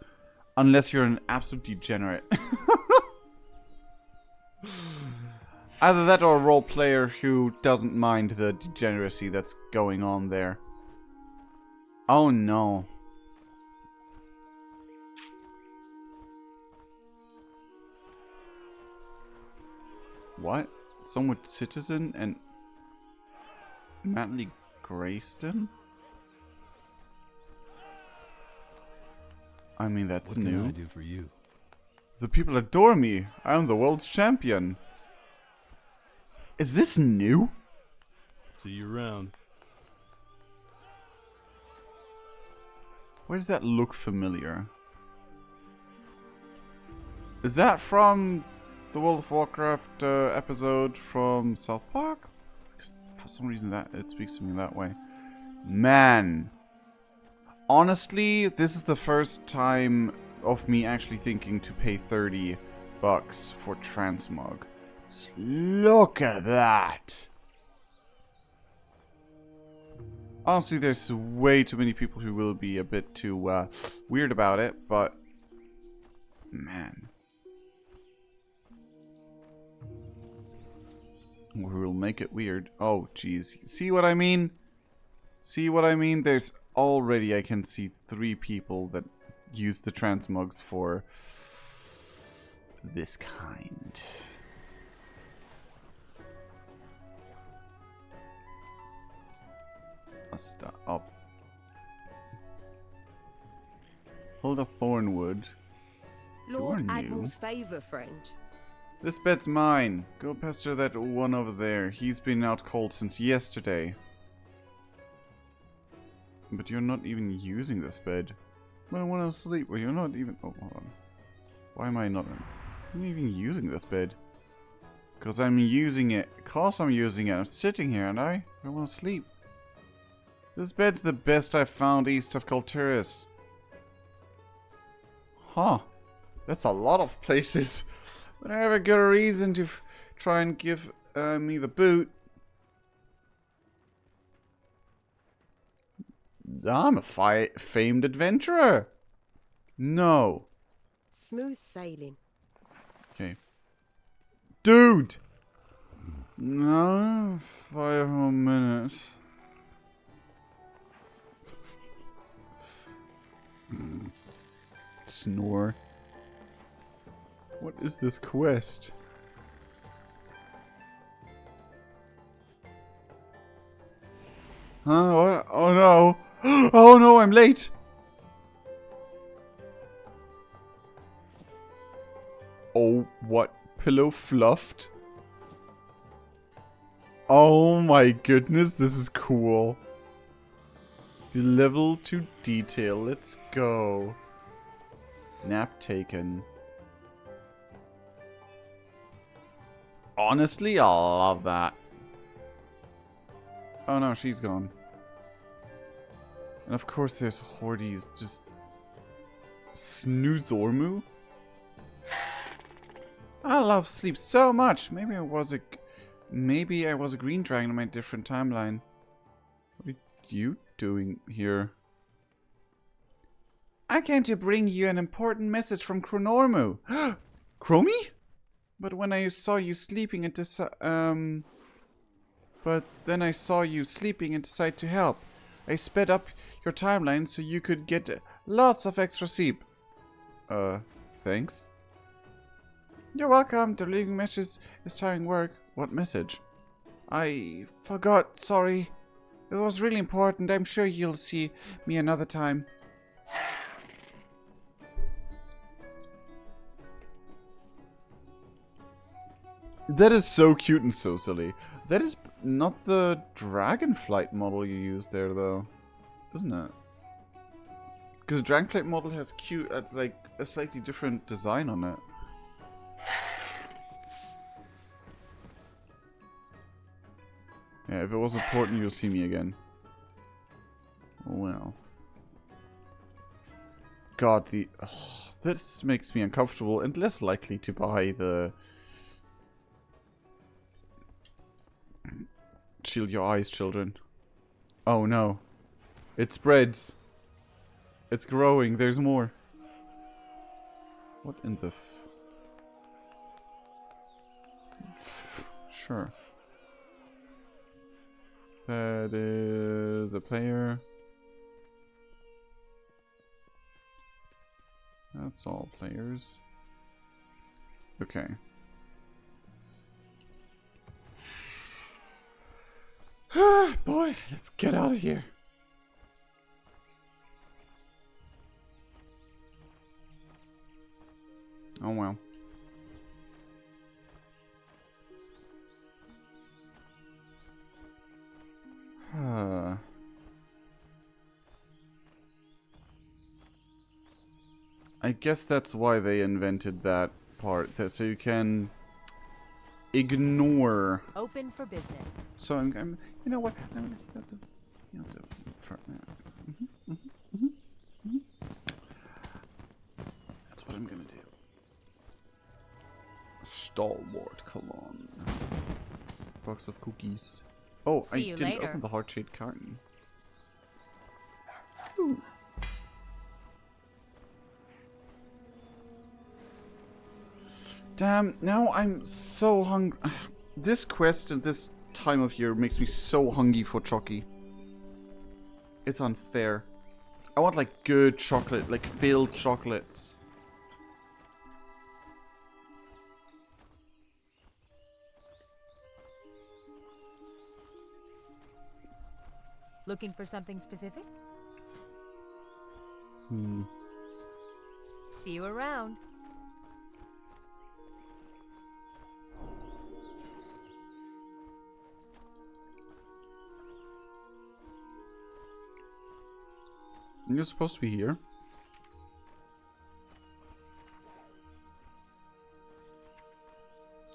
Unless you're an absolute degenerate. Either that or a role player who doesn't mind the degeneracy that's going on there. Oh no. What? Someone with Citizen and Matley Grayston? I mean, that's new. What can I do for you? The people adore me. I am the world's champion. Is this new? See you around. Why does that look familiar? Is that from the World of Warcraft episode from South Park? Because for some reason that it speaks to me that way. Man. Honestly, this is the first time of me actually thinking to pay $30 for transmog. Just look at that. Honestly, there's way too many people who will be a bit too weird about it, but man, we will make it weird. Oh, jeez. See what I mean? See what I mean? There's already, I can see 3 people that use the transmogs for this kind. Stop. Hold a Thornwood. Lord Admiral's favour, friend. This bed's mine. Go pester that one over there. He's been out cold since yesterday. But you're not even using this bed. But I want to sleep. Well, you're not even... Oh, hold on. Why am I not... I'm not even using this bed. Because I'm using it. Because I'm using it. I'm sitting here, and I want to sleep. This bed's the best I've found east of Kulturis. Huh. That's a lot of places. But I have a good reason to try and give me the boot. I'm a famed adventurer. No. Smooth sailing. Okay. Dude! No, 5 more minutes. Snore. What is this quest? Huh? What? Oh no! Oh no, I'm late! Oh, what? Pillow fluffed? Oh my goodness, this is cool. The level to detail, let's go. Nap taken. Honestly, I love that. Oh no, she's gone. And of course there's Hordes, just... Snoozormu? I love sleep so much. Maybe I was a green dragon in my different timeline. What are you doing here? I came to bring you an important message from Chronormu. Chromie? But when I saw you sleeping and but then I saw you sleeping and decided to help. I sped up your timeline so you could get lots of extra sleep. Thanks. You're welcome. Delivering messages is tiring work. What message? I forgot. Sorry. It was really important. I'm sure you'll see me another time. That is so cute and so silly. That is not the Dragonflight model you used there, though, isn't it? Because the Dragonflight model has like a slightly different design on it. Yeah, if it was important, you'll see me again. Well. God, this makes me uncomfortable and less likely to buy the... Shield your eyes, children. Oh no. It spreads. It's growing. There's more. What in the Sure. That is a player. That's all players. Okay. Boy, let's get out of here. Oh well. I guess that's why they invented that part, so you can ignore. Open for business. So I'm you know what? That's what I'm gonna do. Stalwart Colon. Box of cookies. Oh, I didn't open the heart-shaped carton. Damn, now I'm so hungry. This quest at this time of year makes me so hungry for chocky. It's unfair. I want like good chocolate, like filled chocolates. Looking for something specific? See you around. You're supposed to be here.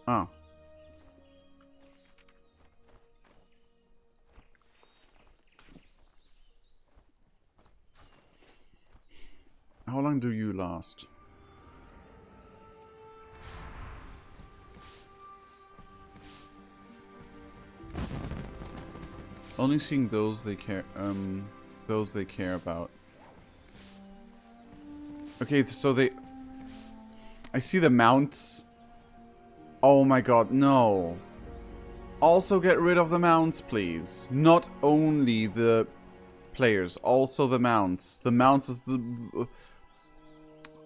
Oh. How long do you last? Only seeing those they care about. Okay, so I see the mounts. Oh my god, no. Also get rid of the mounts, please. Not only the players, also the mounts. The mounts is the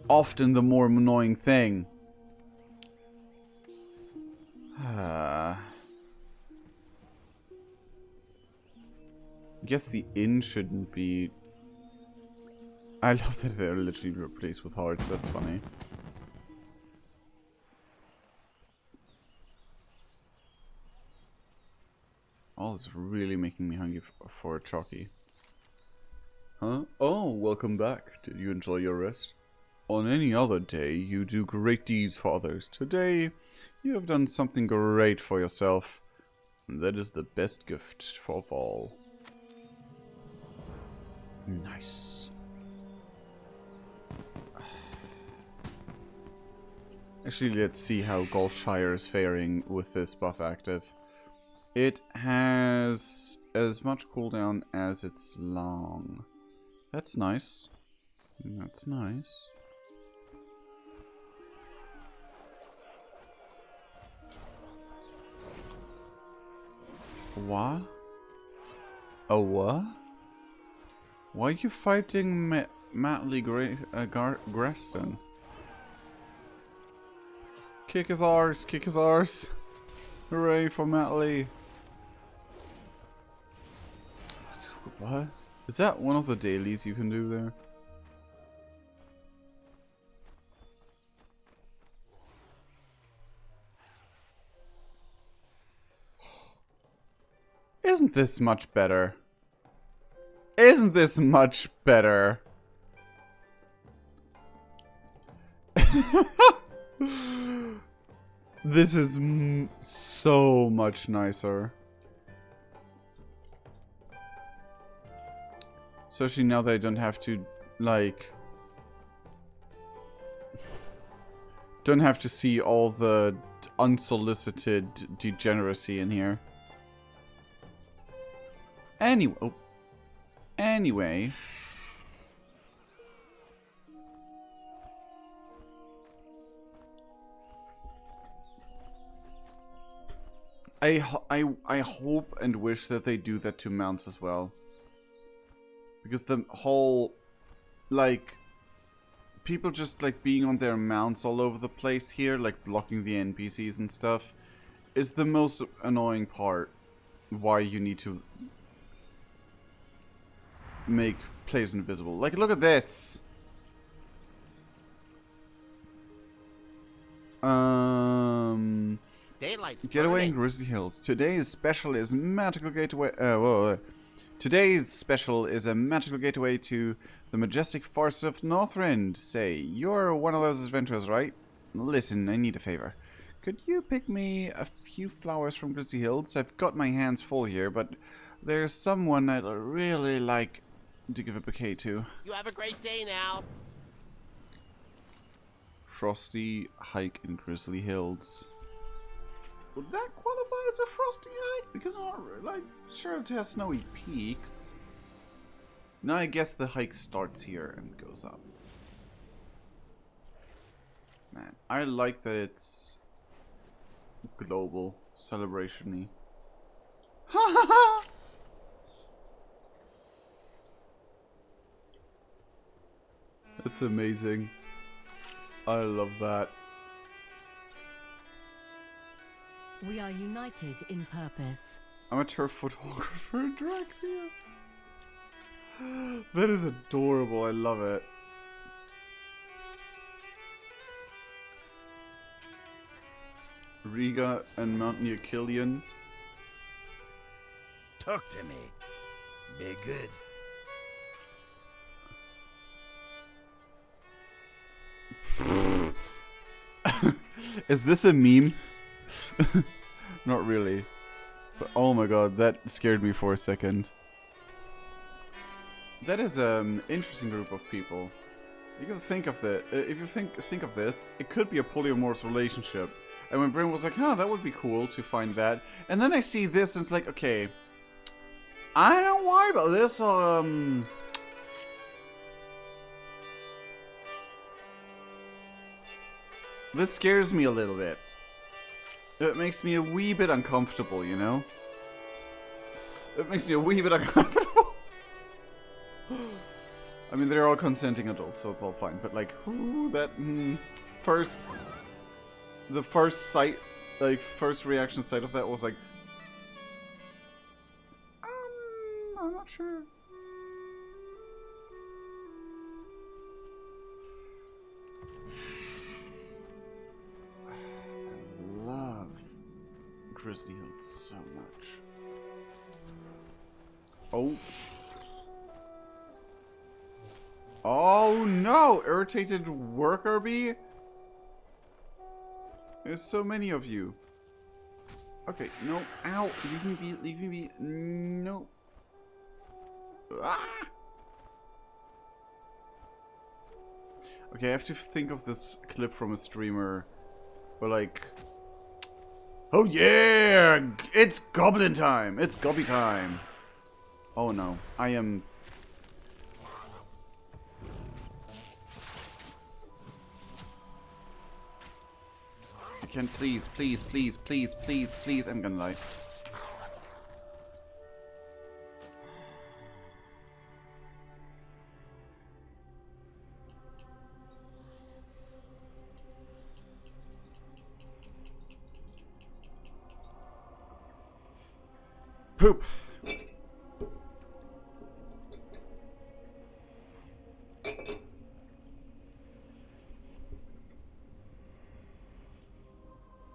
often the more annoying thing. I guess the inn shouldn't be... I love that they're literally replaced with hearts, that's funny. Oh, it's really making me hungry for a chocky. Huh? Oh, welcome back. Did you enjoy your rest? On any other day, you do great deeds for others. Today, you have done something great for yourself. And that is the best gift of all. Nice. Actually, let's see how Goldshire is faring with this buff active. It has as much cooldown as it's long. That's nice. That's nice. What? Oh, what? Why are you fighting Matley Greston? Kick his arse, kick his arse. Hooray for Matley. What? Is that one of the dailies you can do there? Isn't this much better? Isn't this much better? This is so much nicer. Especially now that I don't have to, like... Don't have to see all the unsolicited degeneracy in here. Anyway... Oh. Anyway... I hope and wish that they do that to mounts as well. Because the whole, like, people just, like, being on their mounts all over the place here, like, blocking the NPCs and stuff, is the most annoying part. Why you need to make players invisible. Like, look at this! Daylight's Getaway in burning. Grizzly Hills. Today's special is magical gateway. Today's special is a magical gateway to the majestic forests of Northrend. Say, you're one of those adventurers, right? Listen, I need a favor. Could you pick me a few flowers from Grizzly Hills? I've got my hands full here, but there's someone I'd really like to give a bouquet to. You have a great day now. Frosty hike in Grizzly Hills. Would that qualify as a frosty hike? Because I'm not, like, sure it has snowy peaks. Now I guess the hike starts here and goes up. Man, I like that it's global, celebration-y. That's amazing. I love that. We are united in purpose. Amateur photographer in Dracula. That is adorable. I love it. Riga and Mountaineer Killian. Talk to me. Be good. Is this a meme? Not really. But oh my god, that scared me for a second. That is an interesting group of people. You can think of the if you think of this, it could be a polyamorous relationship. And my brain was like, "Huh, that would be cool to find that." And then I see this, and it's like, okay, I don't know why, but this this scares me a little bit. It makes me a wee bit uncomfortable, you know? It makes me a wee bit uncomfortable. I mean, they're all consenting adults, so it's all fine. But like, ooh, that the first sight, like first reaction sight of that was like, I'm not sure. I love Grizzly Hills so much. Oh. Oh no! Irritated worker bee? There's so many of you. Okay, no. Ow! Leave me be, leave me be. No. Ah! Okay, I have to think of this clip from a streamer where like, oh yeah! It's goblin time! It's gobby time! Oh no, I am... I can please, please, please, please, please, please, I'm gonna lie. Poop!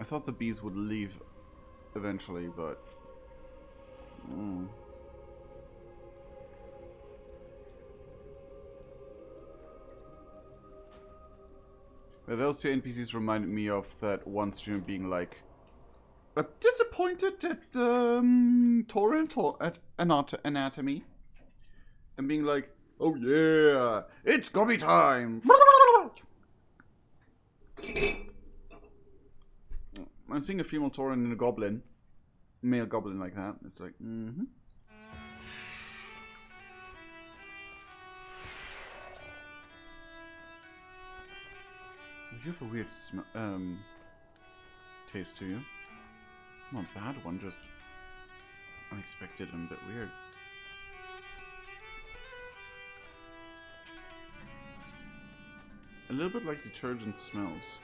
I thought the bees would leave eventually, but... But those two NPCs reminded me of that one streamer being like, disappointed at Torrent or at Anatomy, and being like, oh yeah, it's gobby time! I'm seeing a female Tauren and a goblin. Male goblin like that. It's like, You have a weird taste to you. Not a bad one, just unexpected and a bit weird. A little bit like detergent smells.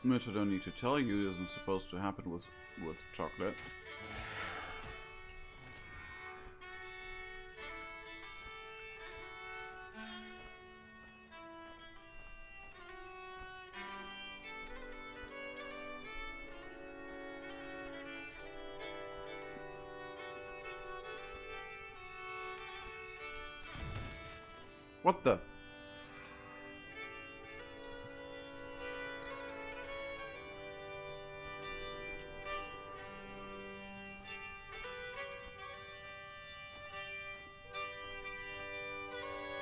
Which I don't need to tell you isn't supposed to happen with chocolate. What the?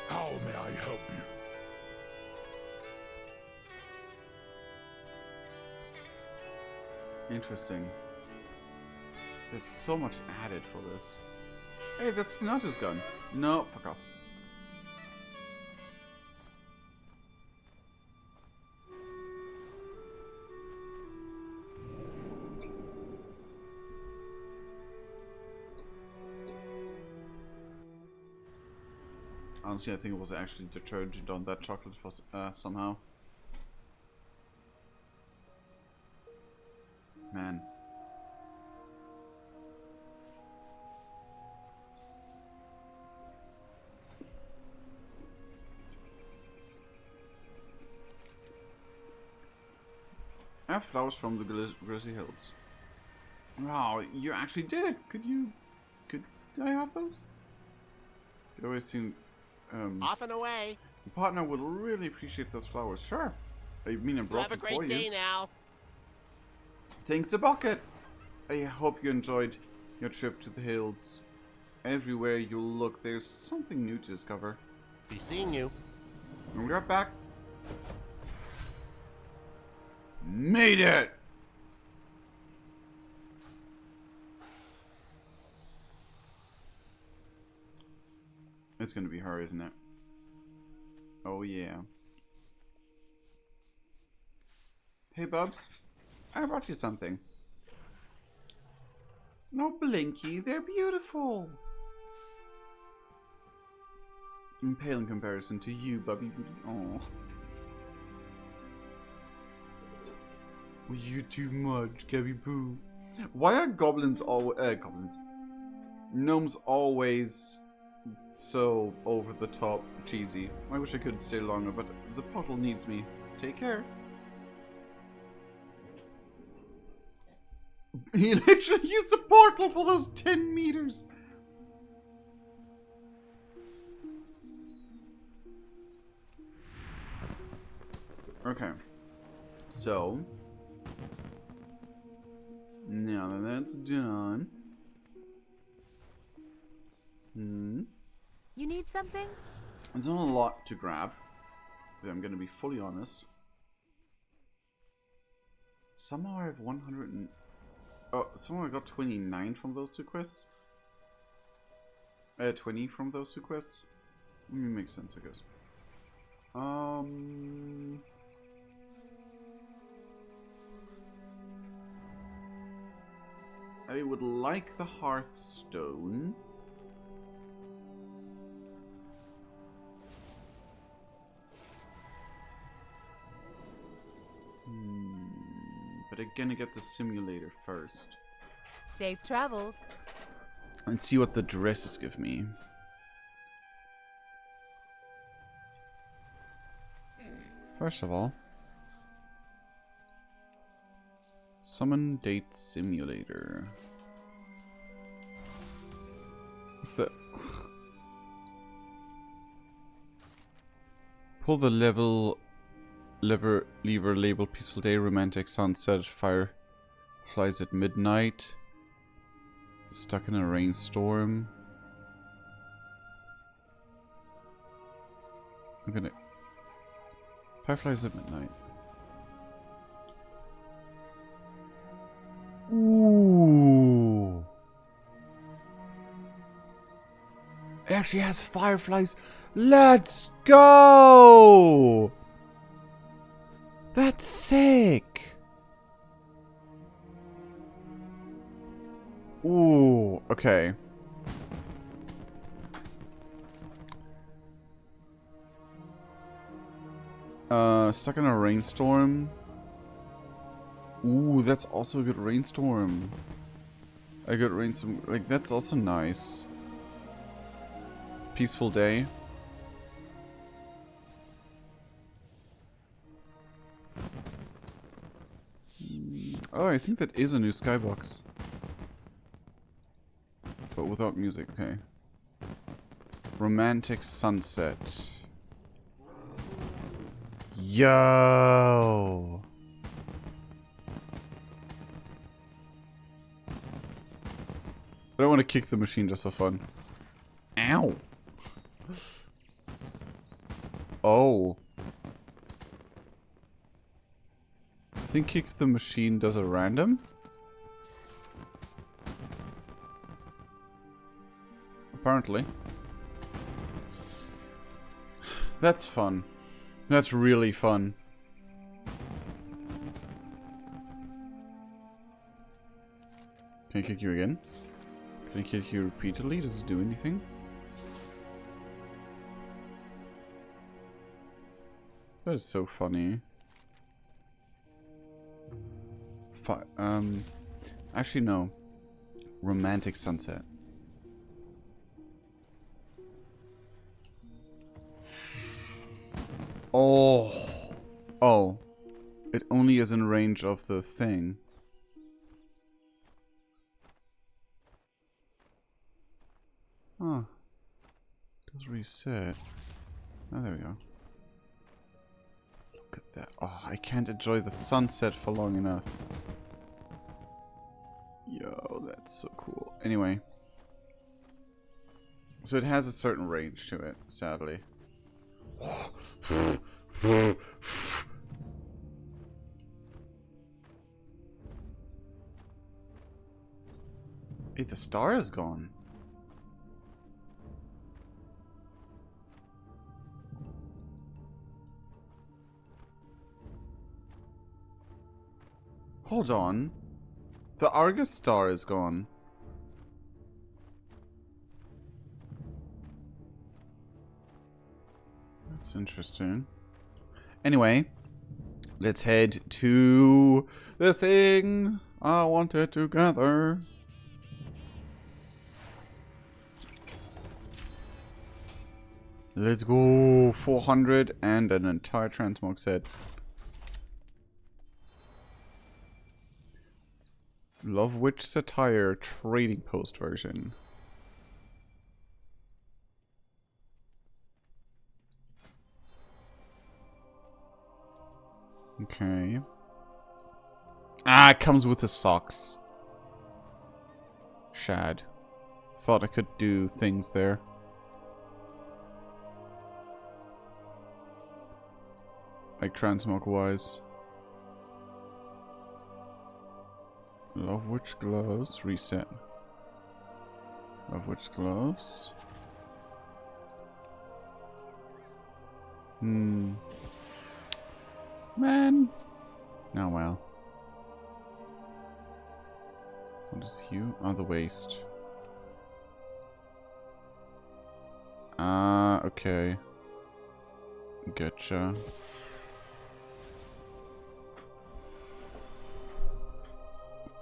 How may I help you? Interesting. There's so much added for this. Hey, that's Nato's gun. No, fuck off. Honestly, I think it was actually detergent on that chocolate for, somehow. Man. I have flowers from the Grizzly Hills. Wow, you actually did it! Could I have those? You always seem, Off and away. your partner would really appreciate those flowers. Sure. I mean, I brought Have a them for great you. day now. Thanks a bucket! I hope you enjoyed your trip to the hills. Everywhere you look, there's something new to discover. Be seeing you. I'll be right back. Made it! It's gonna be her, isn't it? Oh yeah. Hey Bubs, I brought you something. No Blinky, they're beautiful. I'm pale in comparison to you, Bubby. Oh. You too much, Gabby Boo. Why are gnomes always so over the top cheesy? I wish I could stay longer, but the portal needs me. Take care. He literally used the portal for those 10 meters. Okay. So now that that's done. You need something? There's not a lot to grab, if I'm gonna be fully honest. Somehow I have 100 and... Oh, somehow I got 29 from those two quests. 20 from those two quests. Makes sense, I guess. I would like the Hearthstone. But I'm gonna get the simulator first. Safe travels. And see what the dresses give me. First of all, summon date simulator. What's that? Pull the lever label peaceful day, romantic sunset, fireflies at midnight, stuck in a rainstorm. I'm gonna fireflies at midnight. Ooh. It actually has fireflies. Let's go! That's sick. Ooh, okay. Stuck in a rainstorm. Ooh, that's also a good rainstorm. A good rainstorm, like that's also nice. Peaceful day. Oh, I think that is a new skybox. But without music, okay. Romantic sunset. Yo! I don't want to kick the machine just for fun. Ow! Oh. I think kick the machine does a random. Apparently. That's fun. That's really fun. Can I kick you again? Can I kick you repeatedly? Does it do anything? That is so funny. Actually no. Romantic sunset. Oh. Oh. It only is in range of the thing. Huh. Does reset. Oh, there we go. Look at that. Oh, I can't enjoy the sunset for long enough. Yo, that's so cool. Anyway. So it has a certain range to it, sadly. Hey, the star is gone. Hold on. The Argus star is gone. That's interesting. Anyway, let's head to the thing I wanted to gather. Let's go. 400 and an entire transmog set. Love Witch Satire trading post version. Okay. Ah, it comes with the socks. Shad. Thought I could do things there. Like transmog wise. Love Witch gloves. Reset. Love Witch gloves. Man. Oh well. What is you? Oh, the waist. Ah, okay. Gotcha.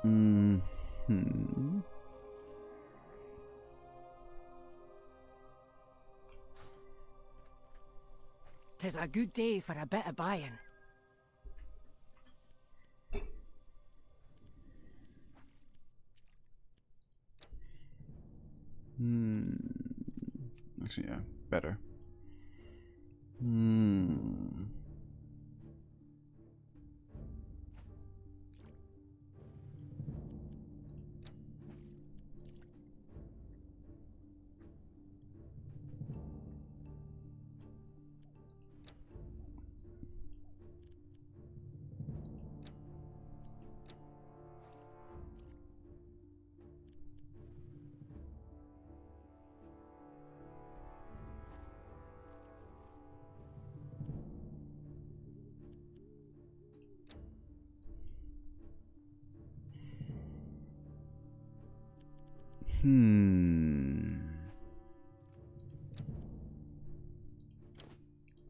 Mm-hmm. 'Tis a good day for a bit of buying. Actually, yeah, better.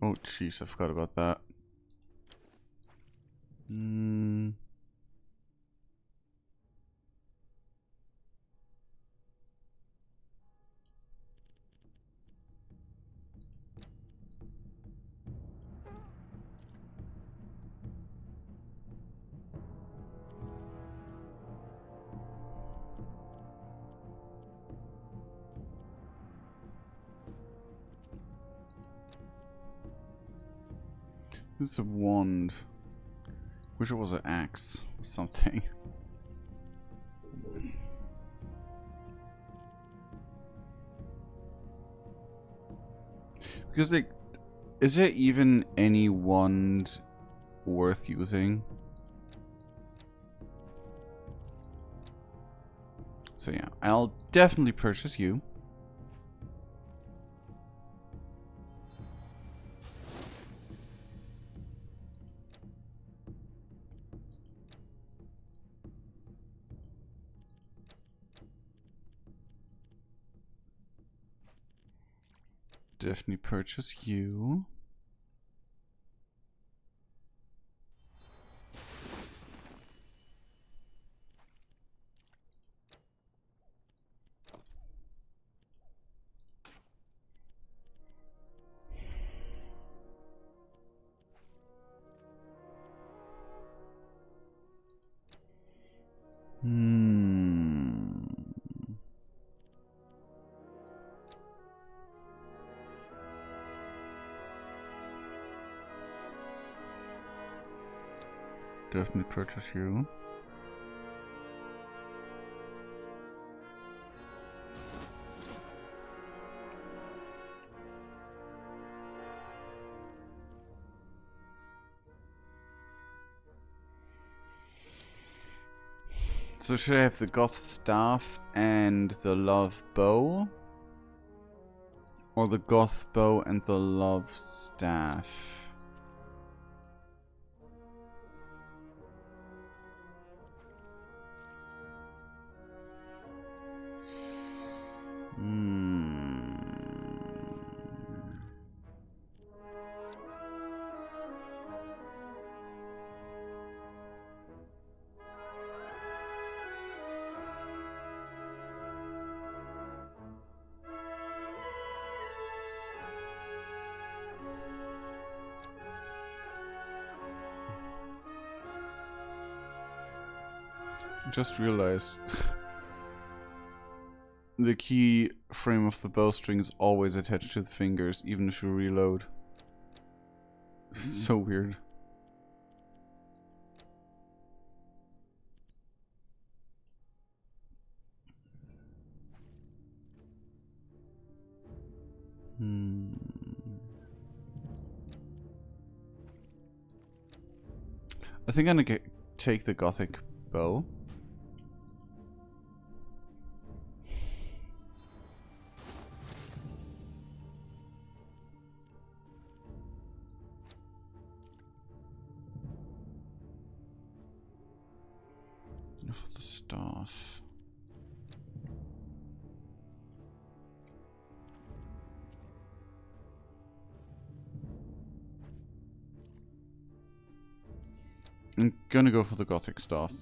Oh, jeez, I forgot about that. This is a wand. Wish it was an axe or something. Because, like, is there even any wand worth using? So yeah, I'll definitely purchase you. Definitely purchase you. definitely purchase you. So should I have the goth staff and the love bow? Or the goth bow and the love staff? Just realized the key frame of the bowstring is always attached to the fingers, even if you reload. It's so weird. I think I'm gonna take the gothic bow. For the staff. I'm gonna go for the gothic staff.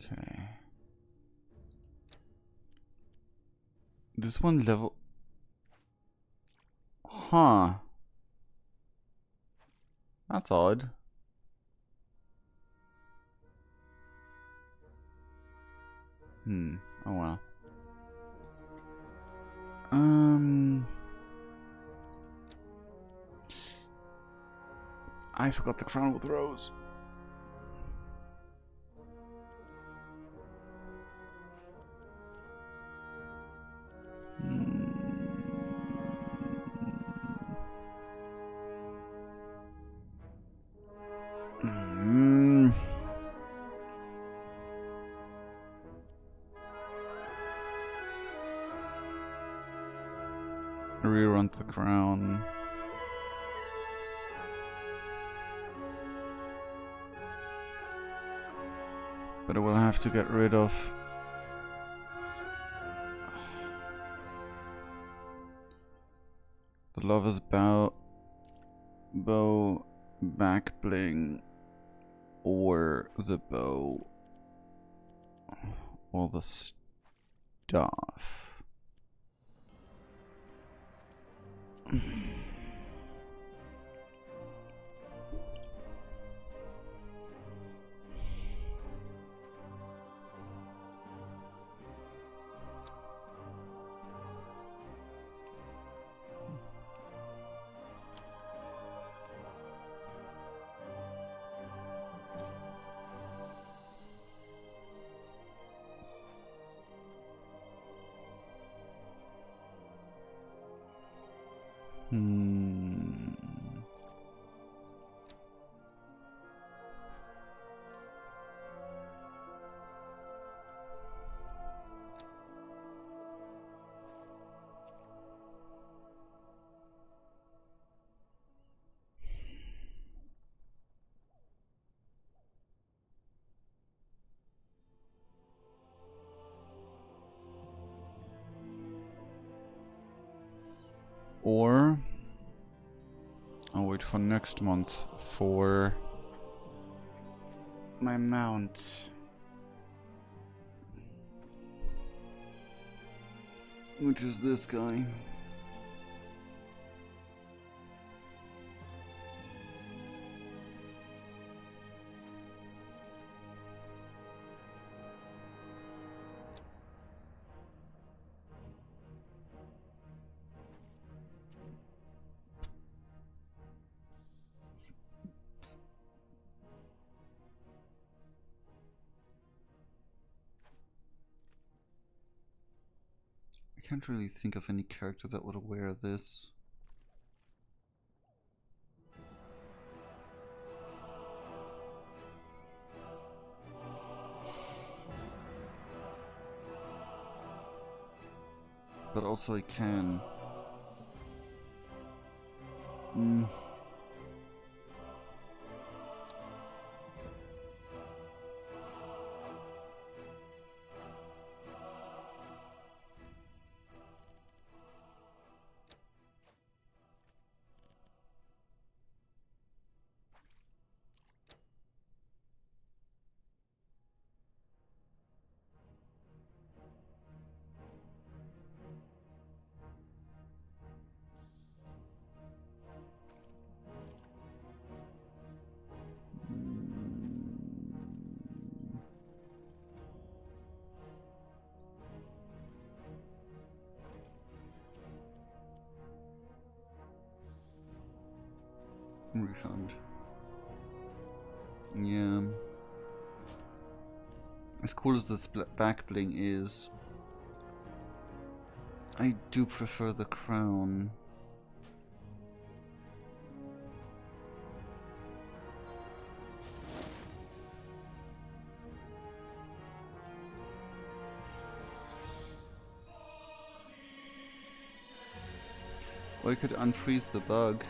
Okay. This one level... Huh. That's odd. Oh well. I forgot the crown with rose. Rerun the crown. But I will have to get rid of the lover's bow, back bling, or the bow, or the staff. Or I'll wait for next month for my mount. Which is this guy. I can't really think of any character that would wear this. But also I can. Refund. Yeah. As cool as this back bling is, I do prefer the crown. Or I could unfreeze the bug.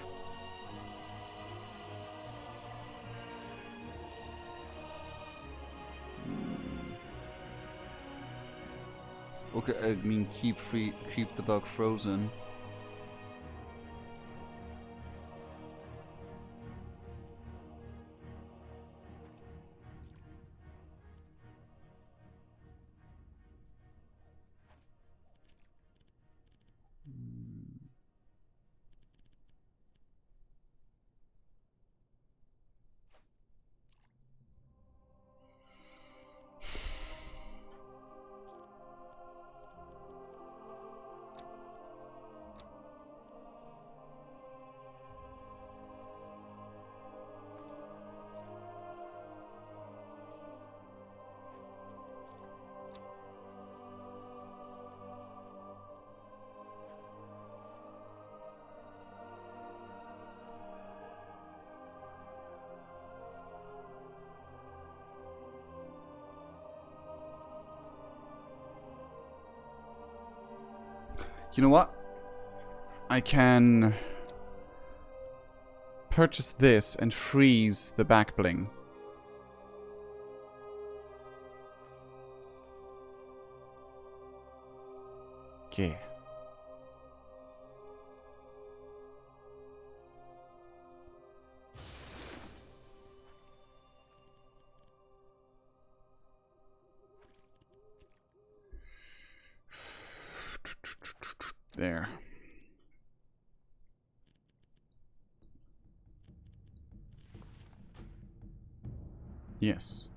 Okay, I mean keep the bug frozen. You know what? I can purchase this and freeze the back bling. Yeah. There. Yes.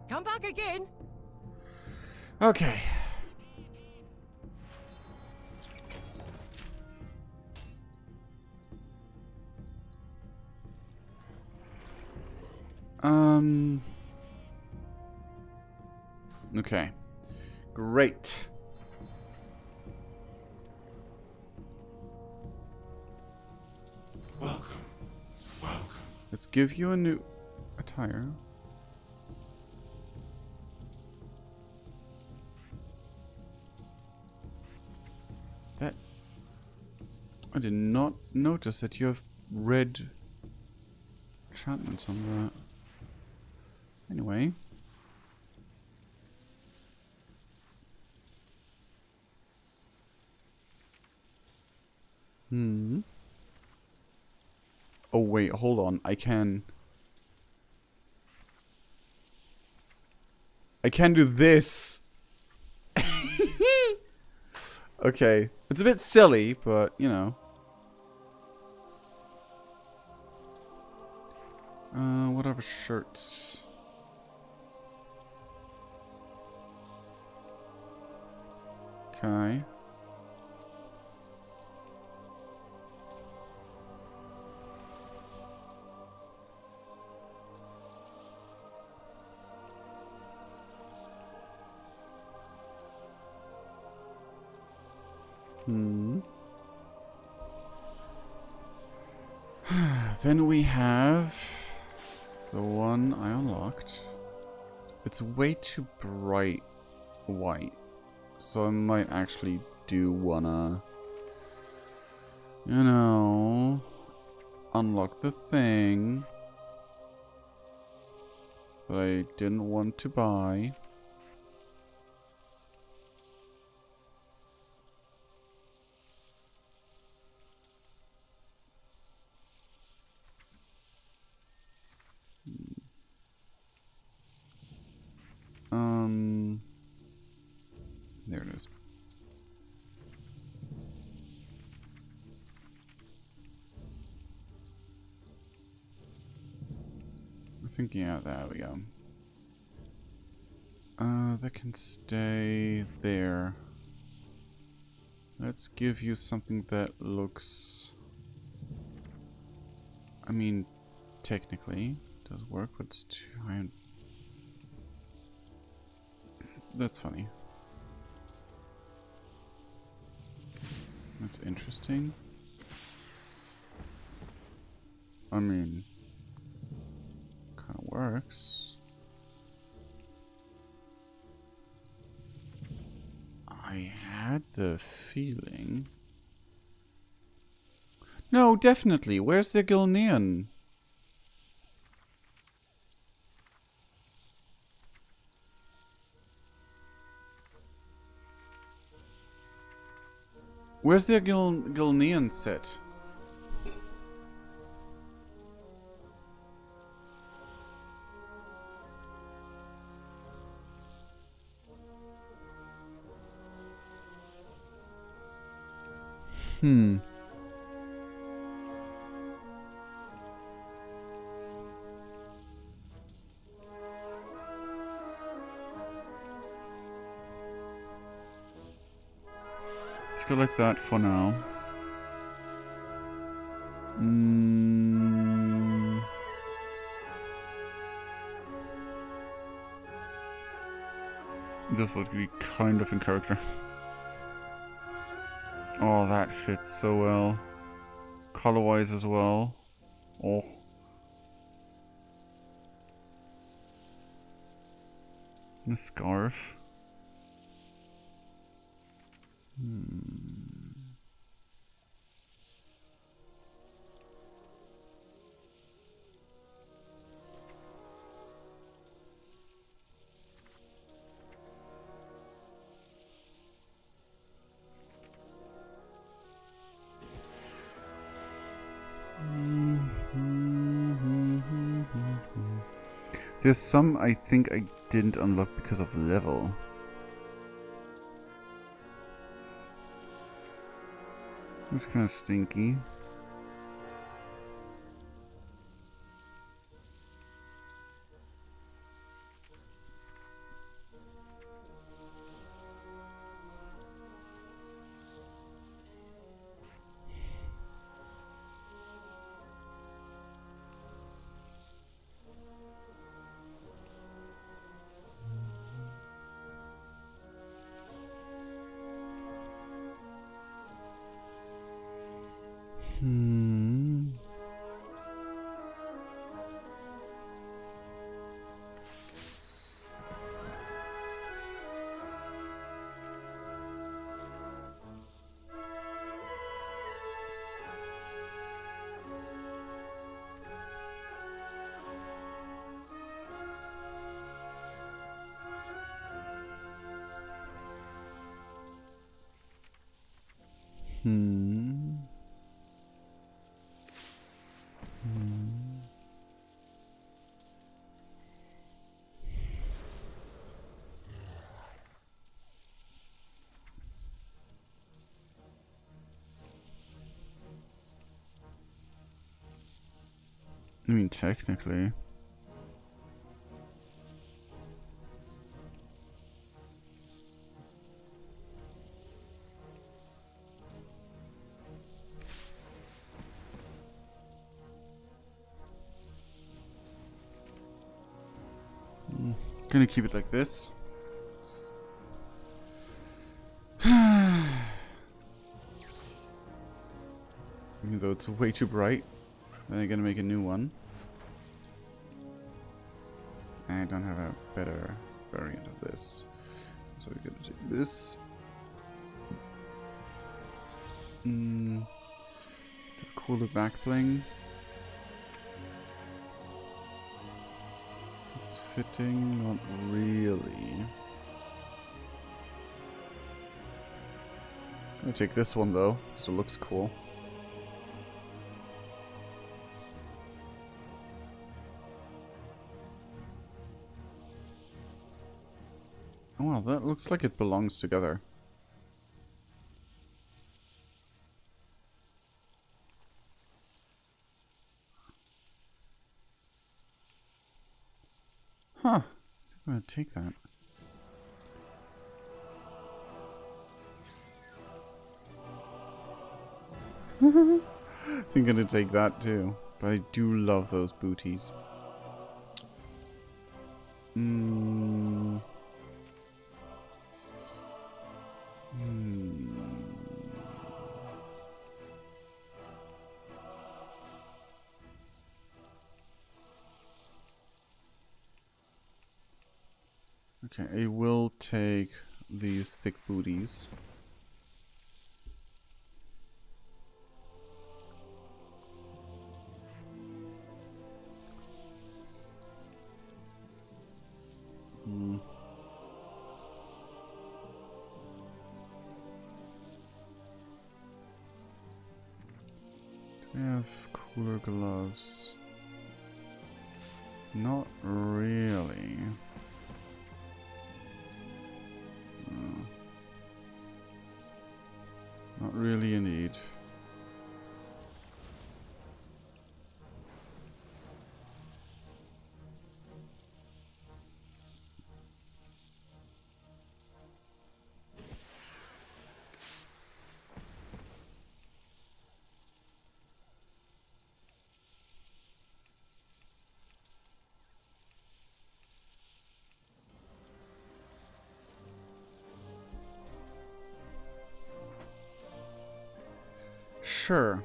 Come back again. Okay. Okay. Great. Welcome. Welcome. Let's give you a new attire. That... I did not notice that you have red enchantments on that. Anyway. Oh wait, hold on. I can do this. Okay. It's a bit silly, but, you know. Whatever shirts. Okay. Then we have the one I unlocked. It's way too bright white, so I might actually do wanna, you know, unlock the thing that I didn't want to buy. There it is. I think, yeah, there we go. That can stay there. Let's give you something that looks... I mean, technically, it does work, but it's too high. That's funny. That's interesting. I mean, kind of works. I had the feeling... No, definitely. Where's the Gilnean? Where's the Gilnean set? Let's go like that for now. This would be kind of in character. Oh, that fits so well. Color-wise as well. Oh. And a scarf. There's some I think I didn't unlock because of level. That's kind of stinky. I mean, technically. Gonna keep it like this. it's way too bright. Then I'm gonna make a new one. I don't have a better variant of this. So we're gonna take this. Cooler back bling. It's fitting, not really. I'm gonna take this one though, because it looks cool. Oh well, that looks like it belongs together. Huh. I'm gonna take that. I think I'm gonna take that too. But I do love those booties. Okay, I will take these thick booties. Do I have cooler gloves? Not really. Not really a need. Sure.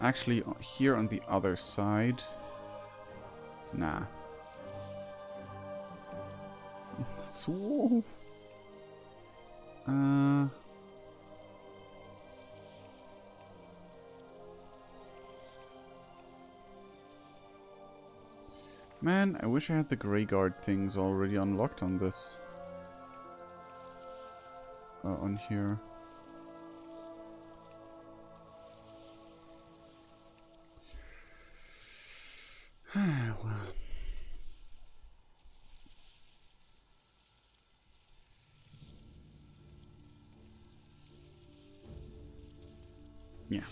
Actually, here on the other side. Nah. So, man, I wish I had the Grey Guard things already unlocked on this. On here. Well. Yeah.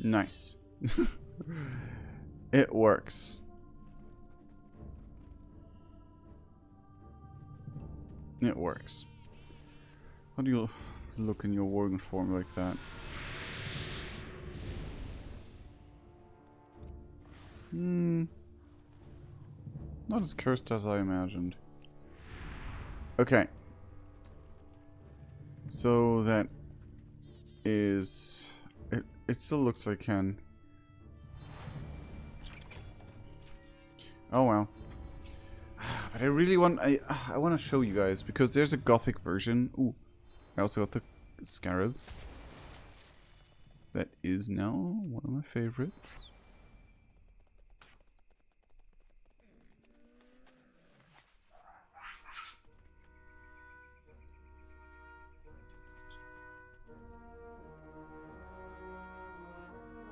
Nice. It works. It works. How do you look in your working form like that? Not as cursed as I imagined. Okay. So that is... It still looks like I can. Oh well. But I really want... I want to show you guys, because there's a gothic version. Ooh. I also got the Scarab. That is now one of my favorites.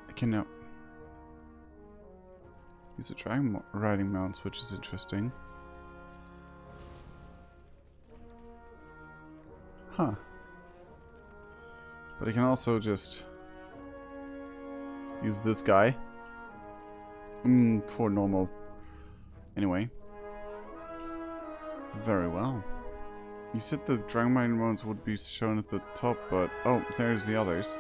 I can now use the dragon riding mounts, which is interesting. Huh. But I can also just use this guy for normal. Anyway. Very well. You said the dragon riding mounts would be shown at the top, but oh, there's the others.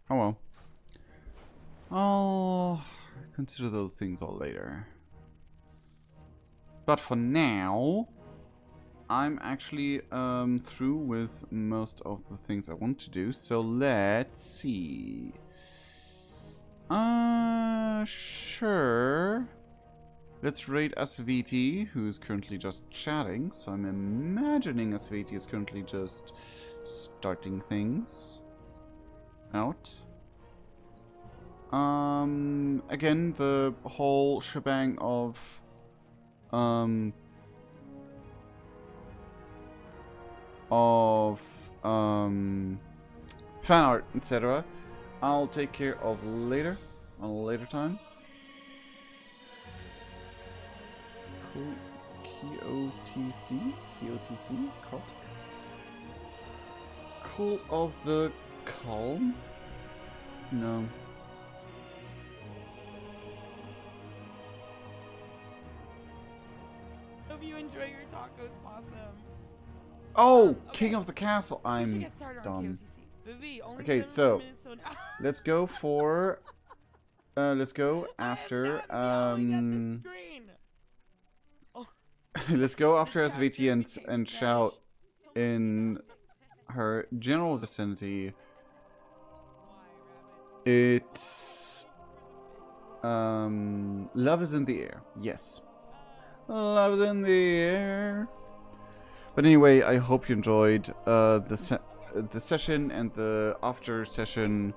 Oh well. I'll consider those things all later. But for now, I'm actually through with most of the things I want to do. So let's see. Sure. Let's raid SVT, who's currently just chatting. So I'm imagining SVT is currently just starting things out. Again, the whole shebang of fan art, etc. I'll take care of later, on a later time. Cool. KOTC, cult. Cult of the Calm? No. Hope you enjoy your tacos, Possum. Oh, Okay. King of the Castle. I'm get started on done. KOTC. Only Okay, 7 so minutes, so now- let's go for. Let's go after. Let's go after SVT and shout in her general vicinity. It's love is in the air. Yes, love is in the air. But anyway, I hope you enjoyed the session and the after session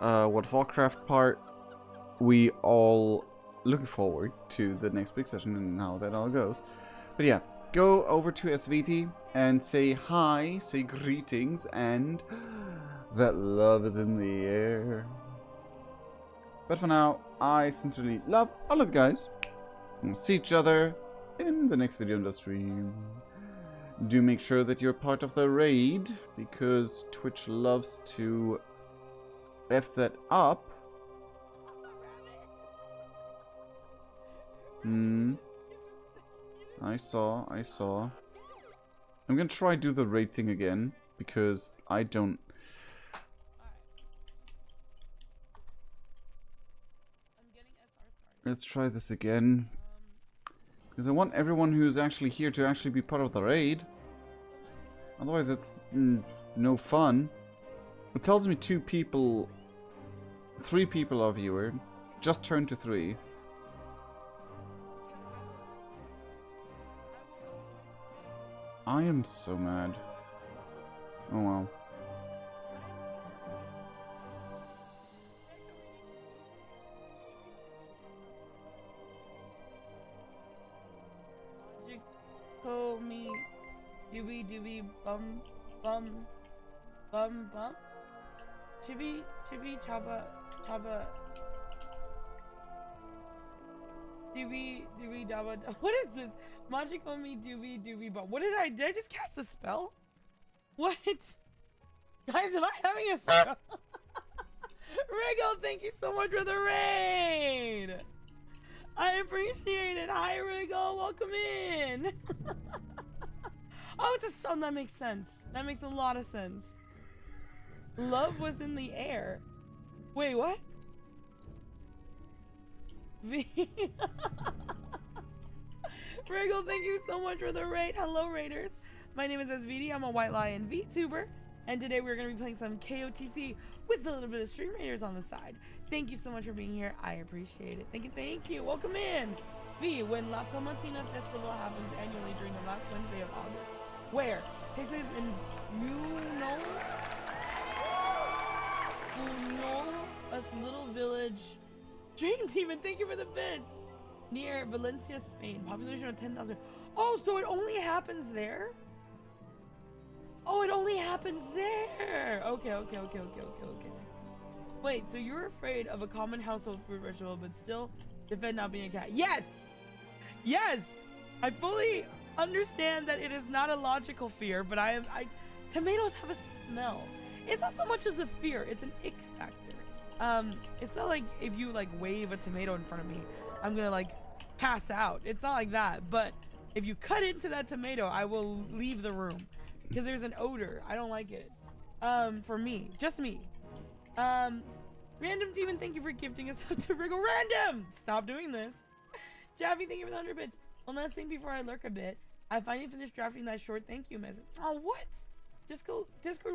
World of Warcraft part. We all looking forward to the next big session and how that all goes. But yeah, go over to SVT and say hi, say greetings, and that love is in the air. But for now, I sincerely love all of you guys. We'll see each other in the next video on the stream. Do make sure that you're part of the raid, because Twitch loves to F that up. I saw. I'm gonna try do the raid thing again, because I don't... Let's try this again. Because I want everyone who's actually here to actually be part of the raid. Otherwise it's no fun. It tells me 2 people... 3 people are viewer. Just turn to 3. I am so mad. Oh well. Call me dooby dooby bum bum bum bum chibi chaba chaba dooby dooby daba. What is this? Magical me dooby dooby bum. What did I just cast a spell? What? Guys, am I having a spell? Riggle, thank you so much for the raid. I appreciate it. Hi, Riggle. Welcome in. Oh, it's a sun. That makes sense. That makes a lot of sense. Love was in the air. Wait, what? Riggle, thank you so much for the raid. Hello, Raiders. My name is SVD. I'm a White Lion VTuber. And today we're going to be playing some KOTC with a little bit of Stream Raiders on the side. Thank you so much for being here. I appreciate it. Thank you. Welcome in. V, when La Tomatina Festival happens annually during the last Wednesday of August. Where? Takes place in Muno, a little village. Dream Demon, thank you for the bits. Near Valencia, Spain. Population of 10,000. Oh, so it only happens there? Oh, it only happens there. Okay. Wait, so you're afraid of a common household food ritual, but still defend not being a cat? Yes! Yes! I fully understand that it is not a logical fear, but tomatoes have a smell. It's not so much as a fear, it's an ick factor. It's not like if you like wave a tomato in front of me, I'm gonna like pass out. It's not like that. But if you cut into that tomato, I will leave the room because there's an odor. I don't like it. For me, just me. Random Demon, thank you for gifting us up to Wriggle. Random! Stop doing this. Javi, thank you for the 100 bits. One last thing before I lurk a bit. I finally finished drafting that short thank you message. Oh, what? Discord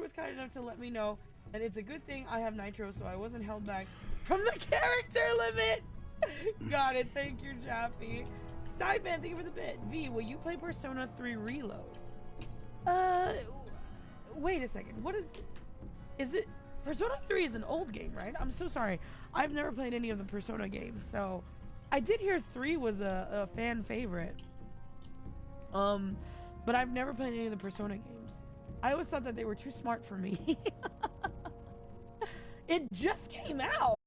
was kind enough to let me know, and it's a good thing I have Nitro, so I wasn't held back from the character limit. Got it. Thank you, Jaffy. Sideband, thank you for the bit. V, will you play Persona 3 Reload? Wait a second. What is it? Persona 3 is an old game, right? I'm so sorry. I've never played any of the Persona games, so I did hear 3 was a fan favorite. But I've never played any of the Persona games. I always thought that they were too smart for me. It just came out.